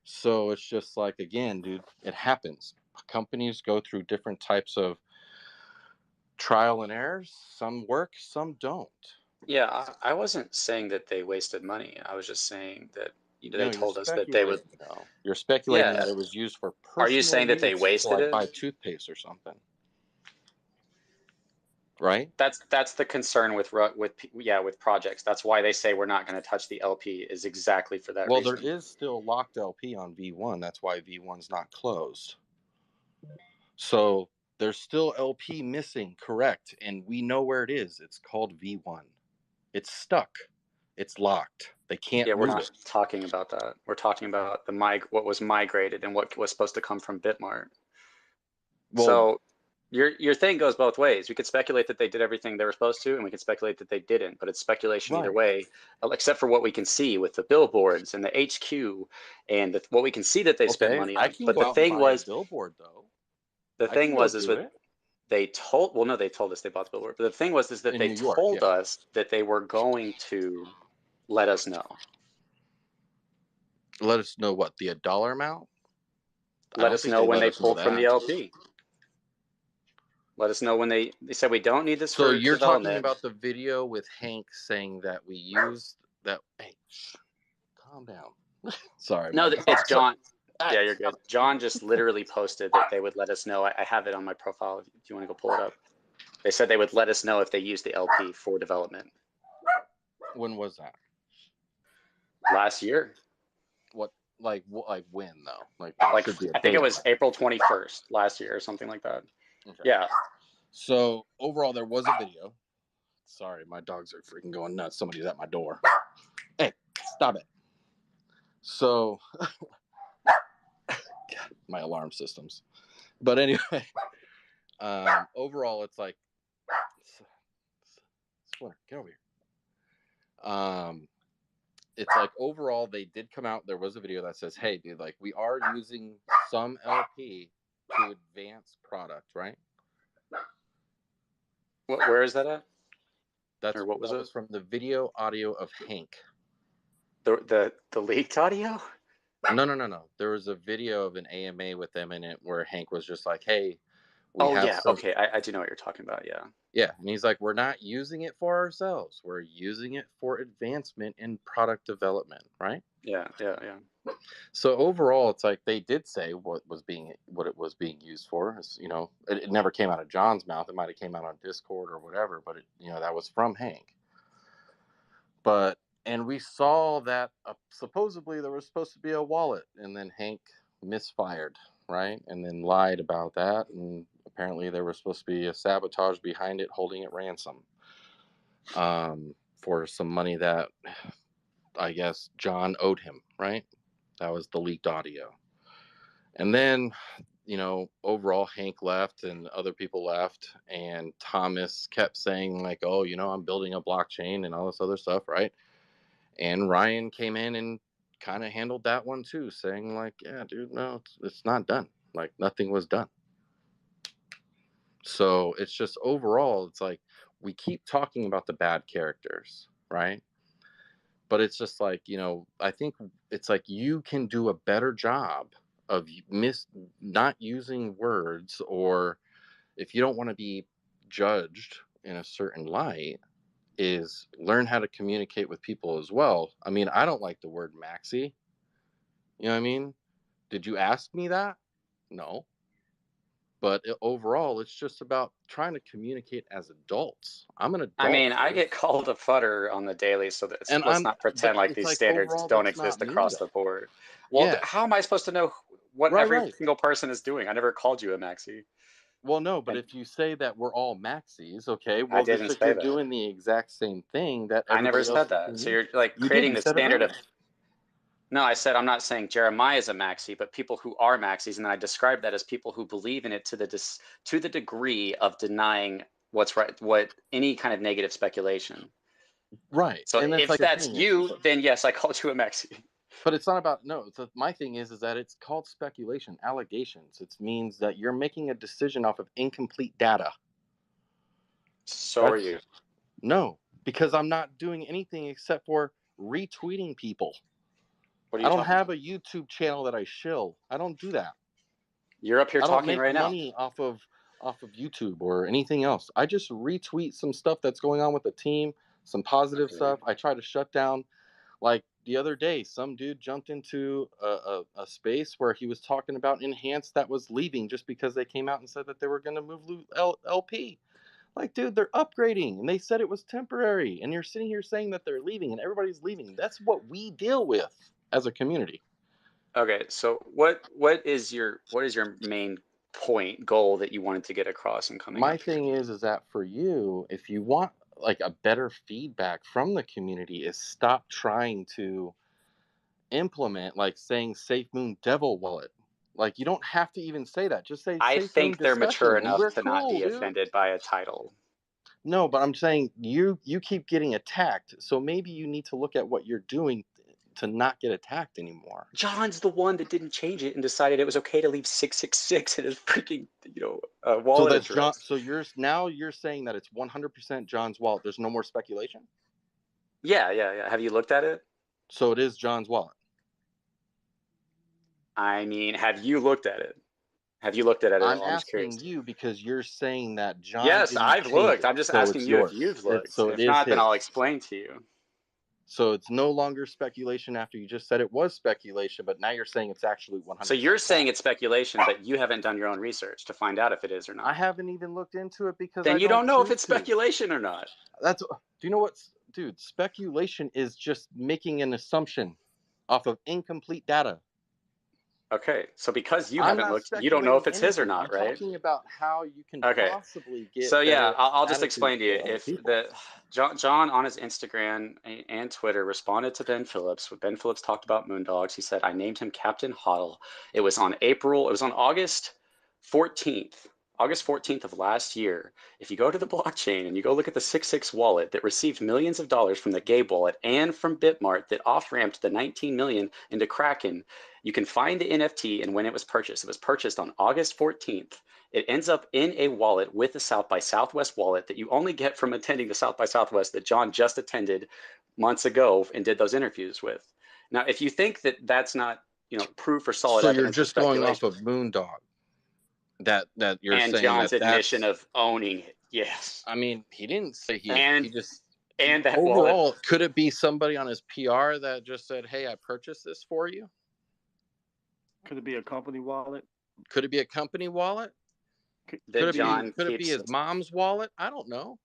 So it's just like, again, dude, it happens. Companies go through different types of trial and errors. Some work, some don't. Yeah, I wasn't saying that they wasted money. I was just saying that they told us that they would. You're speculating Yeah. that it was used for personal Are you saying that they use, wasted like it? buy toothpaste or something? Right? That's the concern with projects. That's why they say we're not going to touch the LP, is exactly for that reason. Well, there is still locked LP on V1. That's why V1's not closed. So there's still LP missing, correct? And we know where it is. It's called V1. It's stuck. It's locked. They can't. Yeah, we're move not talking about that. We're talking about what was migrated and what was supposed to come from Bitmart. Well, so your thing goes both ways. We could speculate that they did everything they were supposed to, and we could speculate that they didn't. But it's speculation either way, except for what we can see with the billboards and the HQ and what we can see that they spent money on. But the thing was, billboard though. The thing was they told. Well, no, they told us they bought the billboard. But the thing was that they told us that they were going to let us know. Let us know what? The dollar amount? Let us know when they pulled from the LP. Let us know when they said we don't need this for development. So you're talking about the video with Hank saying that we used that. Hey, calm down. Sorry. No, it's John. Yeah, you're good. John just literally posted that they would let us know. I have it on my profile if you want to go pull it up. They said they would let us know if they used the LP for development. When was that? Last year. What? Like when though? Like I think it was April 21st last year or something like that. Okay. Yeah. So overall, there was a video. Sorry, my dogs are freaking going nuts. Somebody's at my door. Hey, stop it. So, my alarm systems. But anyway, overall, it's like, Splinter, get over here. It's like overall, they did come out. There was a video that says, "Hey, dude, like we are using some LP to advance product, right?" Where is that at? What was it? From the video audio of Hank. The leaked audio? No. There was a video of an AMA with them in it where Hank was just like, "Hey, Oh yeah, okay, I do know what you're talking about. Yeah. Yeah, and he's like, we're not using it for ourselves. We're using it for advancement in product development, right? Yeah. So overall, it's like they did say what it was being used for. You know, it never came out of John's mouth. It might have came out on Discord or whatever, but that was from Hank. And we saw that supposedly there was supposed to be a wallet, and then Hank misfired, right? And then lied about that, and apparently there was supposed to be a sabotage behind it, holding it ransom for some money that I guess John owed him, right? That was the leaked audio. And then, overall, Hank left and other people left, and Thomas kept saying like, oh, I'm building a blockchain and all this other stuff, right? And Ryan came in and kind of handled that one too, saying like, yeah, dude, no, it's not done. Like nothing was done. So it's just overall, it's like we keep talking about the bad characters, right? But it's just like, I think it's like you can do a better job of not using words, or if you don't want to be judged in a certain light, is learn how to communicate with people as well. I mean, I don't like the word maxi. You know what I mean? Did you ask me that? No. But overall, it's just about trying to communicate as adults. I'm an adult. I mean, I get called a futter on the daily, so let's not pretend like these standards don't exist across the board. Well, Yeah. how am I supposed to know what every single person is doing? I never called you a maxi. Well, no, but if you say that we're all maxis, okay, well, I didn't say you're that. doing the exact same thing that I never everybody else said is that. So doing. you're like You creating did, the you said it standard of. earlier. No, I said I'm not saying Jeremiah is a maxi, but people who are maxis, and then I describe that as people who believe in it to the degree of denying what's right, what any kind of negative speculation. Right. So And if like that's you, then yes, I called you a maxi. But it's not about my thing is that it's called speculation, allegations. It means that you're making a decision off of incomplete data. So are you? No, because I'm not doing anything except for retweeting people. What are you I don't talking have a YouTube channel that I shill. I don't do that. You're up here talking right now. I don't make money off of YouTube or anything else. I just retweet some stuff that's going on with the team, some positive stuff. I try to shut down. Like the other day, some dude jumped into a space where he was talking about Enhance that was leaving just because they came out and said that they were going to move LP. Like, dude, they're upgrading, and they said it was temporary, and you're sitting here saying that they're leaving, and everybody's leaving. That's what we deal with as a community. Okay, so what is your main goal that you wanted to get across in coming My up thing here? is that for you, if you want like a better feedback from the community, is stop trying to implement like saying Safemoon Devil Wallet. Like you don't have to even say that. Just say I Safemoon think they're mature discussion, and enough we're to cool, not be dude. offended by a title. No, but I'm saying you keep getting attacked, so maybe you need to look at what you're doing to not get attacked anymore. John's the one that didn't change it and decided it was okay to leave 666 in his freaking wallet So that's address. John. So you're saying that it's 100% John's wallet. There's no more speculation. Yeah. Have you looked at it? So it is John's wallet. I mean, have you looked at it? Have you looked at it at I'm all? I'm just asking curious. you because you're saying that John. Yes, I've looked. I'm just asking you if you've looked. If not, then I'll explain to you. So it's no longer speculation after you just said it was speculation, but now you're saying it's actually 100%. So you're saying it's speculation, but you haven't done your own research to find out if it is or not. I haven't even looked into it because then you don't know if it's speculation or not. Do you know what, dude? Speculation is just making an assumption off of incomplete data. Okay, so because you haven't looked, you don't know if it's his or not, right? I'm talking about how you can possibly get. So yeah, I'll just explain to you. If John on his Instagram and Twitter responded to Ben Phillips, when Ben Phillips talked about Moondogs, he said, "I named him Captain Hoddle." It was on August 14th. August 14th of last year. If you go to the blockchain and you go look at the 66 wallet that received millions of dollars from the Gabe Wallet and from Bitmart that off-ramped the 19 million into Kraken, you can find the NFT and when it was purchased. It was purchased on August 14th. It ends up in a wallet with the South by Southwest wallet that you only get from attending the South by Southwest that John just attended months ago and did those interviews with. Now, if you think that that's not, proof or solid evidence, so you're just going off of Moondog. that you're and saying John's that admission that's. of owning it. Yes. I mean, he didn't say he And just. that wallet. Overall, could it be somebody on his PR that just said, "Hey, I purchased this for you"? Could it be a company wallet? Could it be a company wallet? That John Could it be keeps. his mom's wallet? I don't know.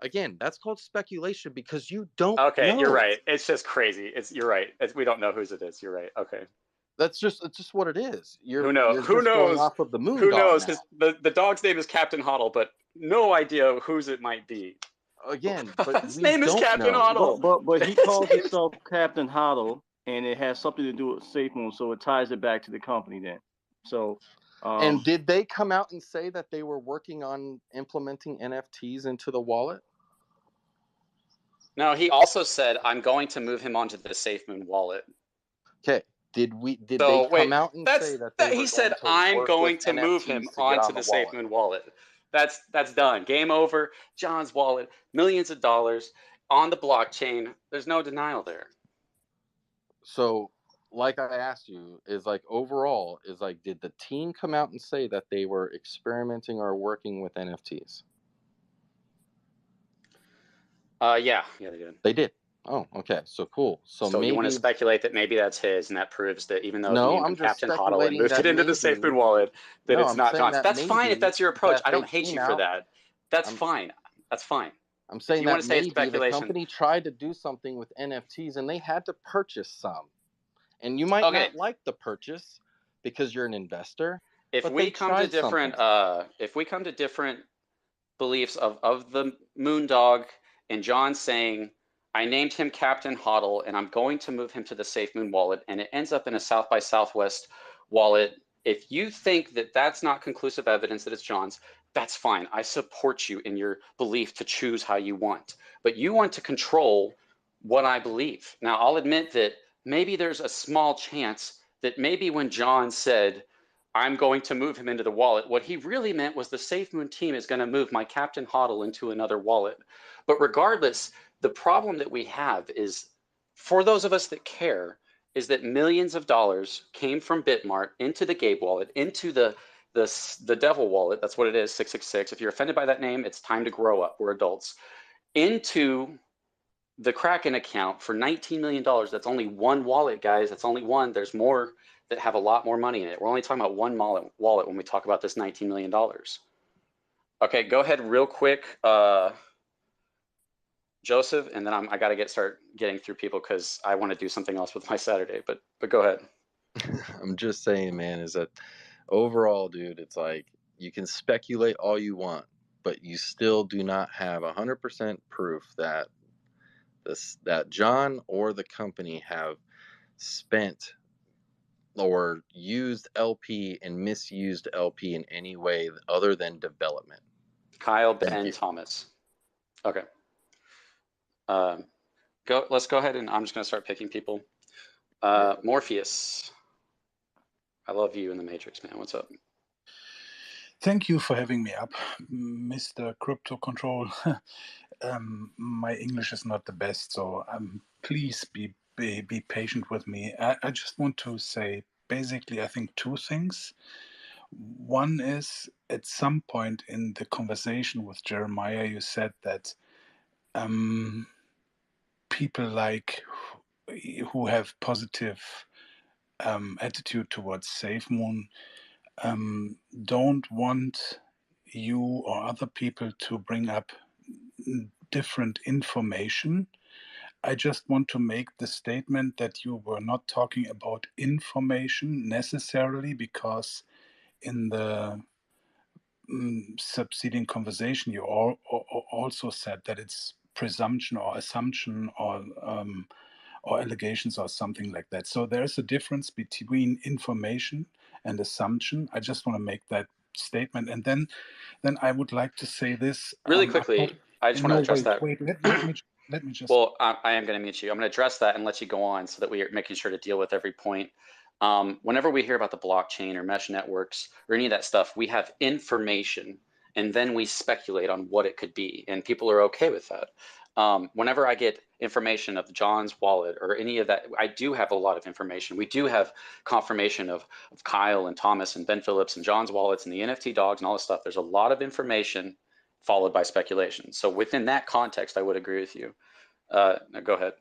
Again, that's called speculation because you don't Okay, know. you're right. It's just crazy. You're right. We don't know whose it is. You're right. Okay. It's just what it is. Who knows? You're Who just going knows? off of the moon Who dog knows? now. The dog's name is Captain Hoddle, but no idea whose it might be. Again, but his we name is don't Captain know. Hoddle. But he calls himself Captain Hoddle, and it has something to do with Safemoon, so it ties it back to the company then. So. And did they come out and say that they were working on implementing NFTs into the wallet? No, he also said, "I'm going to move him onto the Safemoon wallet." Okay. Did they come out and say that they he said, "I'm going to move him onto the Safemoon wallet"? That's done. Game over. John's wallet, millions of dollars on the blockchain. There's no denial there. So, like I asked you, is like overall, is like, did the team come out and say that they were experimenting or working with NFTs? Yeah, they did. They did. Oh, okay. So cool. So maybe you want to speculate that maybe that's his, and that proves that even though no, he I'm named just Captain Hoddle and moved it into the Safemoon wallet, that no, it's I'm not saying John's. that That's fine if maybe that's your approach. that I don't they hate you came for out- that. That's fine. That's fine. I'm saying you that want to say it's maybe the speculation. company tried to do something with NFTs and they had to purchase some. And you might Okay. not like the purchase because you're an investor. If but we they come to tried different something. beliefs of the Moondog and John saying, "I named him Captain Hoddle and I'm going to move him to the Safemoon wallet," and it ends up in a South by Southwest wallet. If you think that that's not conclusive evidence that it's John's, that's fine. I support you in your belief to choose how you want. But you want to control what I believe. Now, I'll admit that maybe there's a small chance that maybe when John said, "I'm going to move him into the wallet," what he really meant was the Safemoon team is going to move my Captain Hoddle into another wallet. But regardless, the problem that we have is, for those of us that care, is that millions of dollars came from Bitmart into the Gabe wallet, into the Devil wallet. That's what it is, 666. If you're offended by that name, it's time to grow up. We're adults. Into the Kraken account for $19 million. That's only one wallet, guys. That's only one. There's more that have a lot more money in it. We're only talking about one wallet when we talk about this $19 million. Okay, go ahead real quick, Joseph, and then I got to start getting through people because I want to do something else with my Saturday, but go ahead. I'm just saying, man, is that overall, dude, it's like you can speculate all you want, but you still do not have 100% proof that that John or the company have spent or used LP and misused LP in any way other than development. Kyle Ben Thomas. Okay. Let's go ahead and I'm just going to start picking people. Morpheus. I love you in the Matrix, man. What's up? Thank you for having me up, Mr. Crypto Control. My English is not the best, so please be patient with me. I just want to say, basically, I think two things. One is, at some point in the conversation with Jeremiah, you said that people like who have positive attitude towards Safemoon don't want you or other people to bring up different information. I just want to make the statement that you were not talking about information necessarily, because in the succeeding conversation you also said that it's presumption or assumption or allegations or something like that. So there's a difference between information and assumption. I just want to make that statement, and then I would like to say this really quickly. I just want to address that. Wait, let me just. Well, I am going to mute you. I'm going to address that and let you go on so that we are making sure to deal with every point. Whenever we hear about the blockchain or mesh networks or any of that stuff, we have information and then we speculate on what it could be, and people are okay with that. Whenever I get information of John's wallet or any of that, I do have a lot of information. We do have confirmation of Kyle and Thomas and Ben Phillips and John's wallets and the NFT dogs and all this stuff. There's a lot of information followed by speculation. So within that context, I would agree with you. Now go ahead.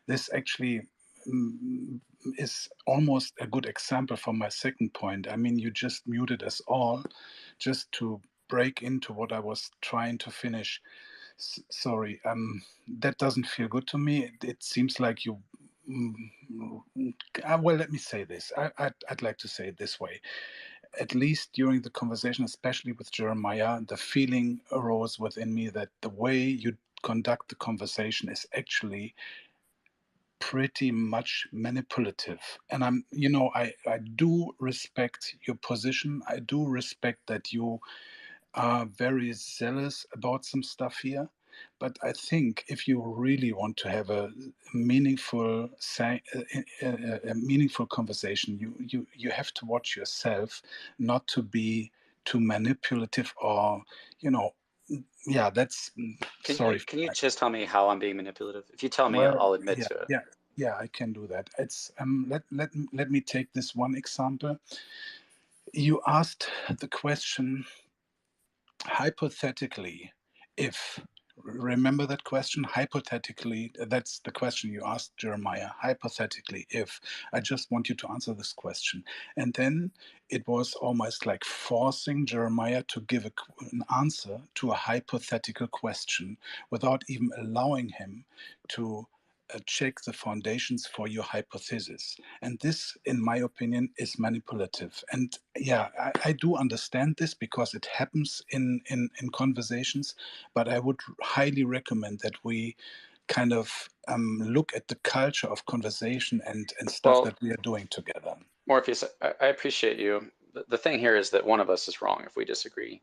This actually is almost a good example for my second point. I mean, you just muted us all just to break into what I was trying to finish. Sorry, that doesn't feel good to me. It seems like you. Well, let me say this. I'd like to say it this way. At least during the conversation, especially with Jeremiah, the feeling arose within me that the way you conduct the conversation is actually pretty much manipulative. And I do respect your position. I do respect that you are very zealous about some stuff here. But I think if you really want to have a meaningful, a meaningful conversation, you have to watch yourself, not to be too manipulative or, yeah, that's sorry. Can you just tell me how I'm being manipulative? If you tell me, Well, I'll admit to it. Yeah, I can do that. It's let me take this one example. You asked the question, hypothetically, if, remember that question? Hypothetically, that's the question you asked Jeremiah. Hypothetically, if. I just want you to answer this question. And then it was almost like forcing Jeremiah to give an answer to a hypothetical question without even allowing him to check the foundations for your hypothesis. And this, in my opinion, is manipulative. And yeah, I do understand this because it happens in conversations, but I would highly recommend that we kind of look at the culture of conversation and stuff that we are doing together. Morpheus, I appreciate you. The thing here is that one of us is wrong if we disagree.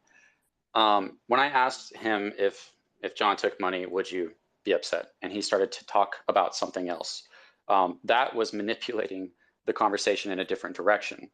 When I asked him if John took money, would you be upset? And he started to talk about something else. That was manipulating the conversation in a different direction.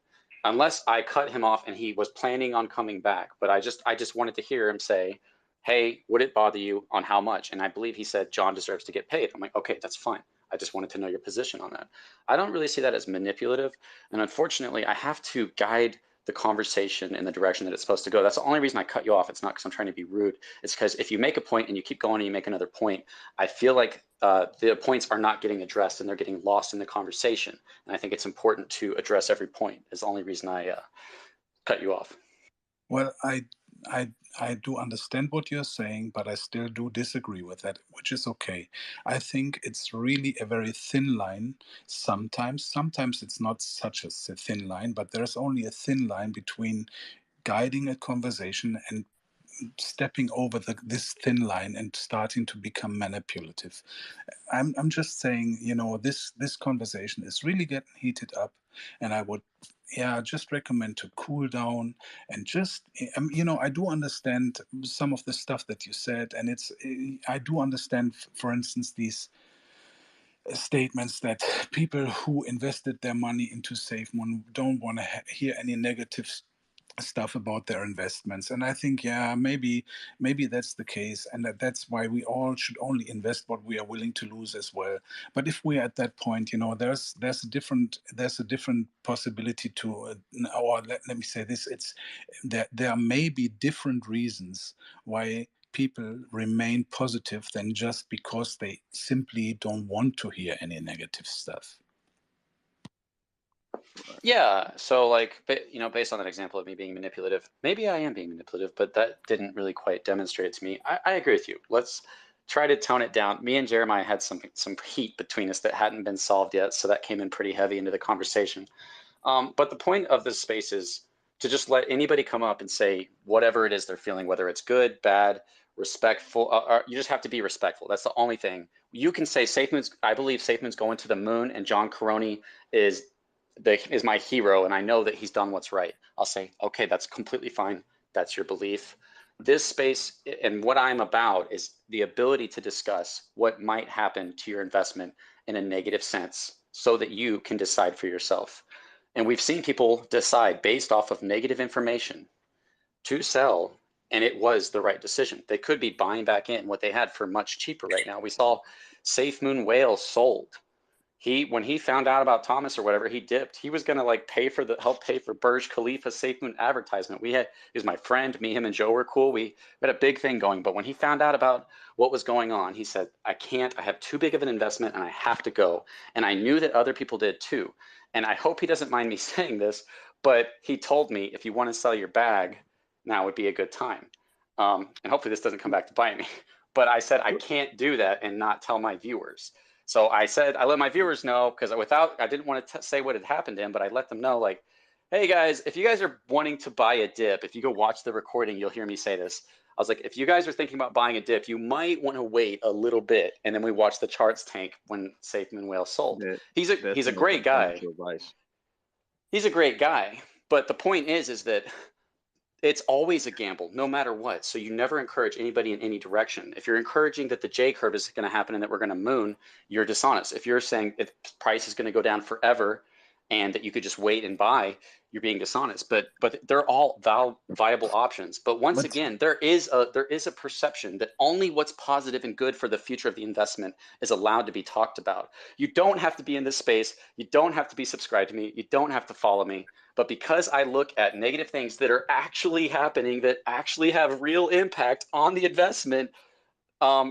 Unless I cut him off and he was planning on coming back, but I just wanted to hear him say, hey, would it bother you on how much? And I believe he said John deserves to get paid. I'm like, okay, that's fine. I just wanted to know your position on that. I don't really see that as manipulative. And unfortunately, I have to guide the conversation in the direction that it's supposed to go. That's the only reason I cut you off. It's not because I'm trying to be rude. It's because if you make a point and you keep going and you make another point, I feel like the points are not getting addressed and they're getting lost in the conversation. And I think it's important to address every point. Is the only reason I cut you off. Well, I do understand what you're saying, but I still do disagree with that, which is okay. I think it's really a very thin line sometimes. Sometimes it's not such a thin line, but there's only a thin line between guiding a conversation and stepping over this thin line and starting to become manipulative. I'm just saying, this conversation is really getting heated up, and I would just recommend to cool down and just I do understand some of the stuff that you said, and I do understand, for instance, these statements that people who invested their money into Safemoon don't want to hear any negative stuff about their investments. And I think maybe that's the case, and that's why we all should only invest what we are willing to lose as well. But if we're at that point, there's a different possibility to or let me say this, it's there may be different reasons why people remain positive than just because they simply don't want to hear any negative stuff. Yeah, so based on that example of me being manipulative, maybe I am being manipulative, but that didn't really quite demonstrate it to me. I agree with you. Let's try to tone it down. Me and Jeremiah had some heat between us that hadn't been solved yet, so that came in pretty heavy into the conversation. But the point of this space is to just let anybody come up and say whatever it is they're feeling, whether it's good, bad, respectful. You just have to be respectful. That's the only thing. You can say I believe Safemoon's going to the moon, and John Caroni is my hero, and I know that he's done what's right. I'll say, okay, that's completely fine. That's your belief. This space and what I'm about is the ability to discuss what might happen to your investment in a negative sense so that you can decide for yourself. And we've seen people decide based off of negative information to sell and it was the right decision. They could be buying back in what they had for much cheaper right now. We saw Safemoon Whale sold. When he found out about Thomas or whatever, he dipped. He was gonna like help pay for Burj Khalifa Safemoon advertisement. He was my friend. Me, him, and Joe were cool. We had a big thing going. But when he found out about what was going on, he said, "I can't. I have too big of an investment, and I have to go." And I knew that other people did too. And I hope he doesn't mind me saying this, but he told me, if you want to sell your bag, now would be a good time. And hopefully this doesn't come back to bite me. But I said I can't do that and not tell my viewers. So I said, I let my viewers know, because I didn't want to say what had happened to him, but I let them know, like, hey guys, if you guys are wanting to buy a dip, if you go watch the recording, you'll hear me say this. I was like, if you guys are thinking about buying a dip, you might want to wait a little bit. And then we watched the charts tank when Safemoon Whale sold. He's a great guy. He's a great guy. But the point is that it's always a gamble, no matter what. So you never encourage anybody in any direction. If you're encouraging that the J curve is going to happen and that we're going to moon, you're dishonest. If you're saying if price is going to go down forever and that you could just wait and buy, you're being dishonest. But they're all viable options. But once again, there is a perception that only what's positive and good for the future of the investment is allowed to be talked about. You don't have to be in this space. You don't have to be subscribed to me. You don't have to follow me. But because I look at negative things that are actually happening, that actually have real impact on the investment,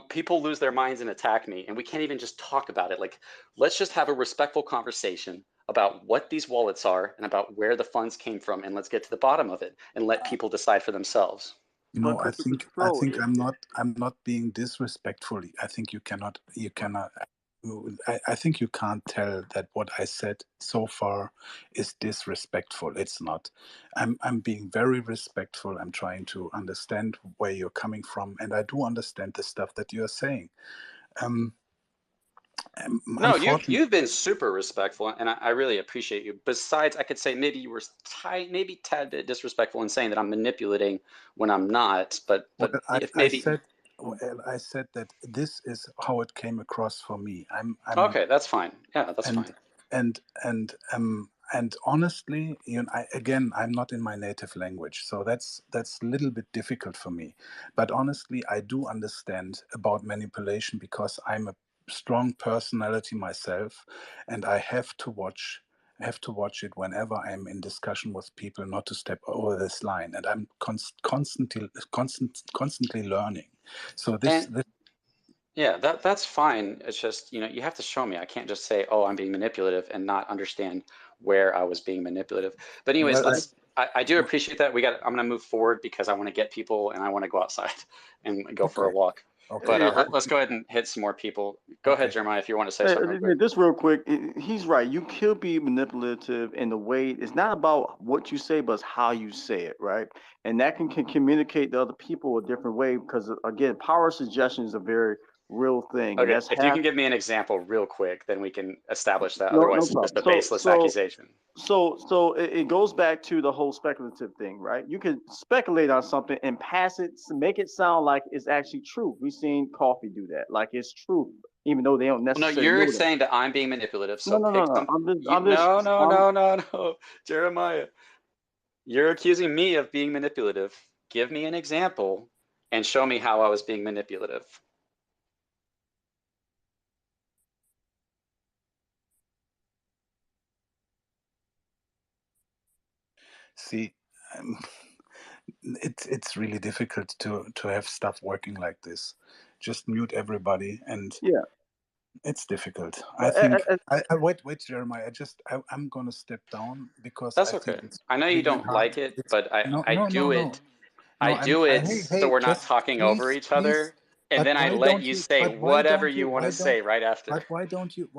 people lose their minds and attack me. And we can't even just talk about it. Like, let's just have a respectful conversation about what these wallets are and about where the funds came from. And let's get to the bottom of it and let people decide for themselves. You know, I think I'm not being disrespectful. I think you cannot. I think you can't tell that what I said so far is disrespectful. It's not. I'm being very respectful. I'm trying to understand where you're coming from, and I do understand the stuff that you're saying. No, you've been super respectful, and I really appreciate you. Besides, I could say maybe you were maybe tad bit disrespectful in saying that I'm manipulating when I'm not. But if maybe I said that this is how it came across for me. Okay, that's fine. Yeah, that's fine. And honestly, you know, I'm not in my native language, so that's a little bit difficult for me. But honestly, I do understand about manipulation because I'm a strong personality myself, and I have to watch it whenever I'm in discussion with people, not to step over this line. And I'm constantly learning. So yeah, that's fine. It's just, you have to show me. I can't just say, oh, I'm being manipulative and not understand where I was being manipulative. But anyways, I do appreciate that. I'm going to move forward because I want to get people and I want to go outside and go for a walk. Okay. But let's go ahead and hit some more people. Go ahead, Jeremiah, if you want to say something real quick. Just real quick, he's right. You could be manipulative in the way, it's not about what you say, but it's how you say it, right? And that can communicate to other people a different way because, again, power suggestion is a very real thing. Okay, and if you can give me an example real quick, then we can establish that. Otherwise, it's just a baseless accusation. So it goes back to the whole speculative thing, right? You can speculate on something and pass it, make it sound like it's actually true. We've seen Coffee do that, like it's true, even though they don't necessarily. No, you're saying that I'm being manipulative. So No. No, Jeremiah, you're accusing me of being manipulative. Give me an example and show me how I was being manipulative. See, it's really difficult to have stuff working like this. Just mute everybody, and it's difficult. I think. Wait, Jeremiah. I'm gonna step down because that's I okay. think it's I know you don't like it, but I do it. I do it so we're not talking over each other. And then I let you say whatever you want to say right after. But why don't you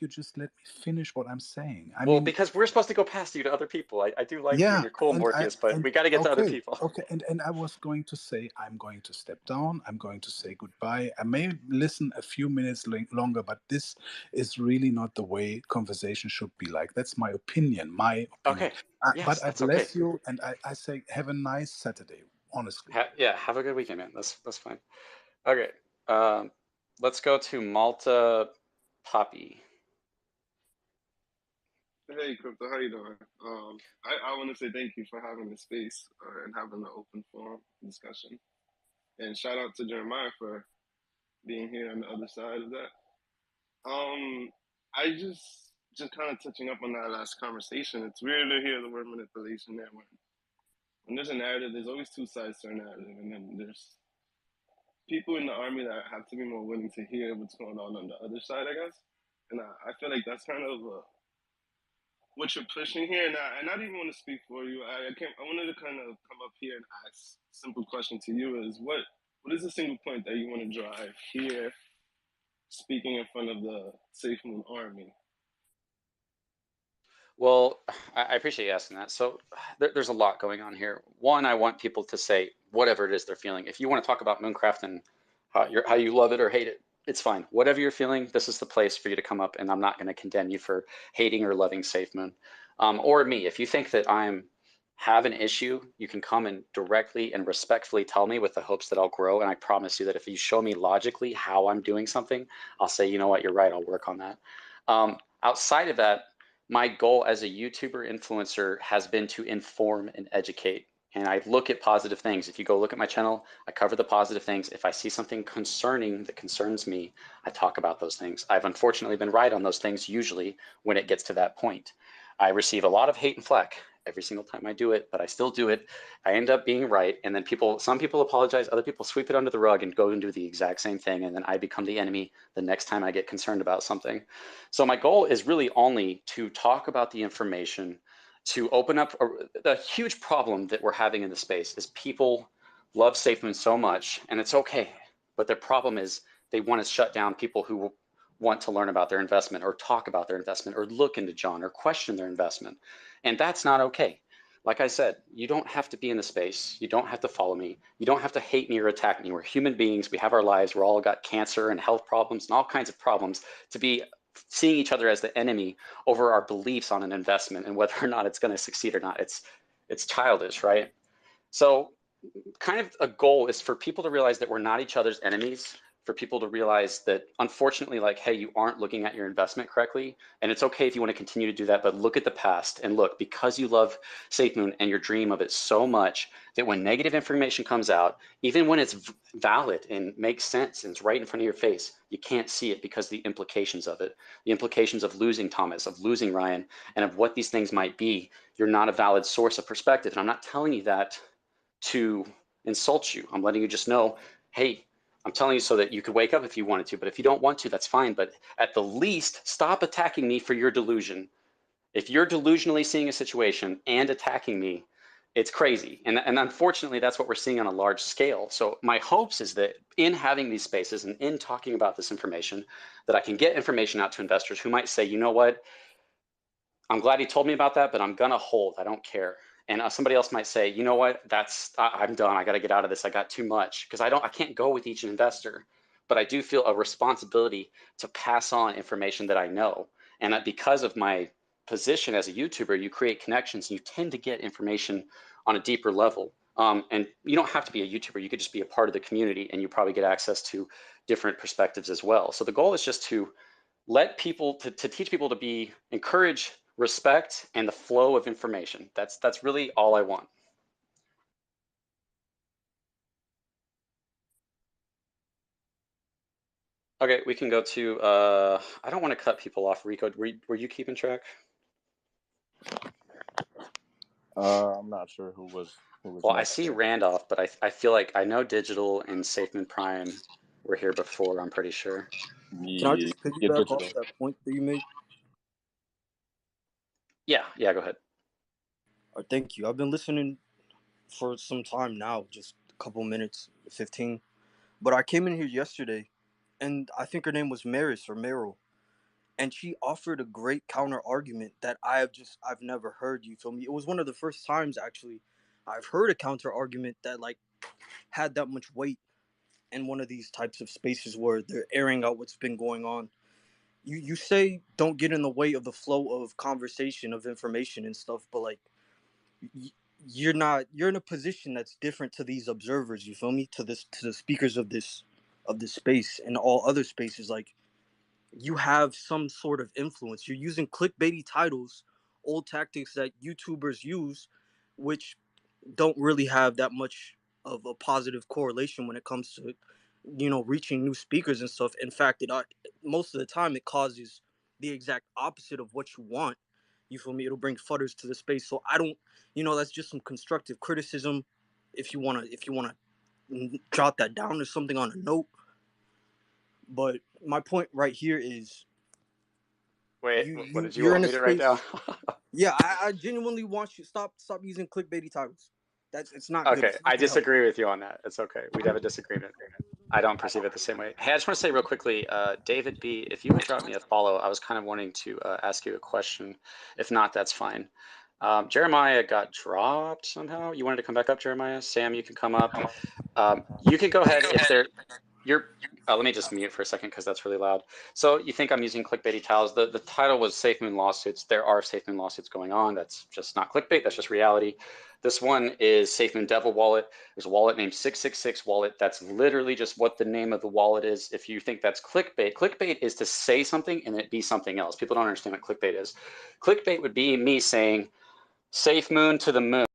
just let me finish what I'm saying? Well, because we're supposed to go past you to other people. I do like you and you're cool, Morpheus, but we got to get to other people. Okay, and I was going to say I'm going to step down. I'm going to say goodbye. I may listen a few minutes longer, but this is really not the way conversation should be like. That's my opinion. Okay. But I bless you, and I say have a nice Saturday. Honestly. Have a good weekend, man. That's fine. Okay, let's go to Malta Poppy. Hey, Crypto, how you doing? I want to say thank you for having the space and having the open forum discussion. And shout out to Jeremiah for being here on the other side of that. Um, I just kind of touching up on that last conversation. It's weird to hear the word manipulation there. When there's a narrative, there's always two sides to a narrative, and then there's people in the army that have to be more willing to hear what's going on the other side, I guess. And I feel like that's kind of what you're pushing here. And I didn't want to speak for you. I wanted to kind of come up here and ask a simple question to you: is what is the single point that you want to drive here, speaking in front of the Safemoon army? Well, I appreciate you asking that. So there's a lot going on here. One, I want people to say whatever it is they're feeling. If you want to talk about Mooncraft and how you love it or hate it, it's fine. Whatever you're feeling, this is the place for you to come up, and I'm not going to condemn you for hating or loving Safemoon. Or me, if you think that have an issue, you can come and directly and respectfully tell me with the hopes that I'll grow. And I promise you that if you show me logically how I'm doing something, I'll say, you know what, you're right, I'll work on that. Outside of that, my goal as a YouTuber influencer has been to inform and educate. And I look at positive things. If you go look at my channel, I cover the positive things. If I see something concerning that concerns me, I talk about those things. I've unfortunately been right on those things usually when it gets to that point. I receive a lot of hate and flack every single time I do it, but I still do it. I end up being right. And then some people apologize, other people sweep it under the rug and go and do the exact same thing. And then I become the enemy the next time I get concerned about something. So my goal is really only to talk about the information, to open up the huge problem that we're having in the space is people love Safemoon so much, and it's okay. But their problem is they want to shut down people who want to learn about their investment or talk about their investment or look into John or question their investment. And that's not okay. Like I said, you don't have to be in the space. You don't have to follow me. You don't have to hate me or attack me. We're human beings. We have our lives. We're all got cancer and health problems and all kinds of problems. To be seeing each other as the enemy over our beliefs on an investment and whether or not it's going to succeed or not, it's childish, right? So kind of a goal is for people to realize that we're not each other's enemies, for people to realize that unfortunately, like, hey, you aren't looking at your investment correctly. And it's okay if you want to continue to do that, but look at the past and look, because you love Safemoon and your dream of it so much that when negative information comes out, even when it's valid and makes sense and it's right in front of your face, you can't see it because the implications of it, the implications of losing Thomas, of losing Ryan, and of what these things might be, you're not a valid source of perspective. And I'm not telling you that to insult you. I'm letting you just know, hey, I'm telling you so that you could wake up if you wanted to, but if you don't want to, that's fine. But at the least, stop attacking me for your delusion. If you're delusionally seeing a situation and attacking me, it's crazy. And unfortunately, that's what we're seeing on a large scale. So my hopes is that in having these spaces and in talking about this information, that I can get information out to investors who might say, you know what, I'm glad he told me about that, but I'm gonna hold. I don't care. And somebody else might say, you know what? I'm done. I got to get out of this. I got too much because I can't go with each investor, but I do feel a responsibility to pass on information that I know. And because of my position as a YouTuber, you create connections and you tend to get information on a deeper level. And you don't have to be a YouTuber. You could just be a part of the community and you probably get access to different perspectives as well. So the goal is just to let people to teach people to encourage respect and the flow of information. That's really all I want. Okay, we can go to I don't want to cut people off. Rico, were you keeping track? I'm not sure who was Well, next. I see Randolph, but I feel like I know Digital and Safemoon Prime were here before, I'm pretty sure. Can I just piggyback off that point that you made? Yeah, go ahead. Thank you. I've been listening for some time now, just a couple minutes, 15. But I came in here yesterday, and I think her name was Maris or Meryl, and she offered a great counter argument that I've never heard. You feel me? It was one of the first times actually I've heard a counter argument that like had that much weight in one of these types of spaces where they're airing out what's been going on. You say don't get in the way of the flow of conversation of information and stuff, but like you're in a position that's different to these observers, you feel me, to the speakers of this space and all other spaces. Like you have some sort of influence. You're using clickbaity titles old tactics that YouTubers use, which don't really have that much of a positive correlation when it comes to, reaching new speakers and stuff. In fact, most of the time it causes the exact opposite of what you want. You feel me? It'll bring fudders to the space. So I don't, that's just some constructive criticism. If you wanna jot that down or something on a note. But my point right here is, Wait, what did you you're want in a me to write down? space. Yeah, I genuinely want you stop using clickbaity titles. It's not good. Okay, It's not I gonna help. disagree with you on that. It's okay. We'd have a disagreement. I don't perceive it the same way. Hey, I just want to say real quickly, David B, if you would drop me a follow, I was kind of wanting to ask you a question. If not, that's fine. Jeremiah got dropped somehow. You wanted to come back up, Jeremiah? Sam, you can come up. You can go ahead if you're. Let me just mute for a second because that's really loud. So you think I'm using clickbaity titles? The title was Safemoon lawsuits. There are Safemoon lawsuits going on. That's just not clickbait. That's just reality. This one is Safemoon Devil Wallet. There's a wallet named 666 Wallet. That's literally just what the name of the wallet is. If you think that's clickbait is to say something and it be something else. People don't understand what clickbait is. Clickbait would be me saying Safemoon to the moon.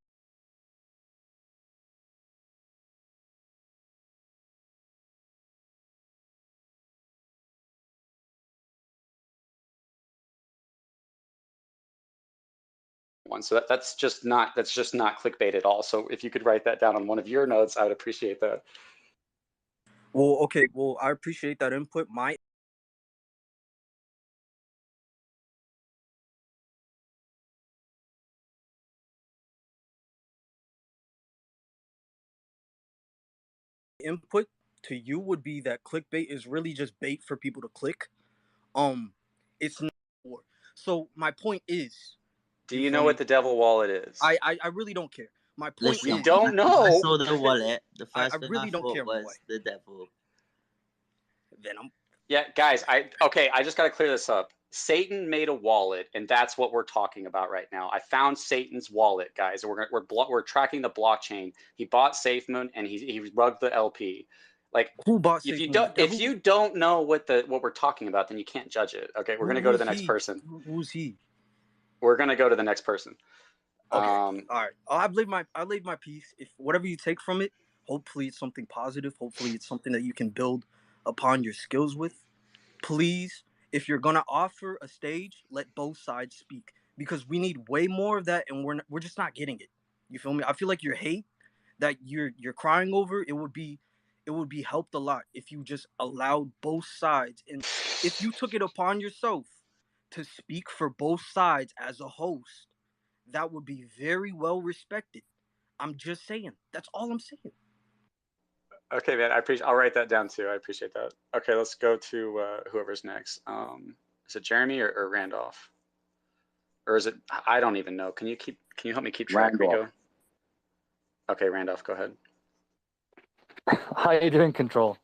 One. So that's just not clickbait at all. So if you could write that down on one of your notes, I would appreciate that. Well, okay. Well, I appreciate that input. My input to you would be that clickbait is really just bait for people to click. It's not. So my point is, do you know what the Devil Wallet is? I really don't care. My point you is, don't know. I saw the wallet. The first I thing really I don't thought care. was the devil. Venom. Yeah, guys, I just got to clear this up. Satan made a wallet, and that's what we're talking about right now. I found Satan's wallet, guys. We're tracking the blockchain. He bought Safemoon, and he rugged the LP. Like, who bought if Safemoon? if you don't know what we're talking about, then you can't judge it. Okay, we're gonna go to the next person. Who's he? We're gonna go to the next person. Okay. All right. I laid my piece. If whatever you take from it, hopefully it's something positive. Hopefully it's something that you can build upon your skills with. Please, if you're gonna offer a stage, let both sides speak, because we need way more of that, and we're just not getting it. You feel me? I feel like your hate that you're crying over, it would be helped a lot if you just allowed both sides, and if you took it upon yourself to speak for both sides as a host, that would be very well respected. I'm just saying. That's all I'm saying. Okay, man. I'll write that down too. I appreciate that. Okay, let's go to whoever's next. Is it Jeremy or Randolph? Or is it? I don't even know. Can you help me keep track, Rico? Okay, Randolph, go ahead. How you doing, Control?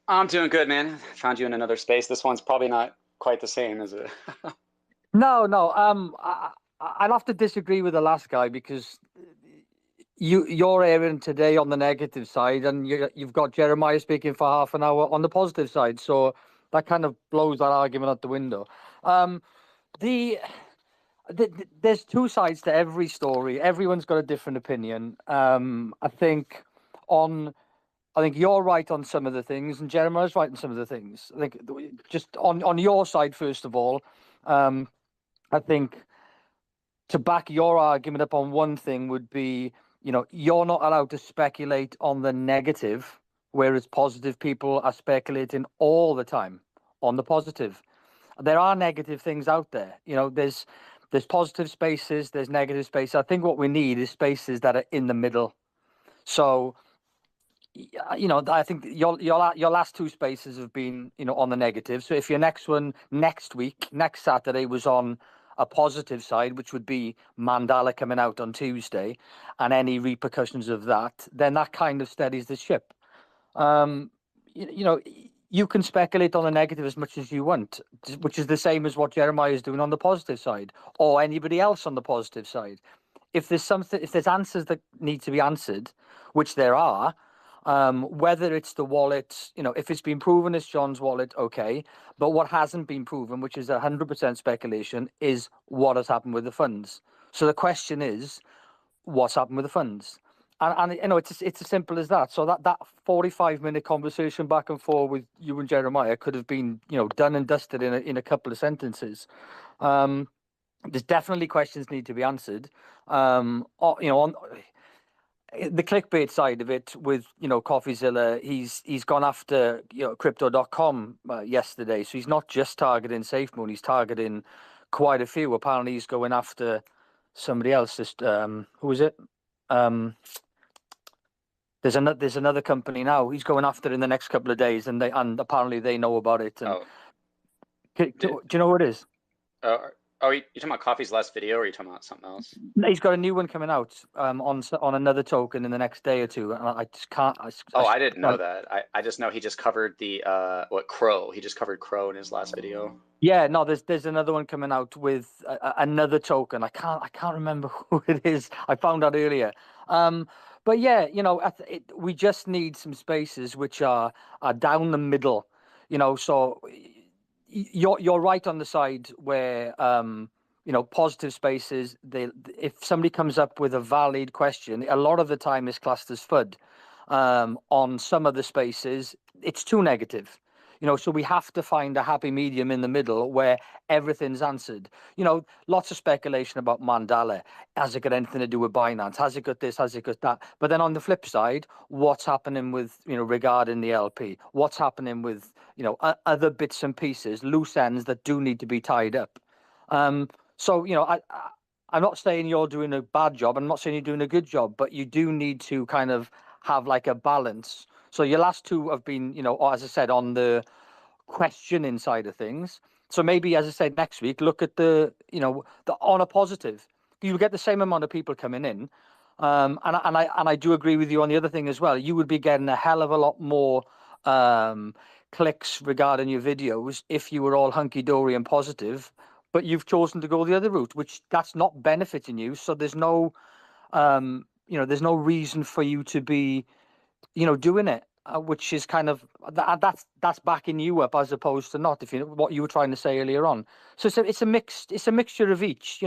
I'm doing good, man. Found you in another space. This one's probably not quite the same, is it? No. I'll have to disagree with the last guy, because you're airing today on the negative side, and you've got Jeremiah speaking for half an hour on the positive side. So that kind of blows that argument out the window. There's two sides to every story. Everyone's got a different opinion. I think you're right on some of the things, and Jeremiah's right on some of the things. I think just on your side, first of all, I think to back your argument up on one thing would be, you're not allowed to speculate on the negative, whereas positive people are speculating all the time on the positive. There are negative things out there. There's positive spaces, there's negative spaces. I think what we need is spaces that are in the middle. So, I think your last two spaces have been, on the negative. So if your next one next Saturday was on a positive side, which would be Mandala coming out on Tuesday, and any repercussions of that, then that kind of steadies the ship. You can speculate on the negative as much as you want, which is the same as what Jeremiah is doing on the positive side, or anybody else on the positive side. If there's answers that need to be answered, which there are, Whether it's the wallet, if it's been proven it's John's wallet, okay. But what hasn't been proven, which is 100% speculation, is what has happened with the funds. So the question is, what's happened with the funds? And it's as simple as that. So that 45-minute conversation back and forth with you and Jeremiah could have been, done and dusted in a couple of sentences. There's definitely questions need to be answered. On the clickbait side of it with CoffeeZilla, he's gone after crypto.com yesterday, so he's not just targeting Safemoon, he's targeting quite a few. Apparently he's going after somebody else. Who is it? There's another company now he's going after in the next couple of days, and apparently they know about it. And do you know who it is? Are you talking about Coffee's last video, or are you talking about something else? He's got a new one coming out on another token in the next day or two. And I just can't. I didn't know that. I just know he just covered the Crow. He just covered Crow in his last video. Yeah, no, there's another one coming out with another token. I can't remember who it is. I found out earlier. But yeah, we just need some spaces which are down the middle. So you're right on the side where positive spaces. If somebody comes up with a valid question, a lot of the time is classed as FUD. On some of the spaces, it's too negative. So we have to find a happy medium in the middle where everything's answered. Lots of speculation about Mandala. Has it got anything to do with Binance? Has it got this? Has it got that? But then on the flip side, what's happening with, regarding the LP? What's happening with, other bits and pieces, loose ends that do need to be tied up? So, I'm not saying you're doing a bad job. I'm not saying you're doing a good job, but you do need to kind of have like a balance. So your last two have been, as I said, on the questioning side of things. So maybe, as I said, next week, look at the on a positive. You get the same amount of people coming in. And I do agree with you on the other thing as well. You would be getting a hell of a lot more clicks regarding your videos if you were all hunky-dory and positive, but you've chosen to go the other route, which that's not benefiting you. So there's no, there's no reason for you to be, doing it, which is kind of that's backing you up as opposed to not. If what you were trying to say earlier on. So it's a mixture of each.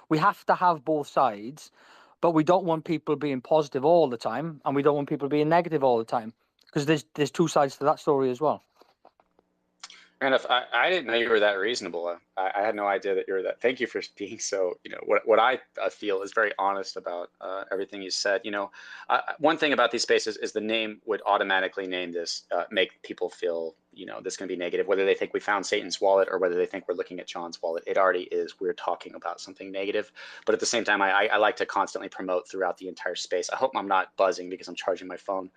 We have to have both sides, but we don't want people being positive all the time, and we don't want people being negative all the time, because there's two sides to that story as well. And if I didn't know you were that reasonable. I had no idea that you were that. Thank you for being so, what I feel is very honest about everything you said. One thing about these spaces is the name would automatically name this, make people feel, this is going to be negative, whether they think we found Satan's wallet or whether they think we're looking at John's wallet. It already is. We're talking about something negative. But at the same time, I like to constantly promote throughout the entire space. I hope I'm not buzzing because I'm charging my phone.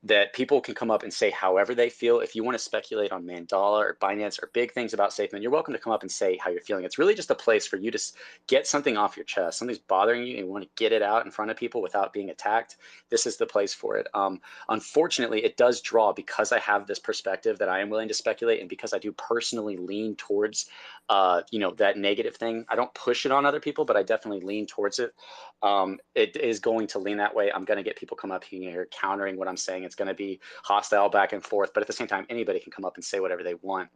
That people can come up and say however they feel. If you want to speculate on Mandala or Binance or big things about Safemoon, you're welcome to come up and say how you're feeling. It's really just a place for you to get something off your chest. Something's bothering you and you want to get it out in front of people without being attacked. This is the place for it. Unfortunately, it does draw, because I have this perspective that I am willing to speculate, and because I do personally lean towards that negative thing. I don't push it on other people, but I definitely lean towards it. It is going to lean that way. I'm going to get people come up here countering what I'm saying. It's going to be hostile back and forth, but at the same time, anybody can come up and say whatever they want.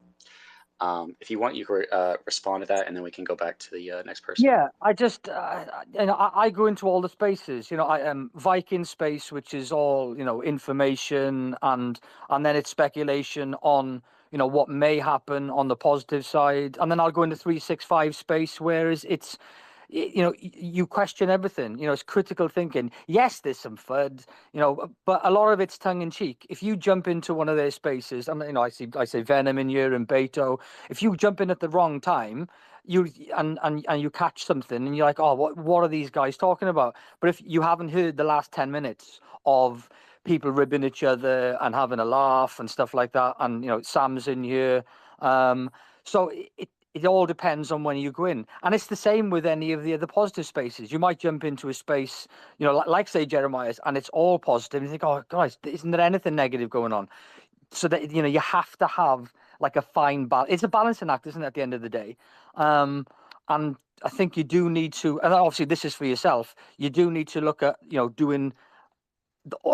If you want, you can respond to that, and then we can go back to the next person. Yeah, I just, I go into all the spaces. I am Viking space, which is all information, and then it's speculation on what may happen on the positive side, and then I'll go into 365 space, whereas it's you question everything. It's critical thinking. Yes, there's some FUD, but a lot of it's tongue in cheek. If you jump into one of their spaces, and I say Venom in here and Beto, if you jump in at the wrong time, you catch something and you're like, oh, what are these guys talking about? But if you haven't heard the last 10 minutes of people ribbing each other and having a laugh and stuff like that, and Sam's in here, so it all depends on when you go in. And it's the same with any of the other positive spaces. You might jump into a space, like say Jeremiah's, and it's all positive. And you think, oh, guys, isn't there anything negative going on? So that, you have to have like a fine balance. It's a balancing act, isn't it, at the end of the day? And I think you do need to, and obviously this is for yourself, you do need to look at, doing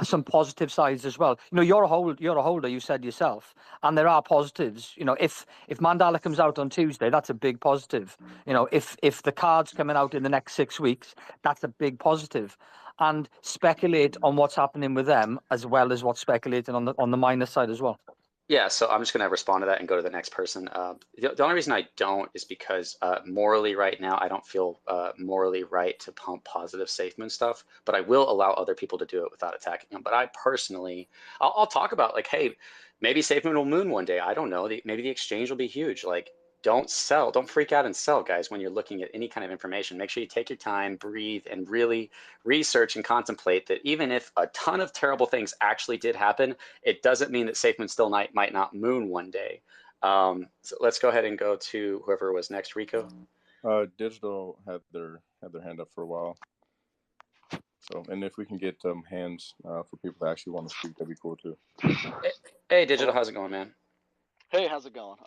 some positive sides as well. You're a holder, you said yourself, and there are positives. If Mandala comes out on Tuesday, that's a big positive. If the card's coming out in the next 6 weeks, that's a big positive. And speculate on what's happening with them as well as what's speculating on the minus side as well. Yeah, so I'm just going to respond to that and go to the next person. The only reason I don't is because morally right now, I don't feel morally right to pump positive Safemoon stuff, but I will allow other people to do it without attacking them. But I personally, I'll talk about like, hey, maybe Safemoon will moon one day. I don't know. Maybe the exchange will be huge. Like, don't freak out and sell, guys, when you're looking at any kind of information. Make sure you take your time, breathe, and really research and contemplate that even if a ton of terrible things actually did happen, it doesn't mean that Safemoon still might not moon one day. So let's go ahead and go to whoever was next, Rico. Digital had their hand up for a while. So, and if we can get hands for people that actually want to speak, that'd be cool too. Hey, Digital, how's it going, man? Hey, how's it going?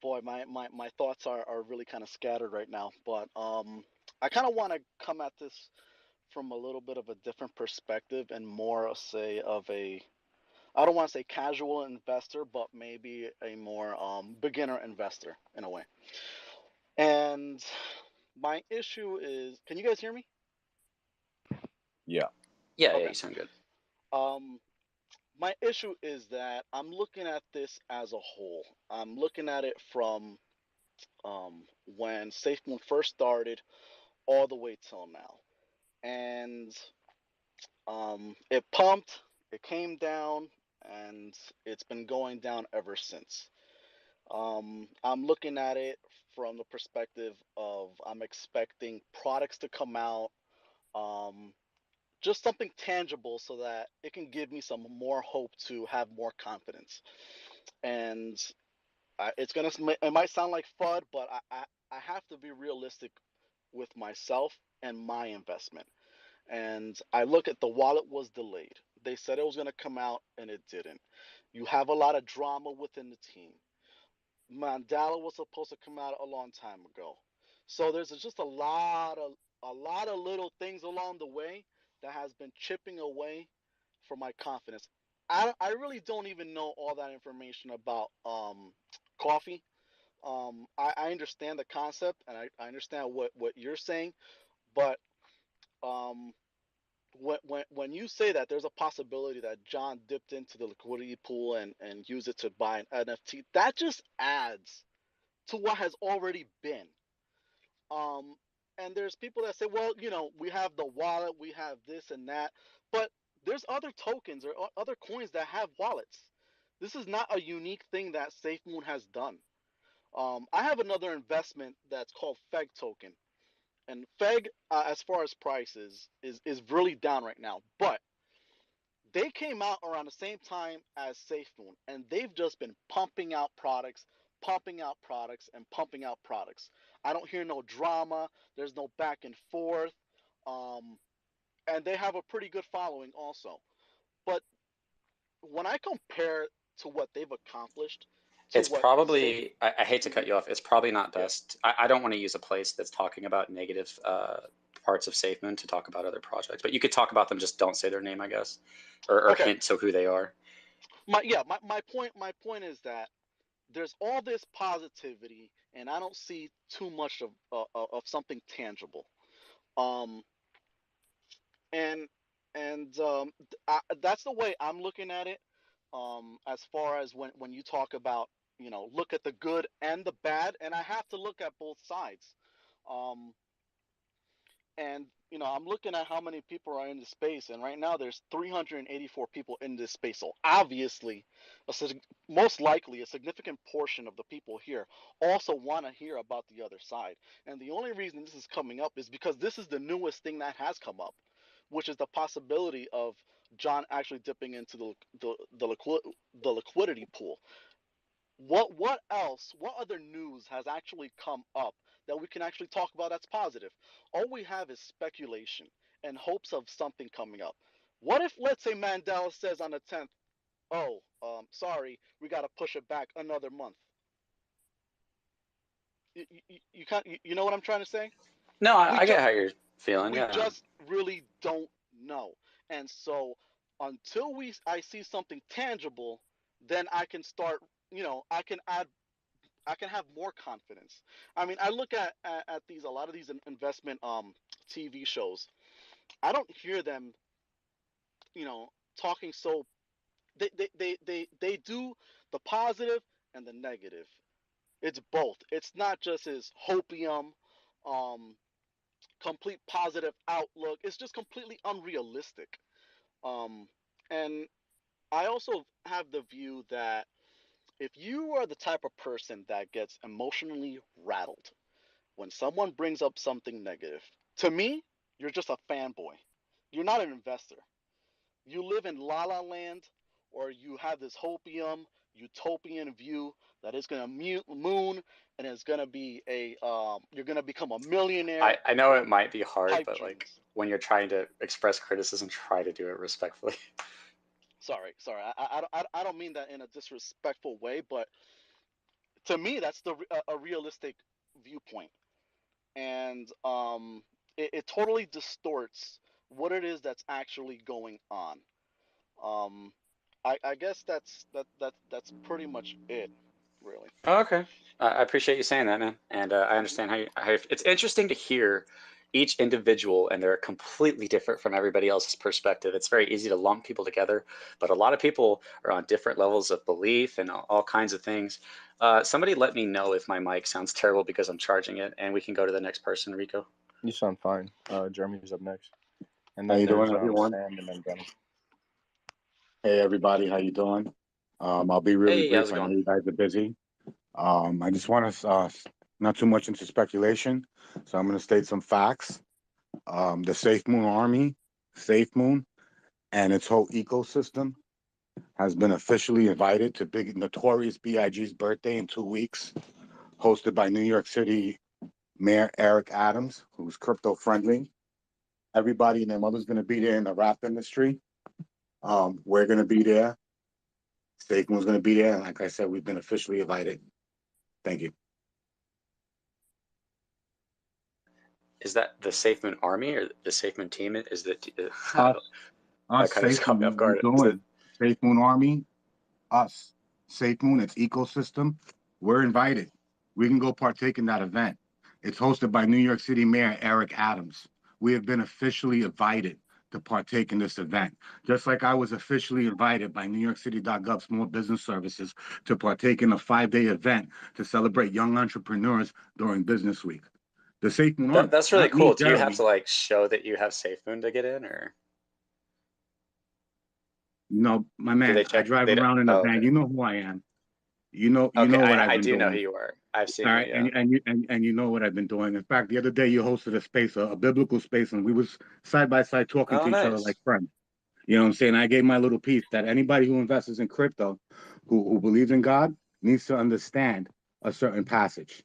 Boy, my thoughts are really kind of scattered right now, but I kind of want to come at this from a little bit of a different perspective and more say of a, I don't want to say casual investor, but maybe a more beginner investor in a way. And my issue is, can you guys hear me? Yeah. Yeah, Okay. yeah, you sound good. My issue is that I'm looking at this as a whole. I'm looking at it from when Safemoon first started all the way till now. And it pumped, it came down, and it's been going down ever since. I'm looking at it from the perspective of I'm expecting products to come out, just something tangible so that it can give me some more hope to have more confidence. And it might sound like FUD, but I have to be realistic with myself and my investment. And I look at the wallet was delayed. They said it was going to come out and it didn't. You have a lot of drama within the team. Mandala was supposed to come out a long time ago. So there's just a lot of little things along the way that has been chipping away for my confidence. I really don't even know all that information about coffee. I understand the concept and I understand what you're saying, but when you say that there's a possibility that John dipped into the liquidity pool and used it to buy an NFT, that just adds to what has already been. And there's people that say, well, we have the wallet, we have this and that, but there's other tokens or other coins that have wallets. This is not a unique thing that Safemoon has done. I have another investment that's called FEG token, and FEG, as far as prices, is really down right now. But they came out around the same time as Safemoon, and they've just been pumping out products, and pumping out products. I don't hear no drama. There's no back and forth, and they have a pretty good following also. But when I compare to what they've accomplished, It's probably, I hate to cut you off, it's probably not best. I don't want to use a place that's talking about negative parts of Safemoon to talk about other projects, but you could talk about them, just don't say their name, I guess, or Okay. hint to who they are. My point is that there's all this positivity, and I don't see too much of something tangible. That's the way I'm looking at it. As far as when you talk about, look at the good and the bad, and I have to look at both sides. And I'm looking at how many people are in the space, and right now there's 384 people in this space. So obviously, most likely, a significant portion of the people here also want to hear about the other side. And the only reason this is coming up is because this is the newest thing that has come up, which is the possibility of John actually dipping into the liquidity pool. What else? What other news has actually come up that we can actually talk about that's positive? All we have is speculation and hopes of something coming up. What if, let's say, Mandela says on the 10th, "Oh, sorry, we got to push it back another month." You know what I'm trying to say? No, I get how you're feeling. We Yeah. just really don't know. And so until I see something tangible, then I can start, I can have more confidence. I mean, I look at a lot of these investment TV shows. I don't hear them, talking so they do the positive and the negative. It's both. It's not just as hopium, um, complete positive outlook. It's just completely unrealistic. Um, and I also have the view that if you are the type of person that gets emotionally rattled when someone brings up something negative, to me, you're just a fanboy. You're not an investor. You live in La La Land, or you have this hopium, utopian view that is going to moon and is going to be you're going to become a millionaire I know it with might be hard, pipe but dreams. like when you're trying to express criticism, try to do it respectfully. Sorry. I don't mean that in a disrespectful way, but to me, that's a realistic viewpoint, and it totally distorts what it is that's actually going on. Um, I guess that's pretty much it, really. Oh, okay. I appreciate you saying that, man. And I understand it's interesting to hear each individual, and they're completely different from everybody else's perspective. It's very easy to lump people together, but a lot of people are on different levels of belief and all kinds of things. Somebody let me know if my mic sounds terrible because I'm charging it, and we can go to the next person, Rico. You sound fine. Jeremy's up next, and How then you there's doing, everyone? Sam, and then Dennis. Hey, everybody. How you doing? I'll be really Hey, how's brief. it I know going? you guys are busy. I just want to not too much into speculation, so I'm going to state some facts. The Safemoon Army, Safemoon, and its whole ecosystem has been officially invited to Big Notorious B.I.G.'s birthday in 2 weeks, hosted by New York City Mayor Eric Adams, who's crypto friendly. Everybody and their mother's going to be there in the rap industry. We're going to be there. Safemoon's going to be there. And like I said, we've been officially invited. Thank you. Is that the Safemoon Army or the Safemoon team? Is that Us, that kind of just caught Safemoon, me off what we guard? Is it doing? Safemoon Army, us. Safemoon, its ecosystem. We're invited. We can go partake in that event. It's hosted by New York City Mayor Eric Adams. We have been officially invited to partake in this event. Just like I was officially invited by New York City.gov Small Business Services to partake in a 5-day event to celebrate young entrepreneurs during Business Week. The Safemoon Army, that's really not me, cool. Do you have Jeremy. to like show that you have Safemoon to get in, or You know, my do they man, I check? drive They don't. around in a Oh, van. okay. You know who I am. You know Okay, what I've I been do know who doing. you are. I've seen All you. right, Yeah. and you know what I've been doing. In fact, the other day you hosted a space, a biblical space, and we was side by side talking Oh, to each other like nice. friends. You know what I'm saying? I gave my little piece that anybody who invests in crypto, who believes in God, needs to understand a certain passage.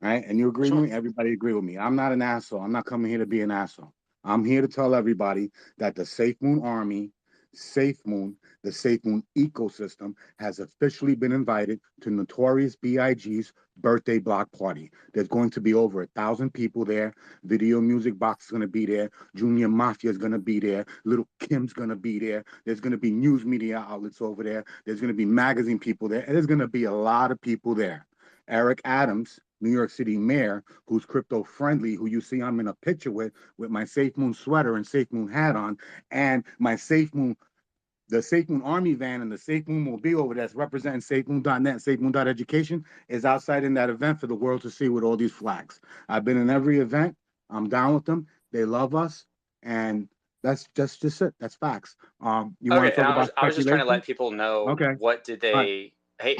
Right? And you agree with Sure. me? Everybody agree with me. I'm not an asshole. I'm not coming here to be an asshole. I'm here to tell everybody that the Safemoon Army, Safemoon, the Safemoon ecosystem has officially been invited to Notorious B.I.G.'s birthday block party. There's going to be over 1,000 people there. Video Music Box is going to be there. Junior Mafia is going to be there. Little Kim's going to be there. There's going to be news media outlets over there. There's going to be magazine people there. And there's going to be a lot of people there. Eric Adams, New York City mayor, who's crypto friendly, who you see I'm in a picture with my Safemoon sweater and Safemoon hat on, and my Safemoon, the Safemoon Army van and the Safemoon mobile that's representing Safemoon.net, Safemoon.education is outside in that event for the world to see with all these flags. I've been in every event. I'm down with them. They love us, and that's just it. That's facts. You want Okay, to and talk about I was just trying to let speculation? people know Okay. what did All right. they.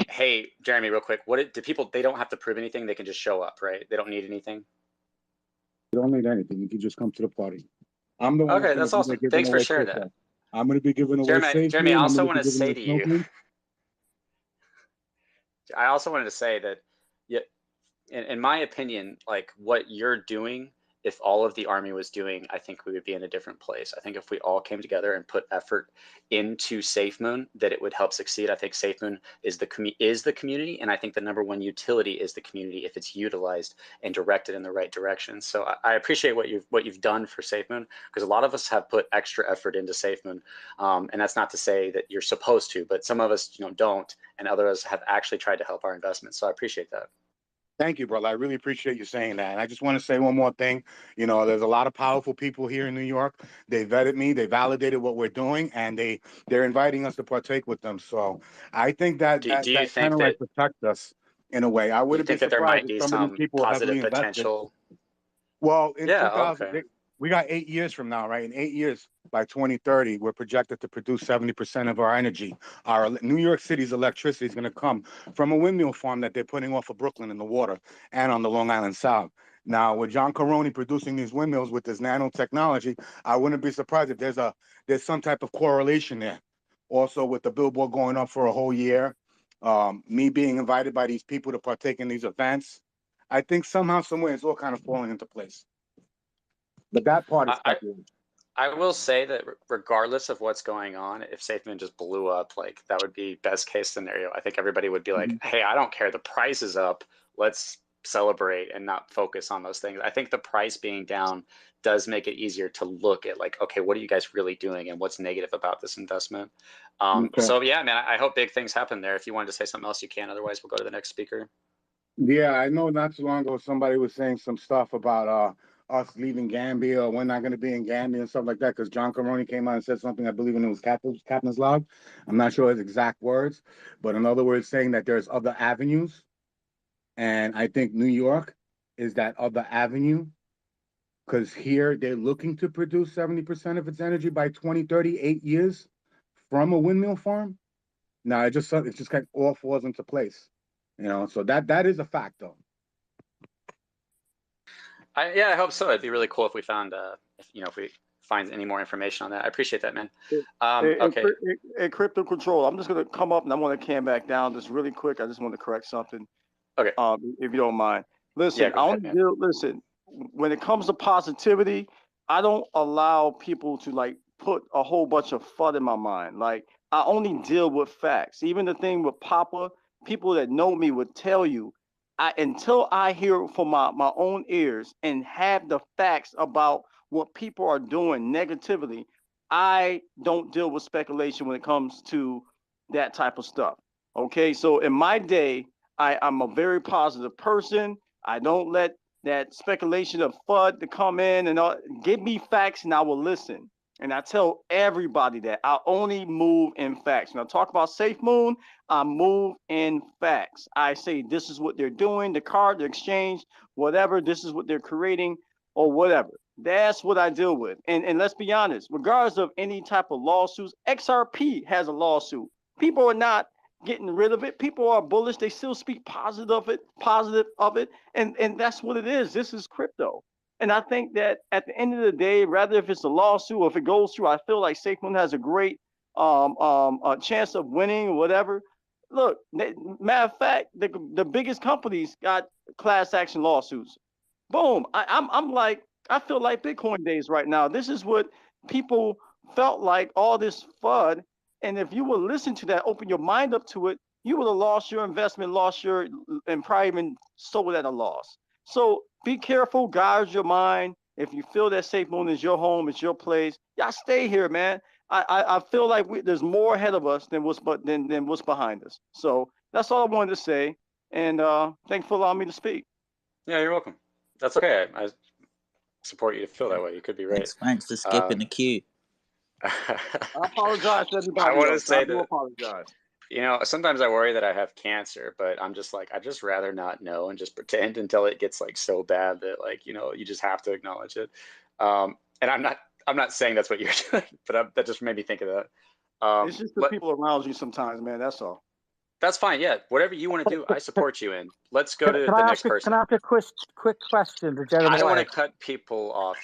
Hey, Jeremy, real quick. Did people? They don't have to prove anything. They can just show up, right? They don't need anything. You don't need anything. You can just come to the party. I'm the one that's Okay, going to that's be there awesome. giving Thanks for away sharing that, crypto. I'm going to be giving away Jeremy. I Safemoon. I'm also going to want be to giving say away to you. Smokemoon. I also wanted to say that, yeah, in my opinion, like what you're doing if all of the Army was doing, I think we would be in a different place. I think if we all came together and put effort into Safemoon, that it would help succeed. I think Safemoon is the community, and I think the number one utility is the community if it's utilized and directed in the right direction. So I appreciate what you've done for Safemoon, because a lot of us have put extra effort into Safemoon, and that's not to say that you're supposed to, but some of us don't, and others have actually tried to help our investments. So I appreciate that. Thank you, brother. I really appreciate you saying that. And I just want to say one more thing. There's a lot of powerful people here in New York. They vetted me, they validated what we're doing, and they're inviting us to partake with them. So I think that Do you that think kind of that protects us in a way. I do you wouldn't be think that there surprised might if be some of these some people positive heavily invested. potential? Well, in Yeah, 2000, okay. we got 8 years from now, right? In 8 years, by 2030, we're projected to produce 70% of our energy. Our New York City's electricity is going to come from a windmill farm that they're putting off of Brooklyn in the water and on the Long Island Sound. Now, with John Caroni producing these windmills with this nanotechnology, I wouldn't be surprised if there's some type of correlation there. Also, with the billboard going up for a whole year, me being invited by these people to partake in these events, I think somehow, somewhere, it's all kind of falling into place. But that part is speculation. I will say that regardless of what's going on, if Safemoon just blew up, like that would be best case scenario. I think everybody would be like, hey, I don't care. The price is up. Let's celebrate and not focus on those things. I think the price being down does make it easier to look at like, okay, what are you guys really doing and what's negative about this investment? So yeah, man, I hope big things happen there. If you wanted to say something else, you can. Otherwise, we'll go to the next speaker. Yeah, I know not too long ago somebody was saying some stuff about us leaving Gambia, or we're not going to be in Gambia and stuff like that, because John Caroni came out and said something, I believe, and it was Captain's log. I'm not sure his exact words, but in other words, saying that there's other avenues. And I think New York is that other avenue, because here they're looking to produce 70% of its energy by 2030, 8 years from a windmill farm. Now, it just kind of all falls into place. So that is a fact, though. Yeah, I hope so. It'd be really cool if we found, if we find any more information on that. I appreciate that, man. Okay. Hey, Crypto Control, I'm just going to come up and I want to cam back down just really quick. I just want to correct something. Okay. If you don't mind. Listen, yeah, listen, when it comes to positivity, I don't allow people to like put a whole bunch of FUD in my mind. Like I only deal with facts. Even the thing with Papa, people that know me would tell you, until I hear from my own ears and have the facts about what people are doing negatively, I don't deal with speculation when it comes to that type of stuff. Okay, so in my day, I'm a very positive person. I don't let that speculation of FUD to come in and give me facts and I will listen. And I tell everybody that I only move in facts. When I talk about Safemoon, I move in facts. I say this is what they're doing, the card, the exchange, whatever, this is what they're creating or whatever. That's what I deal with. And let's be honest, regardless of any type of lawsuits, XRP has a lawsuit. People are not getting rid of it. People are bullish. They still speak positive of it. And that's what it is. This is crypto. And I think that at the end of the day, rather if it's a lawsuit or if it goes through, I feel like Safemoon has a great chance of winning or whatever. Look, matter of fact, the biggest companies got class action lawsuits. Boom. I'm like, I feel like Bitcoin days right now. This is what people felt like, all this FUD. And if you would listen to that, open your mind up to it, you would have lost your investment, and probably even sold at a loss. So be careful, guard your mind. If you feel that Safemoon is your home, it's your place, y'all stay here, man. I feel like there's more ahead of us than what's behind us. So that's all I wanted to say. And thanks for allowing me to speak. Yeah, you're welcome. That's okay. I support you to feel that way. You could be right. Thanks for skipping the queue. I apologize to everybody. I want to say I do that, apologize. Sometimes I worry that I have cancer, but I'm just like, I'd just rather not know and just pretend until it gets like so bad that like, you just have to acknowledge it. And I'm not saying that's what you're doing, but that just made me think of that. It's just the people around you sometimes, man. That's all. That's fine. Yeah, whatever you want to do, I support you in. Let's go to the next person. Can I ask a quick question to Jeremiah? I don't want to cut people off.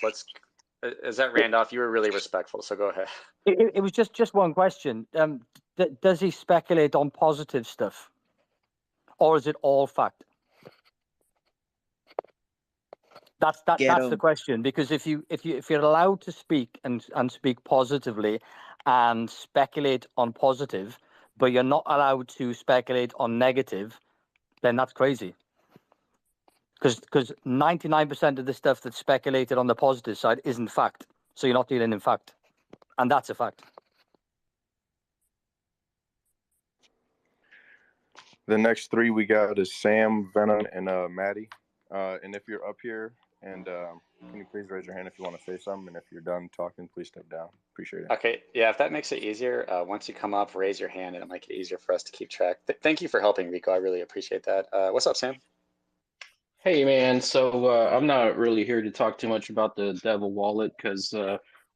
Is that Randolph? You were really respectful, so go ahead. It was just one question. Does he speculate on positive stuff, or is it all fact? That's Get the 'em. question, because if you're allowed to speak and speak positively and speculate on positive, but you're not allowed to speculate on negative, then that's crazy. Because 99% of the stuff that's speculated on the positive side isn't fact. So you're not dealing in fact, and that's a fact. The next three we got is Sam, Venom, and Maddie. And if you're up here, and can you please raise your hand if you want to say something? And if you're done talking, please step down. Appreciate it. Okay, yeah, if that makes it easier, once you come up, raise your hand, and it'll make it easier for us to keep track. Thank you for helping, Rico. I really appreciate that. What's up, Sam? Hey man, so I'm not really here to talk too much about the Devil Wallet because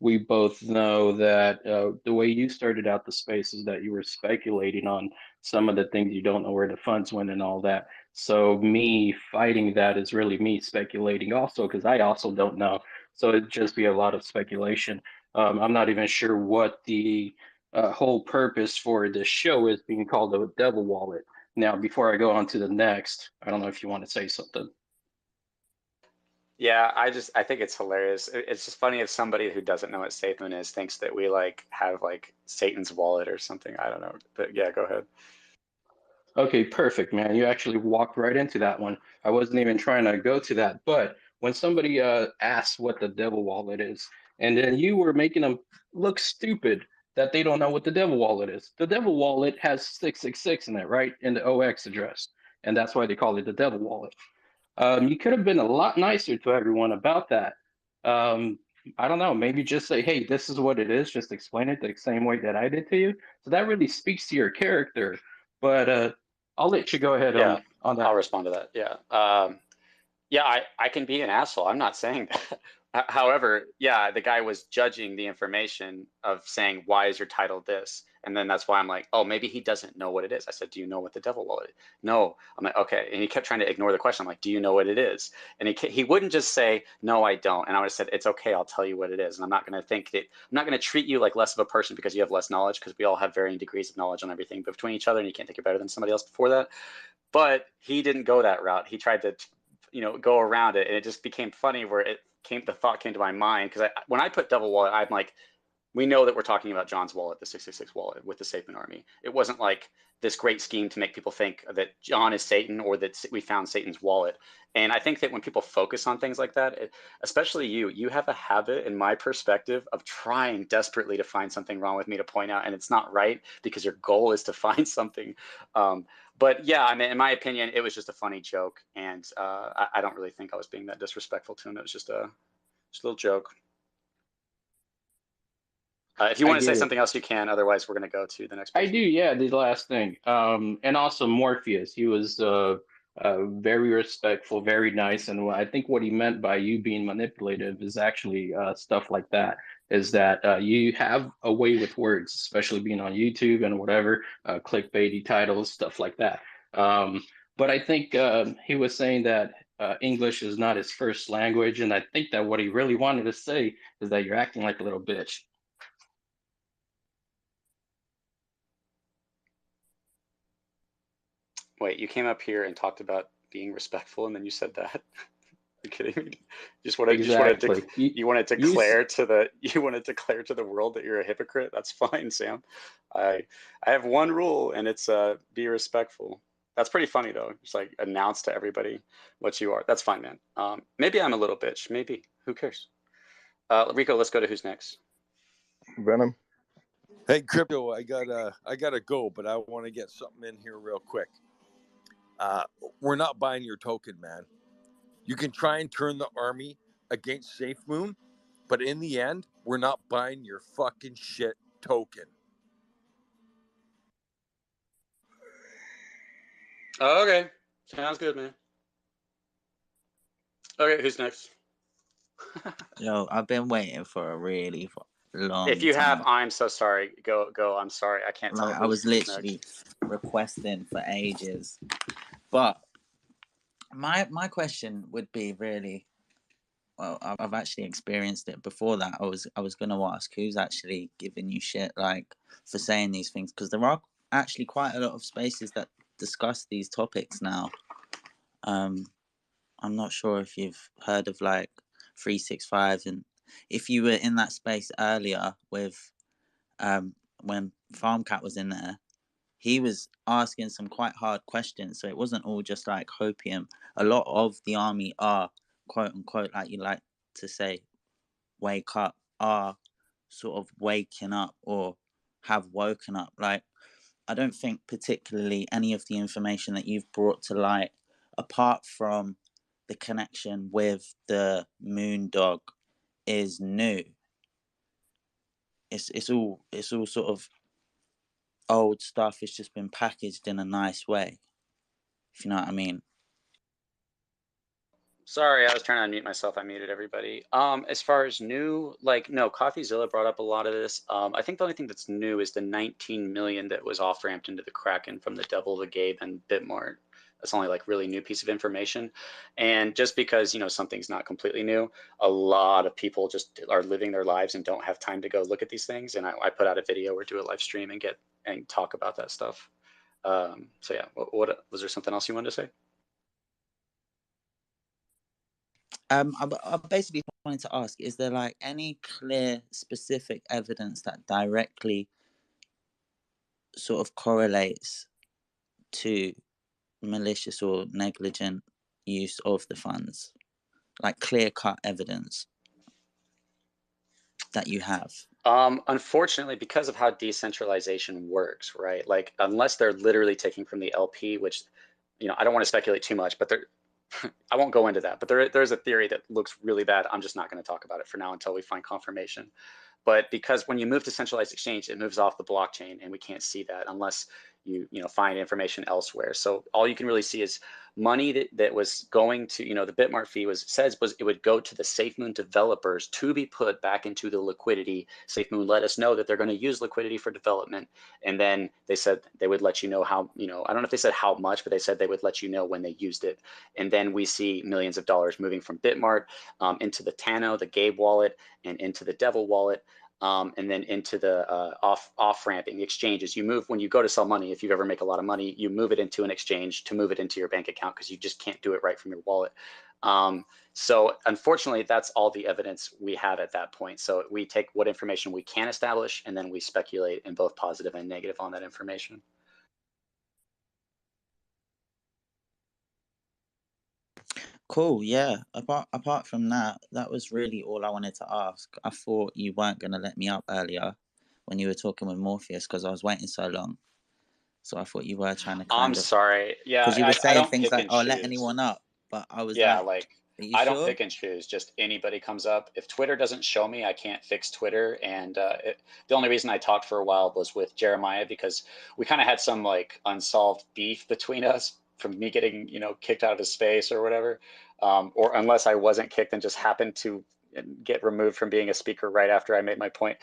we both know that the way you started out the space is that you were speculating on some of the things you don't know where the funds went and all that. So me fighting that is really me speculating also because I also don't know. So it'd just be a lot of speculation. I'm not even sure what the whole purpose for this show is being called the Devil Wallet. Now, before I go on to the next, I don't know if you want to say something. Yeah, I think it's hilarious. It's just funny if somebody who doesn't know what Safemoon is thinks that we like have like Satan's wallet or something. I don't know, but yeah, go ahead. Okay, perfect, man. You actually walked right into that one. I wasn't even trying to go to that, but when somebody asks what the Devil Wallet is, and then you were making them look stupid that they don't know what the Devil Wallet is. The Devil Wallet has 666 in it, right? In the OX address, and that's why they call it the Devil Wallet. You could have been a lot nicer to everyone about that. I don't know, maybe just say, hey, this is what it is. Just explain it the same way that I did to you. So that really speaks to your character. But I'll let you go ahead Yeah, on that. I'll respond to that. Yeah. Yeah, I can be an asshole. I'm not saying that. However, yeah, the guy was judging the information of saying, why is your title this? And then that's why I'm like, oh, maybe he doesn't know what it is. I said, do you know what the Devil Wallet is? No. I'm like, okay. And he kept trying to ignore the question. I'm like, do you know what it is? And he wouldn't just say, no, I don't. And I would have said, it's okay. I'll tell you what it is. And I'm not going to I'm not going to treat you like less of a person because you have less knowledge, because we all have varying degrees of knowledge on everything between each other, and you can't think you're better than somebody else before that. But he didn't go that route. He tried to, go around it, and it just became funny where the thought came to my mind, because when I put Devil Wallet, I'm like, we know that we're talking about John's wallet, the 666 wallet with the Safemoon army. It wasn't like this great scheme to make people think that John is Satan or that we found Satan's wallet. And I think that when people focus on things like that, especially you have a habit, in my perspective, of trying desperately to find something wrong with me to point out, and it's not right because your goal is to find something. But yeah, I mean, in my opinion, it was just a funny joke, and I don't really think I was being that disrespectful to him. It was just a little joke. If you want to say something else, you can. Otherwise, we're going to go to the next person. I do, yeah, the last thing. And also Morpheus, he was very respectful, very nice. And I think what he meant by you being manipulative is actually stuff like that, is that you have a way with words, especially being on YouTube and whatever, clickbaity titles, stuff like that. But I think he was saying that English is not his first language. And I think that what he really wanted to say is that you're acting like a little bitch. Wait, you came up here and talked about being respectful, and then you said that? You kidding me? You want to declare to the world that you're a hypocrite? That's fine, Sam. I have one rule, and it's be respectful. That's pretty funny though. Just like announce to everybody what you are. That's fine, man. Maybe I'm a little bitch. Maybe. Who cares? Rico, let's go to who's next. Venom. Hey, Crypto, I gotta go, but I want to get something in here real quick. We're not buying your token, man. You can try and turn the army against Safemoon, but in the end, we're not buying your fucking shit token. Okay, sounds good, man. Okay, who's next? Yo, I've been waiting for a really long If you time. have, I'm so sorry. Go. I'm sorry. I can't tell. Like, I was literally requesting for ages. But my question would be really, well, I've actually experienced it before that. I was going to ask who's actually giving you shit like for saying these things, because there are actually quite a lot of spaces that discuss these topics now. I'm not sure if you've heard of like 365, and if you were in that space earlier with when FarmCat was in there, he was asking some quite hard questions. So it wasn't all just like hopium. A lot of the army are, quote unquote, like you like to say, wake up, are sort of waking up or have woken up. Like, I don't think particularly any of the information that you've brought to light, apart from the connection with the moon dog, is new. It's all sort of old stuff. It's just been packaged in a nice way, if you know what I mean. Sorry, I was trying to unmute myself. I muted everybody. As far as new, like, no, CoffeeZilla brought up a lot of this. I think the only thing that's new is the 19 million that was off ramped into the Kraken from the Devil, the Gabe, and Bitmart. That's only like really new piece of information. And just because, you know, something's not completely new, a lot of people just are living their lives and don't have time to go look at these things. And I put out a video or do a live stream and talk about that stuff. So yeah, what was there something else you wanted to say? I basically wanted to ask, is there like any clear, specific evidence that directly sort of correlates to malicious or negligent use of the funds? Like clear-cut evidence that you have? Unfortunately, because of how decentralization works, right? Like, unless they're literally taking from the LP, which, you know, I don't want to speculate too much, but I won't go into that. But there's a theory that looks really bad. I'm just not going to talk about it for now until we find confirmation. But because when you move to centralized exchange, it moves off the blockchain, and we can't see that unless you find information elsewhere. So all you can really see is money that was going to, you know, the Bitmart fee was it would go to the Safemoon developers to be put back into the liquidity. Safemoon let us know that they're going to use liquidity for development, and then they said they would let you know how, you know, I don't know if they said how much, but they said they would let you know when they used it. And then we see millions of dollars moving from Bitmart into the Tano, the Gabe wallet, and into the Devil wallet. And then into the off ramping, the exchanges. You move when you go to sell money. If you ever make a lot of money, you move it into an exchange to move it into your bank account, because you just can't do it right from your wallet. So unfortunately, that's all the evidence we have at that point. So we take what information we can establish, and then we speculate in both positive and negative on that information. Cool. Yeah. Apart from that, that was really all I wanted to ask. I thought you weren't going to let me up earlier when you were talking with Morpheus, because I was waiting so long. So I thought you were trying to kind I'm of. sorry. Yeah, Because you were I saying don't things pick like, and "Oh, choose. let anyone up," but I was Yeah, like, like, "Are you I don't sure?" pick and choose. Just anybody comes up. If Twitter doesn't show me, I can't fix Twitter. And the only reason I talked for a while was with Jeremiah, because we kind of had some like unsolved beef between us from me getting, you know, kicked out of his space or whatever. Or unless I wasn't kicked and just happened to get removed from being a speaker right after I made my point.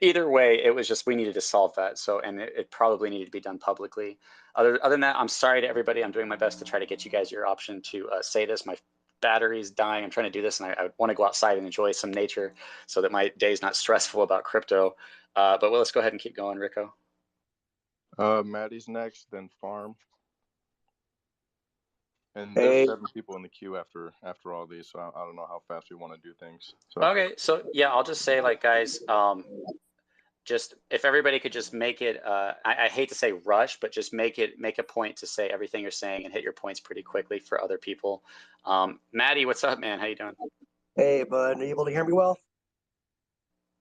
Either way, it was just we needed to solve that. So, and it probably needed to be done publicly. Other than that, I'm sorry to everybody. I'm doing my best to try to get you guys your option to say this. My battery's dying. I'm trying to do this, and I want to go outside and enjoy some nature so that my day's not stressful about crypto. But well, let's go ahead and keep going, Rico. Maddie's next, then Farm. And there's 7 people in the queue after all these, so I don't know how fast we want to do things. So. Okay, so yeah, I'll just say, like, guys, just if everybody could just make it, I hate to say rush, but just make a point to say everything you're saying and hit your points pretty quickly for other people. Maddie, what's up, man? How you doing? Hey, bud, are you able to hear me well?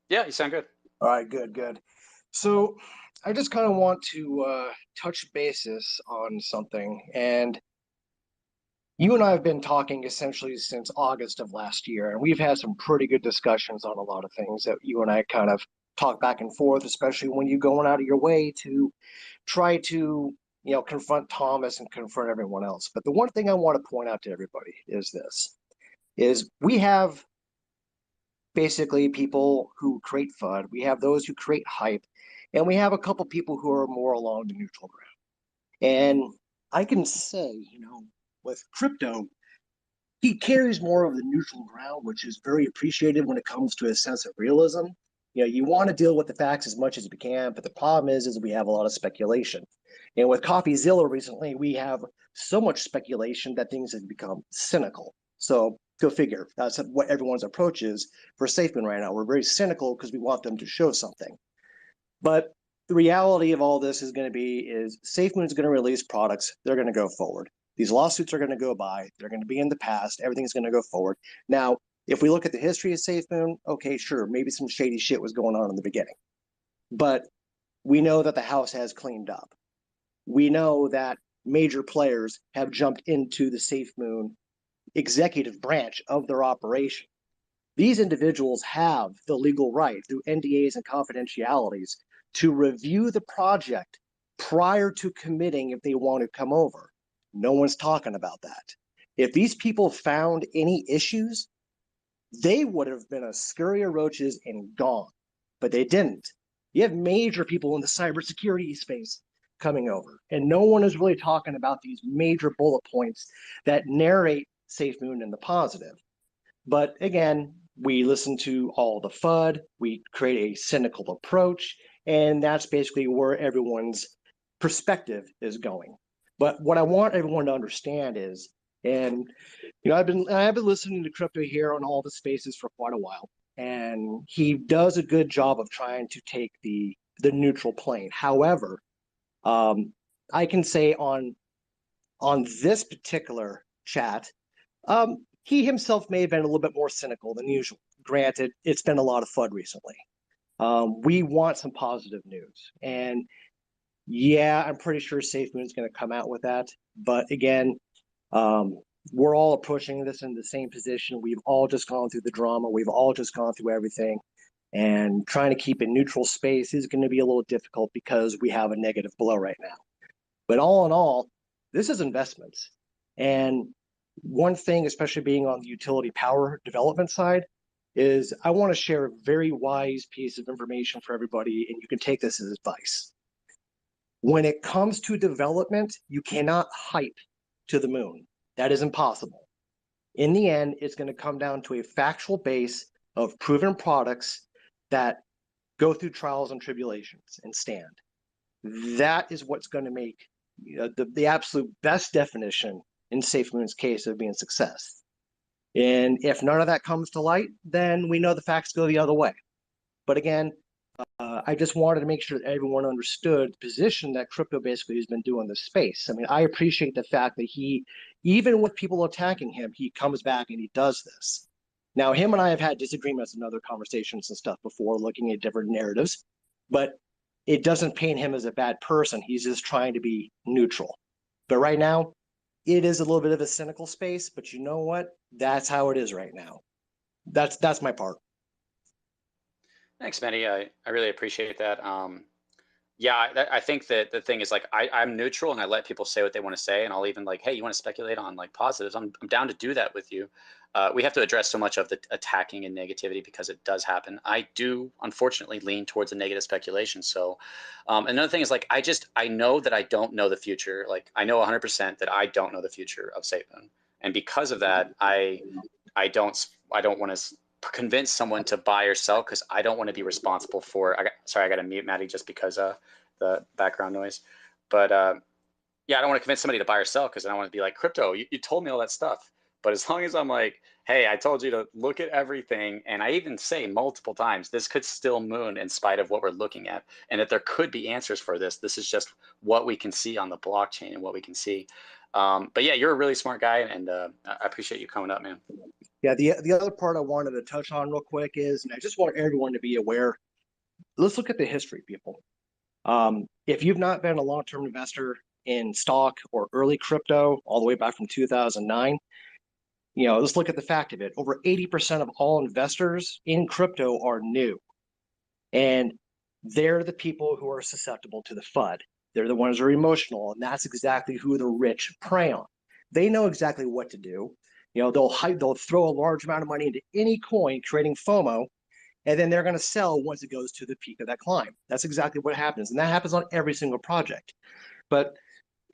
Yeah, you sound good. All right, good. So I just kind of want to touch basis on something. And you and I have been talking essentially since August of last year, and we've had some pretty good discussions on a lot of things that you and I kind of talk back and forth, especially when you're going out of your way to try to, you know, confront Thomas and confront everyone else. But the one thing I want to point out to everybody is this, is we have basically people who create FUD, we have those who create hype, and we have a couple people who are more along the neutral ground. And I can say, you know, with crypto, he carries more of the neutral ground, which is very appreciated when it comes to a sense of realism. You know, you want to deal with the facts as much as you can, but the problem is we have a lot of speculation. And with CoffeeZilla recently, we have so much speculation that things have become cynical. So go figure. That's what everyone's approach is for Safemoon right now. We're very cynical because we want them to show something. But the reality of all this is going to be is Safemoon is going to release products. They're going to go forward. These lawsuits are going to go by. They're going to be in the past. Everything's going to go forward. Now, if we look at the history of Safemoon, okay, sure, maybe some shady shit was going on in the beginning. But we know that the house has cleaned up. We know that major players have jumped into the Safemoon executive branch of their operation. These individuals have the legal right through NDAs and confidentialities to review the project prior to committing if they want to come over. No one's talking about that. If these people found any issues, they would have been a scurry of roaches and gone, but they didn't. You have major people in the cybersecurity space coming over, and no one is really talking about these major bullet points that narrate Safemoon in the positive. But again, we listen to all the FUD, we create a cynical approach, and that's basically where everyone's perspective is going. But what I want everyone to understand is, and I've been listening to Crypto here on all the spaces for quite a while, and he does a good job of trying to take the neutral plane. However, I can say on this particular chat, he himself may have been a little bit more cynical than usual. Granted, it's been a lot of FUD recently. We want some positive news, and yeah, I'm pretty sure Safemoon is going to come out with that. But again, we're all approaching this in the same position. We've all just gone through the drama. We've all just gone through everything. And trying to keep a neutral space is going to be a little difficult because we have a negative blow right now. But all in all, this is investments. And one thing, especially being on the utility power development side, is I want to share a very wise piece of information for everybody, and you can take this as advice. When it comes to development, you cannot hype to the moon. That is impossible. In the end, it's going to come down to a factual base of proven products that go through trials and tribulations and stand. That is what's going to make the absolute best definition in Safemoon's case of being success. And if none of that comes to light, then we know the facts go the other way. But again, I just wanted to make sure that everyone understood the position that crypto basically has been doing in this space. I mean, I appreciate the fact that he, even with people attacking him, he comes back and he does this. Now, him and I have had disagreements in other conversations and stuff before, looking at different narratives, but it doesn't paint him as a bad person. He's just trying to be neutral. But right now, it is a little bit of a cynical space, but you know what? That's how it is right now. That's my part. Thanks, Manny. I really appreciate that. Yeah, I think that the thing is, like, I'm neutral and I let people say what they want to say, and I'll even, like, hey, you want to speculate on like positives? I'm down to do that with you. We have to address so much of the attacking and negativity because it does happen. I do unfortunately lean towards a negative speculation. So another thing is, like, I know that I don't know the future. Like, I know 100% that I don't know the future of Safemoon, and because of that, I don't want to convince someone to buy or sell because I don't want to be responsible for. Sorry, I got to mute Maddie just because the background noise. But yeah, I don't want to convince somebody to buy or sell because I don't want to be like, crypto, you told me all that stuff. But as long as I'm like, hey, I told you to look at everything, and I even say multiple times, this could still moon in spite of what we're looking at, and that there could be answers for this. This is just what we can see on the blockchain and what we can see. But yeah, you're a really smart guy, and I appreciate you coming up, man. Yeah, the other part I wanted to touch on real quick is, and I just want everyone to be aware, let's look at the history, people. If you've not been a long-term investor in stock or early crypto all the way back from 2009, let's look at the fact of it. Over 80% of all investors in crypto are new. And they're the people who are susceptible to the FUD. They're the ones who are emotional, and that's exactly who the rich prey on. They know exactly what to do. They'll throw a large amount of money into any coin, creating FOMO, and then they're going to sell once it goes to the peak of that climb. That's exactly what happens, and that happens on every single project. But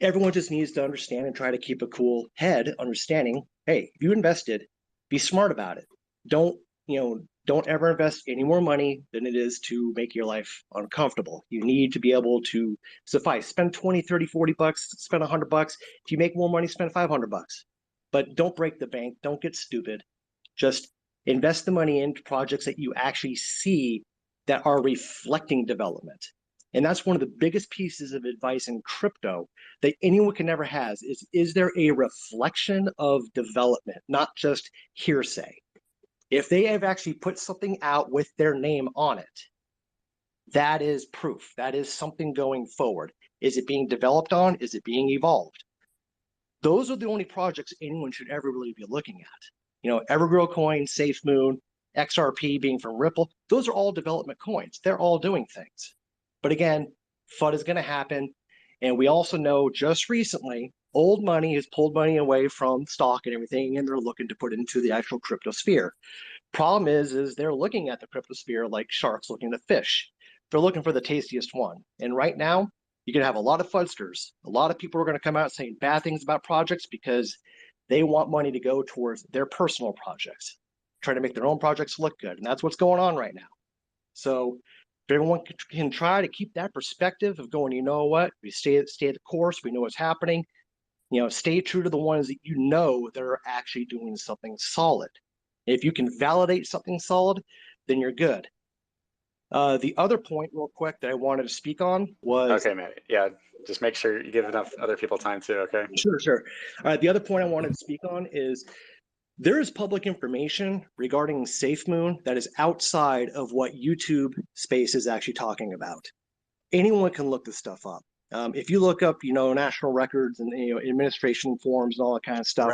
everyone just needs to understand and try to keep a cool head, understanding, hey, if you invested, be smart about it. Don't ever invest any more money than it is to make your life uncomfortable. You need to be able to suffice. Spend 20, 30, 40 bucks, spend $100. If you make more money, spend $500. but don't break the bank. Don't get stupid. Just invest the money into projects that you actually see that are reflecting development. And that's one of the biggest pieces of advice in crypto that anyone can ever has is there a reflection of development, not just hearsay? If they have actually put something out with their name on it, that is proof. That is something going forward. Is it being developed on? Is it being evolved? Those are the only projects anyone should ever really be looking at. You know, Evergrow Coin, Safemoon, XRP being from Ripple, those are all development coins. They're all doing things. But again, FUD is going to happen. And we also know just recently, old money has pulled money away from stock and everything, and they're looking to put it into the actual crypto sphere. Problem is they're looking at the crypto sphere like sharks looking at fish. They're looking for the tastiest one. And right now, you're going to have a lot of fudsters. A lot of people are going to come out saying bad things about projects because they want money to go towards their personal projects, trying to make their own projects look good. And that's what's going on right now. So if everyone can try to keep that perspective of going, you know what, we stay the course, we know what's happening, you know, stay true to the ones that you know that are actually doing something solid. If you can validate something solid, then you're good. The other point, real quick, that I wanted to speak on was... Okay, man. Yeah, just make sure you give enough other people time too, okay? Sure. All right, the other point I wanted to speak on is there is public information regarding Safemoon that is outside of what YouTube space is actually talking about. Anyone can look this stuff up. If you look up, you know, national records and, you know, administration forms and all that kind of stuff,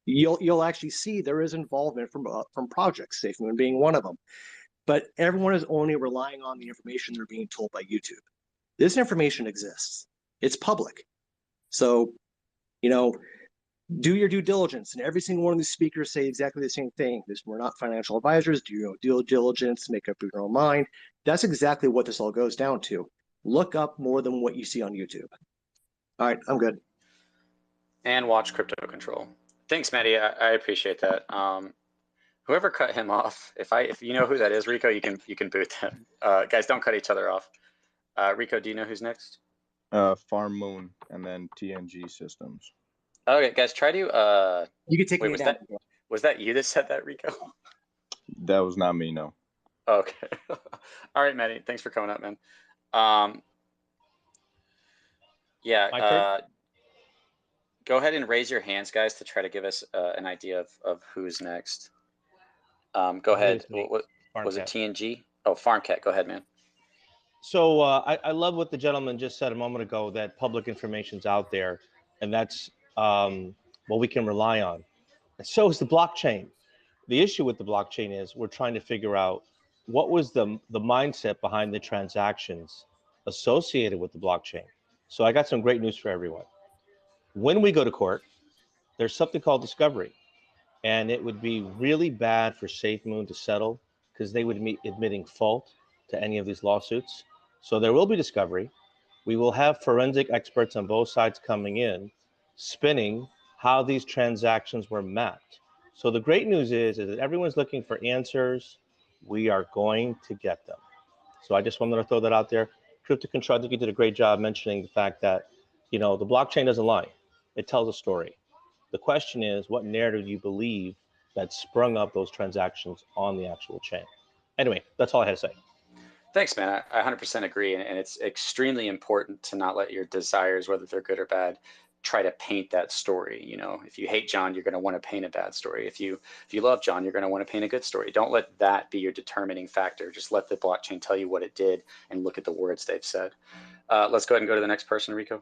you'll actually see there is involvement from projects, Safemoon being one of them. But everyone is only relying on the information they're being told by YouTube. This information exists. It's public. So, you know, do your due diligence. And every single one of these speakers say exactly the same thing. We're not financial advisors. Do your due diligence, make up your own mind. That's exactly what this all goes down to. Look up more than what you see on YouTube. All right, I'm good. And watch Crypto Control. Thanks, Maddie. I appreciate that. Whoever cut him off, if you know who that is, Rico, you can boot them. Guys, don't cut each other off. Rico, do you know who's next? Farm Moon and then TNG Systems. Okay, guys, try to. You can take me down. Was that you that said that, Rico? That was not me, no. Okay. All right, Maddie. Thanks for coming up, man. Yeah. Go ahead and raise your hands, guys, to try to give us an idea of who's next. Go ahead. What was it? TNG? Oh, FarmCat. Go ahead, man. So I love what the gentleman just said a moment ago, that public information's out there, and that's what we can rely on. And so is the blockchain. The issue with the blockchain is we're trying to figure out what was the mindset behind the transactions associated with the blockchain. So I got some great news for everyone. When we go to court, there's something called discovery. And it would be really bad for Safemoon to settle because they would be admitting fault to any of these lawsuits. So there will be discovery. We will have forensic experts on both sides coming in, spinning how these transactions were mapped. So the great news is that everyone's looking for answers. We are going to get them. So I just wanted to throw that out there. Crypto Control, I think you did a great job mentioning the fact that, you know, the blockchain doesn't lie. It tells a story. The question is, what narrative do you believe that sprung up those transactions on the actual chain? Anyway, that's all I had to say. Thanks, man. I 100% agree. And it's extremely important to not let your desires, whether they're good or bad, try to paint that story. You know, if you hate John, you're going to want to paint a bad story. If you love John, you're going to want to paint a good story. Don't let that be your determining factor. Just let the blockchain tell you what it did and look at the words they've said. Let's go ahead and go to the next person, Rico.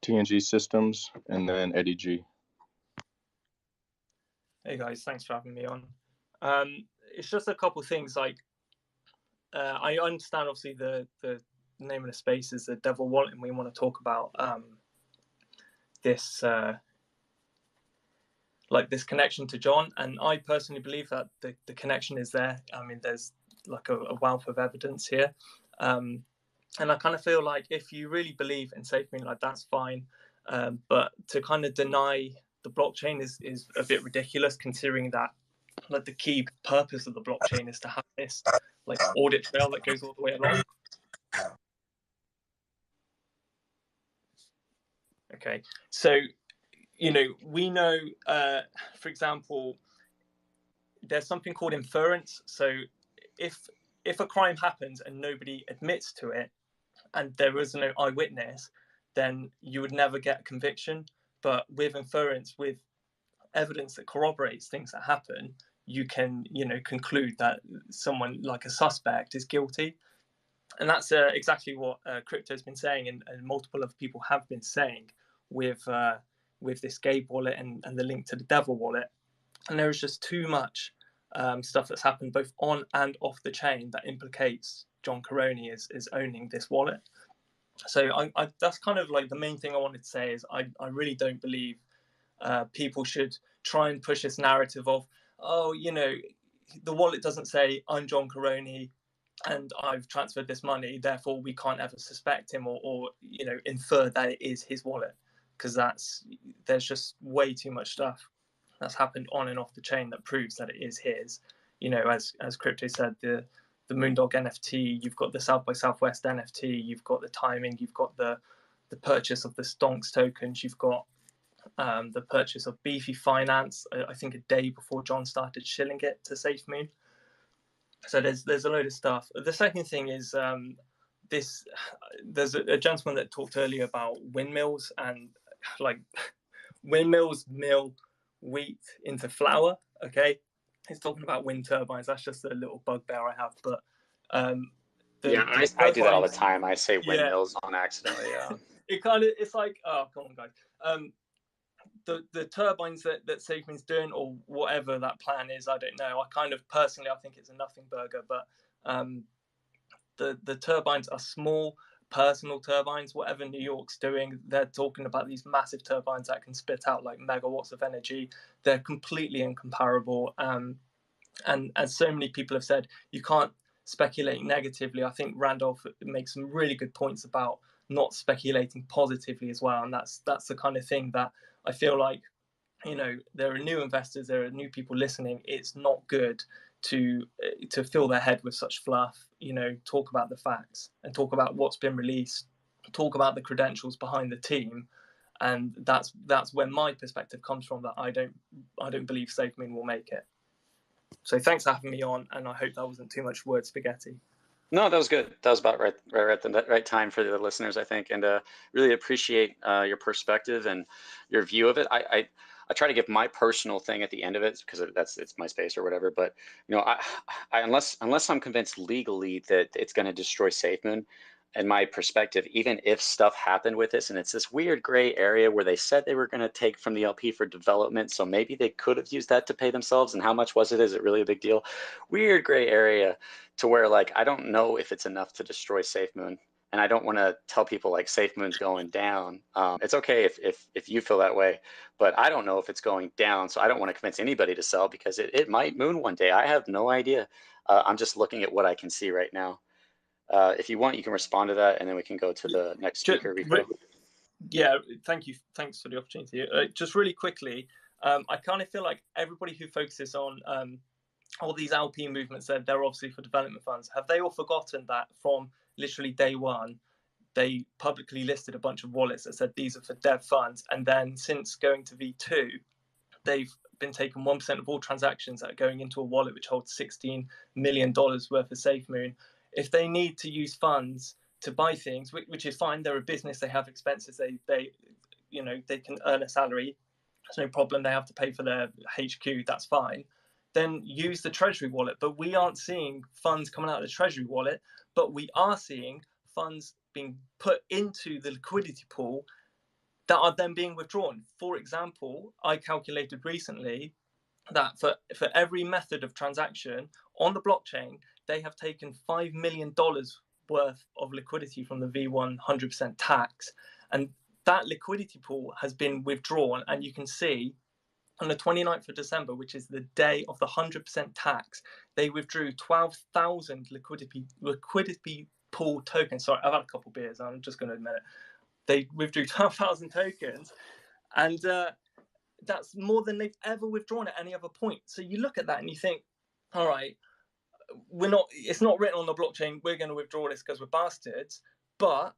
TNG Systems and then Eddie G. Hey guys, thanks for having me on. It's just a couple things. Like, I understand obviously the name of the space is the Devil Wallet, and we want to talk about this like this connection to John. And I personally believe that the connection is there. I mean, there's like a wealth of evidence here. And I kind of feel like if you really believe in Safemoon, like that's fine. But to kind of deny the blockchain is a bit ridiculous, considering that like the key purpose of the blockchain is to have this like audit trail that goes all the way along. Okay, so we know, for example, there's something called inference. So if a crime happens and nobody admits to it, and there was no eyewitness, then you would never get a conviction. But with inference, with evidence that corroborates things that happen, you can, conclude that someone like a suspect is guilty. And that's exactly what crypto's been saying, and multiple other people have been saying with this Gabe wallet and the link to the Devil wallet. And there is just too much stuff that's happened both on and off the chain that implicates John Caroni is owning this wallet. So I that's kind of like the main thing I wanted to say is I really don't believe people should try and push this narrative of, oh, the wallet doesn't say I'm John Caroni and I've transferred this money, therefore we can't ever suspect him or infer that it is his wallet, because there's just way too much stuff that's happened on and off the chain that proves that it is his. As Crypto said, the Moondog NFT, you've got the South by Southwest NFT, you've got the timing, you've got the purchase of the Stonks tokens, you've got the purchase of Beefy Finance, I think a day before John started shilling it to Safemoon. So there's a load of stuff. The second thing is there's a gentleman that talked earlier about windmills, and like windmills mill wheat into flour. Okay, he's talking about wind turbines. That's just a little bugbear I have. But I do that all the time. I say windmills on accident. Yeah. It's like, oh, come on, guys. The turbines that Safemoon's doing, or whatever that plan is, I don't know. I think it's a nothing burger, but the turbines are small personal turbines. Whatever New York's doing, they're talking about these massive turbines that can spit out like megawatts of energy. They're completely incomparable. And as so many people have said, you can't speculate negatively. I think Randolph makes some really good points about not speculating positively as well, and that's the kind of thing that I feel like, there are new investors, there are new people listening. It's not good to fill their head with such fluff. Talk about the facts and talk about what's been released, talk about the credentials behind the team, and that's where my perspective comes from, that I don't believe Safemoon will make it. So thanks for having me on, and I hope that wasn't too much word spaghetti. No, that was good. That was about right at the right time for the listeners, I think, and really appreciate your perspective and your view of it. I try to give my personal thing at the end of it because it's my space or whatever. But unless I'm convinced legally that it's going to destroy Safemoon, in my perspective, even if stuff happened with this, and it's this weird gray area where they said they were going to take from the LP for development, so maybe they could have used that to pay themselves, and how much was it? Is it really a big deal? Weird gray area to where, like, I don't know if it's enough to destroy Safemoon, and I don't want to tell people like Safemoon's going down. It's okay if you feel that way, but I don't know if it's going down, so I don't want to convince anybody to sell because it might moon one day. I have no idea. I'm just looking at what I can see right now. If you want, you can respond to that, and then we can go to the next speaker, Rico. Yeah, thank you. Thanks for the opportunity. Just really quickly, I kind of feel like everybody who focuses on all these LP movements, they're obviously for development funds. Have they all forgotten that from literally day one, they publicly listed a bunch of wallets that said these are for dev funds, and then since going to V2, they've been taking 1% of all transactions that are going into a wallet which holds $16 million worth of Safemoon. If they need to use funds to buy things, which is fine, they're a business, they have expenses, they can earn a salary, there's no problem, they have to pay for their HQ, that's fine, then use the Treasury wallet. But we aren't seeing funds coming out of the Treasury wallet, but we are seeing funds being put into the liquidity pool that are then being withdrawn. For example, I calculated recently that for every method of transaction on the blockchain, they have taken $5 million worth of liquidity from the V1 100% tax. And that liquidity pool has been withdrawn. And you can see on the 29th of December, which is the day of the 100% tax, they withdrew 12,000 liquidity pool tokens. Sorry, I've had a couple beers. I'm just going to admit it. They withdrew 12,000 tokens. And that's more than they've ever withdrawn at any other point. So you look at that and you think, all right, it's not written on the blockchain, we're going to withdraw this because we're bastards, but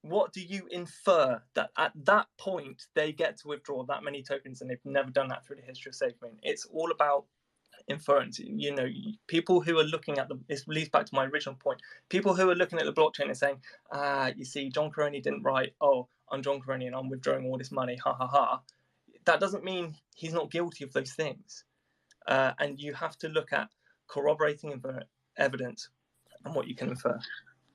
what do you infer that at that point they get to withdraw that many tokens, and they've never done that through the history of Safemoon? It's all about inference. You know, people who are looking at this leads back to my original point. People who are looking at the blockchain and saying, you see, John Caroni didn't write, oh, I'm John Caroni and I'm withdrawing all this money, ha ha ha. That doesn't mean he's not guilty of those things. And you have to look at corroborating evidence and what you can infer.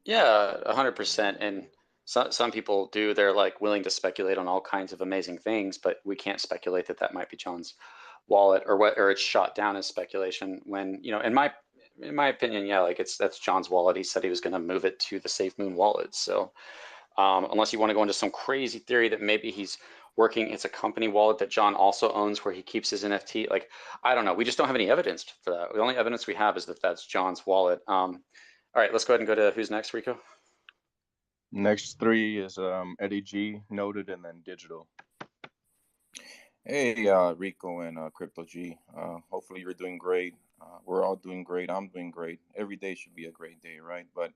Yeah, 100%. And some people do. They're like willing to speculate on all kinds of amazing things, but we can't speculate that that might be John's wallet or it's shot down as speculation. When, you know, in my opinion, yeah, like that's John's wallet. He said he was going to move it to the Safemoon wallet. So unless you want to go into some crazy theory that maybe he's working, it's a company wallet that John also owns where he keeps his NFT. Like, I don't know. We just don't have any evidence for that. The only evidence we have is that that's John's wallet. All right, let's go ahead and go to who's next, Rico? Next three is Eddie G, Noted, and then Digital. Hey, Rico and Crypto G. Hopefully you're doing great. We're all doing great. I'm doing great. Every day should be a great day, right? But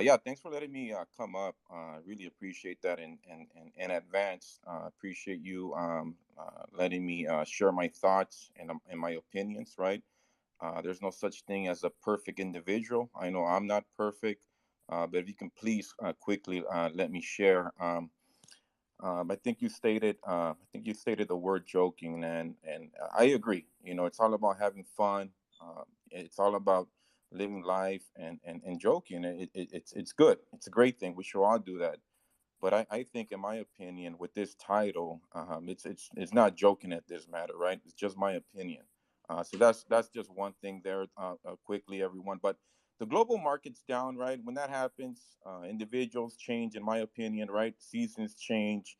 yeah, thanks for letting me come up. Really appreciate that in advance. Appreciate you letting me share my thoughts and my opinions, right? There's no such thing as a perfect individual. I know I'm not perfect, but if you can please quickly let me share. I think you stated the word joking, and I agree. You know, it's all about having fun. It's all about living life and joking. It's good. It's a great thing. We should all do that. But I think, in my opinion, with this title, it's not joking at this matter, right? It's just my opinion. So that's just one thing there. Quickly, everyone. But the global market's down, right? When that happens, individuals change, in my opinion, right? Seasons change,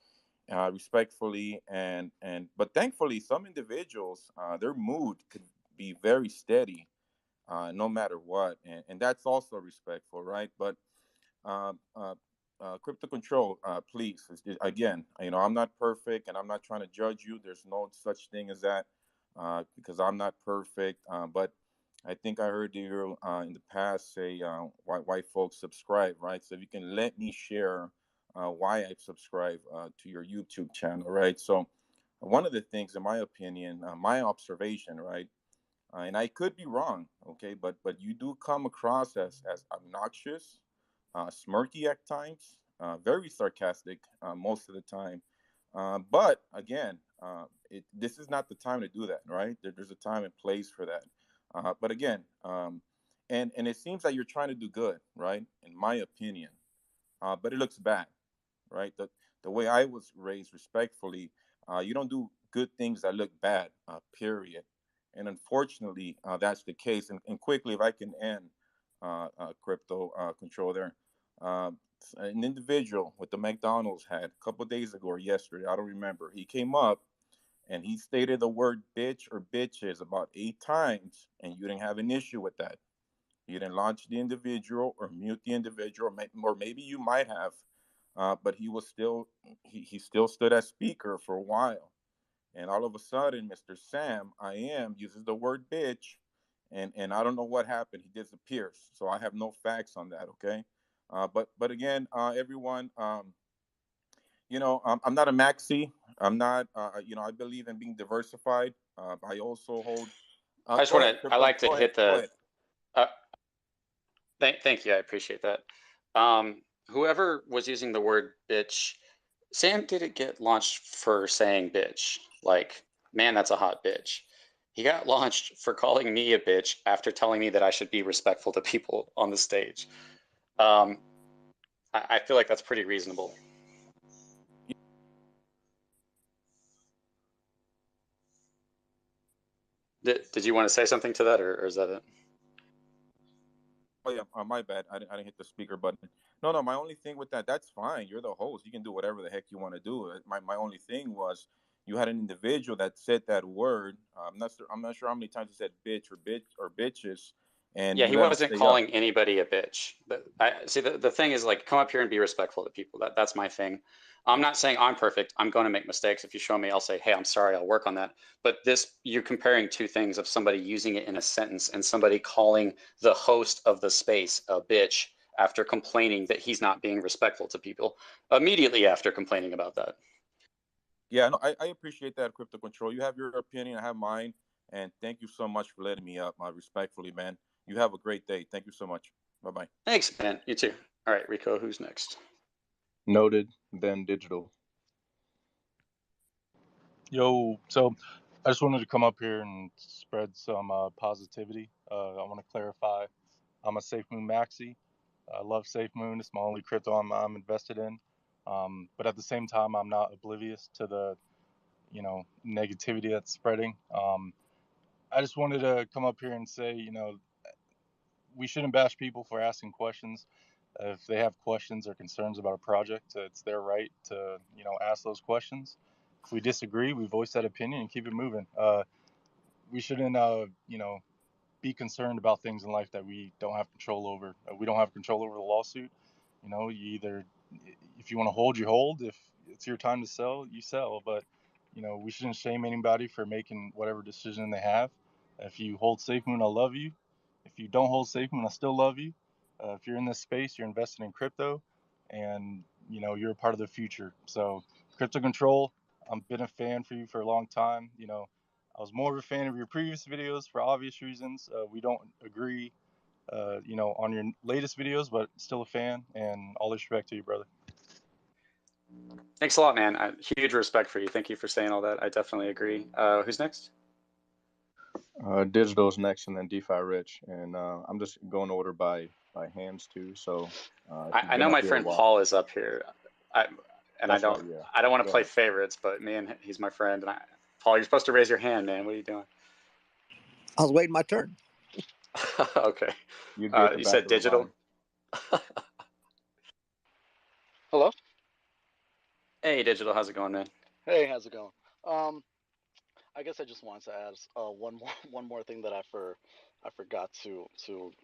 respectfully, but thankfully, some individuals, their mood could be very steady, no matter what, and that's also respectful, right? But crypto control, please, again, you know, I'm not perfect, and I'm not trying to judge you. There's no such thing as that, because I'm not perfect. But I think I heard you in the past say why folks subscribe, right? So if you can let me share why I subscribe to your YouTube channel, right? So one of the things, in my opinion, my observation, right, and I could be wrong, okay, but you do come across as obnoxious, smirky at times, very sarcastic most of the time. But again, this is not the time to do that, right? There's a time and place for that. But again, and it seems like you're trying to do good, right? In my opinion, but it looks bad, right? The way I was raised, respectfully, you don't do good things that look bad, period. And unfortunately, that's the case. And quickly, if I can end crypto control there, an individual with the McDonald's hat a couple of days ago or yesterday, I don't remember, he came up and he stated the word bitch or bitches about 8 times, and you didn't have an issue with that. You didn't launch the individual or mute the individual, or maybe you might have, but he was still he still stood as speaker for a while. And all of a sudden, Mr. Sam, I am, uses the word bitch, and I don't know what happened. He disappears. So I have no facts on that, okay? But again, everyone, you know, I'm not a maxi. I'm not, you know, I believe in being diversified. I also hold. I just Go want ahead, to, I Crypto. like to Go ahead. hit Go the, ahead. thank you. I appreciate that. Whoever was using the word bitch, Sam didn't get launched for saying bitch. Like, man, that's a hot bitch. He got launched for calling me a bitch after telling me that I should be respectful to people on the stage. I feel like that's pretty reasonable. Did you want to say something to that, or is that it? Oh yeah, my bad. I didn't hit the speaker button. No, my only thing with that's fine. You're the host. You can do whatever the heck you want to do. My only thing was you had an individual that said that word. I'm not sure how many times he said bitch or bitches, and Yeah, you he let him wasn't stay calling up. anybody a bitch. But I see the thing is, like, come up here and be respectful to people. That's my thing. I'm not saying I'm perfect. I'm going to make mistakes. If you show me, I'll say, hey, I'm sorry, I'll work on that. But you're comparing two things of somebody using it in a sentence and somebody calling the host of the space a bitch after complaining that he's not being respectful to people immediately after complaining about that. Yeah, no, I appreciate that, Crypto Control. You have your opinion, I have mine, and thank you so much for letting me up. Respectfully, man. You have a great day. Thank you so much. Bye-bye. Thanks, man. You too. All right, Rico, who's next? Noted, then digital. Yo, so I just wanted to come up here and spread some positivity. I want to clarify, I'm a Safemoon maxi. I love Safemoon. It's my only crypto I'm invested in. But at the same time, I'm not oblivious to the, negativity that's spreading. I just wanted to come up here and say, we shouldn't bash people for asking questions. If they have questions or concerns about a project, it's their right to, ask those questions. If we disagree, we voice that opinion and keep it moving. We shouldn't, be concerned about things in life that we don't have control over. We don't have control over the lawsuit. You either, if you want to hold, you hold. If it's your time to sell, you sell. But, we shouldn't shame anybody for making whatever decision they have. If you hold Safemoon, I love you. If you don't hold Safemoon, I still love you. If you're in this space, you're invested in crypto, and you're a part of the future. So, Crypto Control, I've been a fan for you for a long time. I was more of a fan of your previous videos for obvious reasons. We don't agree, on your latest videos, but still a fan, and all respect to you, brother. Thanks a lot, man. Huge respect for you. Thank you for saying all that. I definitely agree. Who's next? Digital's next, and then DeFi Rich, and I'm just going order by hands too. So I know my friend Paul is up here, I don't want to play favorites, but man, he's my friend. And Paul, you're supposed to raise your hand, man. What are you doing? I was waiting my turn. Okay. You said digital. Hello. Hey, digital. How's it going, man? Hey, how's it going? I guess I just wanted to add one more thing that I forgot to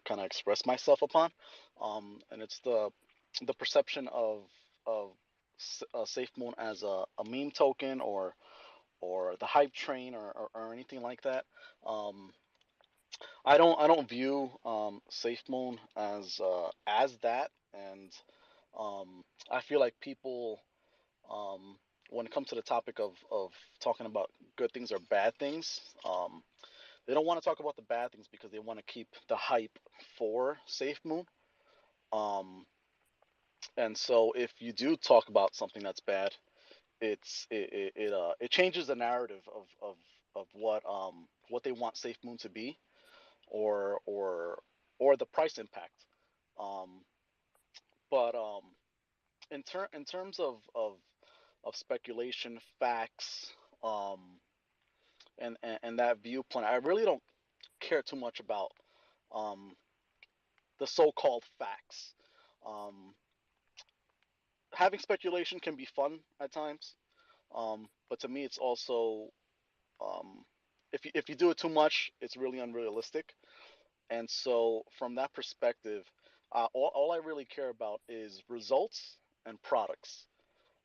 kind of express myself upon, and it's the perception of Safemoon as a meme token or the hype train or anything like that. I don't view Safemoon as that, and I feel like people, when it comes to the topic of talking about good things or bad things, they don't want to talk about the bad things because they want to keep the hype for Safemoon. And so if you do talk about something that's bad, it changes the narrative of what they want Safemoon to be, or the price impact. But in terms of speculation, facts, and that viewpoint, I really don't care too much about the so-called facts. Having speculation can be fun at times, but to me, it's also, if you do it too much, it's really unrealistic. And so, from that perspective, all I really care about is results and products.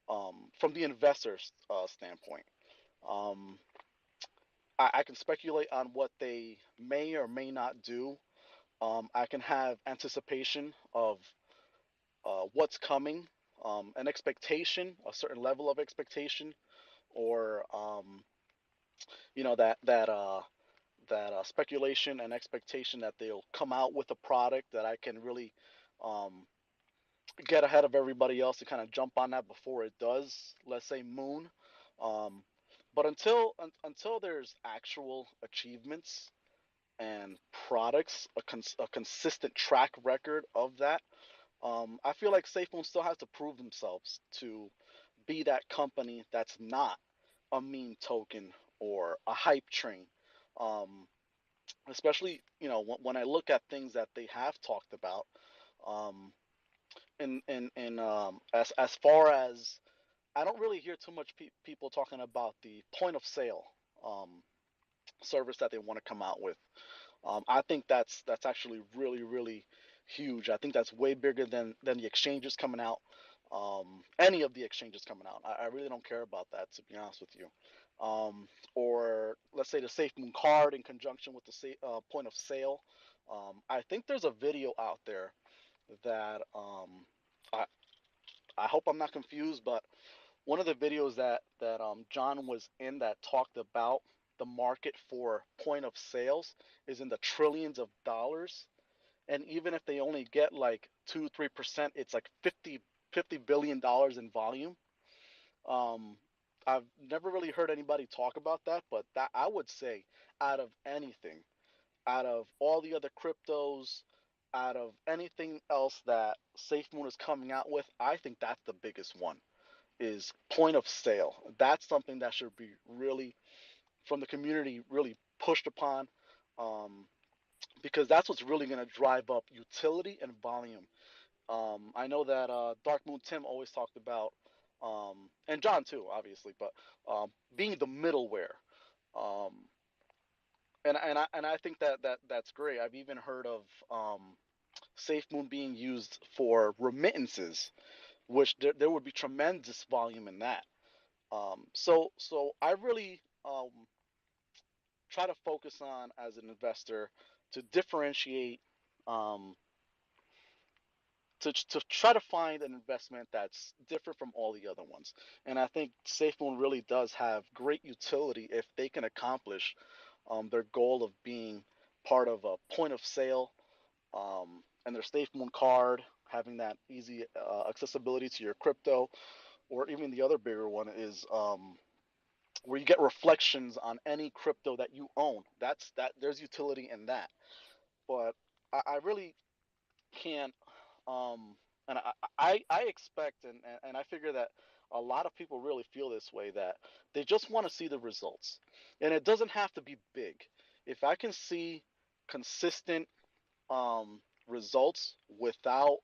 From the investor's standpoint, um, I can speculate on what they may or may not do. I can have anticipation of what's coming, an expectation, a certain level of expectation, or speculation and expectation that they'll come out with a product that I can really get ahead of everybody else to kind of jump on that before it does. Let's say Moon. Um, but until there's actual achievements and products, a consistent track record of that, I feel like SafeMoon still has to prove themselves to be that company that's not a meme token or a hype train. Um, Especially, when I look at things that they have talked about, um, as far as, I don't really hear too much people talking about the point of sale service that they want to come out with. I think that's actually really, really huge. I think that's way bigger than the exchanges coming out. Any of the exchanges coming out. I really don't care about that, to be honest with you. Or let's say the SafeMoon card in conjunction with the point of sale. I think there's a video out there that I I hope I'm not confused, but one of the videos that John was in that talked about the market for point of sales is in the trillions of dollars, and even if they only get like 2-3%, it's like $50 billion in volume. Um, I've never really heard anybody talk about that, but that I would say out of anything, out of all the other cryptos, out of anything else that SafeMoon is coming out with, I think that's the biggest one is point of sale. That's something that should be really from the community really pushed upon, um, because that's what's really going to drive up utility and volume. I know that Dark Moon Tim always talked about, and John too, obviously, but being the middleware. Um, and I think that's great. I've even heard of SafeMoon being used for remittances, which there would be tremendous volume in that. So I really try to focus on as an investor to differentiate, um, to try to find an investment that's different from all the other ones. And I think SafeMoon really does have great utility if they can accomplish their goal of being part of a point of sale, and their SafeMoon card, having that easy accessibility to your crypto, or even the other bigger one is where you get reflections on any crypto that you own. That there's utility in that. But I really can't, and I expect and I figure that a lot of people really feel this way, that they just want to see the results. And it doesn't have to be big. If I can see consistent results without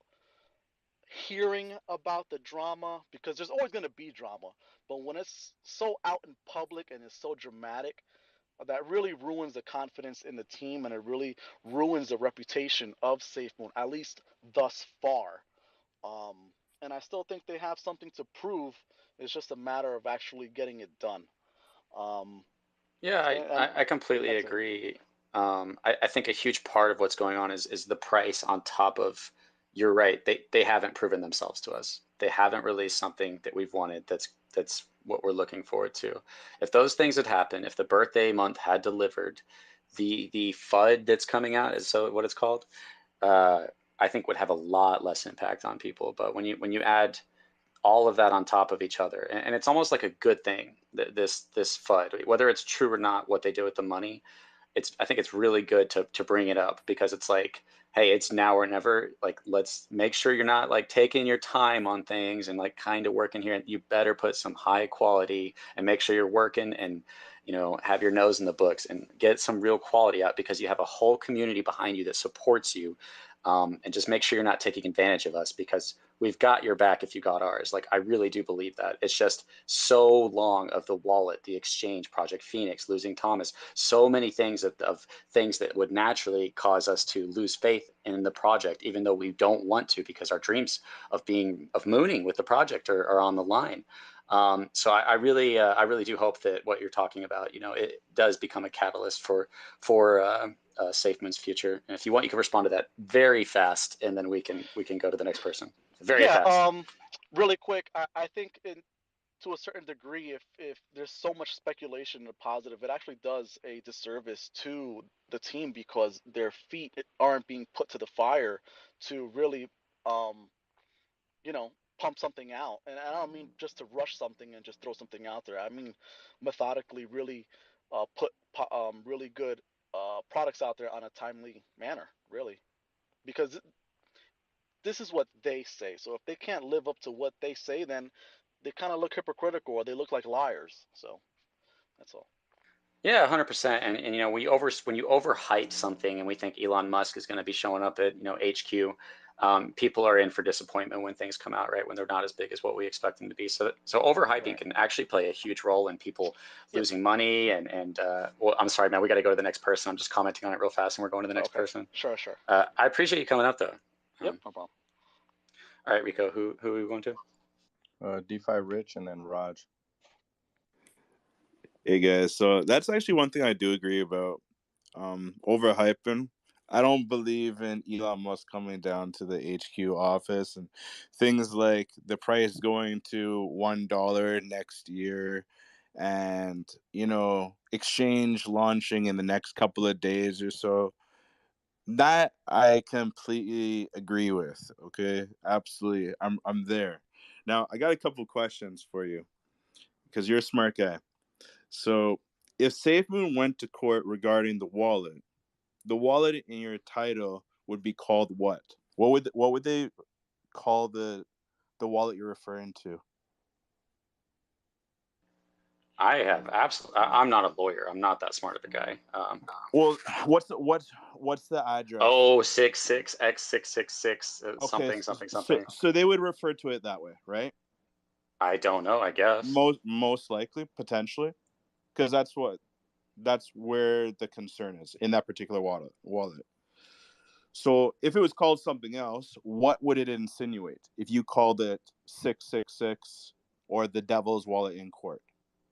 hearing about the drama, because there's always going to be drama, but when it's so out in public and it's so dramatic, that really ruins the confidence in the team, and it really ruins the reputation of SafeMoon, at least thus far. Um, and I still think they have something to prove. It's just a matter of actually getting it done. Um, Yeah, and I completely that's it. agree. I think a huge part of what's going on is the price on top of, you're right, they haven't proven themselves to us. They haven't released something that we've wanted that's what we're looking forward to. If those things had happened, if the birthday month had delivered, the FUD that's coming out is so what it's called, uh, I think would have a lot less impact on people. But when you add all of that on top of each other, and it's almost like a good thing that this FUD, whether it's true or not, what they do with the money, I think it's really good to bring it up, because it's like, hey, it's now or never. Like, let's make sure you're not like taking your time on things and like kind of working here. You better put some high quality and make sure you're working, and have your nose in the books and get some real quality out, because you have a whole community behind you that supports you. And just make sure you're not taking advantage of us, because we've got your back if you got ours. Like, I really do believe that. It's just so long of the wallet, the exchange, Project Phoenix, losing Thomas, so many things of things that would naturally cause us to lose faith in the project, even though we don't want to, because our dreams of mooning with the project are on the line. So I really do hope that what you're talking about, it does become a catalyst for SafeMoon's future. And if you want, you can respond to that very fast, and then we can go to the next person. Very Yeah. fast. Really quick. I think to a certain degree, if there's so much speculation in the positive, it actually does a disservice to the team, because their feet aren't being put to the fire to really, um, you know, pump something out. And I don't mean just to rush something and just throw something out there. I mean methodically, really really good products out there on a timely manner, really, because this is what they say. So if they can't live up to what they say, then they kind of look hypocritical, or they look like liars. So that's all. Yeah, 100%. And when you overhype something, and we think Elon Musk is going to be showing up at HQ, people are in for disappointment when things come out, right? When they're not as big as what we expect them to be. So overhyping Right. can actually play a huge role in people Yep. losing money. And well, I'm sorry, man, we got to go to the next person. I'm just commenting on it real fast, and we're going to the next Okay. person. Sure. I appreciate you coming up, though. Yep. No problem. All right, Rico, who are we going to? DeFi Rich and then Raj. Hey guys, so that's actually one thing I do agree about. Overhyping. I don't believe in Elon Musk coming down to the HQ office and things like the price going to $1 next year, and exchange launching in the next couple of days or so. That I completely agree with. Okay, absolutely. I'm there. Now I got a couple questions for you because you're a smart guy. So, if Safemoon went to court regarding the wallet in your title would be called what? What would they call the wallet you're referring to? I'm not a lawyer. I'm not that smart of a guy. Well, what's the address? 066X666 Okay, something. so they would refer to it that way, right? I don't know. I guess. Most likely, potentially, because that's where the concern is in that particular wallet. So if it was called something else, what would it insinuate? If you called it 666 or the devil's wallet in court,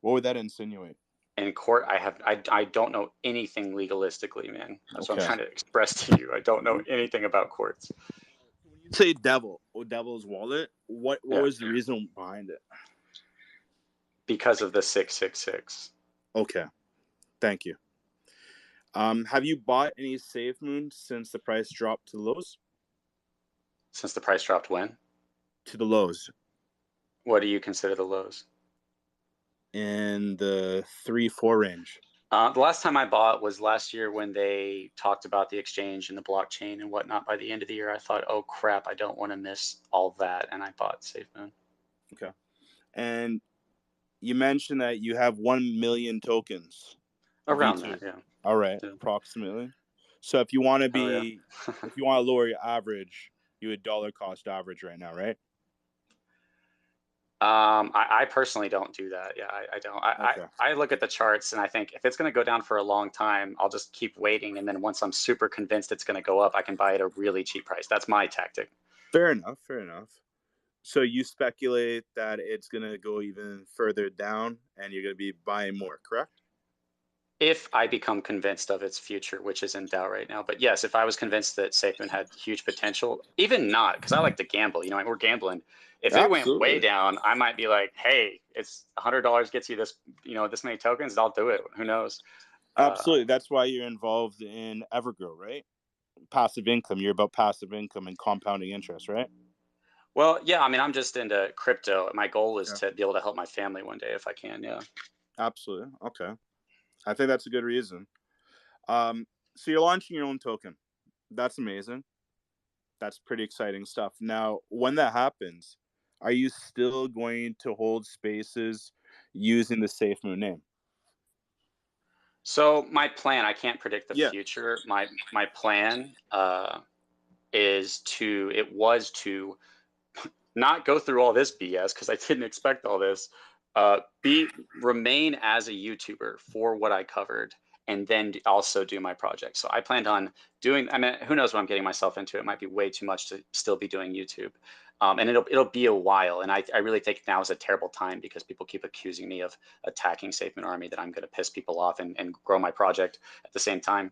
what would that insinuate? In court, I don't know anything legalistically, man. That's what I'm Okay. trying to express to you. I don't know anything about courts. When you say devil's wallet, what Yeah. was the reason behind it? Because of the 666. Okay. Thank you. Have you bought any Safemoon since the price dropped to the lows? Since the price dropped when? To the lows. What do you consider the lows? In the 3-4 range. The last time I bought was last year when they talked about the exchange and the blockchain and whatnot. By the end of the year, I thought, oh crap, I don't want to miss all that, and I bought Safemoon. Okay. And you mentioned that you have 1 million tokens. Around V2. that, yeah. All right, Yeah. approximately. So if you want to be, yeah. if you want to lower your average, you would dollar cost average right now, right? I personally don't do that. Yeah, I don't. Okay. I look at the charts and I think if it's going to go down for a long time, I'll just keep waiting. And then once I'm super convinced it's going to go up, I can buy it at a really cheap price. That's my tactic. Fair enough. So you speculate that it's going to go even further down and you're going to be buying more, correct? If I become convinced of its future, which is in doubt right now. But yes, if I was convinced that Safemoon had huge potential, even not, because I like to gamble, we're gambling. If it went way Absolutely. down, I might be like, hey, it's $100 gets you this, this many tokens, I'll do it. Who knows? Absolutely. That's why you're involved in Evergrow, right? Passive income. You're about passive income and compounding interest, right? Well, yeah, I'm just into crypto. My goal is Okay. to be able to help my family one day if I can, yeah. Absolutely. Okay. I think that's a good reason. So you're launching your own token. That's amazing. That's pretty exciting stuff. Now, when that happens, are you still going to hold spaces using the Safemoon name? So my plan, I can't predict the Yeah. future. My plan was to not go through all this BS because I didn't expect all this. Remain as a YouTuber for what I covered, and then also do my project. So I planned on doing. Who knows what I'm getting myself into? It might be way too much to still be doing YouTube, and it'll be a while. And I really think now is a terrible time because people keep accusing me of attacking Safemoon Army, that I'm going to piss people off and grow my project at the same time.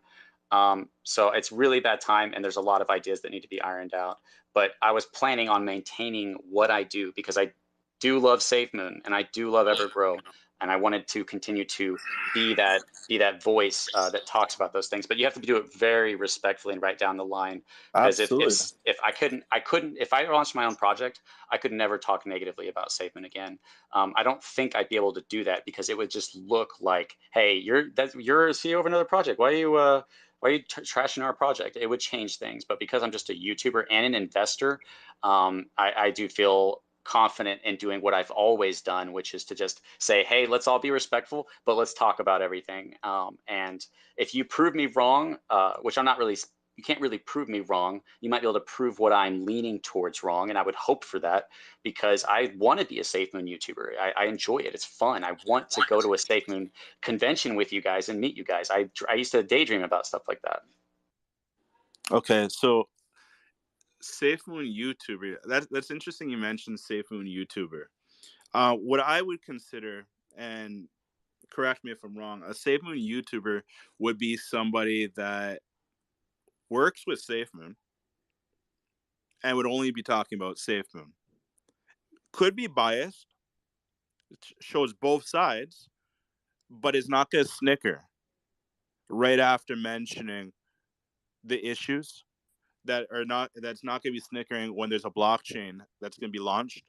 So it's really bad time, and there's a lot of ideas that need to be ironed out. But I was planning on maintaining what I do because I do love Safemoon and I do love Evergrow, and I wanted to continue to be that voice that talks about those things. But you have to do it very respectfully and right down the line. Because Absolutely. if I couldn't, if I launched my own project, I could never talk negatively about Safemoon again. I don't think I'd be able to do that because it would just look like, hey, you're a CEO of another project. Why are you trashing our project? It would change things. But because I'm just a YouTuber and an investor, I do feel confident in doing what I've always done, which is to just say, hey, let's all be respectful, but let's talk about everything. And if you prove me wrong, which you can't really prove me wrong. You might be able to prove what I'm leaning towards wrong. And I would hope for that because I want to be a Safemoon YouTuber. I enjoy it. It's fun. I want to go to a Safemoon convention with you guys and meet you guys. I used to daydream about stuff like that. Okay, so Safemoon YouTuber. That's interesting. You mentioned Safemoon YouTuber. What I would consider, and correct me if I'm wrong, a Safemoon YouTuber would be somebody that works with Safemoon and would only be talking about Safemoon. Could be biased, shows both sides, but is not going to snicker right after mentioning the issues that's not going to be snickering when there's a blockchain that's going to be launched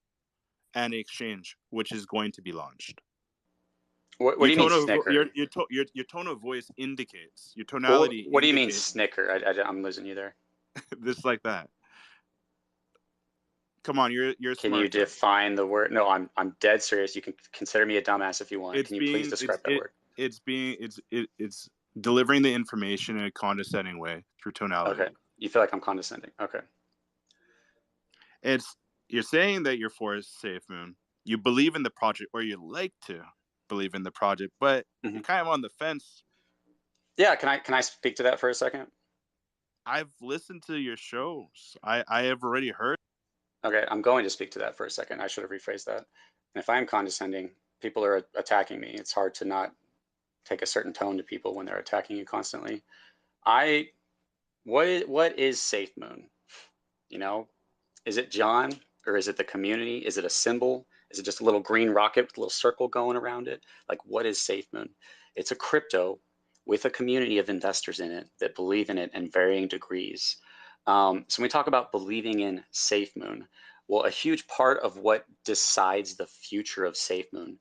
and an exchange which is going to be launched. What do you mean snicker? Your tone of voice indicates, your What tonality do you mean indicates snicker? I'm losing you there. just like that. Come on, you're Can smart you guy. define the word? No, I'm dead serious. You can consider me a dumbass if you want. Can you please describe that word? It's delivering the information in a condescending way through tonality. Okay, you feel like I'm condescending. Okay. You're saying that you're for Safemoon. You believe in the project, or you like to believe in the project, but you're kind of on the fence. Yeah, can I speak to that for a second? I've listened to your shows. I have already heard. Okay, I'm going to speak to that for a second. I should have rephrased that. And if I'm condescending, people are attacking me. It's hard to not take a certain tone to people when they're attacking you constantly. What is Safemoon? You know, is it John, or is it the community? Is it a symbol? Is it just a little green rocket with a little circle going around it? Like, what is Safemoon? It's a crypto with a community of investors in it that believe in it in varying degrees. So when we talk about believing in Safemoon, well, a huge part of what decides the future of Safemoon,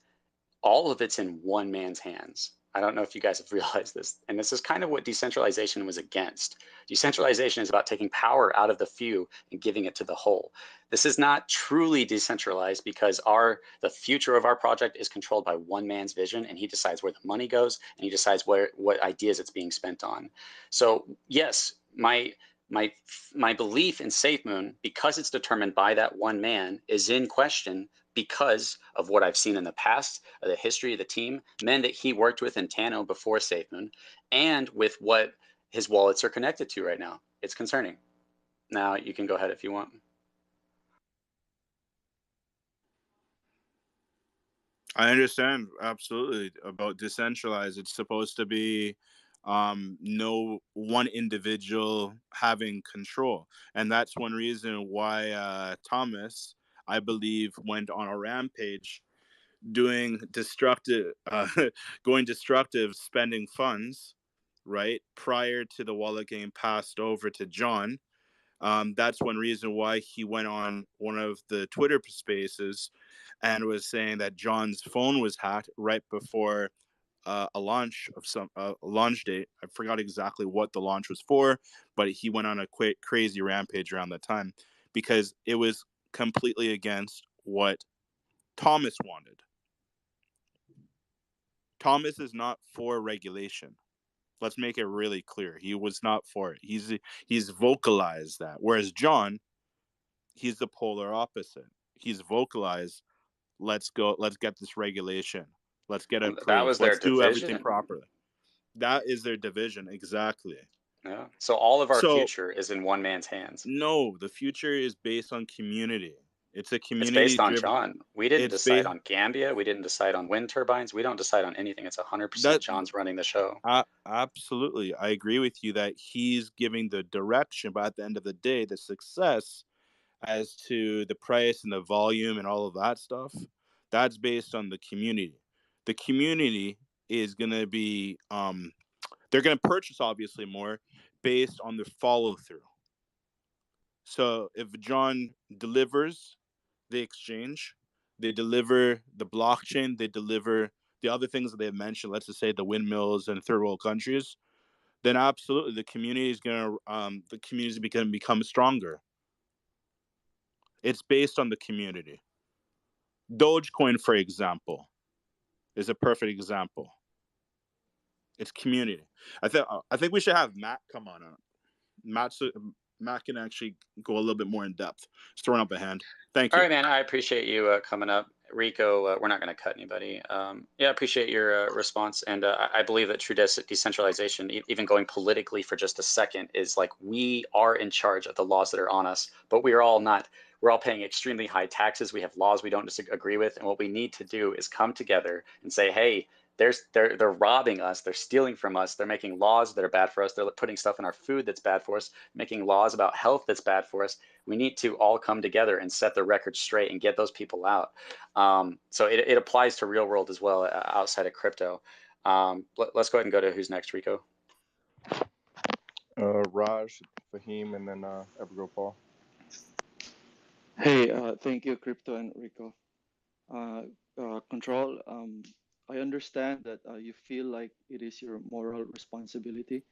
all of it's in one man's hands. I don't know if you guys have realized this, and this is kind of what decentralization was against. Decentralization is about taking power out of the few and giving it to the whole. This is not truly decentralized because the future of our project is controlled by one man's vision, and he decides where the money goes, and he decides what ideas it's being spent on. So yes, my belief in Safemoon, because it's determined by that one man, is in question because of what I've seen in the past, the history of the team, men that he worked with in Tano before Safemoon, and with what his wallets are connected to right now. It's concerning. Now you can go ahead if you want. I understand absolutely about decentralized. It's supposed to be no one individual having control, and that's one reason why Thomas, I believe, went on a rampage doing destructive going destructive, spending funds right prior to the wallet getting passed over to John. That's one reason why he went on one of the Twitter spaces and was saying that John's phone was hacked right before a launch of launch date. I forgot exactly what the launch was for, but he went on a crazy rampage around that time because it was completely against what Thomas wanted. Thomas is not for regulation. Let's make it really clear. He was not for it. He's vocalized that. Whereas John, he's the polar opposite. He's vocalized, let's get this regulation. Let's get it That was approved. their Let's do everything division. properly. That is their division, exactly. Yeah. So all of our future is in one man's hands. No, the future is based on community. It's a It's community based on driven. John. We didn't decide on Gambia. We didn't decide on wind turbines. We don't decide on anything. It's 100% John's running the show. Absolutely. I agree with you that he's giving the direction, but at the end of the day, the success as to the price and the volume and all of that stuff, that's based on the community. The community is going to be, they're going to purchase obviously more based on the follow through. So if John delivers the exchange, they deliver the blockchain, they deliver the other things that they've mentioned, let's just say the windmills in third world countries, then absolutely the community is going to become stronger. It's based on the community. Dogecoin, for example, is a perfect example. It's community. I think we should have Matt come on. Matt can actually go a little bit more in depth. Just throwing up a hand. Thank you. All right, man. I appreciate you coming up. Rico, we're not going to cut anybody. Yeah, I appreciate your response. And I believe that true decentralization, even going politically for just a second, is like we are in charge of the laws that are on us, but we are all not. We're all paying extremely high taxes. We have laws we don't disagree with. And what we need to do is come together and say, hey, they're robbing us. They're stealing from us. They're making laws that are bad for us. They're putting stuff in our food that's bad for us, making laws about health that's bad for us. We need to all come together and set the record straight and get those people out. So it applies to real world as well, outside of crypto. Let's go ahead and go to who's next, Rico. Raj, Fahim, and then Evergrow Paul. Hey, thank you, Crypto and Rico. Control, I understand that you feel like it is your moral responsibility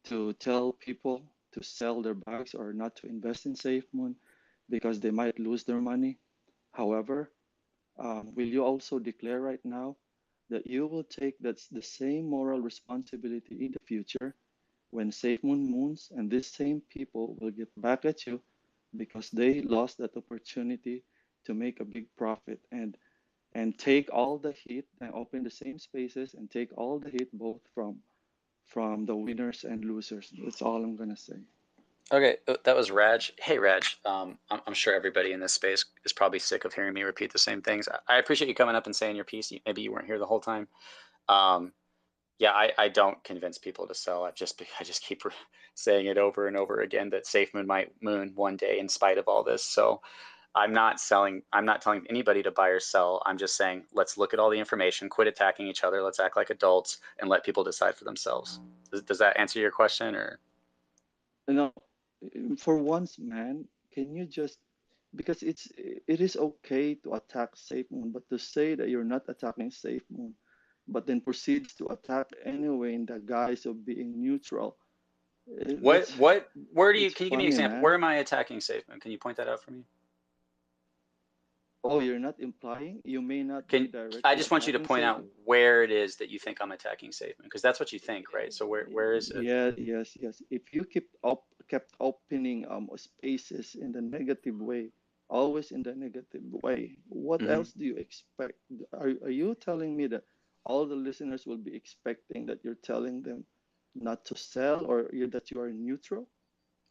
to tell people to sell their bags or not to invest in Safemoon because they might lose their money. However, will you also declare right now that you will take the same moral responsibility in the future when Safemoon moons and these same people will get back at you because they lost that opportunity to make a big profit and take all the heat and open the same spaces and take all the heat both from the winners and losers. That's all I'm gonna say. Okay, that was Raj. Hey, Raj. I'm sure everybody in this space is probably sick of hearing me repeat the same things. I appreciate you coming up and saying your piece. Maybe you weren't here the whole time. Yeah, I don't convince people to sell. I just keep saying it over and over again that Safemoon might moon one day in spite of all this. So I'm not telling anybody to buy or sell. I'm just saying, let's look at all the information, quit attacking each other. Let's act like adults and let people decide for themselves. Does that answer your question, or? No, for once, man, can you just, because it is okay to attack SafeMoon, but to say that you're not attacking SafeMoon, but then proceeds to attack anyway in the guise of being neutral. Where do you, can you give me an funny, example? man. Where am I attacking Safemoon? Can you point that out for me? Oh, you're not implying? You may not be directly I just want you to attacking point out SafeMoon. where it is that you think I'm attacking Safemoon, because that's what you think, right? So where is it? Yeah, yes. If you kept opening spaces in the negative way, always in the negative way, what else do you expect? Are you telling me that all the listeners will be expecting that you're telling them not to sell or that you are neutral?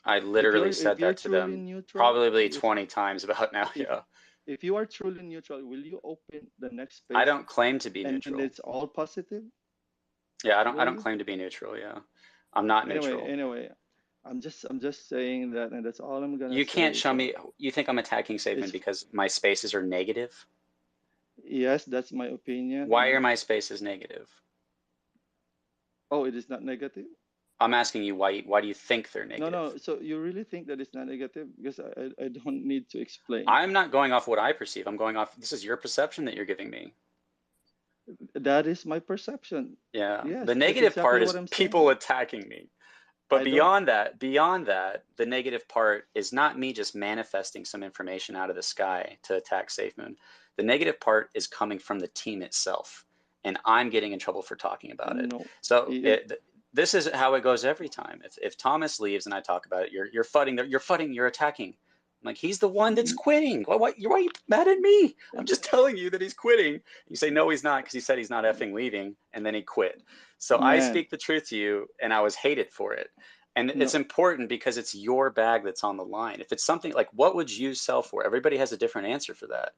I literally If said you're that to truly them neutral, probably 20 times about now. if Yeah. if you are truly neutral, will you open the next space? I don't claim to be and neutral. it's all positive? Yeah, I Really? don't claim to be neutral. Yeah, I'm not neutral. Anyway, I'm just saying that, and that's all I'm gonna You can't say. show So me. You think I'm attacking Safemoon it's because my spaces are negative? yes, that's my opinion. Why are And my spaces negative? oh, it is not negative? I'm asking you why do you think they're No, negative? no. So you really think that it's not negative? Because I don't need to explain. I'm not going off what I perceive. I'm going off, this is your perception that you're giving me. That is my perception. Yeah. Yes, The that's negative exactly part what is I'm people saying. attacking me. But I don't. beyond that, the negative part is not me just manifesting some information out of the sky to attack Safemoon. The negative part is coming from the team itself, and I'm getting in trouble for talking about it. No. So this is how it goes every time. If Thomas leaves and I talk about it, you're fudding, you're attacking. I'm like, he's the one that's quitting. Why are you mad at me? I'm just telling you that he's quitting. You say, no, he's not, because he said he's not effing leaving, and then he quit. So I Man, speak the truth to you, and I was hated for it. And it's no. important because it's your bag that's on the line. If it's something like, what would you sell for? Everybody has a different answer for that.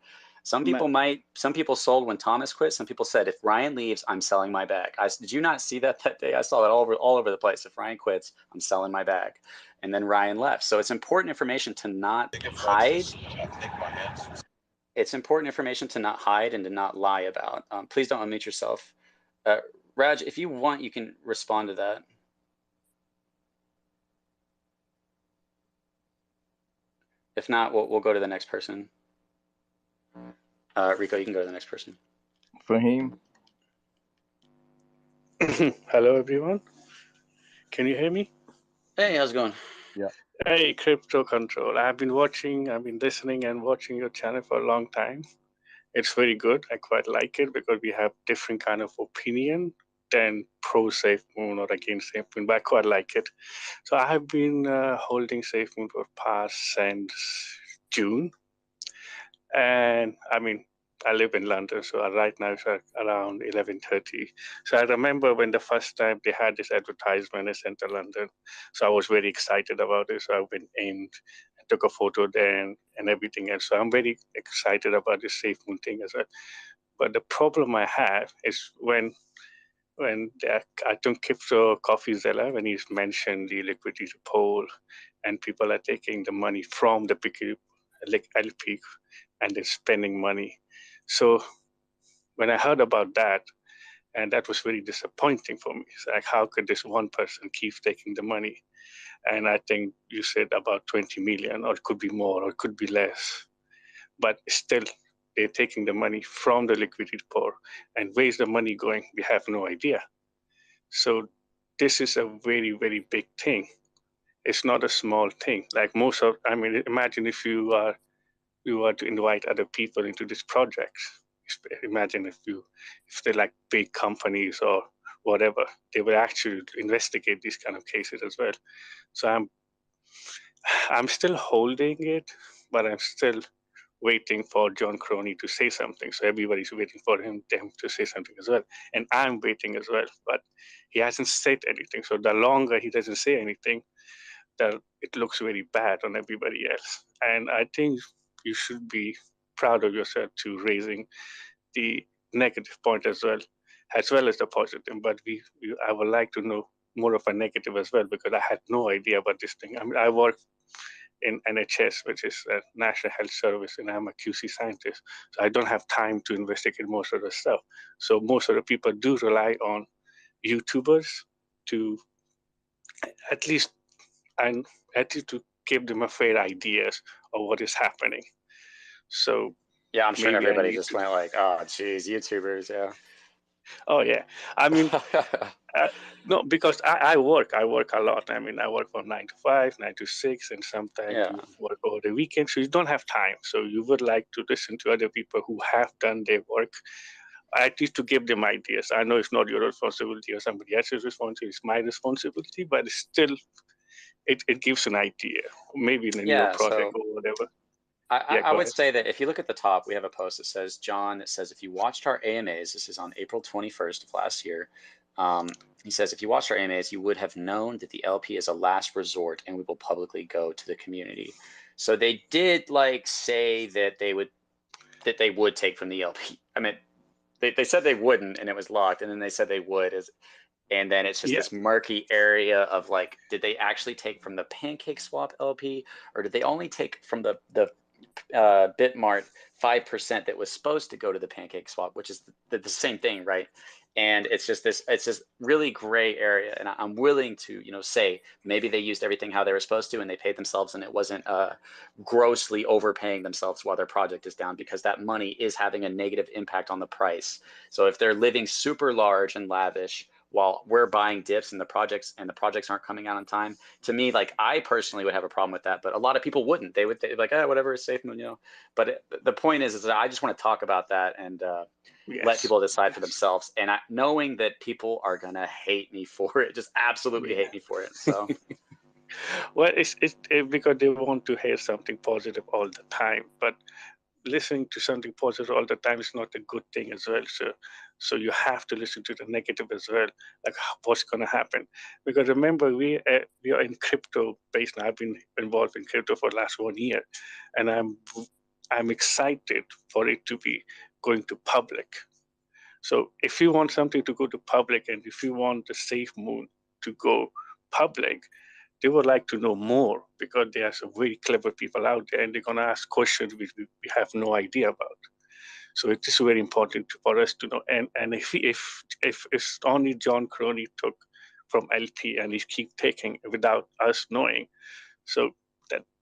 Some people sold when Thomas quit. Some people said, if Ryan leaves, I'm selling my bag. Did you not see that day? I saw that all over the place. If Ryan quits, I'm selling my bag. And then Ryan left. So it's important information to not hide. It's important information to not hide and to not lie about. Please don't unmute yourself. Raj, if you want, you can respond to that. If not, we'll go to the next person. Rico, you can go to the next person. Fahim. Hello, everyone. Can you hear me? Hey, how's it going? Yeah. Hey, Crypto Control. I've been listening and watching your channel for a long time. It's very good. I quite like it because we have different kind of opinion than pro Safemoon or against Safemoon, but I quite like it. So I have been holding Safemoon for past since June. And I live in London, so right now it's around 11:30. So I remember when the first time they had this advertisement in Central London. So I was very excited about it. So I went in, took a photo there and everything else. So I'm very excited about this Safemoon thing as well. But the problem I have is when I think Crypto CoffeeZilla, when he's mentioned the liquidity pool and people are taking the money from the LP and they're spending money. So when I heard about that, and that was very disappointing for me. It's like, how could this one person keep taking the money? And I think you said about 20 million, or it could be more, or it could be less. But still, they're taking the money from the liquidity pool. And where's the money going? We have no idea. So this is a very, very big thing. It's not a small thing. Like imagine if you are to invite other people into this project. Imagine if they're like big companies or whatever, they will actually investigate these kind of cases as well. So I'm still holding it, but I'm still waiting for John Crony to say something. So everybody's waiting for them to say something as well. And I'm waiting as well, but he hasn't said anything. So the longer he doesn't say anything, that it looks very bad on everybody else. And I think you should be proud of yourself to raising the negative point as well as the positive. But I would like to know more of a negative as well, because I had no idea about this thing. I mean, I work in NHS, which is a National Health Service, and I'm a QC scientist. So I don't have time to investigate most of the stuff. So most of the people do rely on YouTubers to at least to give them a fair ideas of what is happening. So yeah, I'm sure maybe everybody just went like, oh, geez, YouTubers, yeah. Oh yeah, I mean, no, because I work a lot. I mean, I work from 9 to 5, 9 to 6, and sometimes you work over the weekend, so you don't have time. So you would like to listen to other people who have done their work, at least to give them ideas. I know it's not your responsibility or somebody else's responsibility; it's my responsibility, but it's still, it gives an idea, maybe in a new project or whatever. I would say that if you look at the top, we have a post that says, John, that says, if you watched our AMAs, this is on April 21st of last year. He says, if you watched our AMAs, you would have known that the LP is a last resort and we will publicly go to the community. So they did say that they would take from the LP. I mean, they said they wouldn't and it was locked, and then they said they would. And then it's just this murky area of did they actually take from the Pancake Swap LP, or did they only take from the Bitmart 5% that was supposed to go to the Pancake Swap, which is the same thing, right? And it's just this really gray area, and I'm willing to say maybe they used everything how they were supposed to and they paid themselves and it wasn't grossly overpaying themselves while their project is down, because that money is having a negative impact on the price. So if they're living super large and lavish while we're buying dips and the projects aren't coming out on time, to me, I personally would have a problem with that, but a lot of people wouldn't. They'd be like, whatever, it's Safemoon, But the point is that I just want to talk about that and let people decide for themselves. And knowing that people are gonna hate me for it, just absolutely hate me for it. So, well, it's because they want to hear something positive all the time, but listening to something positive all the time is not a good thing as well. So you have to listen to the negative as well, like what's going to happen. Because remember, we are in crypto based now. I've been involved in crypto for the last 1 year, and I'm excited for it to be going to public. So if you want something to go to public, and if you want the Safemoon to go public, they would like to know more, because there are some very clever people out there and they're going to ask questions which we have no idea about. So it is very important for us to know. And if it's only John Crony took from LP and he keep taking without us knowing, so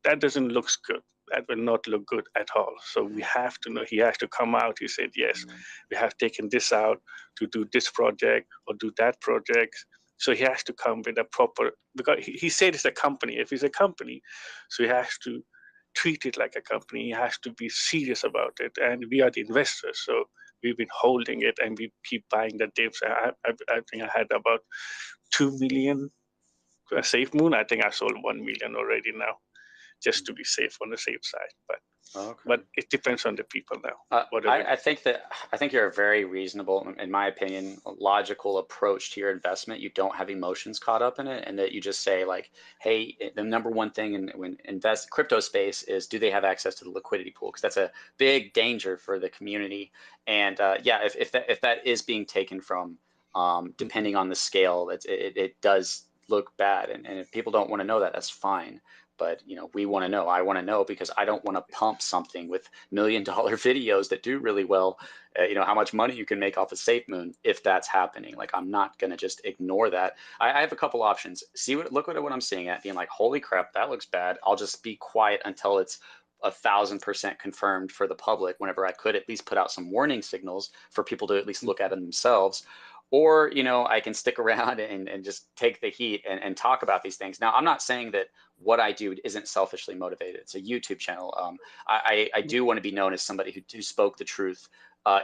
that doesn't look good. That will not look good at all. So we have to know. He has to come out. He said, yes, we have taken this out to do this project or do that project. So he has to come with a proper, because he said it's a company. If it's a company, so he has to treat it like a company. He has to be serious about it. And we are the investors. So we've been holding it and we keep buying the dips. I think I had about 2 million Safemoon. I think I sold 1 million already now. just to be safe on the safe side. Okay. But it depends on the people now. Whatever. I think you're a very reasonable, in my opinion, logical approach to your investment. You don't have emotions caught up in it, and that you just say like, hey, the number one thing when invest crypto space is, do they have access to the liquidity pool? Because that's a big danger for the community. And yeah, if that is being taken from, depending on the scale, it does look bad. And if people don't want to know that, that's fine. But we want to know. I want to know because I don't want to pump something with $1 million videos that do really well. How much money you can make off of Safemoon if that's happening. Like, I'm not gonna just ignore that. I have a couple options. Look at what I'm seeing at, being like, holy crap, that looks bad. I'll just be quiet until it's 1,000% confirmed for the public. Whenever I could at least put out some warning signals for people to at least look at it themselves. Or, I can stick around and just take the heat and talk about these things. Now, I'm not saying that what I do isn't selfishly motivated. It's a YouTube channel. I do want to be known as somebody who spoke the truth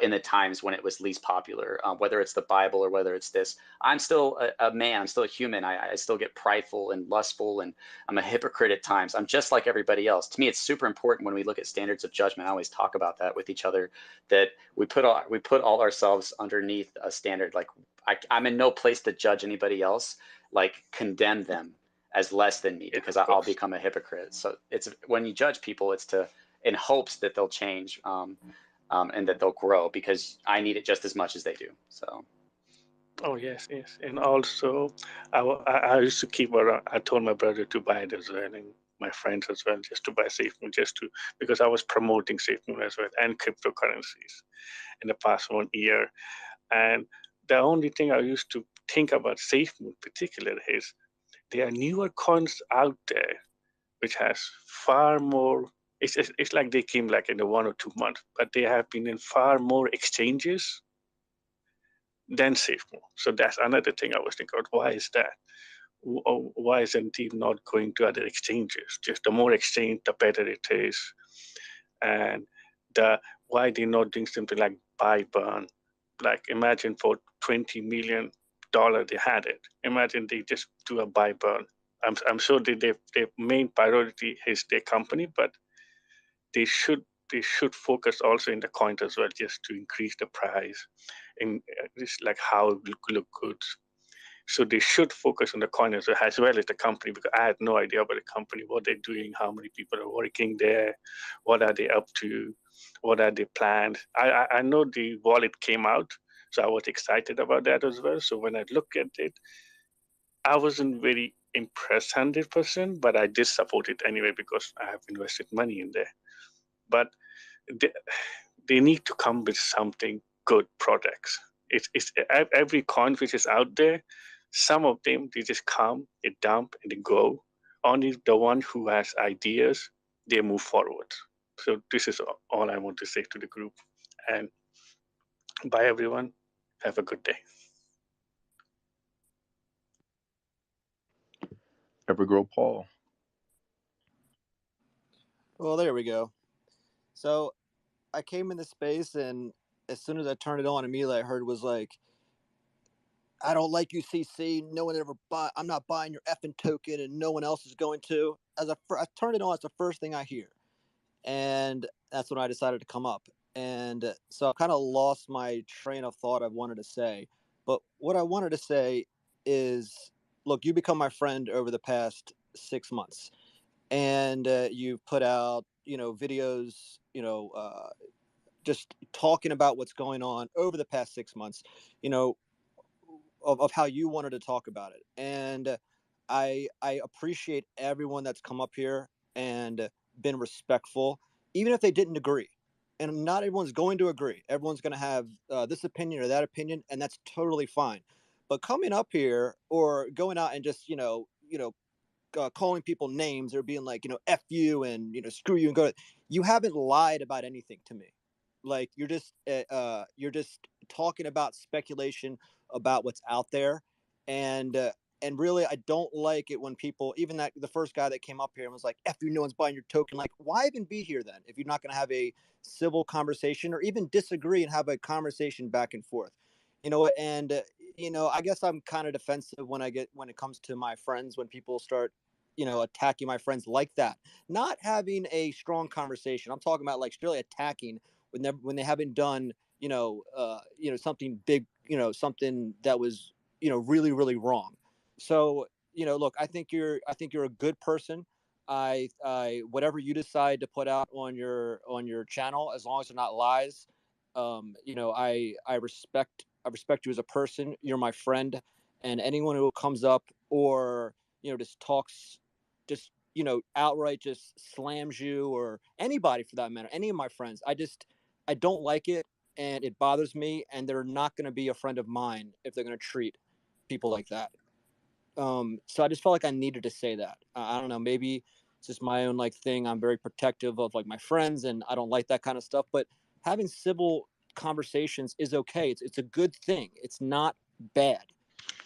in the times when it was least popular, whether it's the Bible or whether it's this. I'm still a man. I'm still a human. I still get prideful and lustful, and I'm a hypocrite at times. I'm just like everybody else. To me, it's super important when we look at standards of judgment. I always talk about that with each other, that we put all ourselves underneath a standard. Like, I'm in no place to judge anybody else, like condemn them as less than me, because I'll become a hypocrite. So it's, when you judge people, it's in hopes that they'll change. And that they'll grow, because I need it just as much as they do. So. Oh yes, and also I used to keep around. I told my brother to buy it as well, and my friends as well, just to buy Safemoon, because I was promoting Safemoon as well and cryptocurrencies in the past 1 year. And the only thing I used to think about Safemoon in particular is there are newer coins out there which has far more. It's like they came like in the 1 or 2 months, but they have been in far more exchanges than Safemoon. So that's another thing I was thinking about. Why is that? Why isn't it not going to other exchanges? Just the more exchange, the better it is. And why they're not doing something like buy burn? Like, imagine for $20 million they had it. Imagine they just do a buy burn. I'm sure their main priority is their company, but they should focus also in the coin as well, just to increase the price, and just like how it look good. So they should focus on the coin as well as the company, because I had no idea about the company, what they're doing, how many people are working there, what are they up to, what are their plans. I know the wallet came out, so I was excited about that as well. So when I look at it, I wasn't very impressed 100%, but I did support it anyway because I have invested money in there. But they need to come with something good products. It's every coin which is out there. Some of them, they just come, they dump, and they go. Only the one who has ideas, they move forward. So this is all I want to say to the group. And bye, everyone. Have a good day. Evergrow Paul. Well, there we go. So I came in the space, and as soon as I turned it on, immediately I heard was like, I don't like UCC. No one ever buy. I'm not buying your effing token, and no one else is going to. I turned it on, it's the first thing I hear, and that's when I decided to come up. And so I kind of lost my train of thought I wanted to say. But what I wanted to say is, look, you become my friend over the past 6 months, and you've put out, videos, just talking about what's going on over the past 6 months, of how you wanted to talk about it. And I appreciate everyone that's come up here and been respectful, even if they didn't agree. And not everyone's going to agree. Everyone's going to have this opinion or that opinion, and that's totally fine. But coming up here or going out and just calling people names or being like, F you and, screw you and go, you haven't lied about anything to me. Like, you're just talking about speculation about what's out there. And really, I don't like it when people, even the first guy that came up here and was like, F you, no one's buying your token. Like, why even be here then if you're not going to have a civil conversation or even disagree and have a conversation back and forth? And I guess I'm kind of defensive when it comes to my friends, when people start attacking my friends like that. Not having a strong conversation. I'm talking about like strictly attacking when they haven't done, something big, something that was, really, really wrong. So, look, I think you're a good person. I whatever you decide to put out on your channel, as long as they're not lies, I respect you as a person. You're my friend, and anyone who comes up or just talks, just outright just slams you, or anybody for that matter, any of my friends, I don't like it, and it bothers me, and they're not going to be a friend of mine if they're going to treat people like that. So I just felt like I needed to say that. I don't know, maybe it's just my own like thing. I'm very protective of like my friends, and I don't like that kind of stuff. But having civil conversations is okay. It's a good thing. It's not bad,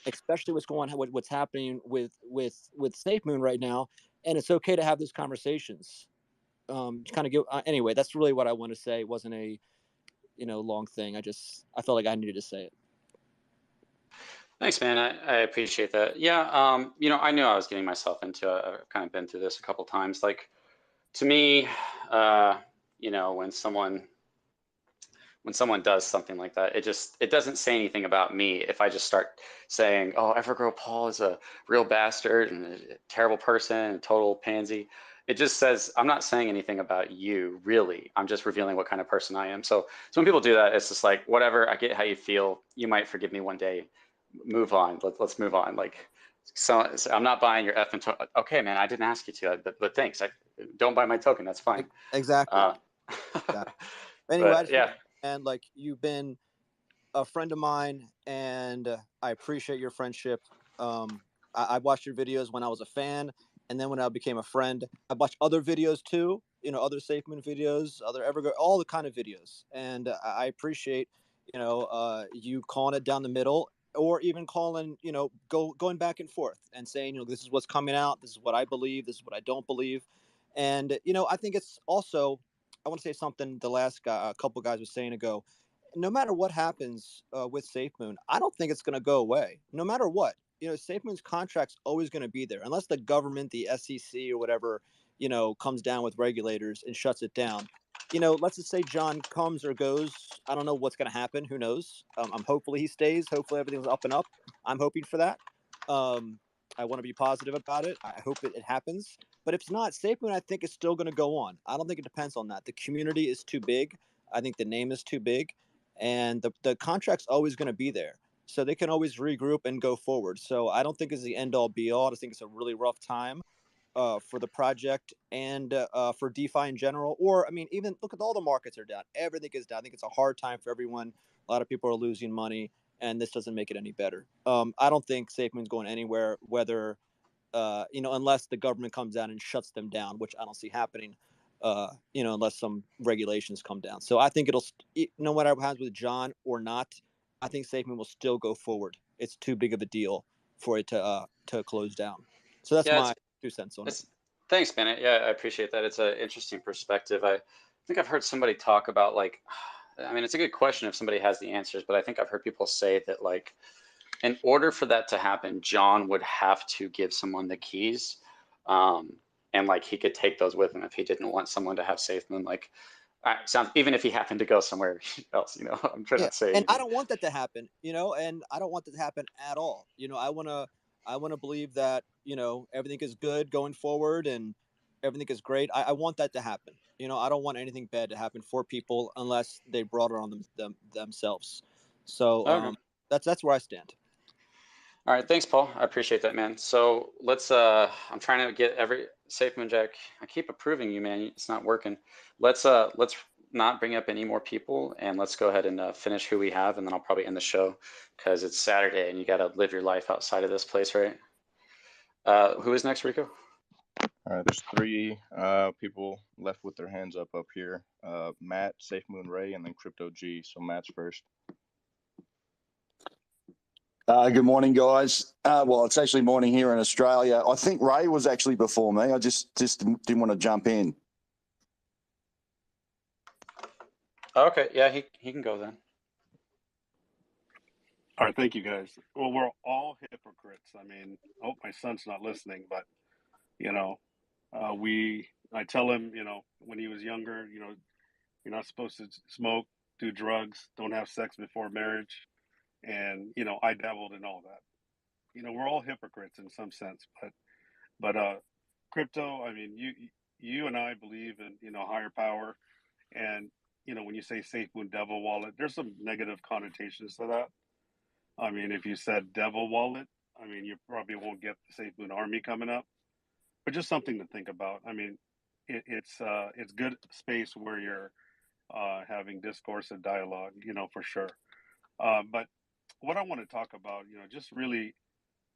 especially what's happening with Safemoon right now. And it's okay to have those conversations. Kind of give anyway. That's really what I want to say. It wasn't a long thing. I felt like I needed to say it. Thanks, man. I appreciate that. Yeah, I knew I was getting myself into. I've kind of been through this a couple times. Like, to me, when someone does something like that, it doesn't say anything about me. If I just start saying, "Oh, Evergrow Paul is a real bastard and a terrible person and a total pansy," it just says I'm not saying anything about you, really. I'm just revealing what kind of person I am. So when people do that, it's just like, whatever. I get how you feel. You might forgive me one day. Move on. Let's move on. Like, so I'm not buying your effing token. Okay, man, I didn't ask you to, but thanks. Don't buy my token. That's fine. Exactly. Anyway, But yeah. And like, you've been a friend of mine, and I appreciate your friendship. I watched your videos when I was a fan, and then when I became a friend, I watched other videos too. Other SafeMoon videos, other Evergrow, all the kind of videos, and I appreciate you calling it down the middle, or even calling going back and forth and saying this is what's coming out, this is what I believe, this is what I don't believe, and I think it's also, I want to say something the last guy, a couple guys were saying ago. No matter what happens with Safemoon, I don't think it's going to go away. No matter what, Safemoon's contract's always going to be there, unless the government, the SEC or whatever, comes down with regulators and shuts it down. Let's just say John comes or goes. I don't know what's going to happen. Who knows? I'm hopefully he stays. Hopefully everything's up and up. I'm hoping for that. I want to be positive about it. I hope it happens. But if it's not, Safemoon, I think, is still going to go on. I don't think it depends on that. The community is too big. I think the name is too big, and the contract's always going to be there. So they can always regroup and go forward. So I don't think it's the end all be all. I just think it's a really rough time for the project and for DeFi in general. Or, I mean, even look at all the markets are down. Everything is down. I think it's a hard time for everyone. A lot of people are losing money, and this doesn't make it any better. I don't think Safemoon's going anywhere, whether unless the government comes down and shuts them down, which I don't see happening, unless some regulations come down. So I think no matter what happens with John or not, I think Safemoon will still go forward. It's too big of a deal for it to close down. So that's my 2 cents on it. Thanks, Bennett. Yeah, I appreciate that. It's an interesting perspective. I think I've heard somebody talk about, like, I mean, it's a good question if somebody has the answers, but I think I've heard people say that, like, in order for that to happen, John would have to give someone the keys, and like he could take those with him if he didn't want someone to have Safemoon. Like, even if he happened to go somewhere else, I'm trying to say. And I don't want that to happen, and I don't want that to happen at all. I want to believe that everything is good going forward and everything is great. I want that to happen. I don't want anything bad to happen for people unless they brought it on themselves. So Okay. That's where I stand. All right, thanks, Paul. I appreciate that, man. So let's. I'm trying to get every Safemoon Jack. I keep approving you, man. It's not working. Let's not bring up any more people, and let's go ahead and finish who we have, and then I'll probably end the show because it's Saturday and you got to live your life outside of this place, right? Who is next, Rico? All right, there's 3 people left with their hands up here. Matt, Safemoon Ray, and then Crypto G. So Matt's first. Good morning, guys. Well, it's actually morning here in Australia. I think Ray was actually before me. I just didn't want to jump in. Okay, yeah, he can go then. All right, thank you, guys. Well, we're all hypocrites. I mean, I hope my son's not listening, but I tell him, when he was younger, you're not supposed to smoke, do drugs, don't have sex before marriage. And, I dabbled in all that. We're all hypocrites in some sense, but crypto, I mean, you and I believe in, higher power. And, when you say Safemoon Devil Wallet, there's some negative connotations to that. I mean, if you said Devil Wallet, I mean, you probably won't get the Safemoon Army coming up, but just something to think about. I mean, it's good space where you're having discourse and dialogue, for sure. But what I want to talk about, just really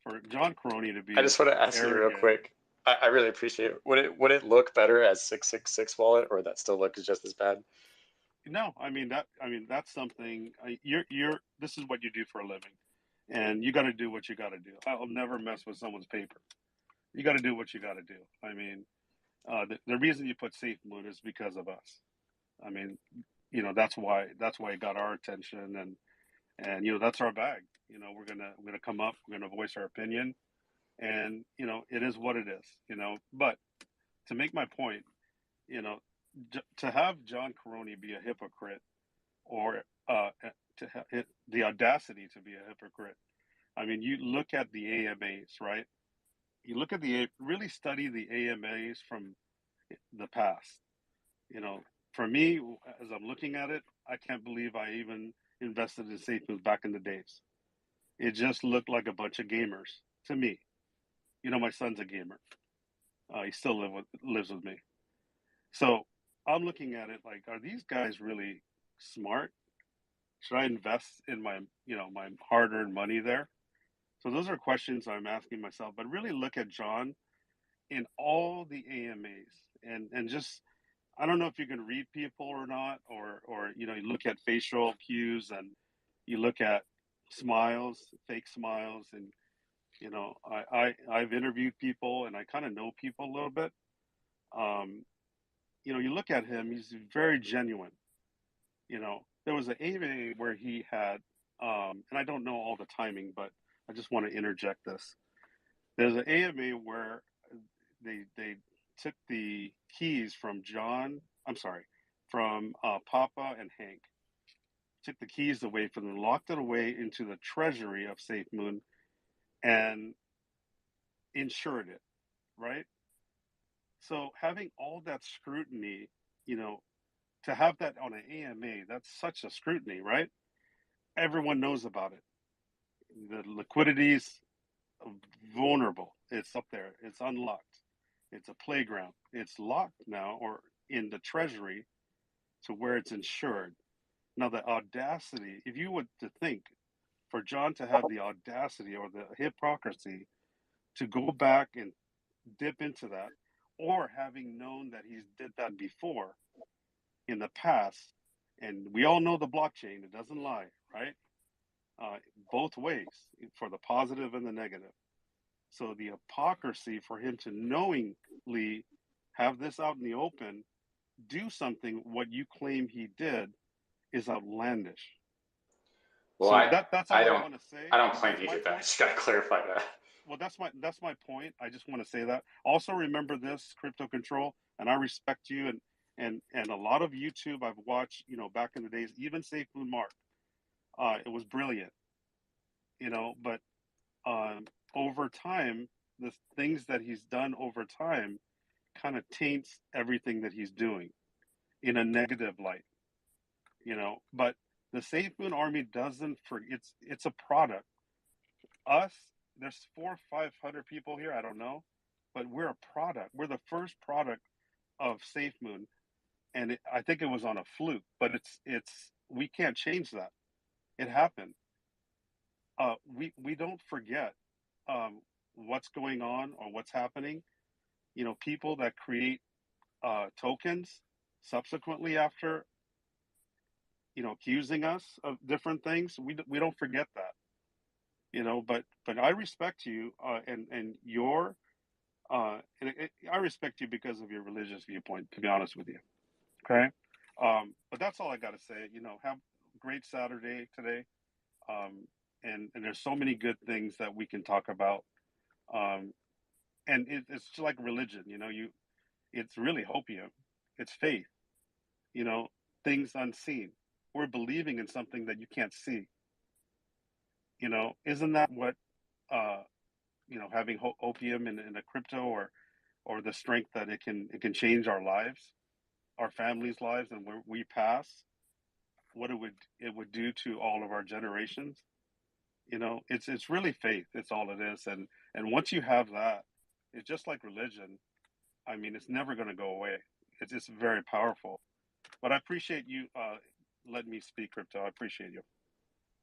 for John Caroni to I be just want to ask you real arrogant. quick. I really appreciate it. Would it look better as 666 wallet, or that still looks just as bad? No, that's something this is what you do for a living, and you got to do what you got to do. I'll never mess with someone's paper. You got to do what you got to do. I mean, the reason you put Safemoon is because of us. I mean, that's why it got our attention, and that's our bag. We're gonna come up, we're gonna voice our opinion, and it is what it is. But to make my point, to have John Caroni be a hypocrite, or to have the audacity to be a hypocrite. I mean, you look at the AMAs, right? You look at really study the AMAs from the past. For me, as I'm looking at it, I can't believe I even invested in Safemoon back in the days. It just looked like a bunch of gamers to me. My son's a gamer. He still lives with me. So I'm looking at it like, are these guys really smart? Should I invest in my hard-earned money there? So those are questions I'm asking myself. But really look at John in all the AMAs, and just, I don't know if you can read people or not, or you look at facial cues, and you look at smiles, fake smiles, and I've interviewed people, and I kind of know people a little bit. You look at him; he's very genuine. There was an AMA where he had, and I don't know all the timing, but I just want to interject this. There's an AMA where they took the keys from Papa and Hank. Took the keys away from them, locked it away into the treasury of Safemoon, and insured it, right? So having all that scrutiny, to have that on an AMA, that's such a scrutiny, right? Everyone knows about it. The liquidity's vulnerable. It's up there. It's unlocked. It's a playground. It's locked now, or in the treasury, to where it's insured. Now, the audacity, if you would to think for John to have the audacity or the hypocrisy to go back and dip into that, or having known that he's did that before in the past, and we all know the blockchain, it doesn't lie, right? Both ways, for the positive and the negative. So the hypocrisy for him to knowingly have this out in the open, do something what you claim he did, is outlandish. Well, So that's all I want to say. I don't claim That's he my did that. I point. just got to clarify that. Well, that's my point. I just want to say that. Also, remember this, Crypto Control, and I respect you, and a lot of YouTube I've watched, back in the days, even Safemoon Mark. It was brilliant, but over time, the things that he's done over time kind of taints everything that he's doing in a negative light, but the Safemoon Army doesn't it's a product. Us, there's 400-500 people here, I don't know, but we're a product. We're the first product of Safemoon, and I think it was on a fluke, but it's we can't change that. It happened. We don't forget what's going on or what's happening. People that create tokens subsequently after accusing us of different things, we don't forget that. But I respect you, and your I respect you because of your religious viewpoint, to be honest with you. Okay. But that's all I got to say. Have a great Saturday today. And there's so many good things that we can talk about. and it's just like religion. It's really hopium. It's faith. Things unseen. We're believing in something that you can't see. Isn't that what uh, having opium in a crypto, or the strength that it can change our lives, our families' lives, and where we pass, what it would do to all of our generations. It's really faith. It's all it is. And once you have that, it's just like religion. I mean, it's never going to go away. It's just very powerful. But I appreciate you letting me speak, Crypto. I appreciate you.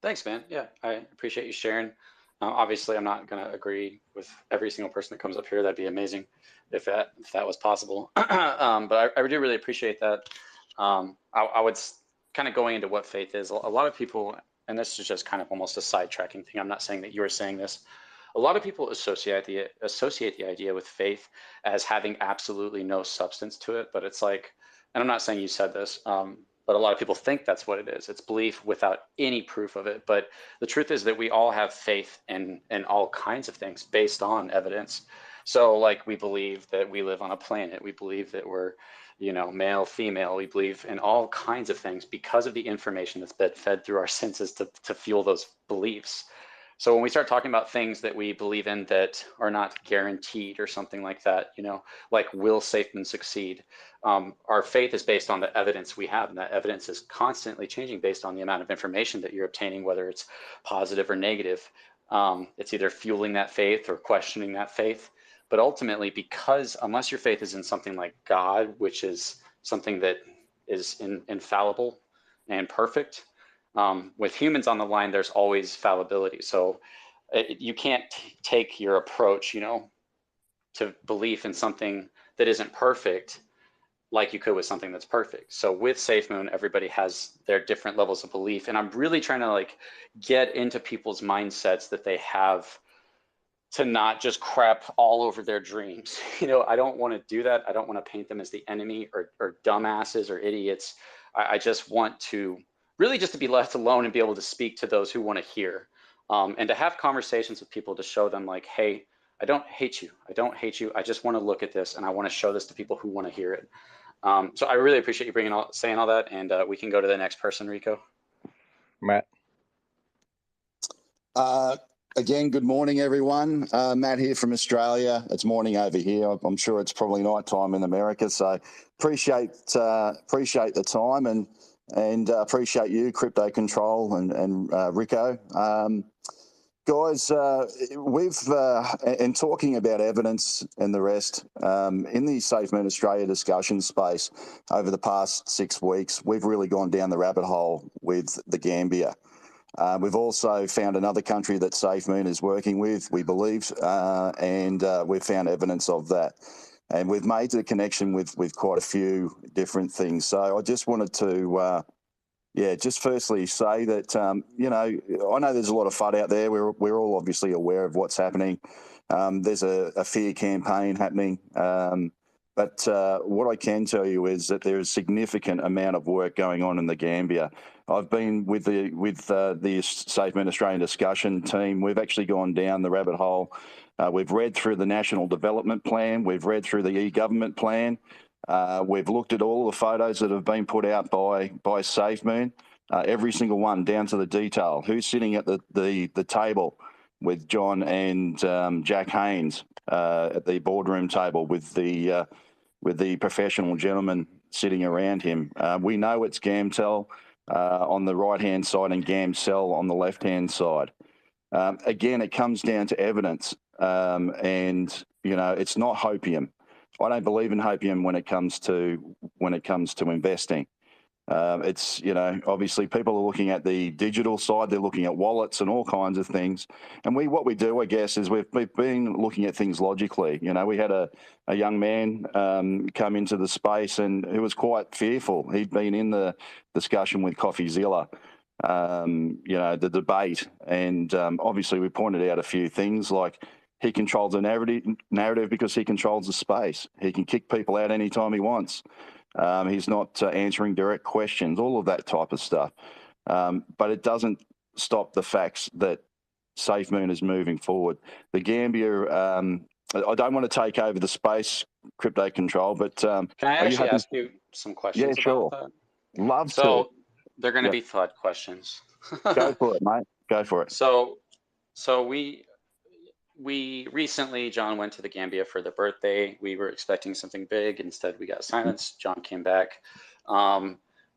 Thanks, man. Yeah, I appreciate you sharing. Obviously, I'm not going to agree with every single person that comes up here. That'd be amazing if that was possible. But I do really appreciate that. I would kind of going into what faith is. A lot of people, and this is just kind of almost a sidetracking thing. I'm not saying that you are saying this. A lot of people associate the idea with faith as having absolutely no substance to it. But it's like, and I'm not saying you said this, but a lot of people think that's what it is. It's belief without any proof of it. But the truth is that we all have faith in all kinds of things based on evidence. So like we believe that we live on a planet. We believe that we're, male, female. We believe in all kinds of things because of the information that's been fed through our senses to fuel those beliefs. So when we start talking about things that we believe in that are not guaranteed or something like that, like will Safemoon succeed? Our faith is based on the evidence we have, and that evidence is constantly changing based on the amount of information that you're obtaining, whether it's positive or negative. It's either fueling that faith or questioning that faith. But ultimately, because unless your faith is in something like God, which is something that is infallible and perfect, with humans on the line, there's always fallibility. So you can't take your approach, to belief in something that isn't perfect like you could with something that's perfect. So with Safemoon, everybody has their different levels of belief. And I'm really trying to get into people's mindsets that they have to not just crap all over their dreams. I don't want to do that. I don't want to paint them as the enemy or dumbasses or idiots. I just want to really just to be left alone and be able to speak to those who want to hear, and to have conversations with people to show them like, hey, I don't hate you. I don't hate you. I just want to look at this and I want to show this to people who want to hear it. So I really appreciate you saying all that, and we can go to the next person, Rico. Matt. Again, good morning, everyone. Matt here from Australia. It's morning over here. I'm sure it's probably night time in America. So appreciate the time and appreciate you, Crypto Control and Rico. Guys, we've in talking about evidence and the rest in the Safemoon Australia discussion space over the past 6 weeks, we've really gone down the rabbit hole with the Gambia. We've also found another country that Safemoon is working with, we believe, and we've found evidence of that. And we've made the connection with quite a few different things. So I just wanted to, just firstly say that, I know there's a lot of FUD out there. We're all obviously aware of what's happening. There's a fear campaign happening. But what I can tell you is that there is a significant amount of work going on in the Gambia. I've been with the Safemoon Australian discussion team. We've actually gone down the rabbit hole. We've read through the National Development Plan. We've read through the e-government plan. We've looked at all the photos that have been put out by Safemoon, every single one down to the detail. Who's sitting at the table with John and Jack Haynes at the boardroom table with the professional gentlemen sitting around him. We know it's Gamtel on the right-hand side and Gamcell on the left-hand side. Again, it comes down to evidence, and it's not hopium. I don't believe in hopium when it comes to investing. It's, obviously people are looking at the digital side, they're looking at wallets and all kinds of things. And what we do, I guess, is we've been looking at things logically. We had a young man come into the space and who was quite fearful. He'd been in the discussion with CoffeeZilla, the debate. And obviously we pointed out a few things like he controls the narrative because he controls the space. He can kick people out anytime he wants. He's not answering direct questions, all of that type of stuff. But it doesn't stop the facts that Safemoon is moving forward. The Gambia I don't want to take over the space, Crypto Control, but Can I are you actually happy? ask you some Yeah, questions sure. about that? Love to. So they're going to Yep. be FUD questions. Go for it, mate. Go for it. So we recently, John went to the Gambia for their birthday. We were expecting something big. Instead, we got silence. John came back.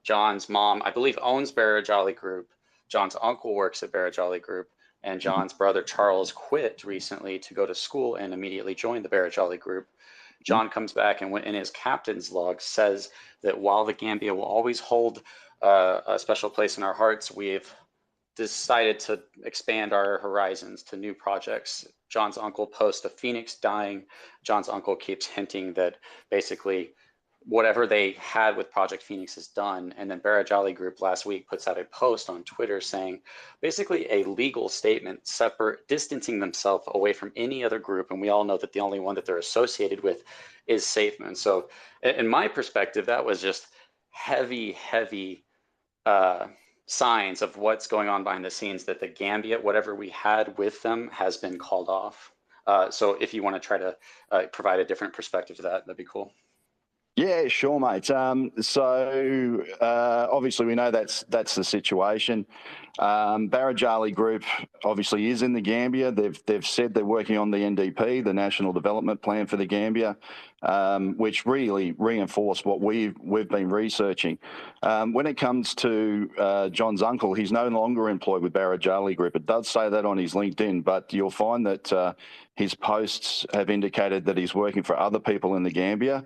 John's mom, I believe, owns Barajali Group. John's uncle works at Barajali Group. And John's brother, Charles, quit recently to go to school and immediately joined the Barajali Group. John comes back and in his captain's log says that while the Gambia will always hold a special place in our hearts, we've decided to expand our horizons to new projects. John's uncle posts a phoenix dying. John's uncle keeps hinting that basically whatever they had with Project Phoenix is done. And then Barajali Group last week puts out a post on Twitter saying basically a legal statement distancing themselves away from any other group. And we all know that the only one that they're associated with is Safemoon. So in my perspective, that was just heavy signs of what's going on behind the scenes, that the Gambia, whatever we had with them, has been called off. So if you want to try to provide a different perspective to that, that'd be cool. Yeah, sure, mate. So obviously we know that's the situation. Barajali Group obviously is in the Gambia. They've said they're working on the NDP, the National Development Plan for the Gambia, which really reinforced what we've been researching. When it comes to John's uncle, he's no longer employed with Barajali Group. It does say that on his LinkedIn, but you'll find that his posts have indicated that he's working for other people in the Gambia.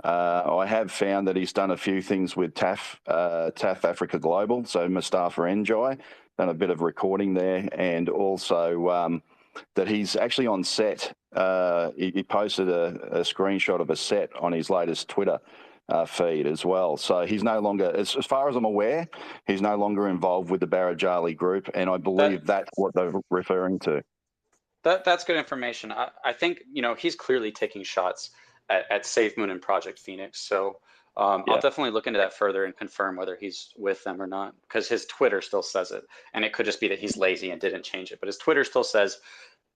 I have found that he's done a few things with TAF Africa Global, so Mustafa Njai, done a bit of recording there, and also that he's actually on set. He posted a screenshot of a set on his latest Twitter feed as well. So he's no longer, as far as I'm aware, he's no longer involved with the Barajali Group, and I believe that's what they're referring to. That's good information. I think, he's clearly taking shots at Safemoon and Project Phoenix. So I'll definitely look into that further and confirm whether he's with them or not, because his Twitter still says it. And it could just be that he's lazy and didn't change it. But his Twitter still says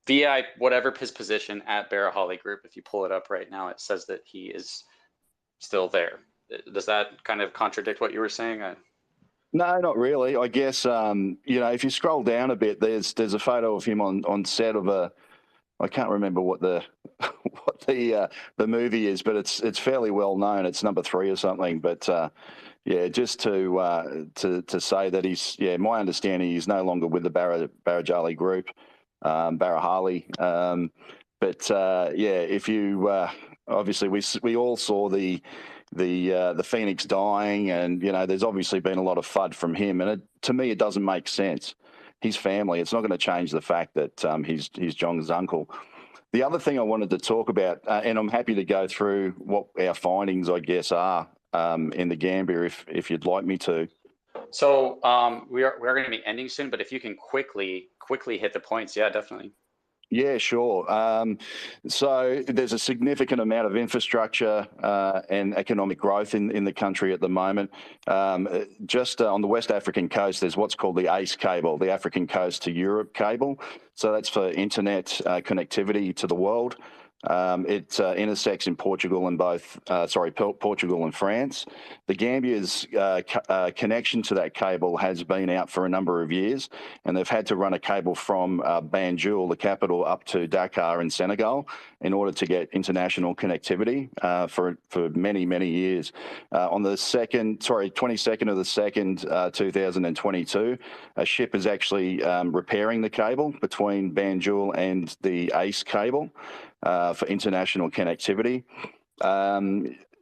VI, whatever his position at Barajali Group, if you pull it up right now, it says that he is still there. Does that kind of contradict what you were saying? No, not really. I guess, if you scroll down a bit, there's a photo of him on set of I can't remember what the movie is, but it's fairly well known. It's number 3 or something. But just to say that he's my understanding he's no longer with the Barajali Group, Barajali. If you obviously we all saw the Phoenix dying, and there's obviously been a lot of FUD from him, and to me it doesn't make sense. His family, it's not going to change the fact that he's John's uncle. The other thing I wanted to talk about, and I'm happy to go through what our findings, I guess, are in the Gambia, if you'd like me to. So we are going to be ending soon, but if you can quickly hit the points, yeah, definitely. Yeah, sure. So there's a significant amount of infrastructure and economic growth in the country at the moment. Just on the West African coast, there's what's called the ACE cable, the African Coast to Europe cable. So that's for internet connectivity to the world. It intersects in Portugal and Portugal and France. The Gambia's connection to that cable has been out for a number of years, and they've had to run a cable from Banjul, the capital, up to Dakar in Senegal in order to get international connectivity for many, many years. On the 22nd of the 2nd, 2022, a ship is actually repairing the cable between Banjul and the ACE cable for international connectivity.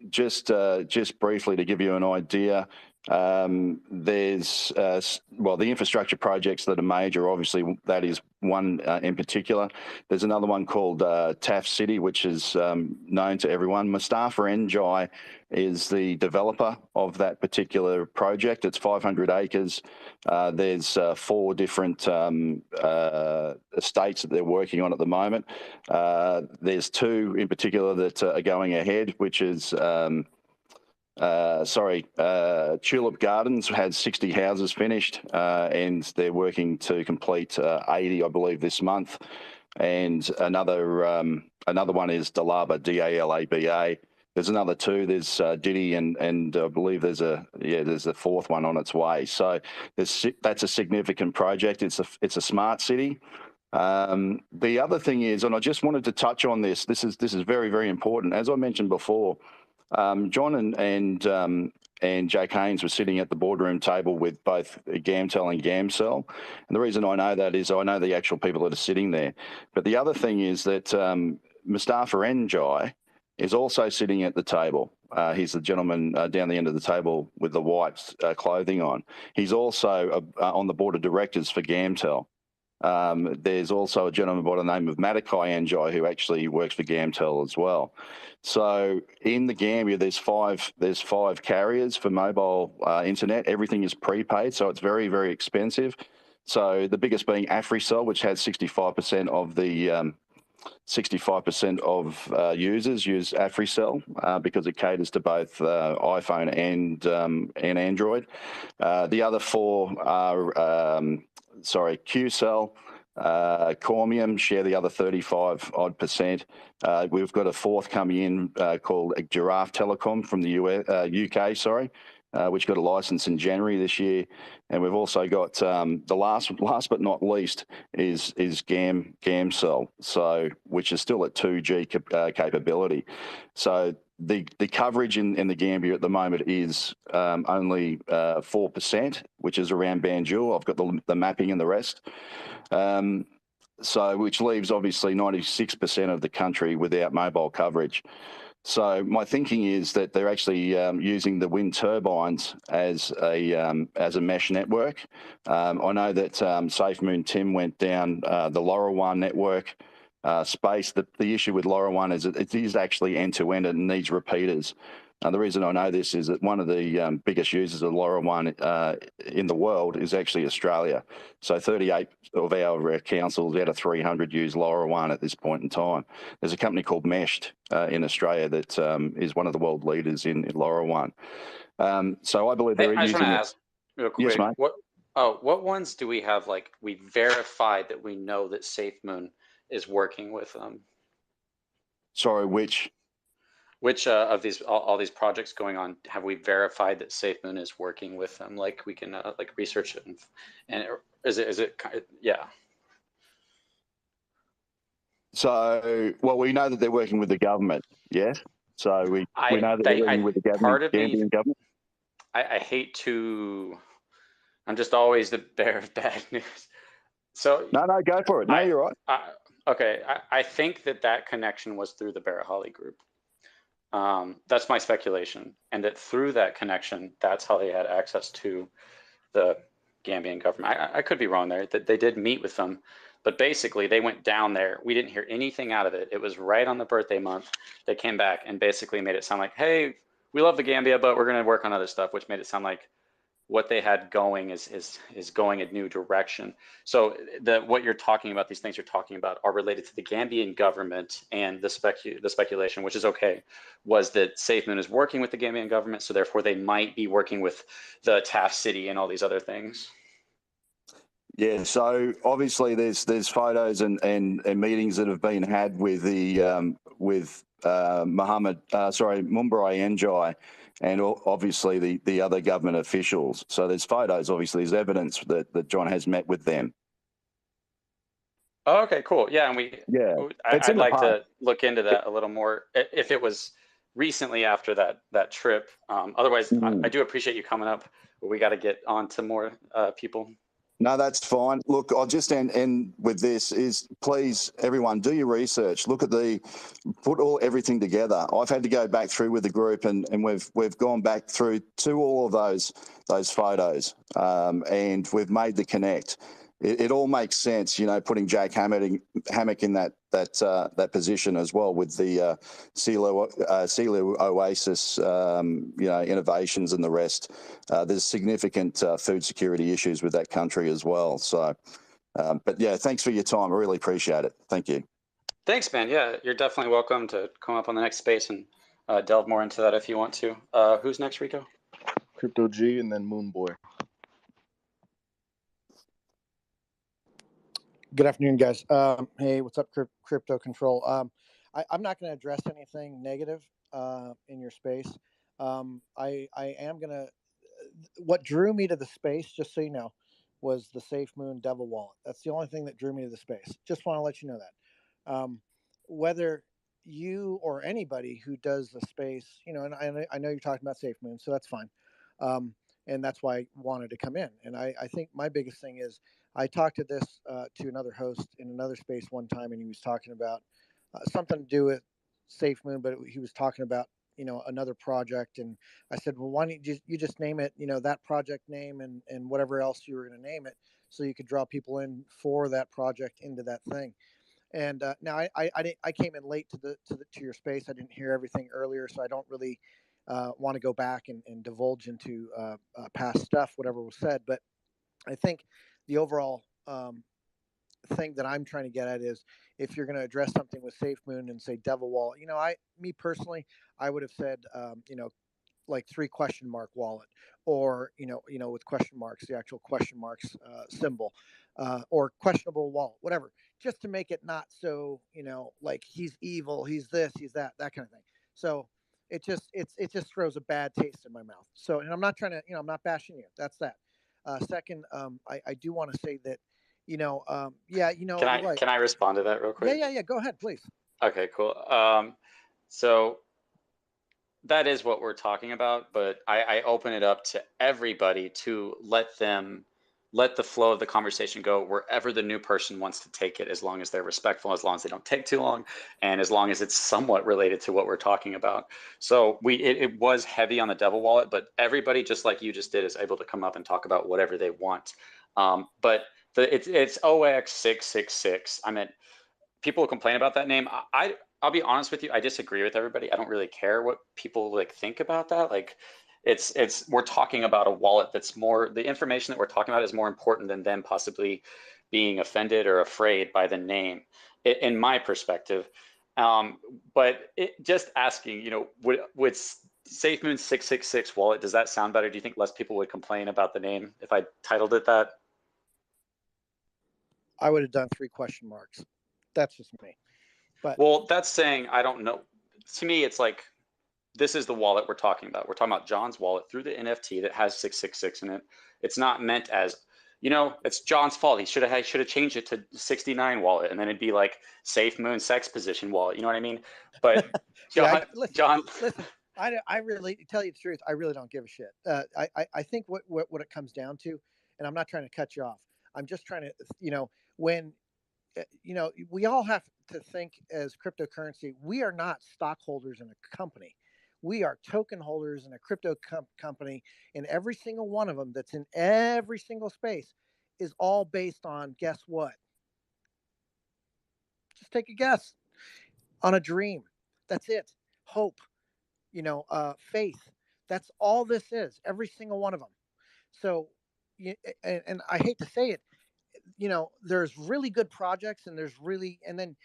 Just briefly to give you an idea, there's the infrastructure projects that are major, obviously that is one in particular. There's another one called TAF City, which is known to everyone. Mustafa Njai is the developer of that particular project. It's 500 acres. There's 4 different estates that they're working on at the moment. There's 2 in particular that are going ahead, which is Tulip Gardens had 60 houses finished, and they're working to complete 80, I believe, this month. and another one is Dalaba, Dalaba. There's another two. There's Diddy, and I believe there's a fourth one on its way. So that's a significant project. It's a smart city. The other thing is, and I just wanted to touch on this. This is very, very important. As I mentioned before, John and Jake Haynes were sitting at the boardroom table with both Gamtel and Gamcell. And the reason I know that is I know the actual people that are sitting there. But the other thing is that Mustafa Njai is also sitting at the table. He's the gentleman down the end of the table with the white clothing on. He's also on the board of directors for Gamtel. There's also a gentleman by the name of Matakai Njai who actually works for Gamtel as well. So in the Gambia, there's five carriers for mobile internet. Everything is prepaid, so it's very, very expensive. So the biggest being AfriCell, which has 65% of the 65% of users use AfriCell because it caters to both iPhone and Android. The other four are QCell, Cormium share the other 35 odd percent. We've got a fourth coming in called Giraffe Telecom from the UK, which got a license in January this year. And we've also got the last but not least is Gamcell, which is still at 2G capability. So the coverage in the Gambia at the moment is only 4%, which is around Banjul. I've got the mapping and the rest. Which leaves obviously 96% of the country without mobile coverage. So my thinking is that they're actually using the wind turbines as a mesh network. I know that Safemoon Tim went down the LoRaWAN network space. The issue with LoRaWAN is it is actually end-to-end and needs repeaters. The reason I know this is that one of the biggest users of LoRaWAN in the world is actually Australia. So 38 of our councils out of 300 use LoRaWAN at this point in time. There's a company called Meshed in Australia that is one of the world leaders in LoRaWAN. So I believe they're I just using want to it. ask real quick. Yes, mate. What ones do we have? Like we verified that we know that Safemoon is working with them. Sorry, which? Which of these all these projects going on have we verified that Safemoon is working with them? Like we can like research it, and is it yeah. So well, we know that they're working with the government. Yes. So we know that they're working with the Gambian government. I hate to. I'm just always the bearer of bad news. So no, go for it. No, you're right. Okay, I think that connection was through the Barrett Holly group. That's my speculation, and that through that connection, that's how they had access to the Gambian government. I could be wrong there. That they did meet with them, but basically they went down there. We didn't hear anything out of it. It was right on the birthday month. They came back and basically made it sound like, hey, we love the Gambia, but we're going to work on other stuff, which made it sound like what they had going is going a new direction. So what you're talking about, these things you're talking about, are related to the Gambian government, and the speculation, which is okay, was that Safemoon is working with the Gambian government, so therefore they might be working with the Taft City and all these other things. Yeah, so obviously there's photos and meetings that have been had with the Mumbai Njai, and obviously the other government officials. So there's photos, obviously there's evidence that John has met with them. Oh, okay, cool. Yeah, and I'd like to look into that a little more if it was recently after that trip. Otherwise, I do appreciate you coming up, but we got to get on to more people. No, that's fine. Look, I'll just end with this is please, everyone, do your research. Look at put everything together. I've had to go back through with the group and we've gone back through to all of those photos and we've made the connect. It all makes sense, putting Jake Hammock in that position as well with the Silo Oasis, innovations and the rest. There's significant food security issues with that country as well. So, but yeah, thanks for your time. I really appreciate it. Thank you. Thanks, man. Yeah, you're definitely welcome to come up on the next space and delve more into that if you want to. Who's next, Rico? Crypto G and then Moon Boy. Good afternoon, guys. Hey, what's up, Crypto Control? I'm not going to address anything negative in your space. I am going to. What drew me to the space, just so you know, was the Safemoon Devil Wallet. That's the only thing that drew me to the space. Just want to let you know that. Whether you or anybody who does the space, and I know you're talking about Safemoon, so that's fine. And that's why I wanted to come in. And I think my biggest thing is I talked to this to another host in another space one time, and he was talking about something to do with Safemoon, but he was talking about another project, and I said, well, why don't you just name it that project name and whatever else you were going to name it, so you could draw people in for that project into that thing. And now I came in late to your space. I didn't hear everything earlier, so I don't really want to go back and divulge into past stuff, whatever was said. But I think the overall thing that I'm trying to get at is if you're going to address something with Safemoon and say Devil Wallet, me personally, I would have said, like 3 question mark wallet, or with question marks, the actual question marks symbol, or questionable wallet, whatever, just to make it not so like he's evil, he's this, he's that kind of thing. So it just throws a bad taste in my mouth. So, and I'm not trying to, I'm not bashing you. That's that. Second, I do want to say that, yeah, you're right. Can I respond to that real quick? Yeah. Go ahead, please. Okay, cool. So that is what we're talking about, but I open it up to everybody to let the flow of the conversation go wherever the new person wants to take it, as long as they're respectful, as long as they don't take too long, and as long as it's somewhat related to what we're talking about. So it was heavy on the Devil Wallet, but everybody, just like you just did, is able to come up and talk about whatever they want. But it's OX666. I mean, people complain about that name. I'll be honest with you, I disagree with everybody. I don't really care what people think about that. Like, we're talking about a wallet that's more, the information that we're talking about is more important than them possibly being offended or afraid by the name, in my perspective. But just asking, would Safemoon 666 wallet, does that sound better? Do you think less people would complain about the name if I titled it that? I would have done 3 question marks. That's just me. But well, that's saying I don't know. To me, it's like, this is the wallet we're talking about. We're talking about John's wallet through the NFT that has 666 in it. It's not meant as, it's John's fault. He should have changed it to 69 wallet, and then it'd be like Safemoon sex position wallet. You know what I mean? But John, listen, I really, to tell you the truth, I really don't give a shit. I think what it comes down to, and I'm not trying to cut you off. I'm just trying to, when we all have to think as cryptocurrency, we are not stockholders in a company. We are token holders in a crypto company, and every single one of them that's in every single space is all based on, guess what? Just take a guess. On a dream. That's it. Hope, faith. That's all this is, every single one of them. So, and I hate to say it, there's really good projects, and and then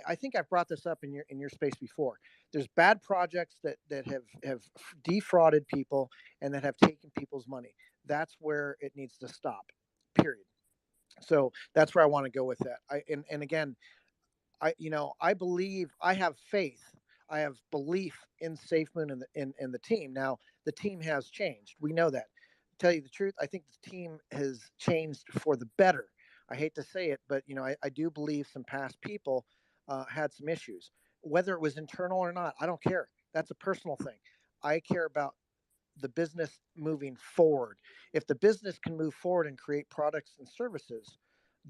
I think I've brought this up in your space before. There's bad projects that have defrauded people and that have taken people's money. That's where it needs to stop. Period. So that's where I want to go with that. And again, I believe, I have faith, I have belief in Safemoon and the team. Now the team has changed. We know that. To tell you the truth, I think the team has changed for the better. I hate to say it, but I do believe some past people had some issues. Whether it was internal or not, I don't care. That's a personal thing. I care about the business moving forward. If the business can move forward and create products and services,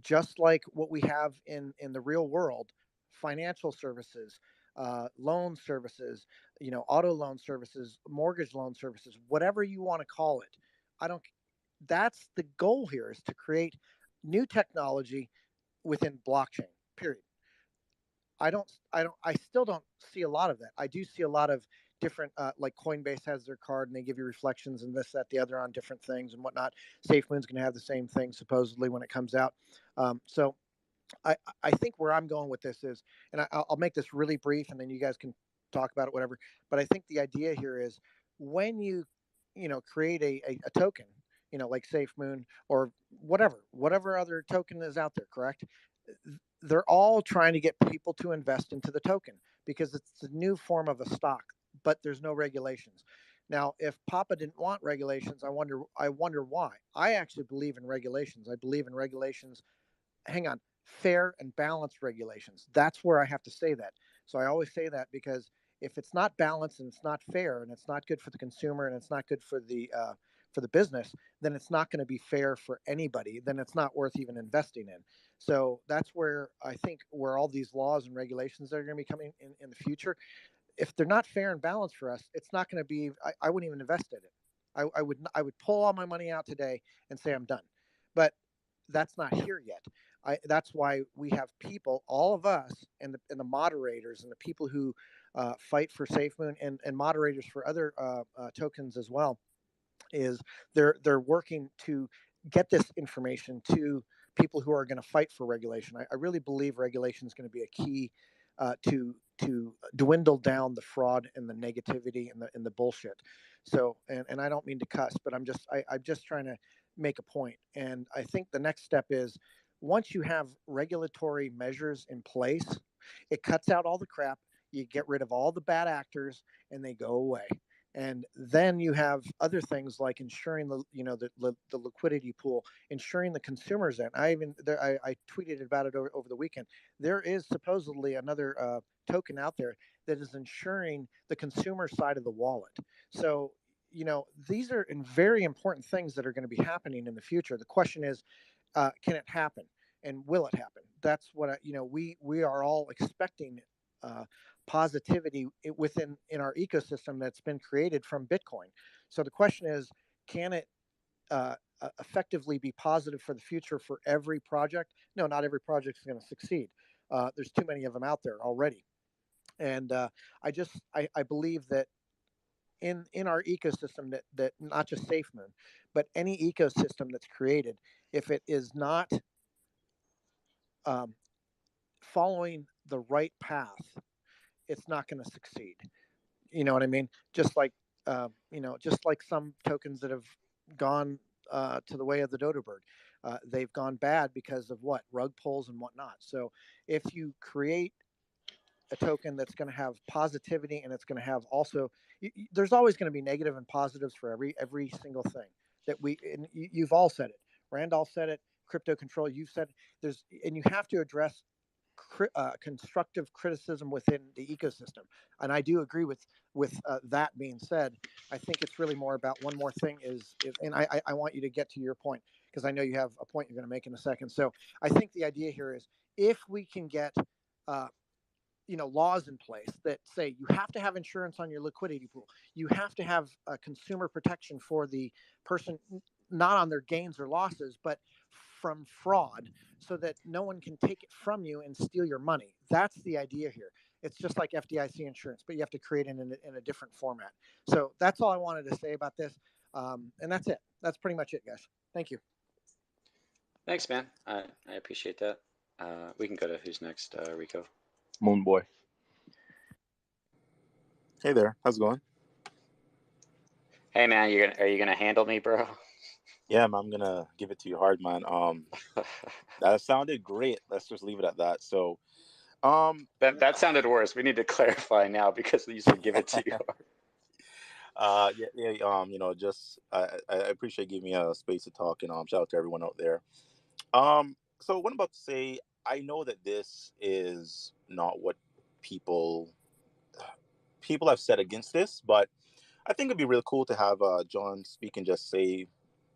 just like what we have in the real world, financial services, loan services, auto loan services, mortgage loan services, whatever you want to call it. I don't. That's the goal here, is to create new technology within blockchain. Period. I still don't see a lot of that. I do see a lot of different, like Coinbase has their card and they give you reflections and this, that, the other on different things and whatnot. Safemoon's going to have the same thing supposedly when it comes out. So I think where I'm going with this is, and I'll make this really brief and then you guys can talk about it, whatever. But I think the idea here is when you create a token, like Safemoon or whatever other token is out there, correct? they're all trying to get people to invest into the token because it's a new form of a stock, but there's no regulations. Now, if Papa didn't want regulations, I wonder why. I actually believe in regulations. I believe in regulations. Hang on, fair and balanced regulations. That's where I have to say that. So I always say that because if it's not balanced and it's not fair and it's not good for the consumer and it's not good for the business, then it's not going to be fair for anybody. Then it's not worth even investing in. So that's where I think where all these laws and regulations that are going to be coming in the future, if they're not fair and balanced for us, it's not going to be. I wouldn't even invest in it. I would pull all my money out today and say I'm done. But that's not here yet. That's why we have people, all of us, and the moderators and the people who fight for Safemoon and moderators for other tokens as well. Is they're working to get this information to people who are going to fight for regulation. I really believe regulation is going to be a key to dwindle down the fraud and the negativity and the bullshit. So and I don't mean to cuss, but I'm just trying to make a point. And I think the next step is once you have regulatory measures in place, it cuts out all the crap. You get rid of all the bad actors, and they go away. And then you have other things like ensuring the liquidity pool, ensuring the consumers. And I tweeted about it over the weekend. There is supposedly another token out there that is ensuring the consumer side of the wallet. So these are very important things that are going to be happening in the future. The question is, can it happen, and will it happen? That's what we are all expecting. Positivity in our ecosystem that's been created from Bitcoin. So the question is, can it effectively be positive for the future for every project? No, not every project is going to succeed. There's too many of them out there already. And I believe that in our ecosystem that not just Safemoon, but any ecosystem that's created, if it is not following the right path, it's not going to succeed. You know what I mean? Just like just like some tokens that have gone to the way of the dodo bird, they've gone bad because of what rug pulls and whatnot. So if you create a token that's going to have positivity and it's going to have also, there's always going to be negative and positives for every single thing that you've all said it. Randolph said it. Crypto Control, you've said it. And you have to address constructive criticism within the ecosystem, and I do agree with that being said. I think it's really more about one more thing is and I want you to get to your point because I know you have a point you're going to make in a second. So I think the idea here is if we can get laws in place that say you have to have insurance on your liquidity pool, you have to have consumer protection for the person, not on their gains or losses, but from fraud, so that no one can take it from you and steal your money. That's the idea here. It's just like FDIC insurance, but you have to create it in a different format. So that's all I wanted to say about this. And that's it. That's pretty much it, guys. Thank you. Thanks, man. I appreciate that. We can go to who's next, Rico. Moon Boy. Hey there. How's it going? Hey, man, are you gonna handle me, bro? Yeah, man, I'm gonna give it to you hard, man. That sounded great. Let's just leave it at that. So, that sounded worse. We need to clarify now because you said give it to you hard. just I appreciate giving me a space to talk, and shout out to everyone out there. So what I'm about to say, I know that this is not what people have said against this, but I think it'd be really cool to have John speak and just say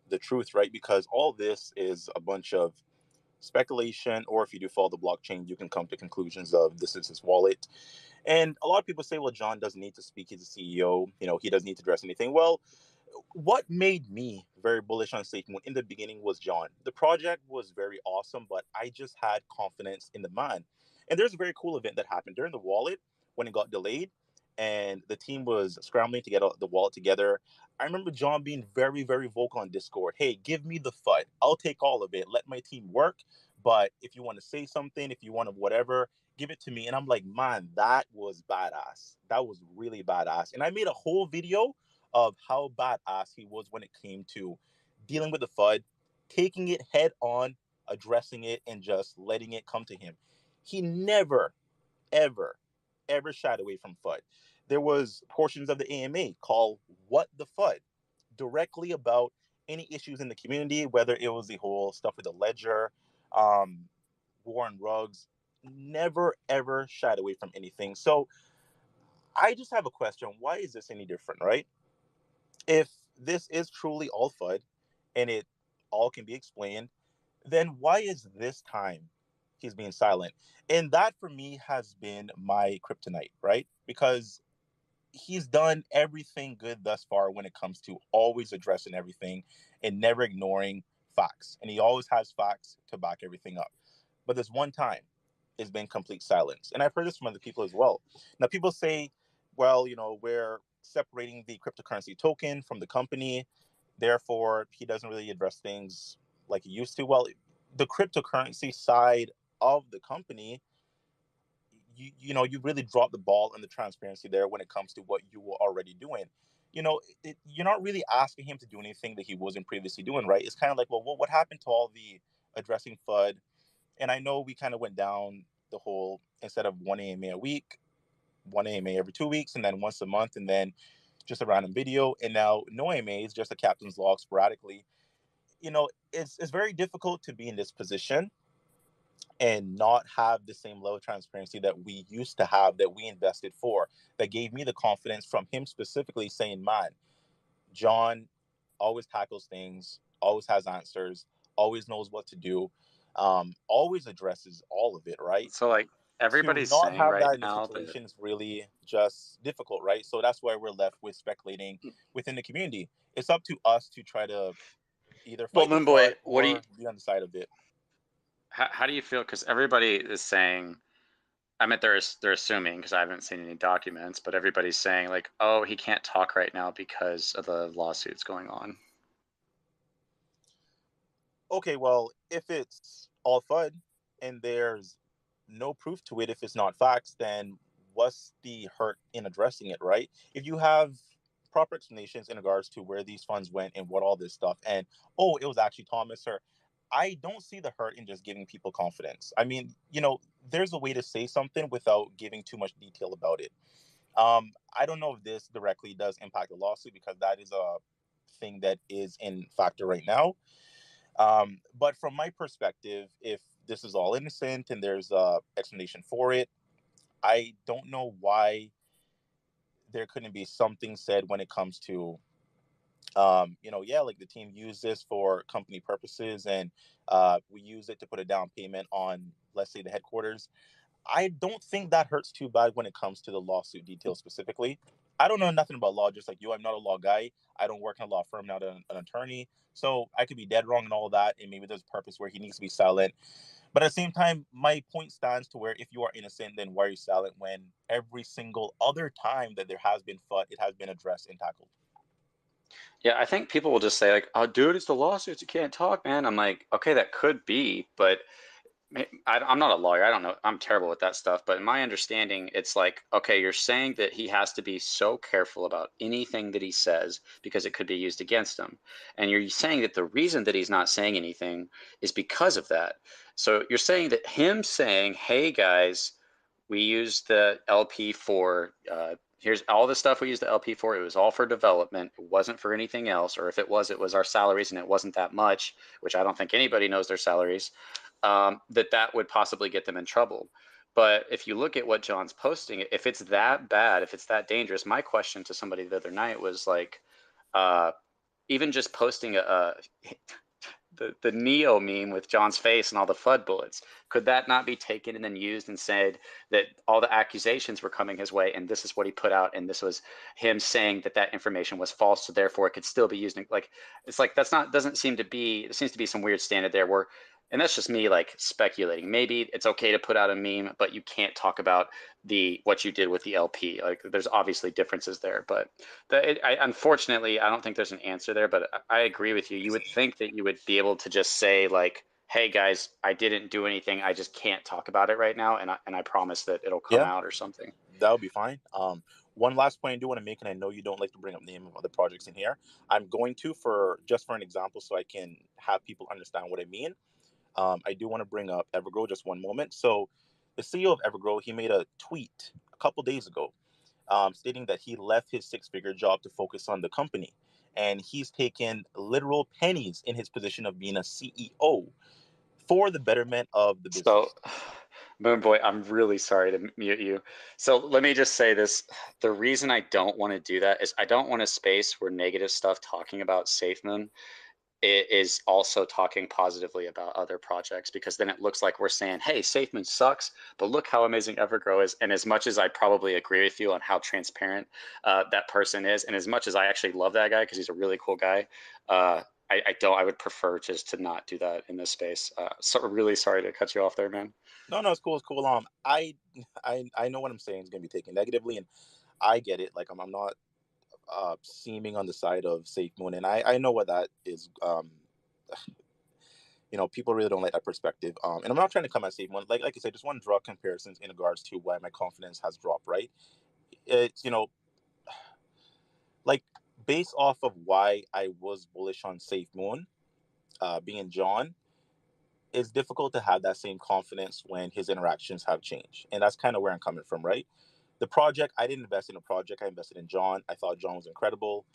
the truth, right? Because all this is a bunch of speculation, or if you do follow the blockchain, you can come to conclusions of this is his wallet. And a lot of people say, well, John doesn't need to speak. He's a CEO. He doesn't need to address anything. Well, what made me very bullish on Safemoon in the beginning was John. The project was very awesome, but I just had confidence in the man. And there's a very cool event that happened during the wallet when it got delayed and the team was scrambling to get the wallet together. I remember John being very, very vocal on Discord. Hey, give me the FUD. I'll take all of it. Let my team work. But if you want to say something, if you want to whatever, give it to me. And I'm like, man, that was badass. That was really badass. And I made a whole video of how badass he was when it came to dealing with the FUD, taking it head on, addressing it and just letting it come to him. He never, ever, ever shied away from FUD. There was portions of the AMA called What the FUD, directly about any issues in the community, whether it was the whole stuff with the ledger, war on rugs, never, ever shied away from anything. So I just have a question. Why is this any different, right? If this is truly all FUD and it all can be explained, then why is this time he's being silent? And that for me has been my kryptonite, right? Because he's done everything good thus far when it comes to always addressing everything and never ignoring facts. And he always has facts to back everything up. But this one time, it's been complete silence. And I've heard this from other people as well. Now, people say, well, we're separating the cryptocurrency token from the company. Therefore, he doesn't really address things like he used to. Well, the cryptocurrency side of the company, you really dropped the ball on the transparency there when it comes to what you were already doing. You're not really asking him to do anything that he wasn't previously doing, right? It's kind of like, well, what happened to all the addressing FUD? And I know we kind of went down the whole, instead of one AMA a week, one AMA every 2 weeks, and then once a month, and then just a random video. And now no AMAs, just a captain's log sporadically. It's very difficult to be in this position and not have the same level of transparency that we used to have, that we invested for, that gave me the confidence from him specifically saying, man, John always tackles things, always has answers, always knows what to do, always addresses all of it, right? So like To everybody's not saying have right that in the now that situation is really just difficult, right? So that's why we're left with speculating within the community. It's up to us to try to either well, fight the Moonboy, FUD what do you or be on the side of it. how do you feel? Because everybody is saying, I mean, they're assuming, because I haven't seen any documents, but everybody's saying like, oh, he can't talk right now because of the lawsuits going on. Okay, well, if it's all FUD and there's no proof to it, if it's not facts, then what's the hurt in addressing it, right? If you have proper explanations in regards to where these funds went and what all this stuff, and oh, it was actually Thomas, or I don't see the hurt in just giving people confidence. I mean, there's a way to say something without giving too much detail about it. I don't know if this directly does impact the lawsuit, because that is a thing that is in factor right now. But from my perspective, if this is all innocent and there's a explanation for it, I don't know why there couldn't be something said when it comes to, like the team used this for company purposes, and we use it to put a down payment on, let's say, the headquarters. I don't think that hurts too bad when it comes to the lawsuit details specifically. I don't know nothing about law, just like you. I'm not a law guy. I don't work in a law firm, not an attorney. So I could be dead wrong and all that, and maybe there's a purpose where he needs to be silent. But at the same time, my point stands to where if you are innocent, then why are you silent when every single other time that there has been FUD, it has been addressed and tackled? Yeah, I think people will just say like, oh, dude, it's the lawsuits. You can't talk, man. I'm like, okay, that could be, but I'm not a lawyer. I don't know. I'm terrible with that stuff. But in my understanding, it's like, okay, you're saying that he has to be so careful about anything that he says because it could be used against him. And you're saying that the reason that he's not saying anything is because of that. So you're saying that him saying, hey, guys, we used the LP for, here's all the stuff we used the LP for. It was all for development. It wasn't for anything else. Or if it was our salaries, and it wasn't that much, which I don't think anybody knows their salaries. That would possibly get them in trouble. But if you look at what John's posting, if it's that bad, if it's that dangerous, my question to somebody the other night was like, even just posting the Neo meme with John's face and all the FUD bullets, could that not be taken and then used and said that all the accusations were coming his way and this is what he put out and this was him saying that information was false, so therefore it could still be used? Like, it's like, doesn't seem to be, there seems to be some weird standard there where, and that's just me like speculating, maybe it's okay to put out a meme, but you can't talk about what you did with the LP. Like, there's obviously differences there, but unfortunately, I don't think there's an answer there, but I agree with you. You would think that you would be able to just say like, hey guys, I didn't do anything. I just can't talk about it right now. And I promise that it'll come Yeah, out or something. that would be fine. One last point I do want to make, and I know you don't like to bring up the name of other projects in here. I'm going to, for an example, so I can have people understand what I mean. I do want to bring up Evergrow just one moment. So the CEO of Evergrow, he made a tweet a couple days ago stating that he left his six-figure job to focus on the company. And he's taken literal pennies in his position of being a CEO for the betterment of the business. So, Moon Boy, I'm really sorry to mute you. So let me just say this. The reason I don't want to do that is I don't want a space where negative stuff talking about Safemoon is also talking positively about other projects, because then it looks like we're saying, hey, Safemoon sucks, but look how amazing Evergrow is. And as much as I probably agree with you on how transparent that person is, and as much as I actually love that guy because he's a really cool guy, I would prefer just to not do that in this space. So really sorry to cut you off there, man. No, it's cool. It's cool. I know what I'm saying is going to be taken negatively, and I get it. Like I'm not seeming on the side of Safemoon, and I know what that is. People really don't like that perspective. And I'm not trying to come at Safemoon. Like I said, just want to draw comparisons in regards to why my confidence has dropped. Right? It's like based off of why I was bullish on Safemoon, being John, it's difficult to have that same confidence when his interactions have changed. And that's kind of where I'm coming from, right? The project, I didn't invest in a project. I invested in John. I thought John was incredible.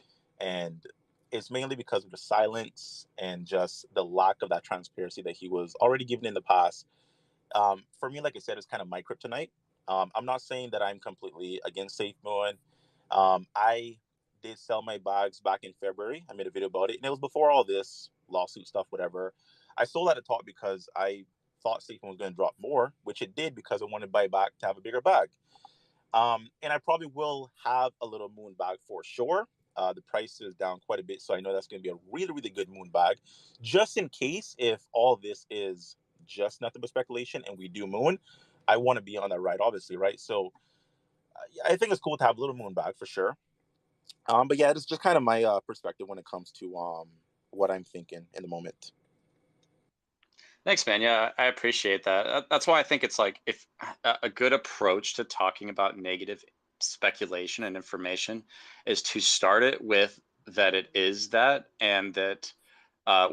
And it's mainly because of the silence and just the lack of that transparency that he was already given in the past. For me, like I said, it's kind of my kryptonite. I'm not saying that I'm completely against Safemoon. I did sell my bags back in February. I made a video about it. And it was before all this lawsuit stuff, whatever. I sold at a top because I thought Safemoon was going to drop more, which it did because I wanted to buy back to have a bigger bag. And I probably will have a little moon bag for sure. The price is down quite a bit, so I know that's going to be a really, really good moon bag. Just in case if all this is just nothing but speculation and we do moon, I want to be on that ride, obviously, right? So I think it's cool to have a little moon bag for sure. But yeah, it's just kind of my perspective when it comes to what I'm thinking in the moment. Thanks, man. Yeah, I appreciate that. That's why I think it's like if a good approach to talking about negative speculation and information is to start it with that it is that, and that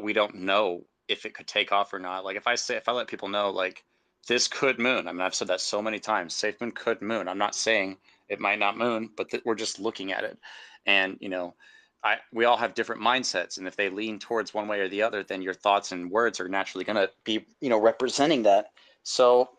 we don't know if it could take off or not. Like if I let people know like this could moon. I mean, I've said that so many times. Safemoon could moon. I'm not saying it might not moon, but we're just looking at it, and we all have different mindsets, and if they lean towards one way or the other, then your thoughts and words are naturally going to be, representing that. So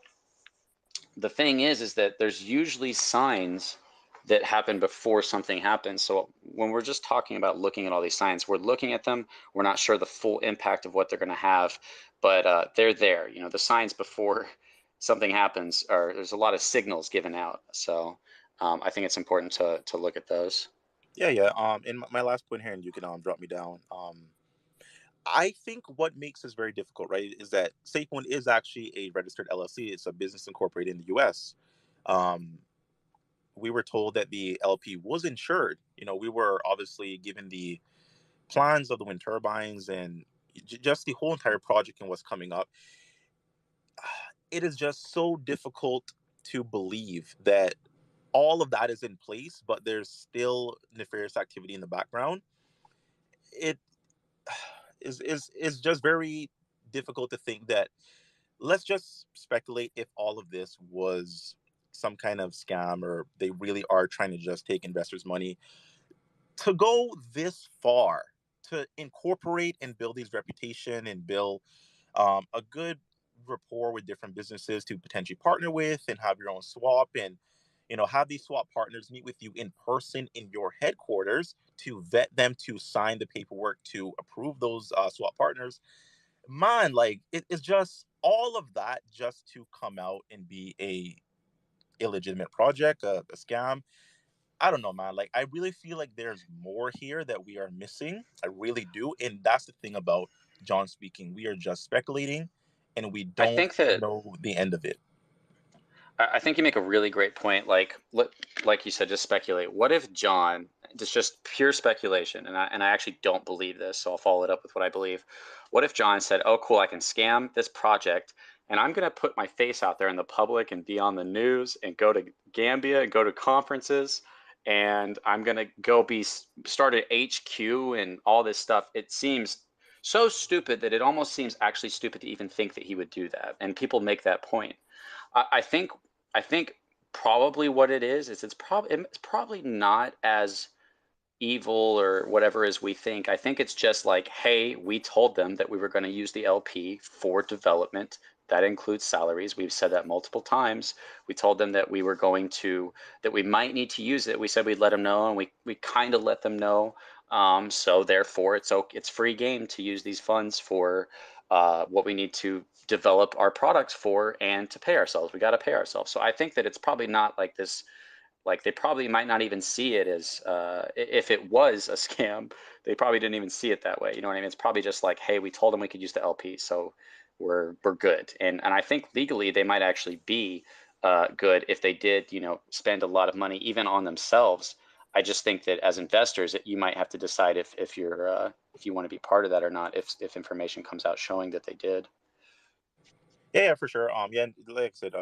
the thing is that there's usually signs that happen before something happens. So when we're just talking about looking at all these signs, we're looking at them. We're not sure the full impact of what they're going to have, but they're there. The signs before something happens there's a lot of signals given out. So I think it's important to look at those. Yeah. And my last point here, and you can drop me down. I think what makes this very difficult, right, is that Safemoon is actually a registered LLC. It's a business incorporated in the U.S. We were told that the LP was insured. We were obviously given the plans of the wind turbines and just the whole entire project and what's coming up. It is just so difficult to believe that all of that is in place, but there's still nefarious activity in the background. It is just very difficult to think that. Let's just speculate if all of this was some kind of scam or they really are trying to just take investors' money. To go this far, to incorporate and build these reputation and build a good rapport with different businesses to potentially partner with and have your own swap and have these swap partners meet with you in person in your headquarters to vet them, to sign the paperwork, to approve those swap partners. Man, like it's just all of that just to come out and be a illegitimate project, a scam. I don't know, man. Like I really feel like there's more here that we are missing. I really do, and that's the thing about John speaking. We are just speculating, and we I don't think that know the end of it. I think you make a really great point. Like you said, just speculate. What if John, it's just pure speculation, and I actually don't believe this, so I'll follow it up with what I believe. What if John said, "Oh, cool, I can scam this project, and I'm going to put my face out there in the public and be on the news and go to Gambia and go to conferences, and I'm going to go start at HQ and all this stuff." It seems so stupid that it almost seems actually stupid to even think that he would do that. And people make that point. I think probably what it is it's probably not as evil or whatever as we think. I think it's just like, hey, we told them that we were going to use the LP for development. That includes salaries. We've said that multiple times. We told them that we were going to, that we might need to use it. We said we'd let them know, and we kind of let them know. So therefore, it's free game to use these funds for what we need to develop our products for and to pay ourselves. We got to pay ourselves. So I think that it's probably not like this. Like they probably might not even see it as if it was a scam, they probably didn't even see it that way. You know what I mean? It's probably just like, hey, we told them we could use the LP, so we're good. And I think legally they might actually be good if they did, spend a lot of money even on themselves. I just think that as investors, you might have to decide if you want to be part of that or not. If information comes out showing that they did. Yeah, for sure. Yeah, and like I said,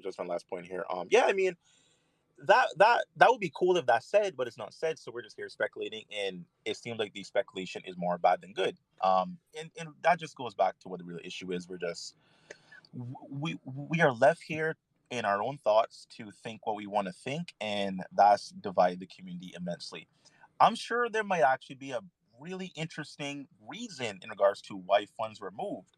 just one last point here. Yeah, I mean, that would be cool if that's said, but it's not said, so we're just here speculating, and it seems like the speculation is more bad than good. And that just goes back to what the real issue is. We are left here in our own thoughts to think what we want to think, and that's divide the community immensely. I'm sure there might actually be a really interesting reason in regards to why funds were moved,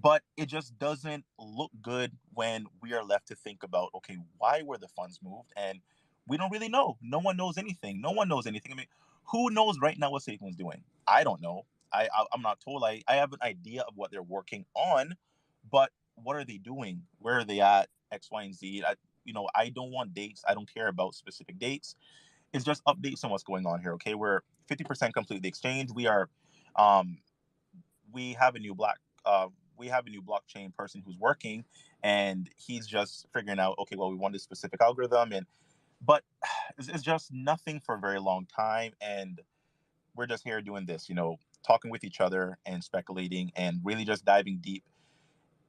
but it just doesn't look good when we are left to think about, okay, why were the funds moved? And we don't really know. No one knows anything. No one knows anything. I mean, who knows right now what Safemoon's doing? I don't know. I'm not told. I have an idea of what they're working on, but what are they doing? Where are they at? X, Y, and Z. I don't want dates. I don't care about specific dates. It's just updates on what's going on here. Okay, we're 50% complete the exchange. Um, we have a new blockchain person who's working, and he's just figuring out, okay, well, we want this specific algorithm, but it's just nothing for a very long time, and we're just here doing this, talking with each other and speculating and really just diving deep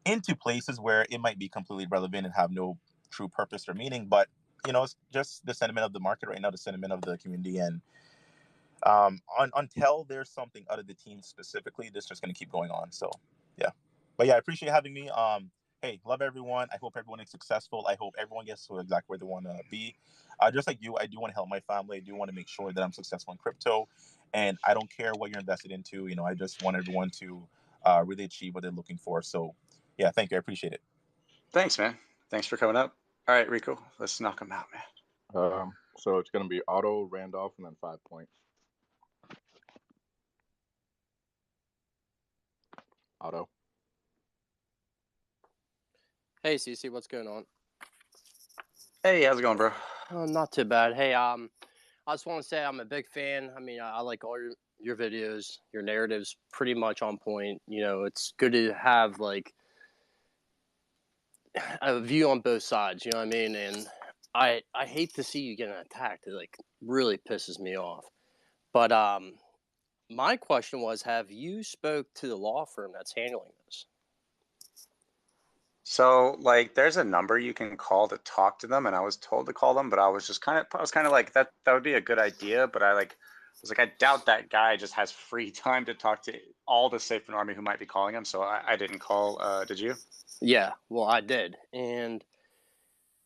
into places where it might be completely relevant and have no true purpose or meaning. But it's just the sentiment of the market right now, the sentiment of the community, and until there's something out of the team specifically, this is just going to keep going on. So yeah, but yeah, I appreciate having me. Hey, love everyone. I hope everyone is successful. I hope everyone gets to exactly where they want to be. Just like you, I do want to help my family. I do want to make sure that I'm successful in crypto, and I don't care what you're invested into. I just want everyone to really achieve what they're looking for. So yeah, thank you. I appreciate it. Thanks, man. Thanks for coming up. All right, Rico, let's knock them out, man. So it's going to be Otto, Randolph, and then 5 Point. Otto. Hey, CC, what's going on? Hey, how's it going, bro? Oh, not too bad. Hey, I just want to say I'm a big fan. I mean, I like all your videos. Your narrative's pretty much on point. It's good to have like a view on both sides. You know what I mean? And I hate to see you getting attacked. It like really pisses me off. But my question was, have you spoke to the law firm that's handling this? So like there's a number you can call to talk to them, and I was told to call them, but I was kind of like that would be a good idea, but I was like, I doubt that guy just has free time to talk to all the Safemoon army who might be calling him, so I didn't call. Did you? Yeah, well, I did. And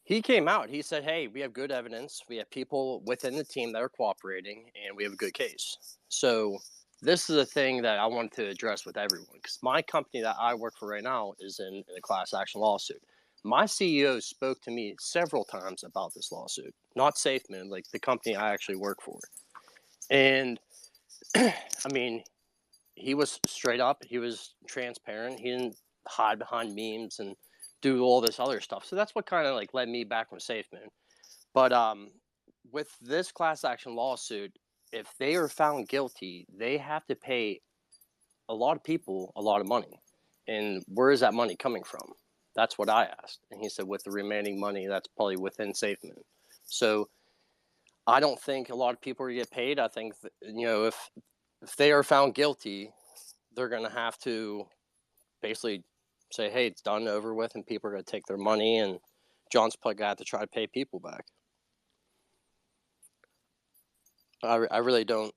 he came out. He said, hey, we have good evidence. We have people within the team that are cooperating, and we have a good case. So this is a thing that I wanted to address with everyone, because my company that I work for right now is in a class action lawsuit. My CEO spoke to me several times about this lawsuit, not Safemoon, like the company I actually work for. And I mean, he was straight up. He was transparent. He didn't hide behind memes and do all this other stuff. So that's what kind of like led me back from Safemoon. But with this class action lawsuit, if they are found guilty, they have to pay a lot of people a lot of money. And where is that money coming from? That's what I asked. And he said, with the remaining money, that's probably within Safemoon. So I don't think a lot of people are going to get paid. I think, if they are found guilty, they're going to have to basically say, hey, it's done, over with, and people are going to take their money, and John's probably going to have to try to pay people back. I really don't.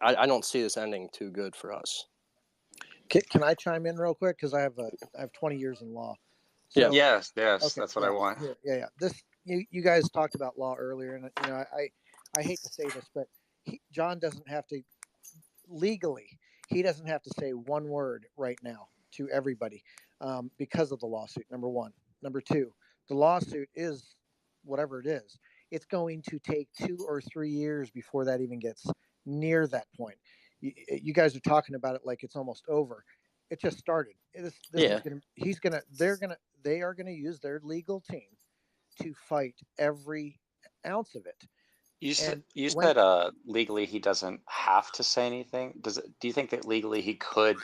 I don't see this ending too good for us. Can I chime in real quick? Because I have 20 years in law. Yeah. So, Yes, okay, that's what I want. Yeah. This you guys talked about law earlier, and I hate to say this, but John doesn't have to legally. He doesn't have to say one word right now to everybody because of the lawsuit. Number one. Number two, the lawsuit is whatever it is. It's going to take 2 or 3 years before that even gets near that point. You guys are talking about it like it's almost over. It just started. This is gonna. They are gonna use their legal team to fight every ounce of it. You said when legally he doesn't have to say anything. Do you think that legally he could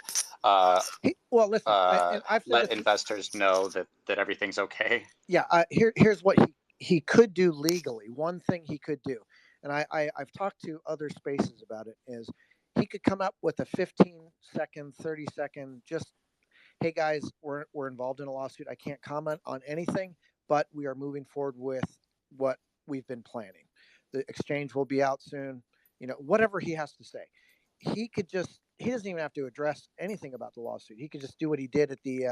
well, listen, I've said let this. investors know that everything's okay? Yeah, here's what he could do legally. One thing he could do, and I've talked to other spaces about it, is he could come up with a 15-second, 30-second, just, hey guys, we're involved in a lawsuit. I can't comment on anything, but we are moving forward with what we've been planning. The exchange will be out soon. Whatever he has to say, he doesn't even have to address anything about the lawsuit. He could just do what he did at the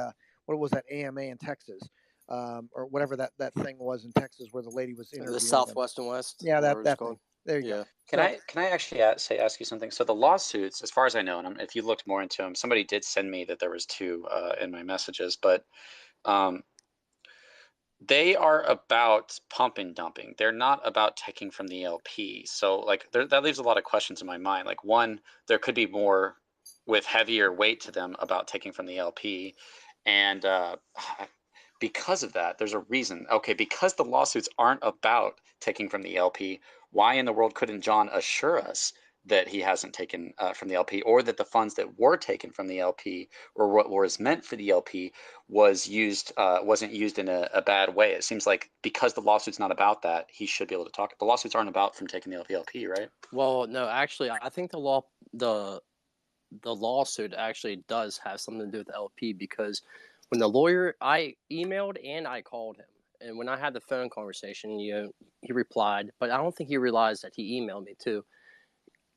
what was that AMA in Texas, or whatever that thing was in Texas where the lady was interviewing the Southwest and West. Yeah, that thing. There you go. Can I actually ask you something? So the lawsuits, as far as I know, and if you looked more into them, somebody did send me that there was 2 in my messages, but they are about pump and dumping. They're not about taking from the LP. So like that leaves a lot of questions in my mind. Like, one, there could be more with heavier weight to them about taking from the LP, and because of that, there's a reason. Okay, because the lawsuits aren't about taking from the LP, why in the world couldn't John assure us that he hasn't taken from the LP, or that the funds that were taken from the LP, or what was meant for the LP, wasn't used in a bad way? It seems like because the lawsuit's not about that, he should be able to talk. The lawsuits aren't about from taking the LP, right? Well, no, actually, I think the lawsuit actually does have something to do with the LP, because when the lawyer, I emailed and I called him, and when I had the phone conversation, he replied, but I don't think he realized that he emailed me too,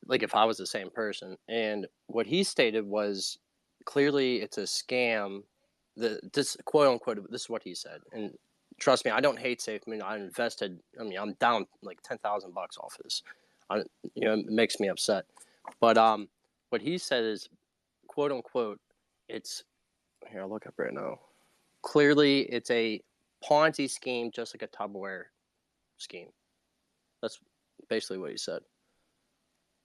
like if I was the same person. And what he stated was, clearly it's a scam. This quote unquote, this is what he said. And trust me, I don't hate Safemoon. I'm down like $10,000 off this. It makes me upset. But what he said is, quote unquote, it's, here, I'll look up right now. Clearly, it's a Ponzi scheme, just like a Tupperware scheme. That's basically what he said.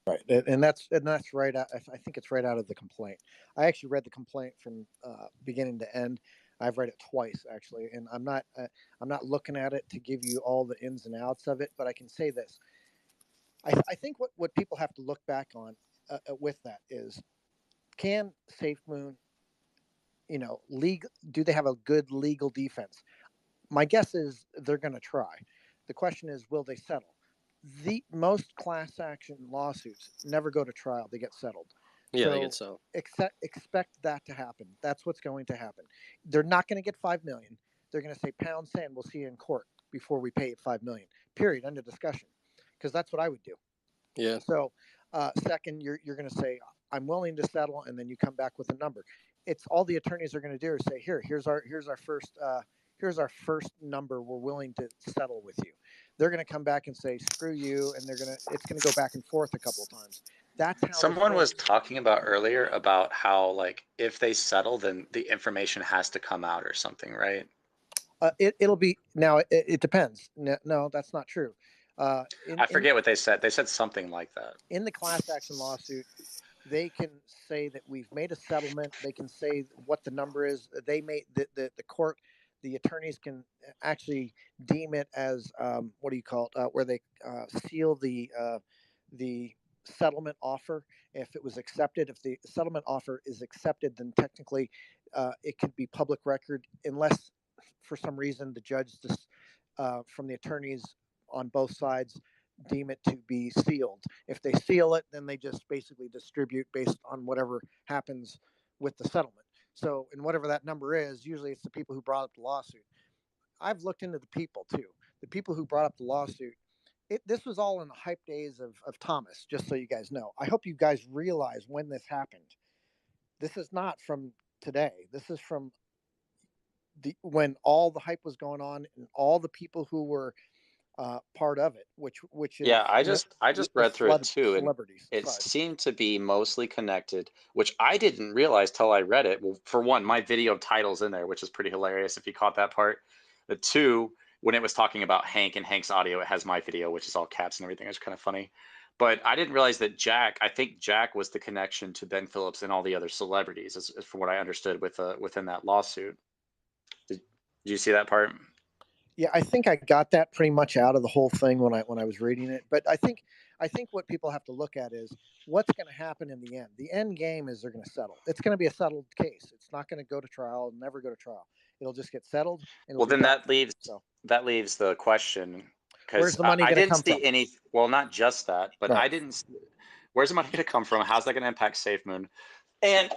Right, and that's right out. I think it's right out of the complaint. I actually read the complaint from beginning to end. I've read it twice actually, and I'm not looking at it to give you all the ins and outs of it, but I can say this. I think what people have to look back on with that is, can Safemoon, do they have a good legal defense? My guess is they're going to try. The question is, will they settle? The most class action lawsuits never go to trial; they get settled. Yeah, they get settled. Expect that to happen. That's what's going to happen. They're not going to get $5 million. They're going to say, pound sand, we'll see you in court before we pay $5 million. Period. End of discussion. Because that's what I would do. Yeah. So, second, you're going to say, I'm willing to settle, and then you come back with a number. It's all the attorneys are going to do is say, here's our first number we're willing to settle with you. They're going to come back and say, screw you, and it's going to go back and forth a couple of times. That's how someone was talking about earlier about how, like, if they settle, then the information has to come out or something, right? It'll be now. It depends. No, that's not true. I forget what they said. They said something like that. In the class action lawsuit, they can say that we've made a settlement. They can say what the number is. They made the court, the attorneys can actually deem it as where they seal the settlement offer. If it was accepted, if the settlement offer is accepted, then technically it could be public record, unless for some reason the judge just from the attorneys on both sides deem it to be sealed. If they seal it, then they just basically distribute based on whatever happens with the settlement. So, and whatever that number is, usually it's the people who brought up the lawsuit. I've looked into the people too. The people who brought up the lawsuit, this was all in the hype days of Thomas, just so you guys know. I hope you guys realize when this happened. This is not from today. This is from when all the hype was going on and all the people who were part of it, which is Yeah, I just read through it too, and celebrities. it Sorry. seemed to be mostly connected, which I didn't realize till I read it. Well, for one, my video title's in there, which is pretty hilarious if you caught that part. The two, when it was talking about Hank and Hank's audio, it has my video, which is all caps and everything. It's kind of funny. But I didn't realize that I think Jack was the connection to Ben Phillips and all the other celebrities, as from what I understood within that lawsuit. Did you see that part? Yeah, I think I got that pretty much out of the whole thing when I was reading it. But I think what people have to look at is what's going to happen in the end. The end game is they're going to settle. It's going to be a settled case. It's not going to go to trial, never go to trial. It'll just get settled. And Well, then that leaves the question, where's because the money I going to didn't come see from? any. Well, not just that, but Right. I didn't. Where's the money going to come from? How's that going to impact Safemoon? And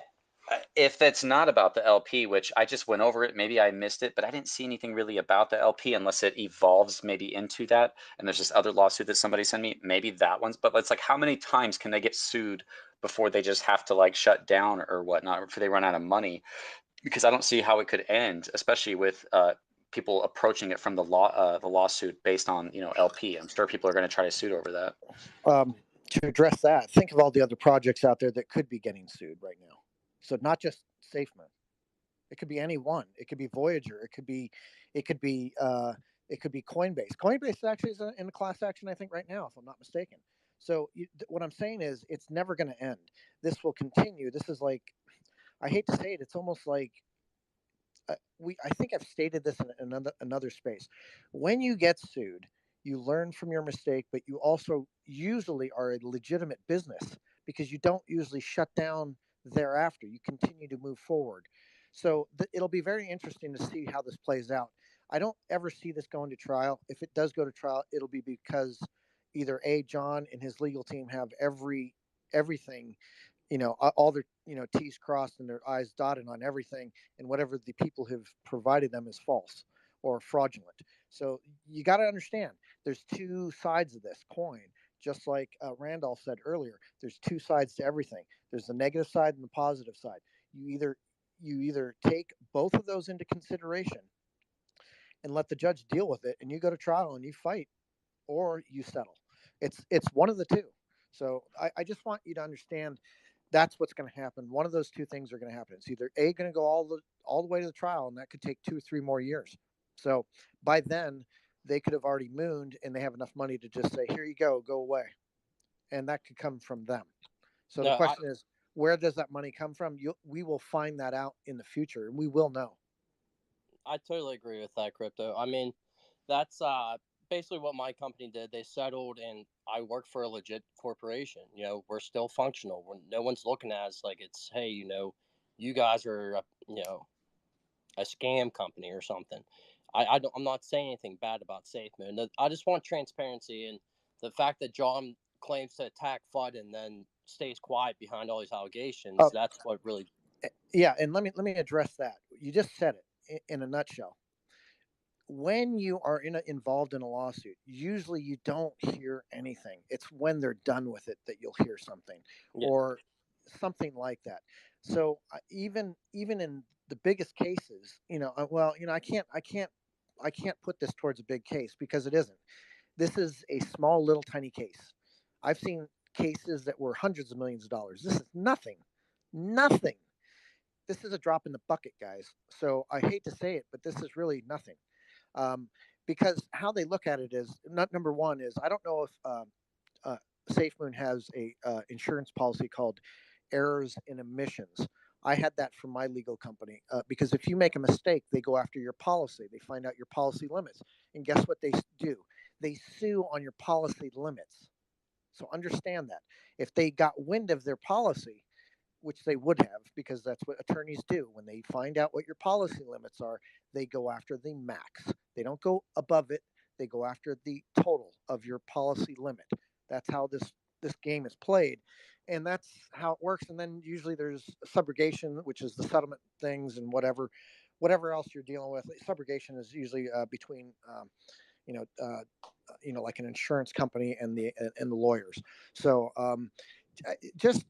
if it's not about the LP, which I just went over it, maybe I missed it, but I didn't see anything really about the LP unless it evolves maybe into that. And there's this other lawsuit that somebody sent me, maybe that one's. But it's like, how many times can they get sued before they just have to like shut down or whatnot, or if they run out of money? Because I don't see how it could end, especially with people approaching it from the lawsuit based on LP. I'm sure people are going to try to sue over that. To address that, think of all the other projects out there that could be getting sued right now. So not just Safemoon. It could be any one. It could be Voyager. It could be Coinbase. Coinbase actually is in a class action, I think, right now, if I'm not mistaken. So what I'm saying is, it's never going to end. This will continue. This is like, I hate to say it, it's almost like I think I've stated this in another space. When you get sued, you learn from your mistake, but you also usually are a legitimate business because you don't usually shut down thereafter. You continue to move forward. So it'll be very interesting to see how this plays out. I don't ever see this going to trial. If it does go to trial, it'll be because either John and his legal team have everything, all their T's crossed and their I's dotted on everything, and whatever the people have provided them is false or fraudulent. So you got to understand, there's two sides of this coin. Just like Randolph said earlier, there's two sides to everything. There's the negative side and the positive side. You either take both of those into consideration and let the judge deal with it, and you go to trial and you fight, or you settle. It's one of the two. So I just want you to understand that's what's going to happen. One of those two things are going to happen. It's either going to go all the way to the trial, and that could take 2 or 3 more years. So by then, they could have already mooned, and they have enough money to just say, "Here you go away," and that could come from them. So the question is, where does that money come from? We will find that out in the future, and we will know. I totally agree with that, Crypto. I mean, that's basically what my company did. They settled, and I work for a legit corporation. We're still functional. No one's looking at us like it's, hey, you guys are, a scam company or something. I'm not saying anything bad about Safemoon. I just want transparency, and the fact that John claims to attack FUD and then stays quiet behind all these allegations. That's what really. Yeah, and let me address that. You just said it in a nutshell. When you are involved in a lawsuit, usually you don't hear anything. It's when they're done with it that you'll hear something, or something like that. So even in the biggest cases, I can't put this towards a big case because it isn't. This is a small, little, tiny case. I've seen cases that were hundreds of millions of dollars. This is nothing. This is a drop in the bucket, guys. So I hate to say it, but this is really nothing. Because how they look at it is, number one is, I don't know if Safemoon has a insurance policy called errors in emissions. I had that from my legal company because if you make a mistake, they go after your policy. They find out your policy limits. And guess what they do? They sue on your policy limits. So understand that. If they got wind of their policy, which they would have, because that's what attorneys do. When they find out what your policy limits are, they go after the max. They don't go above it. They go after the total of your policy limit. That's how this game is played, and that's how it works. And then usually there's subrogation, which is the settlement things and whatever else you're dealing with. Subrogation is usually between like an insurance company and the lawyers. So just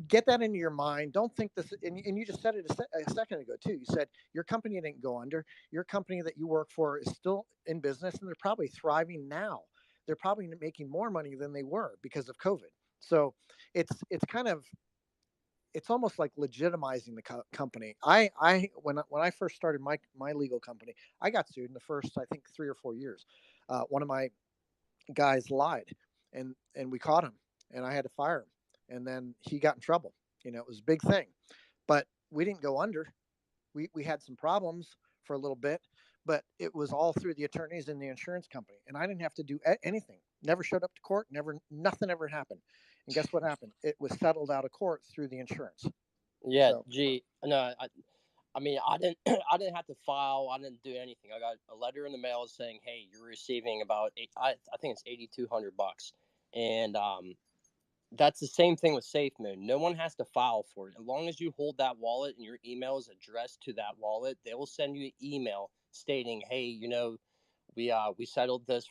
get that into your mind. Don't think this, and you just said it a second ago too. You said your company didn't go under. Your company that you work for is still in business, and they're probably thriving now. They're probably making more money than they were because of COVID. So it's kind of, it's almost like legitimizing the company. When I first started my legal company, I got sued in the first, I think, 3 or 4 years. One of my guys lied, and we caught him, and I had to fire him, and then he got in trouble. It was a big thing, but we didn't go under. We had some problems for a little bit, but it was all through the attorneys and the insurance company, and I didn't have to do anything. Never showed up to court. Nothing ever happened. And guess what happened? It was settled out of court through the insurance. Yeah, So, no, I mean, I didn't I didn't have to file. I didn't do anything. I got a letter in the mail saying, "Hey, you're receiving about I think it's $8,200," and that's the same thing with Safemoon. No one has to file for it. As long as you hold that wallet and your email is addressed to that wallet, they will send you an email stating, "Hey, we settled this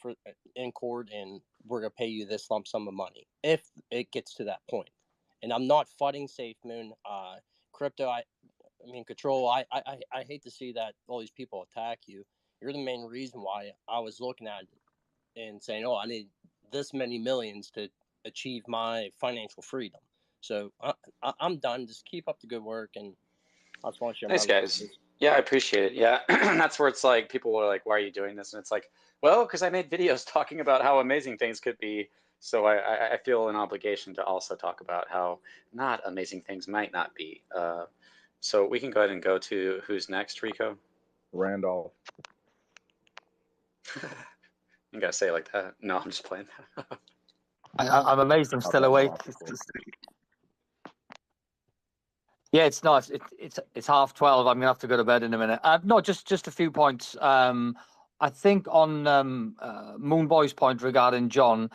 in court, and we're gonna pay you this lump sum of money if it gets to that point." And I'm not fighting Safemoon, crypto. I mean, Control. I hate to see that all these people attack you. You're the main reason why I was looking at it and saying, "Oh, I need this many millions to achieve my financial freedom." So I'm done. Just keep up the good work, and I just want to share Thanks, my guys. love. Yeah, I appreciate it. Yeah, that's where it's like people are like, "Why are you doing this?" And it's like, well, because I made videos talking about how amazing things could be. So I feel an obligation to also talk about how not amazing things might not be. So we can go ahead and go to who's next, Rico. Randolph. You gotta say it like that. No, I'm just playing. I'm amazed I'm My still bad, awake. Randolph. Yeah, it's nice. It's 12:30. I'm gonna have to go to bed in a minute. No, just a few points. I think on Moonboy's point regarding John,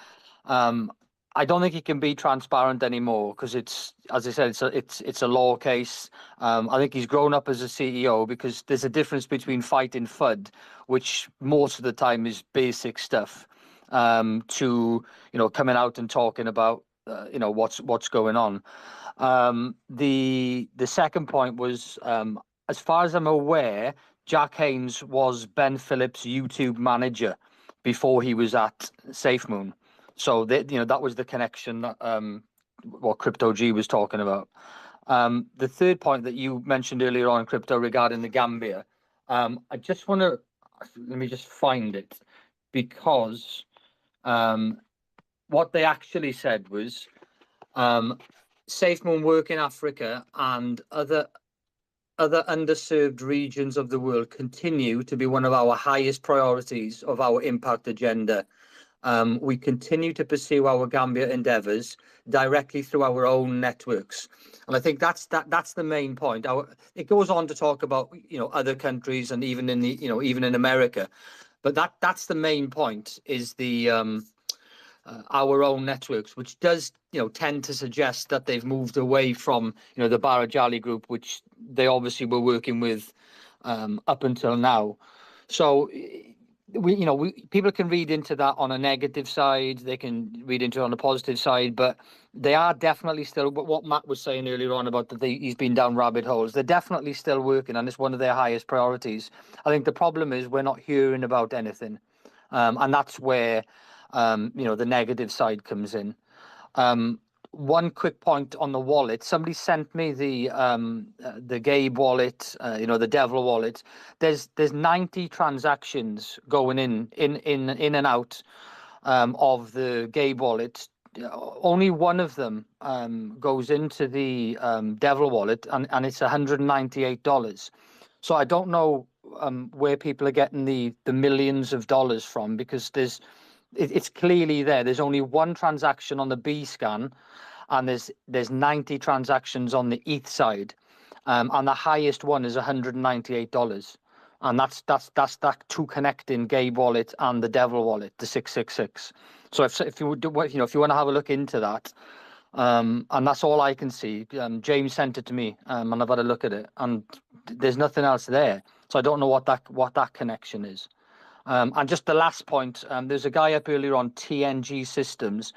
I don't think he can be transparent anymore because it's, as I said, it's a law case. I think he's grown up as a CEO because there's a difference between fighting FUD, which most of the time is basic stuff, to coming out and talking about what's going on. The second point was, as far as I'm aware, Jack Haynes was Ben Phillips' YouTube manager before he was at Safemoon. So that was the connection that what Crypto G was talking about. The third point that you mentioned earlier on, Crypto, regarding the Gambia, I just want to let me just find it, because what they actually said was, Safemoon work in Africa and other underserved regions of the world continue to be one of our highest priorities of our impact agenda. We continue to pursue our Gambia endeavors directly through our own networks. And I think that's the main point. It goes on to talk about, other countries and even in even in America. But that's the main point, is the our own networks, which does tend to suggest that they've moved away from the Barajali group, which they obviously were working with up until now. So people can read into that on a negative side, they can read into it on a positive side, but they are definitely still, what Matt was saying earlier on about that he's been down rabbit holes, they're definitely still working, and it's one of their highest priorities. I think the problem is we're not hearing about anything, and that's where the negative side comes in. One quick point on the wallet. Somebody sent me the Gabe Wallet, the Devil Wallet. There's 90 transactions going in and out of the Gabe Wallet. Only one of them goes into the Devil Wallet, and it's $198. So I don't know where people are getting the millions of dollars from, because it's clearly there. There's only one transaction on the B scan, and there's 90 transactions on the ETH side, and the highest one is $198, and that's that two connecting Gabe Wallet and the Devil Wallet, the 666. So if you want to have a look into that, and that's all I can see. James sent it to me, and I've had a look at it, and there's nothing else there. So I don't know what that connection is. And just the last point, there's a guy up earlier on TNG Systems.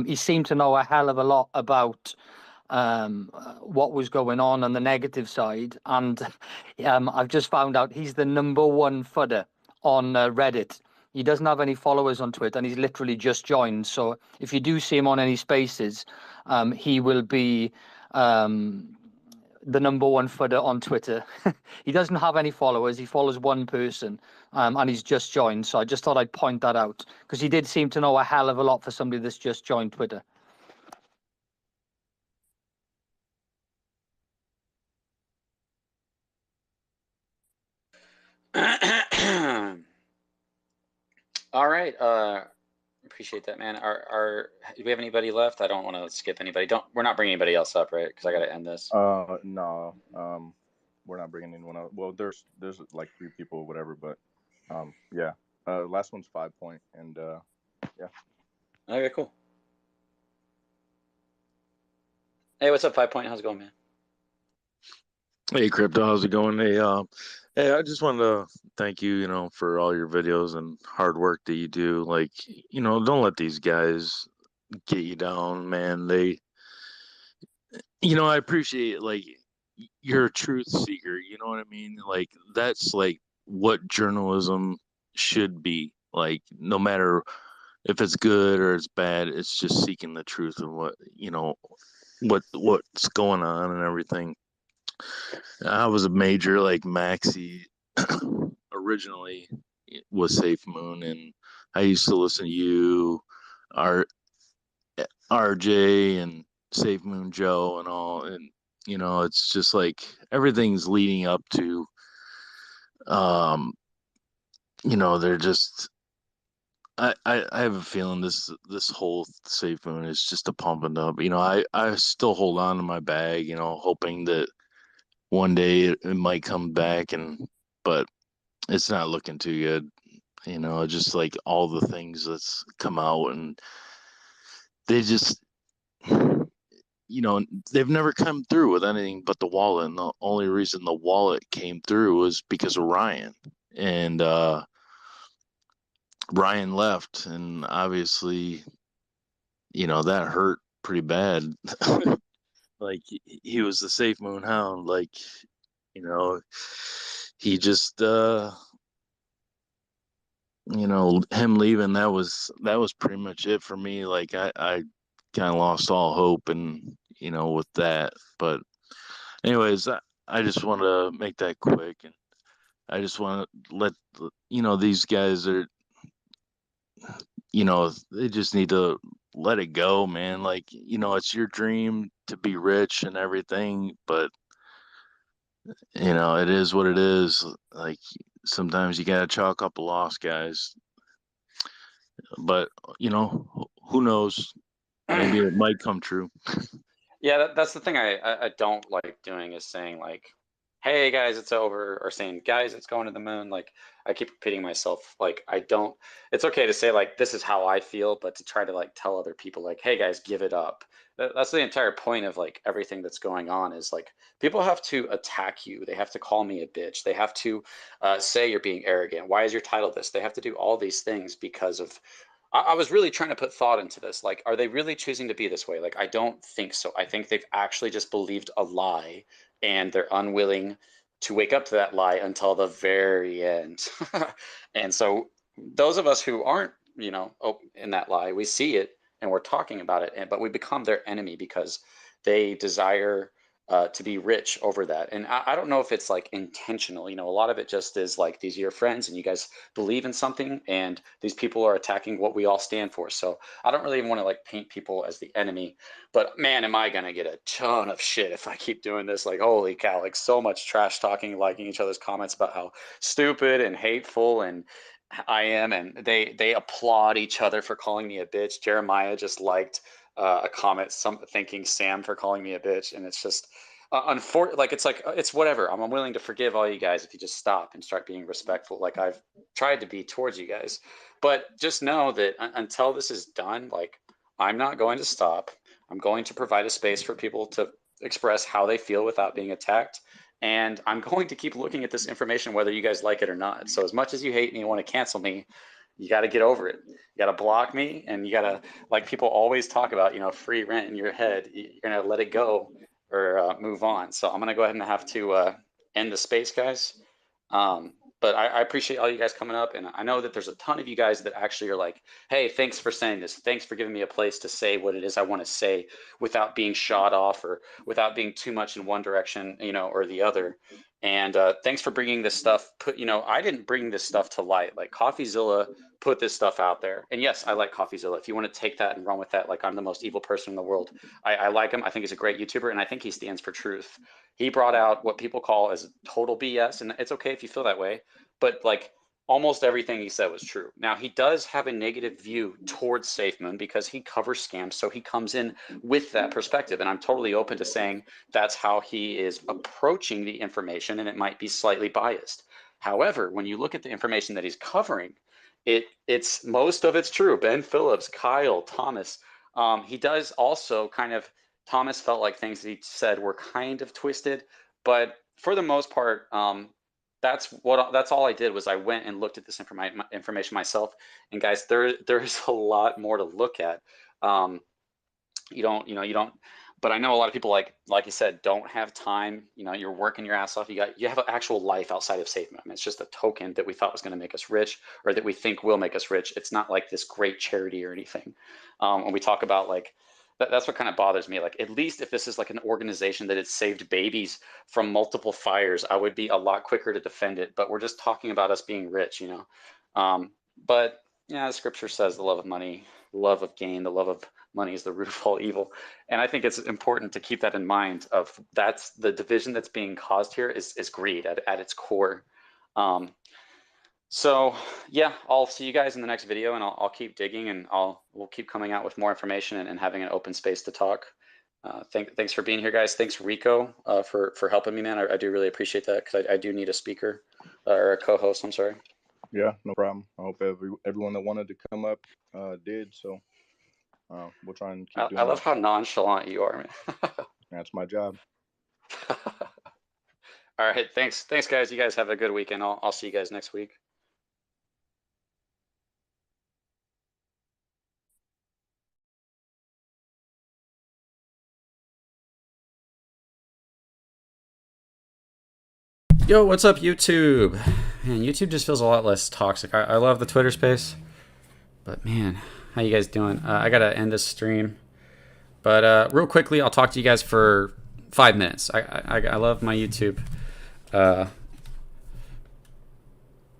He seemed to know a hell of a lot about what was going on the negative side. And I've just found out he's the #1 fudder on Reddit. He doesn't have any followers on Twitter, and he's literally just joined. So if you do see him on any spaces, he will be the #1 fudder on Twitter. He doesn't have any followers. He follows one person, and he's just joined. So I just thought I'd point that out because he did seem to know a hell of a lot for somebody that's just joined Twitter. All right. Appreciate that, man. Do we have anybody left? I don't want to skip anybody. We're not bringing anybody else up, right? Because I got to end this. No. We're not bringing anyone else. Well, there's like 3 people or whatever, but yeah. Last one's 5 Point, and yeah. Okay, cool. Hey, what's up, 5 Point? How's it going, man? Hey, Crypto, how's it going? Hey, I just wanted to thank you, for all your videos and hard work that you do. Like, don't let these guys get you down, man. I appreciate, like, you're a truth seeker, you know what I mean? Like, that's like what journalism should be. Like, no matter if it's good or it's bad, it's just seeking the truth of what's going on and everything. I was a major like Maxi originally was Safemoon, and I used to listen to you, RJ, and Safemoon Joe, and all, and it's just like everything's leading up to, they're just. I have a feeling this whole Safemoon is just a pumping up. I still hold on to my bag, hoping that one day it might come back, but it's not looking too good. Just like all the things that's come out, and they just, they've never come through with anything but the wallet. And the only reason the wallet came through was because of Ryan. And Ryan left, and obviously, that hurt pretty bad. Like, he was the Safemoon hound. Like, he just him leaving, that was pretty much it for me. Like, I kind of lost all hope, and with that. But anyways, I just want to make that quick, and I just want to let these guys are, they just need to let it go, man. Like, it's your dream to be rich and everything, but it is what it is. Like, sometimes you gotta chalk up a loss, guys. But who knows? Maybe it might come true. Yeah, that's the thing I don't like doing, is saying like, hey guys, it's over, or saying guys, it's going to the moon. Like, I keep repeating myself. Like, it's okay to say like, this is how I feel, but to try to like tell other people like, hey guys, give it up. That's the entire point of like everything that's going on, is like, people have to attack you. They have to call me a bitch. They have to say you're being arrogant. Why is your title this? They have to do all these things because of. I was really trying to put thought into this. Like, are they really choosing to be this way? Like, I don't think so. I think they've actually just believed a lie, and they're unwilling to wake up to that lie until the very end. And so those of us who aren't, in that lie, we see it and we're talking about it, but we become their enemy because they desire to be rich over that. And I don't know if it's like intentional. A lot of it just is like, these are your friends and you guys believe in something, and these people are attacking what we all stand for. So I don't really even want to like paint people as the enemy, but man, am I going to get a ton of shit if I keep doing this. Like, holy cow, like so much trash talking, liking each other's comments about how stupid and hateful and I am, and they applaud each other for calling me a bitch. Jeremiah just liked a comment, thanking Sam for calling me a bitch, and it's just it's whatever. I'm willing to forgive all you guys if you just stop and start being respectful, like I've tried to be towards you guys. But just know that until this is done, like, I'm not going to stop. I'm going to provide a space for people to express how they feel without being attacked. And I'm going to keep looking at this information whether you guys like it or not. So as much as you hate me and want to cancel me, you got to get over it. You got to block me, and you got to, like people always talk about, free rent in your head. You're going to let it go or move on. So I'm going to go ahead and have to end the space, guys. But I appreciate all you guys coming up. And I know that there's a ton of you guys that actually are like, hey, thanks for saying this. Thanks for giving me a place to say what it is I want to say without being shot off or without being too much in one direction, or the other. And thanks for bringing this stuff. I didn't bring this stuff to light. Like CoffeeZilla put this stuff out there. And yes, I like CoffeeZilla. If you want to take that and run with that, like I'm the most evil person in the world. I like him. I think he's a great YouTuber, and I think he stands for truth. He brought out what people call as total BS, and it's okay if you feel that way. But like almost everything he said was true. Now, he does have a negative view towards Safemoon because he covers scams. So he comes in with that perspective. And I'm totally open to saying that's how he is approaching the information, and it might be slightly biased. However, when you look at the information that he's covering, it's most of it's true. Ben Phillips, Kyle, Thomas. He does also Thomas felt like things that he said were kind of twisted, but for the most part, that's all I did was I went and looked at this information myself. And guys, there's a lot more to look at. You don't. But I know a lot of people, like you said, don't have time. You're working your ass off. You have an actual life outside of Safemoon. It's just a token that we thought was going to make us rich, or that we think will make us rich. It's not like this great charity or anything. When we talk about that's what kind of bothers me. Like, at least if this is like an organization that had saved babies from multiple fires, I would be a lot quicker to defend it. But we're just talking about us being rich, But yeah, the scripture says the love of money, the love of gain, the love of money is the root of all evil. And I think it's important to keep that in mind. That's the division that's being caused here is greed at its core. So yeah, I'll see you guys in the next video, and I'll keep digging, and we'll keep coming out with more information and having an open space to talk. Thanks for being here, guys. Thanks, Rico, for helping me, man. I do really appreciate that, because I do need a speaker or a co-host. I'm sorry. Yeah, no problem. I hope everyone that wanted to come up did. So we'll try and keep doing I love how nonchalant you are, man. That's my job. All right, thanks, guys. You guys have a good weekend. I'll see you guys next week. Yo, what's up, YouTube? Man, YouTube just feels a lot less toxic. I love the Twitter space, but man, how you guys doing? I gotta end this stream, but real quickly, I'll talk to you guys for 5 minutes. I love my YouTube.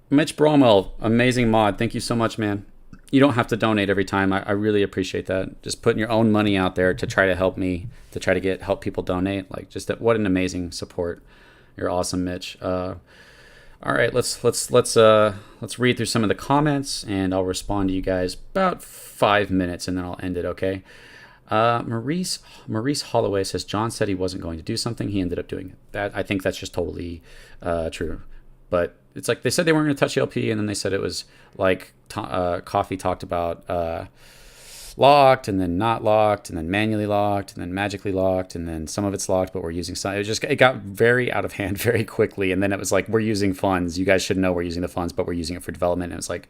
Mitch Bromwell, amazing mod. Thank you so much, man. You don't have to donate every time. I really appreciate that. Just putting your own money out there to try to help me, to try to help people donate. Like, just what an amazing support. You're awesome, Mitch. All right, let's read through some of the comments, and I'll respond to you guys about 5 minutes, and then I'll end it. Okay. Maurice Holloway says John said he wasn't going to do something. He ended up doing it. That I think that's just totally true. But it's like they said they weren't going to touch LP, and then they said it was like Coffee talked about locked, and then not locked, and then manually locked, and then magically locked, and then some of it's locked, but we're using some. It got very out of hand very quickly, and then it was like, we're using funds. You guys should know we're using the funds, but we're using it for development. And it was like,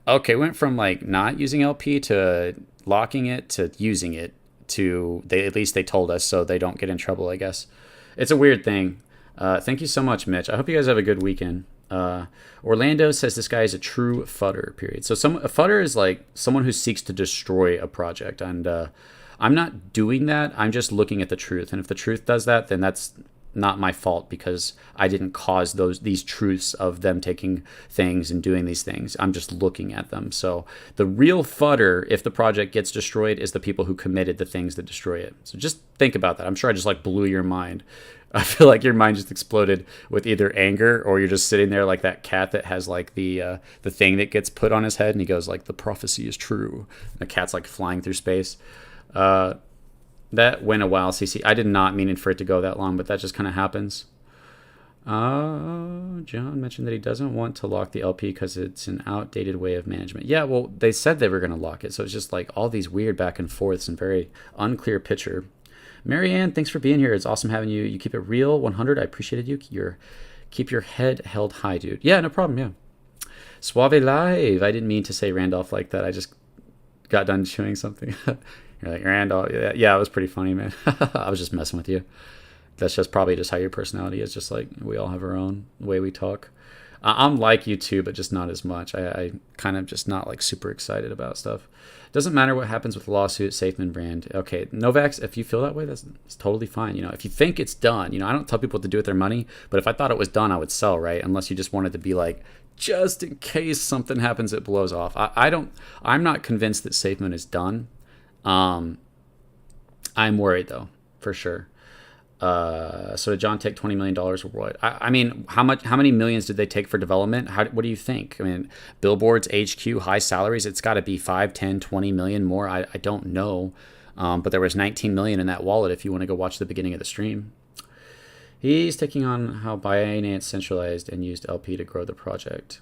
okay, we went from like not using LP to locking it to using it to at least they told us, so they don't get in trouble, I guess. It's a weird thing. Thank you so much, Mitch. I hope you guys have a good weekend. Orlando says this guy is a true fudder, period. So a fudder is like someone who seeks to destroy a project. And I'm not doing that. I'm just looking at the truth. And if the truth does that, then that's not my fault, because I didn't cause these truths of them taking things and doing these things. I'm just looking at them. So the real fudder, if the project gets destroyed, is the people who committed the things that destroy it. So just think about that. I'm sure I just like blew your mind. I feel like your mind just exploded with either anger, or you're just sitting there like that cat that has like the thing that gets put on his head, and he goes like, the prophecy is true. And the cat's like flying through space. That went a while, CC. I did not mean for it to go that long, but that just kind of happens. John mentioned that he doesn't want to lock the LP because it's an outdated way of management. Yeah, well, they said they were going to lock it, so it's just like all these weird back and forths and very unclear picture. Marianne, thanks for being here. It's awesome having you. You keep it real, 100. I appreciated you. Keep your head held high, dude. Yeah, no problem. Yeah. Suave Live. I didn't mean to say Randolph like that. I just got done chewing something. You're like, Randolph. Yeah, it was pretty funny, man. I was just messing with you. That's just probably just how your personality is. Just like we all have our own way we talk. I'm like you too, but just not as much. I kind of just not like super excited about stuff. Doesn't matter what happens with the lawsuit, Safemoon brand. Okay, Novax, if you feel that way, that's totally fine. You know, if you think it's done, you know, I don't tell people what to do with their money, but if I thought it was done, I would sell, right? Unless you just wanted to be like, just in case something happens, it blows off. I'm not convinced that Safemoon is done. I'm worried though, for sure. So did John take $20 million or what? I mean, how many millions did they take for development? What do you think? I mean, billboards, HQ, high salaries, it's got to be 5, 10, 20 million more. I don't know. But there was 19 million in that wallet if you want to go watch the beginning of the stream. He's taking on how Binance centralized and used LP to grow the project.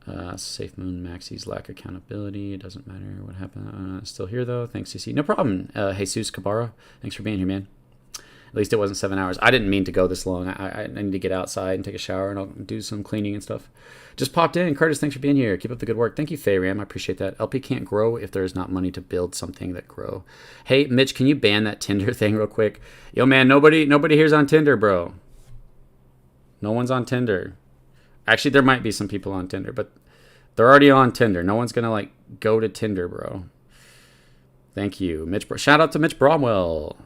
Safemoon Maxi's lack accountability. It doesn't matter what happened. Still here though. Thanks, CC. No problem. Jesus Cabarra. Thanks for being here, man. At least it wasn't 7 hours. I didn't mean to go this long. I need to get outside and take a shower and I'll do some cleaning and stuff. Just popped in. Curtis, thanks for being here. Keep up the good work. Thank you, Fayram. I appreciate that. LP can't grow if there's not money to build something that grow. Hey, Mitch, can you ban that Tinder thing real quick? Yo, man, nobody here's on Tinder, bro. No one's on Tinder. Actually, there might be some people on Tinder, but they're already on Tinder. No one's gonna like go to Tinder, bro. Thank you, Mitch. Shout out to Mitch Bromwell.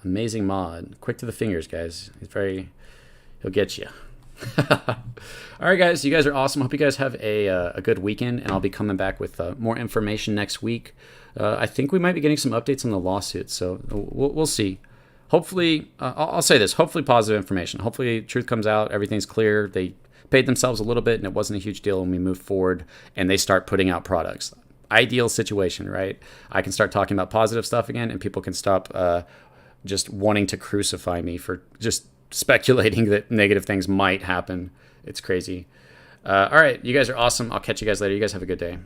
Amazing mod. Quick to the fingers, guys. He'll get you. All right, guys. You guys are awesome. Hope you guys have a good weekend, and I'll be coming back with more information next week. I think we might be getting some updates on the lawsuit, so we'll see. Hopefully, I'll say this. Hopefully, positive information. Hopefully, truth comes out. Everything's clear. They paid themselves a little bit, and it wasn't a huge deal when we move forward, and they start putting out products. Ideal situation, right? I can start talking about positive stuff again, and people can stop just wanting to crucify me for just speculating that negative things might happen. It's crazy. All right, you guys are awesome. I'll catch you guys later. You guys have a good day.